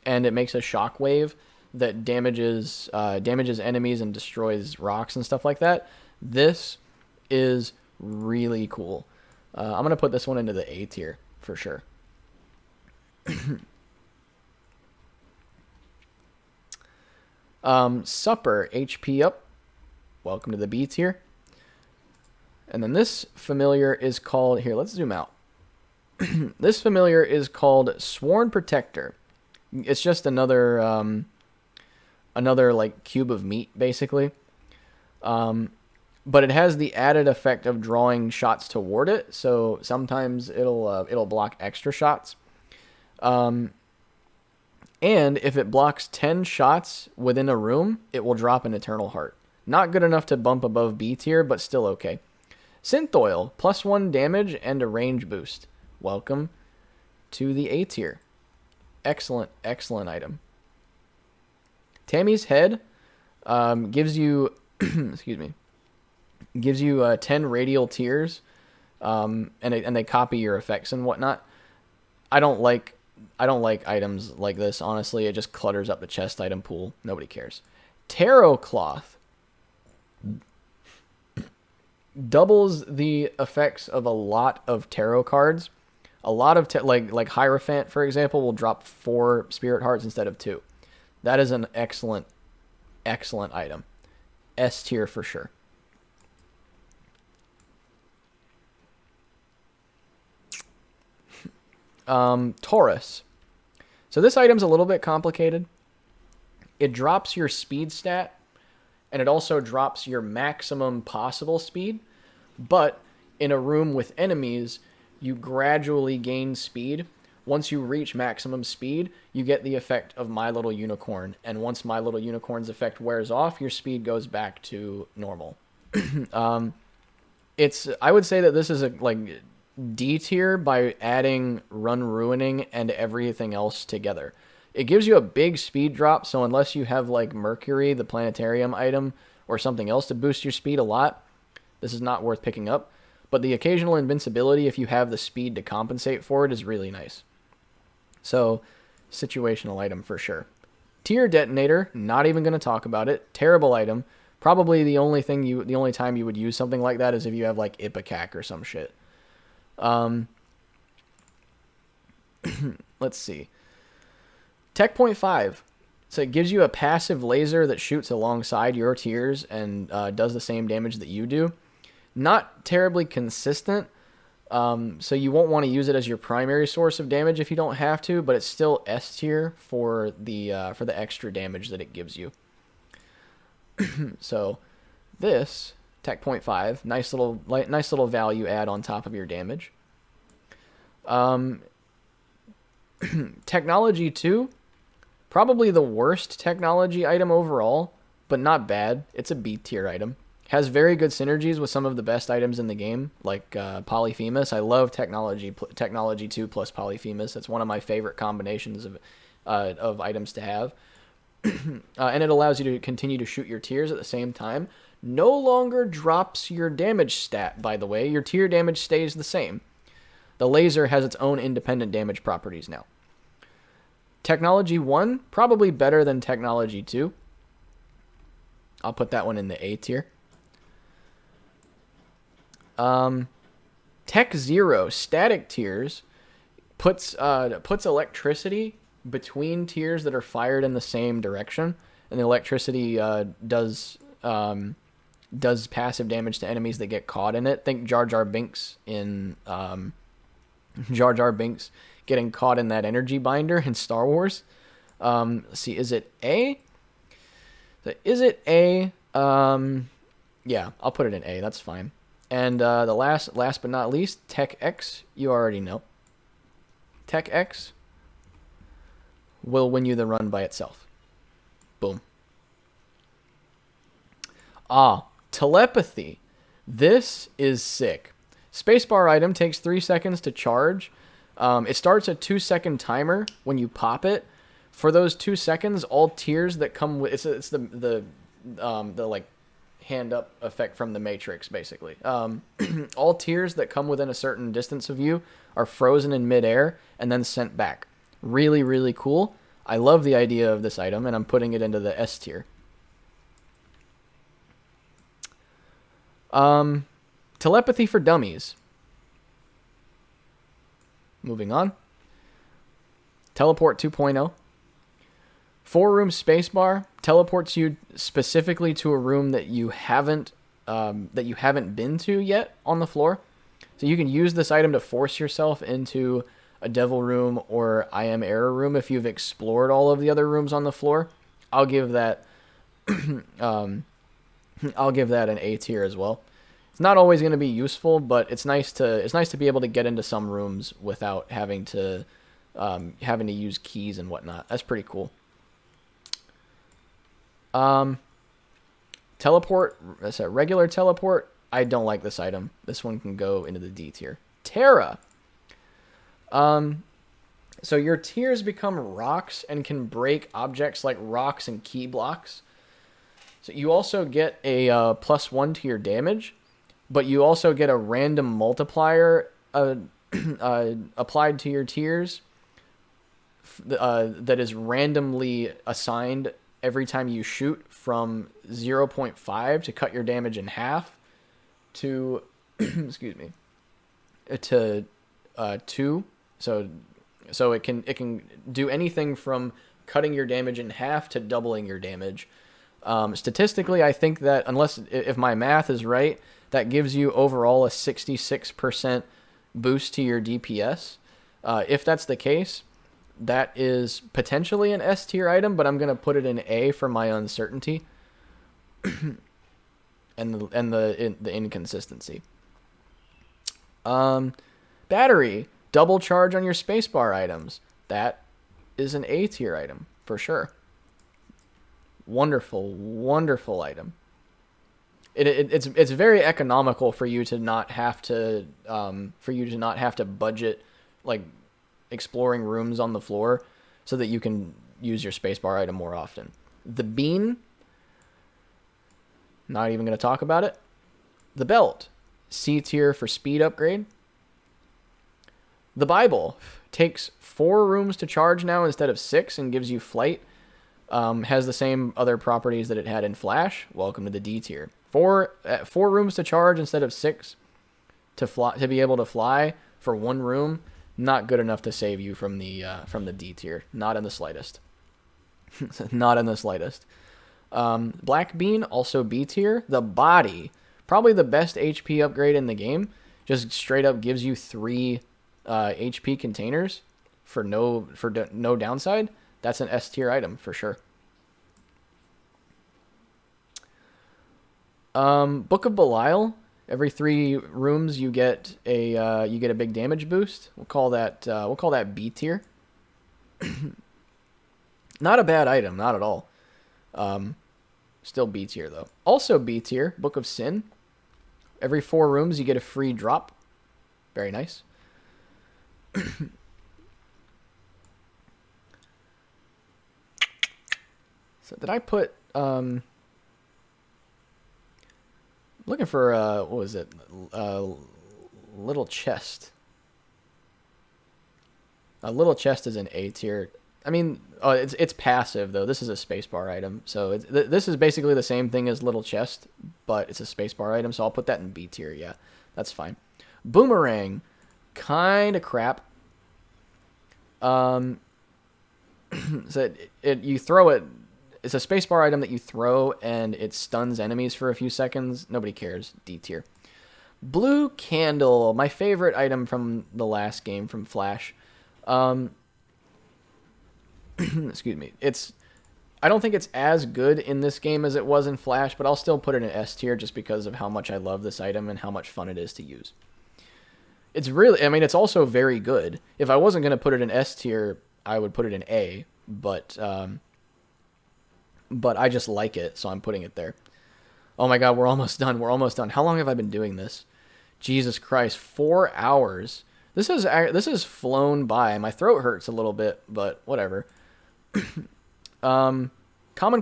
[SPEAKER 1] and it makes a shockwave that damages enemies and destroys rocks and stuff like that. This is really cool. I'm gonna put this one into the A tier for sure. Supper, HP up. Welcome to the B tier. And then this familiar is called, here, let's zoom out. This familiar is called Sworn Protector. It's just another like cube of meat, basically. But it has the added effect of drawing shots toward it, so sometimes it'll block extra shots. And if it blocks 10 shots within a room, it will drop an Eternal Heart. Not good enough to bump above B tier, but still okay. Synth Oil, plus 1 damage and a range boost. Welcome to the A tier. Excellent, excellent item. Tammy's Head gives you, excuse me, gives you 10 radial tears, and they copy your effects and whatnot. I don't like items like this, honestly. It just clutters up the chest item pool. Nobody cares. Tarot Cloth. doubles the effects of a lot of tarot cards. A lot of like Hierophant, for example, will drop 4 spirit hearts instead of 2. That is an excellent item. S tier for sure. Taurus. So this item's a little bit complicated. It drops your speed stat, and it also drops your maximum possible speed. But in a room with enemies, you gradually gain speed. Once you reach maximum speed, you get the effect of My Little Unicorn. And once My Little Unicorn's effect wears off, your speed goes back to normal. I would say that this is a D tier by adding Run Ruining and everything else together. It gives you a big speed drop, so unless you have like Mercury, the planetarium item, or something else to boost your speed a lot, this is not worth picking up. But the occasional invincibility, if you have the speed to compensate for it, is really nice. So, situational item for sure. Tier Detonator, not even going to talk about it. Terrible item. Probably the only time you would use something like that is if you have like Ipecac or some shit. Let's see. Tech Point 5. So it gives you a passive laser that shoots alongside your tiers and does the same damage that you do. Not terribly consistent, so you won't want to use it as your primary source of damage if you don't have to, but it's still S tier for the extra damage that it gives you. So this Tech Point 5, nice little value add on top of your damage. Technology 2, probably the worst technology item overall, but not bad. It's a B tier item. Has very good synergies with some of the best items in the game, like Polyphemus. I love Technology 2 plus Polyphemus. That's one of my favorite combinations of items to have. And it allows you to continue to shoot your tiers at the same time. No longer drops your damage stat, by the way. Your tier damage stays the same. The laser has its own independent damage properties now. Technology 1, probably better than Technology 2. I'll put that one in the A tier. Tech 0, static tiers, puts electricity between tiers that are fired in the same direction, and the electricity does passive damage to enemies that get caught in it. Think Jar Jar Binks in Jar Jar Binks getting caught in that energy binder in Star Wars. Let's see, is it A? Yeah, I'll put it in A. That's fine. And the last but not least, Tech X, you already know. Tech X will win you the run by itself. Boom. Telepathy. This is sick. Spacebar item takes 3 seconds to charge. It starts a 2-second timer when you pop it. For those 2 seconds, all tiers that come with it's the like hand up effect from the Matrix, basically. All tiers that come within a certain distance of you are frozen in midair and then sent back. Really, really cool. I love the idea of this item, and I'm putting it into the S tier. Telepathy for dummies. Moving on. Teleport 2.0. 4-room spacebar teleports you specifically to a room that you haven't been to yet on the floor. So you can use this item to force yourself into a devil room or I am error room if you've explored all of the other rooms on the floor. I'll give that an A tier as well. It's not always going to be useful, but it's nice to be able to get into some rooms without having to use keys and whatnot. That's pretty cool. Teleport, that's a regular teleport. I don't like this item. This one can go into the D tier. Terra. So your tiers become rocks and can break objects like rocks and key blocks. So you also get a +1 to your damage, but you also get a random multiplier applied to your tiers that is randomly assigned every time you shoot from 0.5 to cut your damage in half to excuse me, to 2. So it can do anything from cutting your damage in half to doubling your damage. Statistically, I think that if my math is right, that gives you overall a 66% boost to your DPS. If that's the case, that is potentially an S tier item, but I'm gonna put it in A for my uncertainty and the inconsistency. Battery, double charge on your spacebar items. That is an A tier item for sure. Wonderful, wonderful item. It's very economical for you to not have to budget like exploring rooms on the floor, so that you can use your spacebar item more often. The bean, not even going to talk about it. The belt, C tier for speed upgrade. The Bible takes 4 rooms to charge now instead of 6 and gives you flight. Has the same other properties that it had in Flash. Welcome to the D tier. 4 rooms to charge instead of 6 to be able to fly for 1 room. Not good enough to save you from the D tier. Not in the slightest. Not in the slightest. Black Bean, also B tier. The Body, probably the best HP upgrade in the game. Just straight up gives you 3 HP containers for no downside. That's an S tier item for sure. Book of Belial. Every 3 rooms you get a big damage boost. We'll call that B tier. Not a bad item, not at all. Still B tier though. Also B tier, Book of Sin. Every 4 rooms you get a free drop. Very nice. So did I put looking for what was it? Little chest. A little chest is an A tier. I mean, it's passive though. This is a spacebar item, so this is basically the same thing as little chest, but it's a spacebar item. So I'll put that in B tier. Yeah, that's fine. Boomerang, kind of crap. So you throw it. It's a spacebar item that you throw, and it stuns enemies for a few seconds. Nobody cares. D tier. Blue Candle, my favorite item from the last game from Flash. Excuse me. I don't think it's as good in this game as it was in Flash, but I'll still put it in S tier just because of how much I love this item and how much fun it is to use. It's also very good. If I wasn't going to put it in S tier, I would put it in A, but I just like it, so I'm putting it there. Oh my god, we're almost done. We're almost done. How long have I been doing this? Jesus Christ, 4 hours. This has flown by. My throat hurts a little bit, but whatever. Common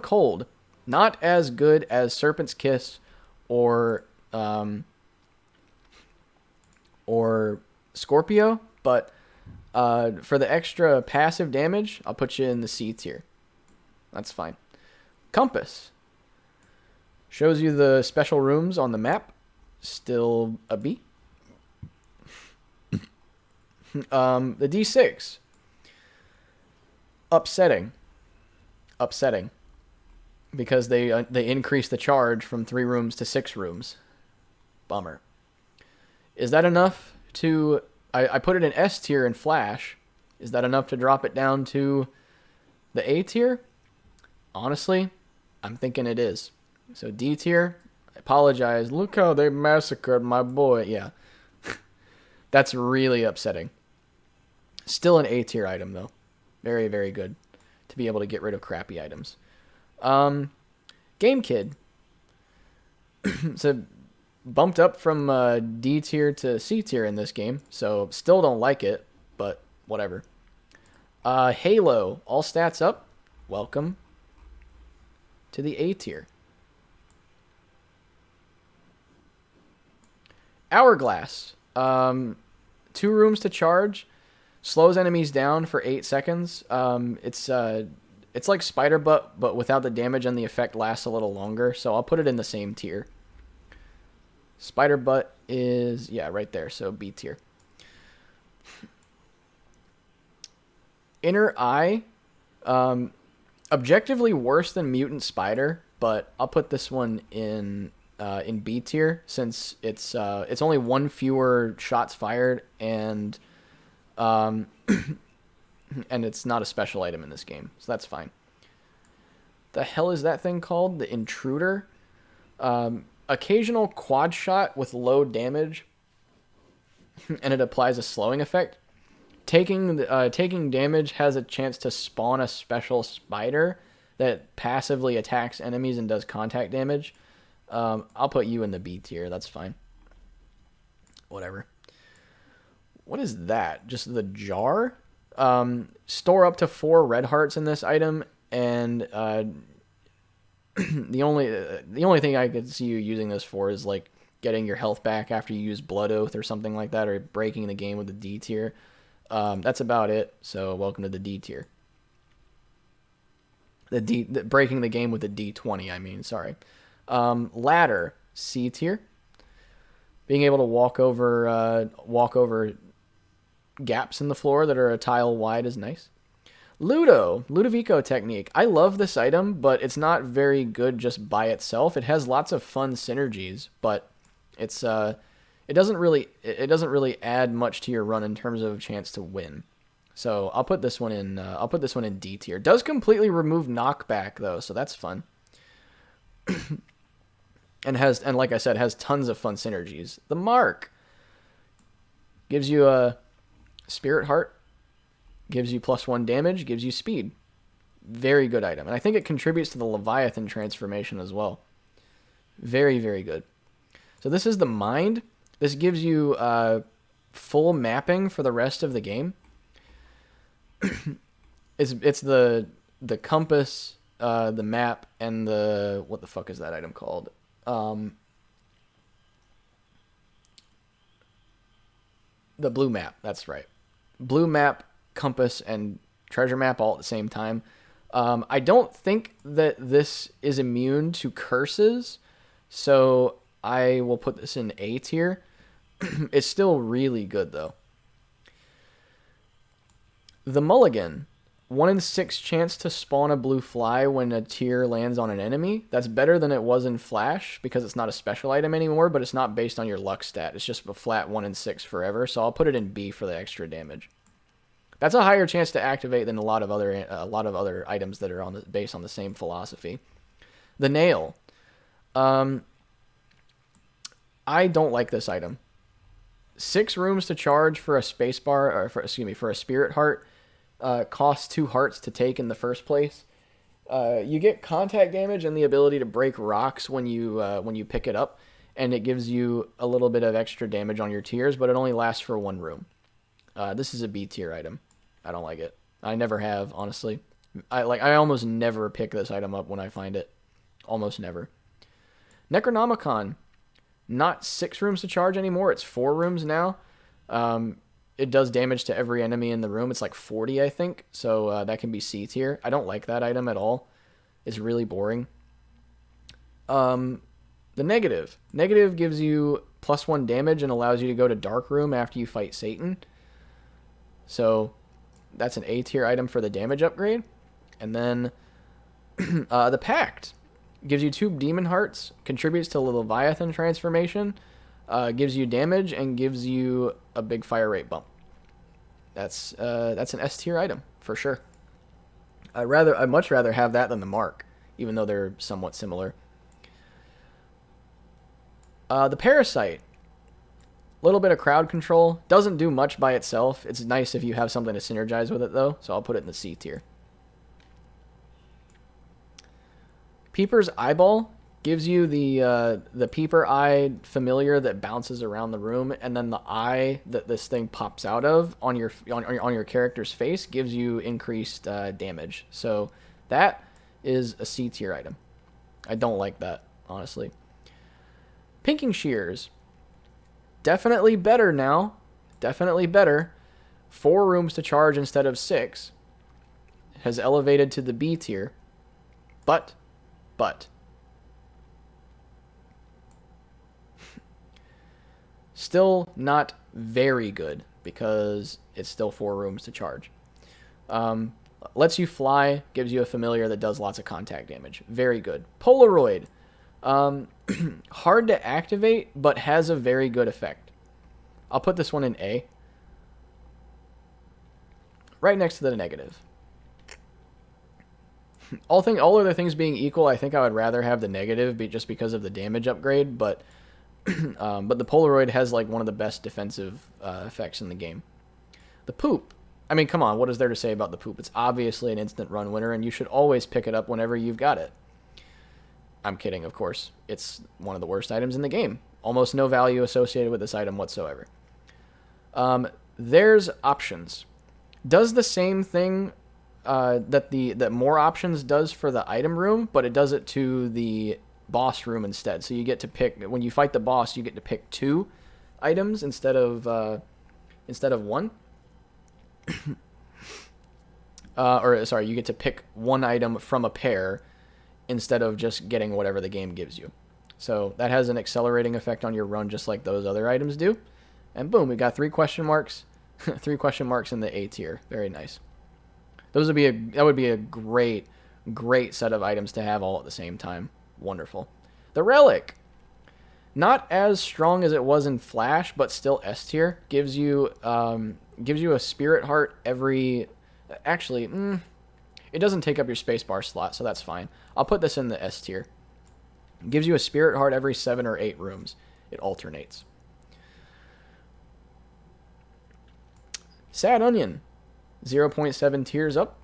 [SPEAKER 1] Cold, not as good as Serpent's Kiss or Scorpio, but for the extra passive damage, I'll put you in the C tier. That's fine. Compass shows you the special rooms on the map. Still a B. The D6. Upsetting. Because they increase the charge from 3 rooms to 6 rooms. Bummer. Is that enough to... I put it in S tier in Flash. Is that enough to drop it down to the A tier? Honestly, I'm thinking it is. So D tier, I apologize. Look how they massacred my boy. Yeah. That's really upsetting. Still an A tier item, though. Very, very good to be able to get rid of crappy items. Game Kid. So bumped up from D tier to C tier in this game. So still don't like it, but whatever. Halo. All stats up. Welcome to the A tier. Hourglass. 2 rooms to charge. Slows enemies down for 8 seconds. It's like Spider Butt, but without the damage, and the effect lasts a little longer. So I'll put it in the same tier. Spider butt is, yeah, right there. So B tier. Inner eye, objectively worse than mutant spider, but I'll put this one in B tier since it's only one fewer shots fired and and it's not a special item in this game, so that's fine. The hell is that thing called? The intruder. Occasional quad shot with low damage, and it applies a slowing effect. Taking damage has a chance to spawn a special spider that passively attacks enemies and does contact damage. I'll put you in the B tier. That's fine. Whatever. What is that? Just the jar? Store up to 4 red hearts in this item, and the only thing I could see you using this for is like getting your health back after you use Blood Oath or something like that, or breaking the game with the D tier. That's about it. So welcome to the D tier. Breaking the game with the D20. I mean, sorry. Ladder, C tier. Being able to walk over gaps in the floor that are a tile wide is nice. Ludovico technique. I love this item, but it's not very good just by itself. It has lots of fun synergies, but it doesn't really add much to your run in terms of chance to win. So I'll put this one in D tier. Does completely remove knockback though, so that's fun. and like I said, has tons of fun synergies. The mark gives you a spirit heart, gives you +1 damage, gives you speed. Very good item. And I think it contributes to the Leviathan transformation as well. Very, very good. So this is the mind. This gives you full mapping for the rest of the game. It's the compass, the map, and the... What the fuck is that item called? The blue map. That's right. Blue map, compass, and treasure map all at the same time. I don't think that this is immune to curses, so I will put this in A tier. It's still really good though. The mulligan, 1 in 6 chance to spawn a blue fly when a tear lands on an enemy. That's better than it was in Flash because it's not a special item anymore, but it's not based on your luck stat. It's just a flat 1 in 6 forever, so I'll put it in B for the extra damage. That's a higher chance to activate than a lot of other items that are based on the same philosophy. The nail. I don't like this item. 6 rooms to charge for a spacebar, or for a spirit heart. Costs 2 hearts to take in the first place. You get contact damage and the ability to break rocks when you pick it up, and it gives you a little bit of extra damage on your tiers, but it only lasts for 1 room. This is a B tier item. I don't like it. I never have, honestly. I almost never pick this item up when I find it. Almost never. Necronomicon. Not 6 rooms to charge anymore. It's 4 rooms now. It does damage to every enemy in the room. It's like 40, I think. So that can be C tier. I don't like that item at all. It's really boring. The negative. Negative gives you +1 damage and allows you to go to Dark Room after you fight Satan. So that's an A tier item for the damage upgrade. And then the Pact gives you 2 demon hearts, contributes to the Leviathan transformation, gives you damage, and gives you a big fire rate bump. That's an S tier item for sure. I'd much rather have that than the mark, even though they're somewhat similar. The Parasite. Little bit of crowd control. Doesn't do much by itself. It's nice if you have something to synergize with it, though, so I'll put it in the C tier. Peeper's Eyeball gives you the Peeper Eye familiar that bounces around the room, and then the eye that this thing pops out of on your character's face gives you increased damage. So that is a C tier item. I don't like that, honestly. Pinking Shears. Definitely better now. Definitely better. 4 rooms to charge instead of 6. Has elevated to the B tier. But Still not very good because it's still 4 rooms to charge. Lets you fly, gives you a familiar that does lots of contact damage. Very good. Polaroid. Hard to activate, but has a very good effect. I'll put this one in A. Right next to the negative. All other things being equal, I think I would rather have the negative just because of the damage upgrade, but the Polaroid has like one of the best defensive effects in the game. The poop. I mean, come on, what is there to say about the poop? It's obviously an instant run winner, and you should always pick it up whenever you've got it. I'm kidding, of course. It's one of the worst items in the game. Almost no value associated with this item whatsoever. There's options. Does the same thing that more options does for the item room, but it does it to the boss room instead. So you get to pick, when you fight the boss, you get to pick 2 items instead of 1. You get to pick 1 item from a pair instead of just getting whatever the game gives you. So that has an accelerating effect on your run just like those other items do. And boom, we got 3 question marks. 3 question marks in the A tier. Very nice. That would be a great set of items to have all at the same time. Wonderful. The Relic. Not as strong as it was in Flash, but still S tier. Gives you a Spirit Heart every... Actually, it doesn't take up your spacebar slot, so that's fine. I'll put this in the S tier. Gives you a Spirit Heart every 7 or 8 rooms. It alternates. Sad Onion. 0.7 tiers up.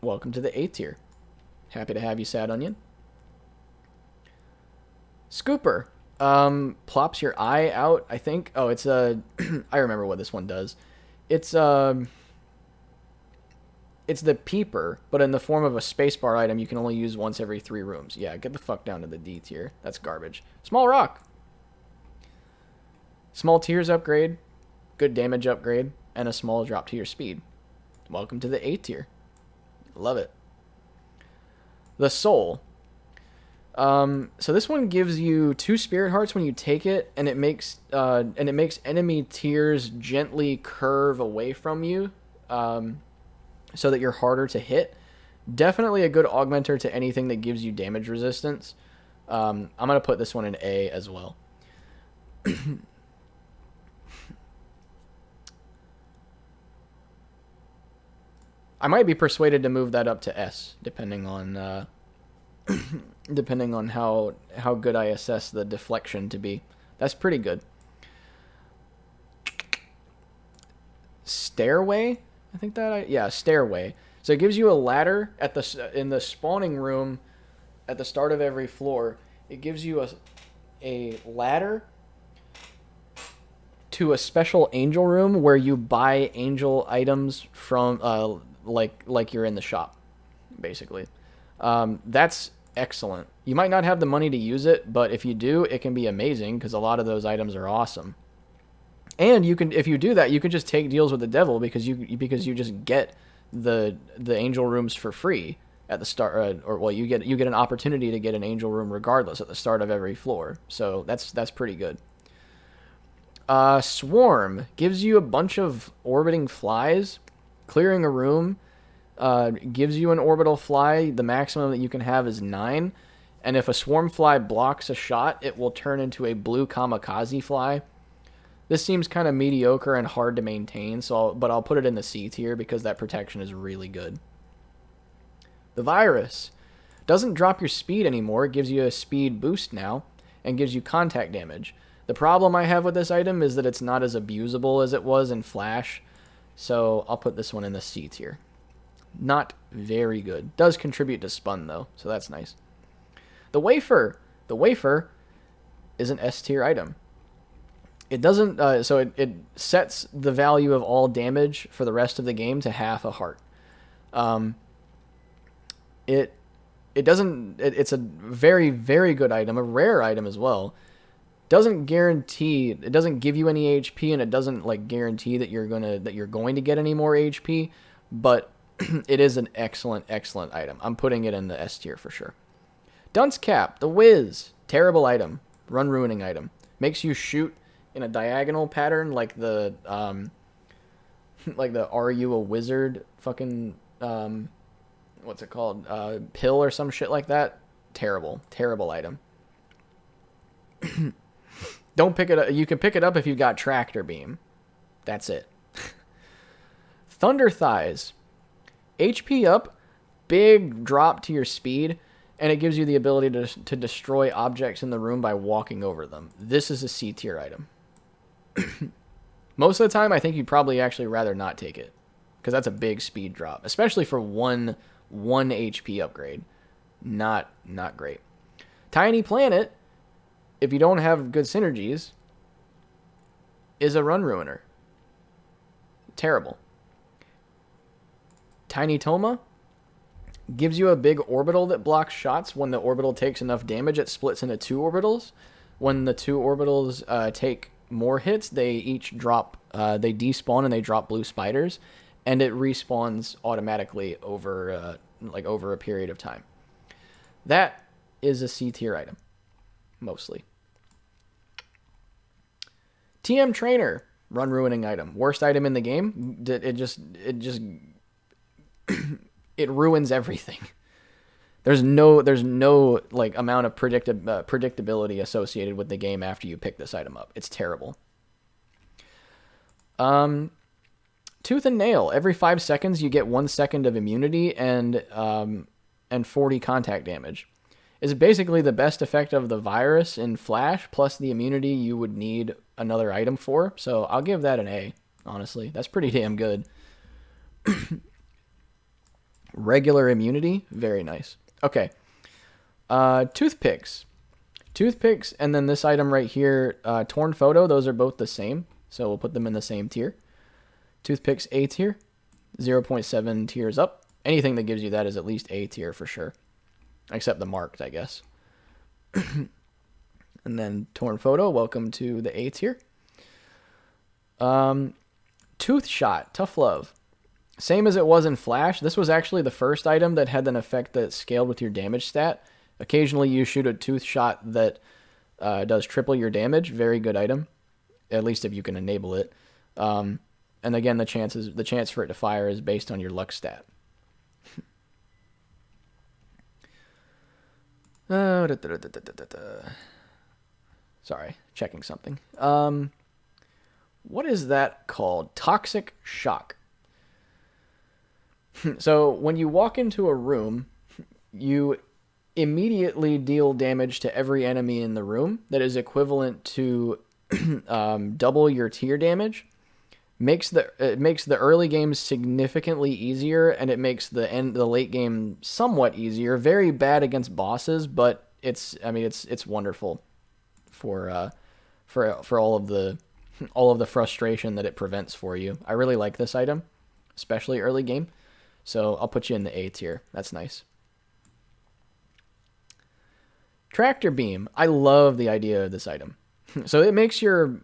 [SPEAKER 1] Welcome to the A tier. Happy to have you, Sad Onion. Scooper. Plops your eye out, I think. Oh, it's a... I remember what this one does. It's the Peeper, but in the form of a spacebar item you can only use once every 3 rooms. Yeah, get the fuck down to the D tier. That's garbage. Small Rock. Small tiers upgrade. Good damage upgrade. And a small drop to your speed. Welcome to the A tier. Love it. The Soul. So this one gives you 2 Spirit Hearts when you take it, and it makes enemy tiers gently curve away from you, so that you're harder to hit. Definitely a good augmenter to anything that gives you damage resistance. I'm gonna put this one in A as well. I might be persuaded to move that up to S, depending on how good I assess the deflection to be. That's pretty good. Stairway, I think Stairway. So it gives you a ladder in the spawning room at the start of every floor. It gives you a ladder to a special angel room where you buy angel items from like you're in the shop, basically. That's excellent. You might not have the money to use it, but if you do, it can be amazing because a lot of those items are awesome. And you can, if you do that, you can just take deals with the devil because you just get the angel rooms for free at the start, you get an opportunity to get an angel room regardless at the start of every floor. So that's pretty good. Swarm gives you a bunch of orbiting flies. Clearing a room gives you an orbital fly. The maximum that you can have is 9. And if a swarm fly blocks a shot, it will turn into a blue kamikaze fly. This seems kind of mediocre and hard to maintain, but I'll put it in the C tier because that protection is really good. The Virus doesn't drop your speed anymore. It gives you a speed boost now and gives you contact damage. The problem I have with this item is that it's not as abusable as it was in Flash. So I'll put this one in the C tier. Not very good. Does contribute to spun though, so that's nice. The Wafer. The Wafer is an S tier item. It doesn't. It sets the value of all damage for the rest of the game to half a heart. It doesn't. It's a very, very good item, a rare item as well. Doesn't guarantee, it doesn't give you any HP, and it doesn't guarantee that you're going to get any more HP, but it is an excellent item. I'm putting it in the S tier for sure. Dunce Cap, the Wiz, terrible item, run ruining item. Makes you shoot in a diagonal pattern, like the like the "Are you a wizard?" fucking what's it called? Pill or some shit like that. Terrible, terrible item. Don't pick it up. You can pick it up if you've got tractor beam. That's it. Thunder thighs. HP up, big drop to your speed, and it gives you the ability to destroy objects in the room by walking over them. This is a C tier item. Most of the time, I think you'd probably actually rather not take it, because that's a big speed drop, especially for one HP upgrade. Not great. Tiny Planet, if you don't have good synergies, is a run ruiner. Terrible. Tiny Toma gives you a big orbital that blocks shots. When the orbital takes enough damage, it splits into 2 orbitals. When the 2 orbitals take more hits, they each drop, they despawn and they drop blue spiders, and it respawns automatically over a period of time. That is a C tier item, mostly. TM Trainer, run ruining item, worst item in the game. It ruins everything. There's no like amount of predictability associated with the game after you pick this item up. It's terrible. Tooth and Nail. Every 5 seconds you get 1 second of immunity and 40 contact damage. Is basically the best effect of the virus in Flash plus the immunity you would need another item for. So I'll give that an A. Honestly, that's pretty damn good. Regular immunity, very nice. Okay. Toothpicks, and then this item right here, Torn Photo, those are both the same, so we'll put them in the same tier. Toothpicks, A tier, 0.7 tiers up. Anything that gives you that is at least A tier for sure, except the marked, I guess. And then Torn Photo, welcome to the A tier. Tooth Shot, Tough Love. Same as it was in Flash, this was actually the first item that had an effect that scaled with your damage stat. Occasionally you shoot a Tooth Shot that does triple your damage. Very good item, at least if you can enable it. And again, the chance for it to fire is based on your luck stat. Sorry, checking something. What is that called? Toxic Shock. So when you walk into a room, you immediately deal damage to every enemy in the room that is equivalent to double your tier damage. It makes the early game significantly easier, and it makes the late game somewhat easier. Very bad against bosses, but it's wonderful for all of the frustration that it prevents for you. I really like this item, especially early game. So I'll put you in the A tier. That's nice. Tractor Beam. I love the idea of this item. So it makes your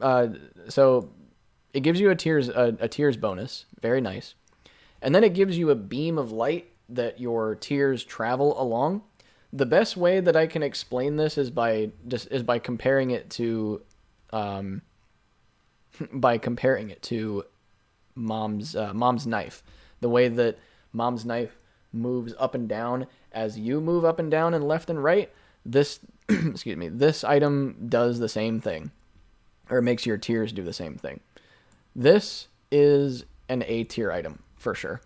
[SPEAKER 1] it gives you a tiers bonus. Very nice. And then it gives you a beam of light that your tiers travel along. The best way that I can explain this is by comparing it to Mom's knife. The way that Mom's knife moves up and down as you move up and down and left and right. This this item does the same thing, or it makes your tiers do the same thing. This is an A tier item for sure.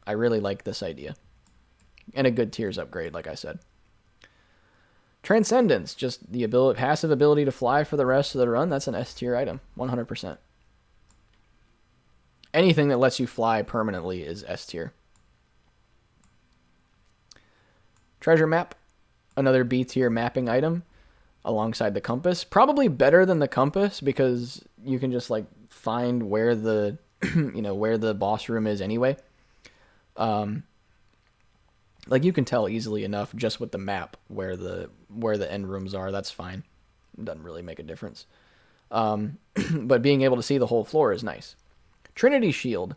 [SPEAKER 1] I really like this idea, and a good tiers upgrade, like I said. Transcendence, just the passive ability to fly for the rest of the run. That's an S tier item, 100%. Anything that lets you fly permanently is S tier. Treasure Map, another B tier mapping item alongside the compass. Probably better than the compass because you can just like find where the where the boss room is anyway. Like you can tell easily enough just with the map where the end rooms are. That's fine. It doesn't really make a difference. But being able to see the whole floor is nice. Trinity Shield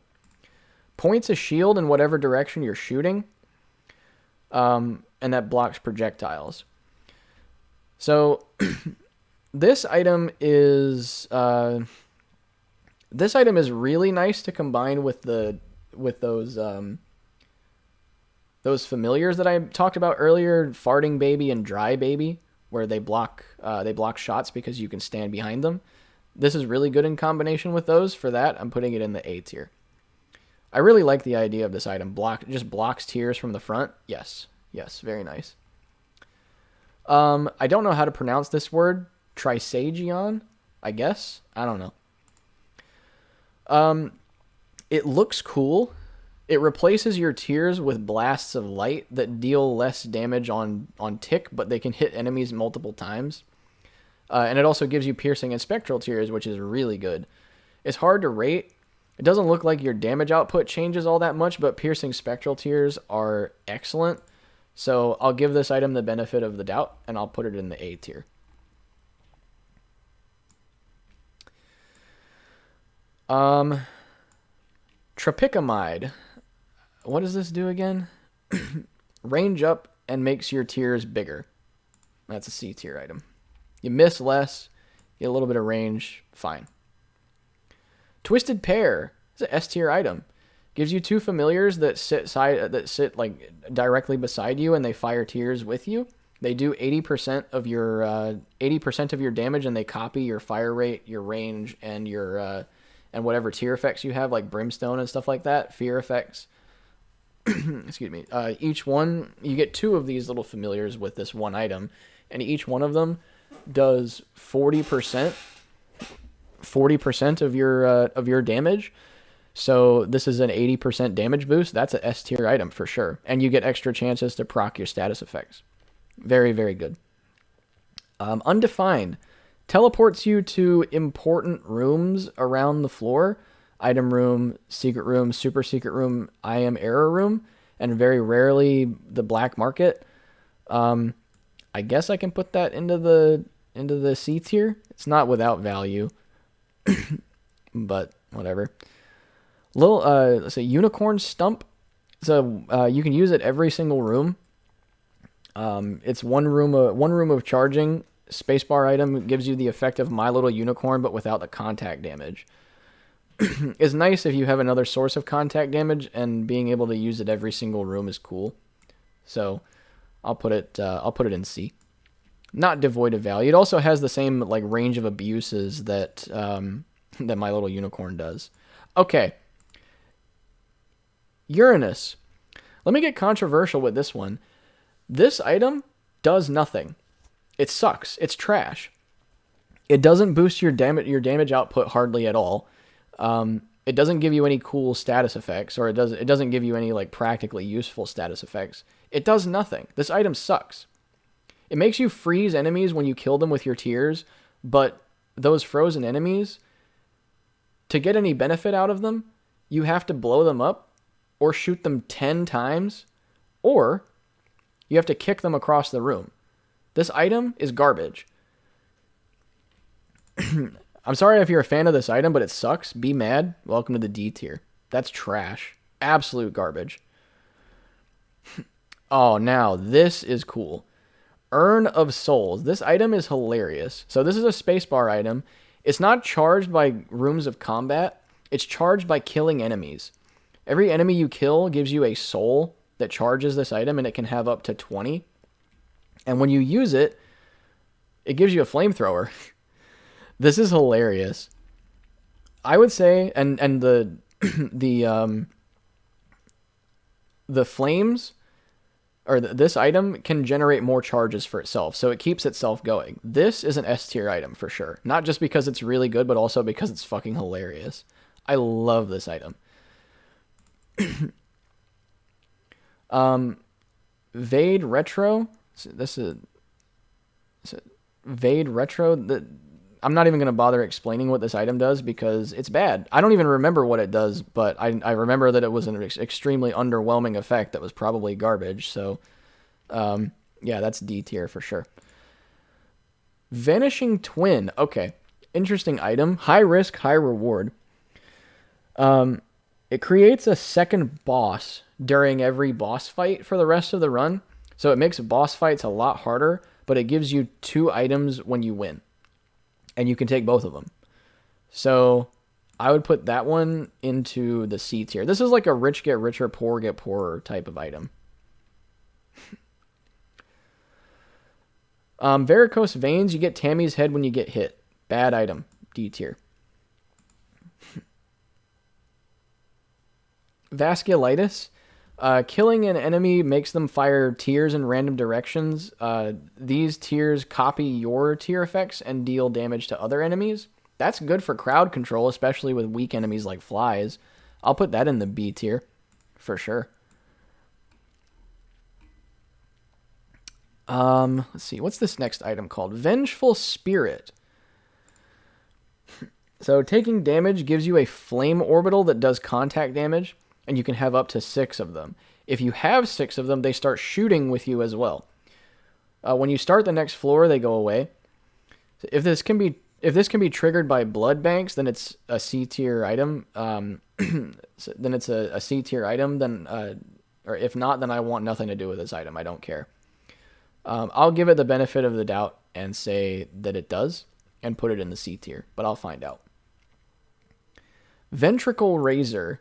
[SPEAKER 1] points a shield in whatever direction you're shooting. And that blocks projectiles. So This item is really nice to combine with those familiars that I talked about earlier, farting baby and dry baby, where they block shots because you can stand behind them. This is really good in combination with those. For that, I'm putting it in the A tier. I really like the idea of this item. Just blocks tiers from the front. Yes, very nice. I don't know how to pronounce this word. Trisagion, I guess. I don't know. It looks cool. It replaces your tears with blasts of light that deal less damage on tick, but they can hit enemies multiple times. And it also gives you piercing and spectral tears, which is really good. It's hard to rate. It doesn't look like your damage output changes all that much, but piercing spectral tears are excellent. So I'll give this item the benefit of the doubt, and I'll put it in the A tier. Tropicamide. What does this do again? Range up and makes your tears bigger. That's a C tier item. You miss less, get a little bit of range, fine. Twisted Pair. It's an S tier item. Gives you 2 familiars that sit like directly beside you, and they fire tears with you. They do 80% of your damage, and they copy your fire rate, your range, and your and whatever tier effects you have, like brimstone and stuff like that. Fear effects. Excuse me. Each one, you get 2 of these little familiars with this one item, and each one of them does 40% of your damage. So this is an 80% damage boost. That's a S tier item for sure. And you get extra chances to proc your status effects. Very, very good. Undefined. Teleports you to important rooms around the floor. Item room, secret room, super secret room, I am error room, and very rarely the black market. I guess I can put that into the C tier. It's not without value, but whatever. Let's say unicorn stump. So you can use it every single room. It's one room of charging. Spacebar item gives you the effect of My Little Unicorn, but without the contact damage. It's nice if you have another source of contact damage, and being able to use it every single room is cool. So I'll put it in C. Not devoid of value. It also has the same like range of abuses that My Little Unicorn does. Okay. Uranus. Let me get controversial with this one. This item does nothing. It sucks. It's trash. It doesn't boost your damage output hardly at all. It doesn't give you any cool status effects, or it doesn't give you any like practically useful status effects. It does nothing. This item sucks. It makes you freeze enemies when you kill them with your tears, but those frozen enemies, to get any benefit out of them, you have to blow them up or shoot them 10 times, or you have to kick them across the room. This item is garbage. I'm sorry if you're a fan of this item, but it sucks. Be mad. Welcome to the D tier. That's trash. Absolute garbage. Oh, now this is cool. Urn of Souls. This item is hilarious. So this is a spacebar item. It's not charged by rooms of combat. It's charged by killing enemies. Every enemy you kill gives you a soul that charges this item, and it can have up to 20. And when you use it, it gives you a flamethrower. This is hilarious. I would say, and the flames, or this item can generate more charges for itself, so it keeps itself going. This is an S tier item for sure. Not just because it's really good, but also because it's fucking hilarious. I love this item. Vade Retro. This is Vade Retro. I'm not even going to bother explaining what this item does because it's bad. I don't even remember what it does, but I remember that it was an extremely underwhelming effect that was probably garbage. So, yeah, that's D tier for sure. Vanishing Twin. Okay. Interesting item. High risk, high reward. It creates a second boss during every boss fight for the rest of the run. So it makes boss fights a lot harder, but it gives you 2 items when you win. and you can take both of them. So I would put that one into the C tier. This is like a rich get richer, poor get poorer type of item. Varicose veins, you get Tammy's head when you get hit. Bad item. D tier. Vasculitis. Killing an enemy makes them fire tears in random directions. These tears copy your tear effects and deal damage to other enemies. That's good for crowd control, especially with weak enemies like flies. I'll put that in the B tier for sure. Let's see. What's this next item called? Vengeful Spirit. So taking damage gives you a flame orbital that does contact damage, and you can have up to 6 of them. If you have 6 of them, they start shooting with you as well. When you start the next floor, they go away. If this can be triggered by blood banks, then it's a C tier item. Then it's a C tier item. Then, or if not, then I want nothing to do with this item. I don't care. I'll give it the benefit of the doubt and say that it does, and put it in the C tier. But I'll find out. Ventricle Razor.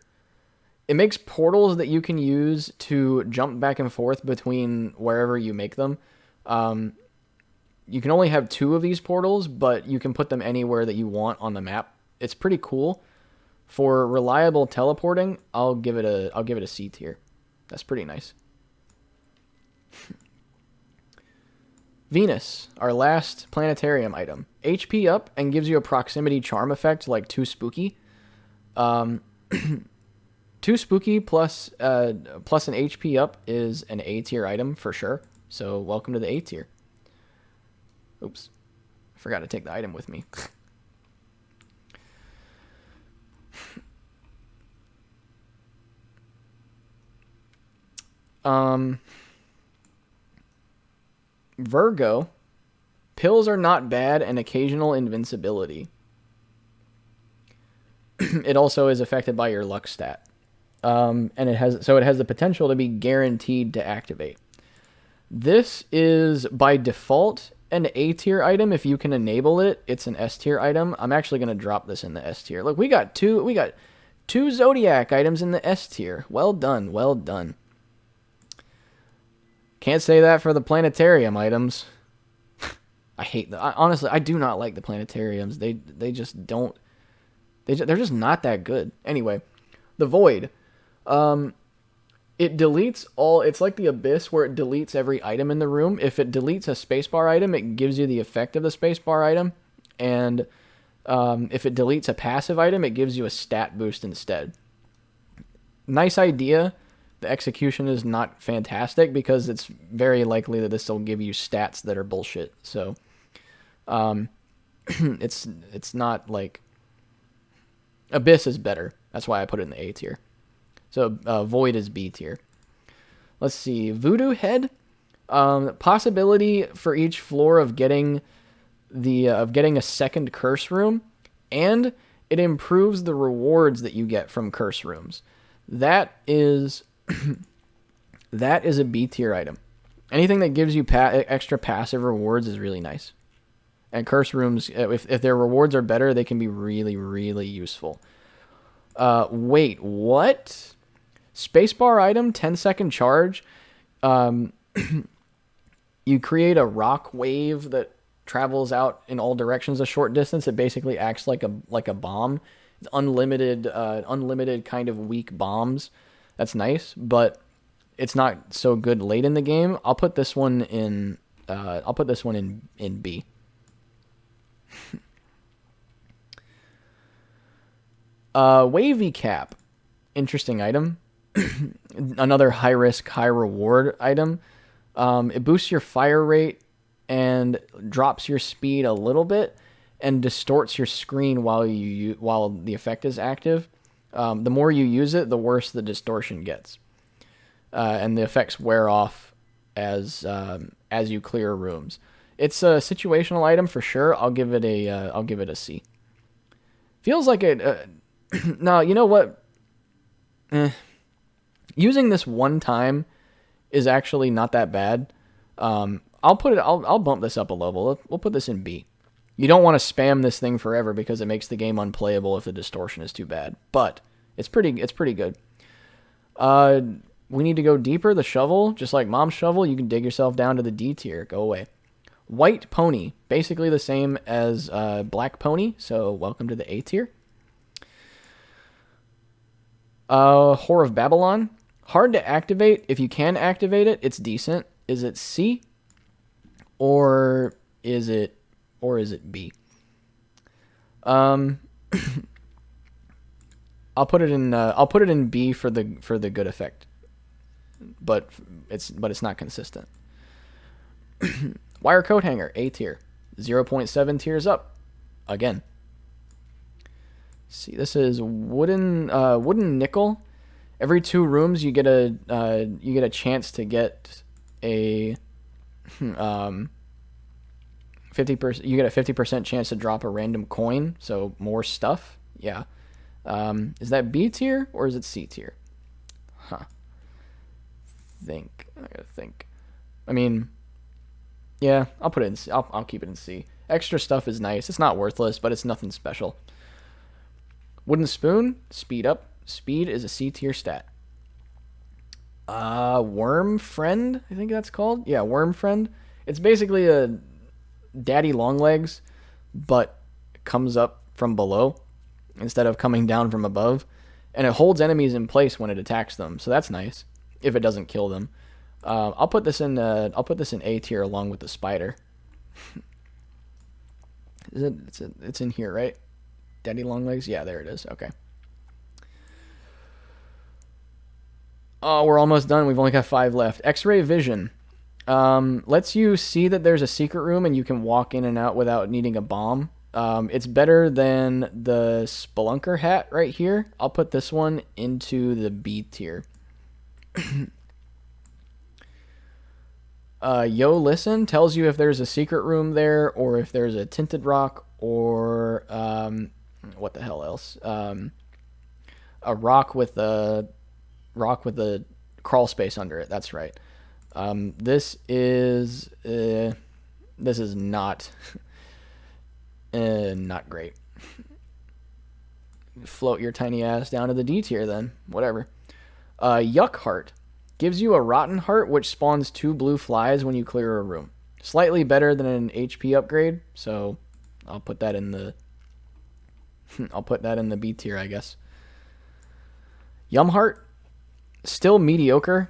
[SPEAKER 1] It makes portals that you can use to jump back and forth between wherever you make them. You can only have 2 of these portals, but you can put them anywhere that you want on the map. It's pretty cool. For reliable teleporting, I'll give it a C tier. That's pretty nice. Venus, our last planetarium item. HP up and gives you a proximity charm effect like Too Spooky. Too Spooky plus an HP up is an A tier item for sure. So welcome to the A tier. Oops. I forgot to take the item with me. Virgo. Pills are not bad and occasional invincibility. It also is affected by your luck stat. And it has the potential to be guaranteed to activate. This is by default an A tier item. If you can enable it, it's an S tier item. I'm actually going to drop this in the S tier. Look, we got two Zodiac items in the S tier. Well done, well done. Can't say that for the planetarium items. I hate them. Honestly, I do not like the planetariums. They just don't. They're just not that good. Anyway, the Void. It deletes all. It's like the Abyss where it deletes every item in the room. If it deletes a spacebar item, it gives you the effect of the spacebar item. And if it deletes a passive item, it gives you a stat boost instead. Nice idea. The execution is not fantastic because it's very likely that this will give you stats that are bullshit. So, it's not like Abyss is better. That's why I put it in the A tier. So Void is B tier. Let's see. Voodoo Head. Possibility for each floor of getting a second curse room, and it improves the rewards that you get from curse rooms. That is a B tier item. Anything that gives you extra passive rewards is really nice. And curse rooms, if their rewards are better, they can be really, really useful. Wait, what? Spacebar item, 10-second charge. You create a rock wave that travels out in all directions a short distance. It basically acts like a bomb. It's unlimited kind of weak bombs. That's nice, but it's not so good late in the game. I'll put this one in B. Wavy Cap. Interesting item. Another high risk, high reward item. It boosts your fire rate and drops your speed a little bit and distorts your screen while the effect is active. The more you use it, the worse the distortion gets. And the effects wear off as you clear rooms. It's a situational item for sure. I'll give it a C. Feels like it. No, you know what? Using this one time is actually not that bad. I'll bump this up a level. We'll put this in B. You don't want to spam this thing forever because it makes the game unplayable if the distortion is too bad. But it's pretty good. We need to go deeper. The shovel, just like Mom's shovel, you can dig yourself down to the D tier. Go away. White pony, basically the same as black pony. So welcome to the A tier. Whore of Babylon, hard to activate. If you can activate it, it's decent. Is it C, or is it B? I'll put it in B for the good effect, but it's not consistent. Wire coat hanger, A tier, 0.7 tiers up, again. See, this is wooden nickel. Every 2 rooms you get a chance to get a 50%. You get a 50% chance to drop a random coin, so more stuff. Yeah. Is that B tier or is it C tier? Huh. I gotta think. I mean, yeah, I'll put it in C. I'll keep it in C. Extra stuff is nice. It's not worthless, but it's nothing special. Wooden spoon, speed up. Speed is a C tier stat. Worm friend, I think that's called. Yeah, worm friend. It's basically a daddy long legs, but comes up from below instead of coming down from above, and it holds enemies in place when it attacks them. So that's nice if it doesn't kill them. I'll put this in A tier along with the spider. It's in here, right? Daddy long legs? Yeah, there it is. Okay. Oh, we're almost done. We've only got 5 left. X-ray vision. Lets you see that there's a secret room and you can walk in and out without needing a bomb. It's better than the Spelunker hat right here. I'll put this one into the B tier. Yo Listen tells you if there's a secret room there or if there's a tinted rock or what the hell else? A rock with a crawl space under it. That's right. This is not not great. Float your tiny ass down to the D tier then. Whatever. Yuck Heart gives you a rotten heart which spawns 2 blue flies when you clear a room. Slightly better than an HP upgrade, so I'll put that in the B tier, I guess. Yum Heart, still mediocre.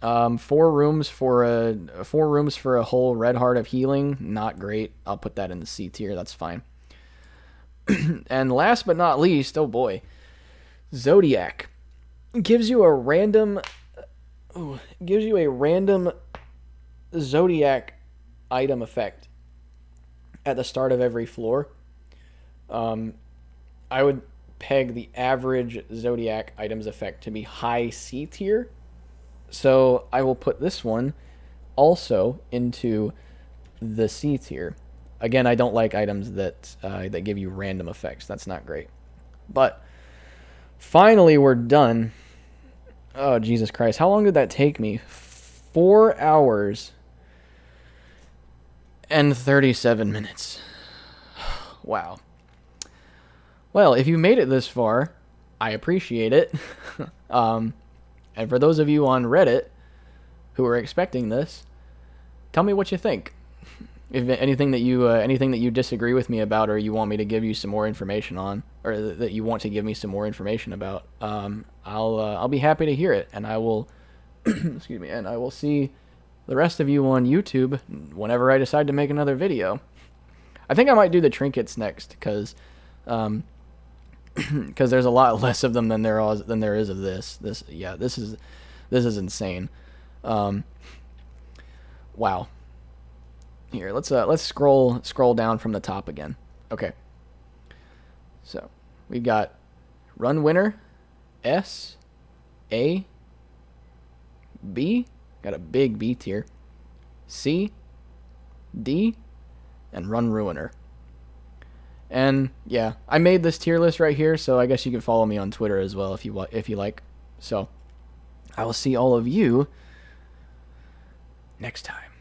[SPEAKER 1] 4 rooms for a whole red heart of healing, not great. I'll put that in the C tier. That's fine. And last but not least, oh boy, Zodiac gives you a random Zodiac item effect at the start of every floor. I would peg the average Zodiac items effect to be high C tier. So I will put this one also into the C tier. Again, I don't like items that give you random effects. That's not great. But finally, we're done. Oh, Jesus Christ. How long did that take me? 4 hours and 37 minutes. Wow. Well, if you made it this far, I appreciate it. And for those of you on Reddit who are expecting this, tell me what you think. If anything that you disagree with me about, or you want me to give you some more information on, or that you want to give me some more information about, I'll be happy to hear it, and I will excuse me, and I will see the rest of you on YouTube whenever I decide to make another video. I think I might do the trinkets next, because there's a lot less of them than there is of this. This is insane. Wow. Here, let's scroll down from the top again. Okay. So we've got run winner, S, A, B, got a big B tier, C, D, and run ruiner. And yeah, I made this tier list right here, so I guess you can follow me on Twitter as well if you like. So I will see all of you next time.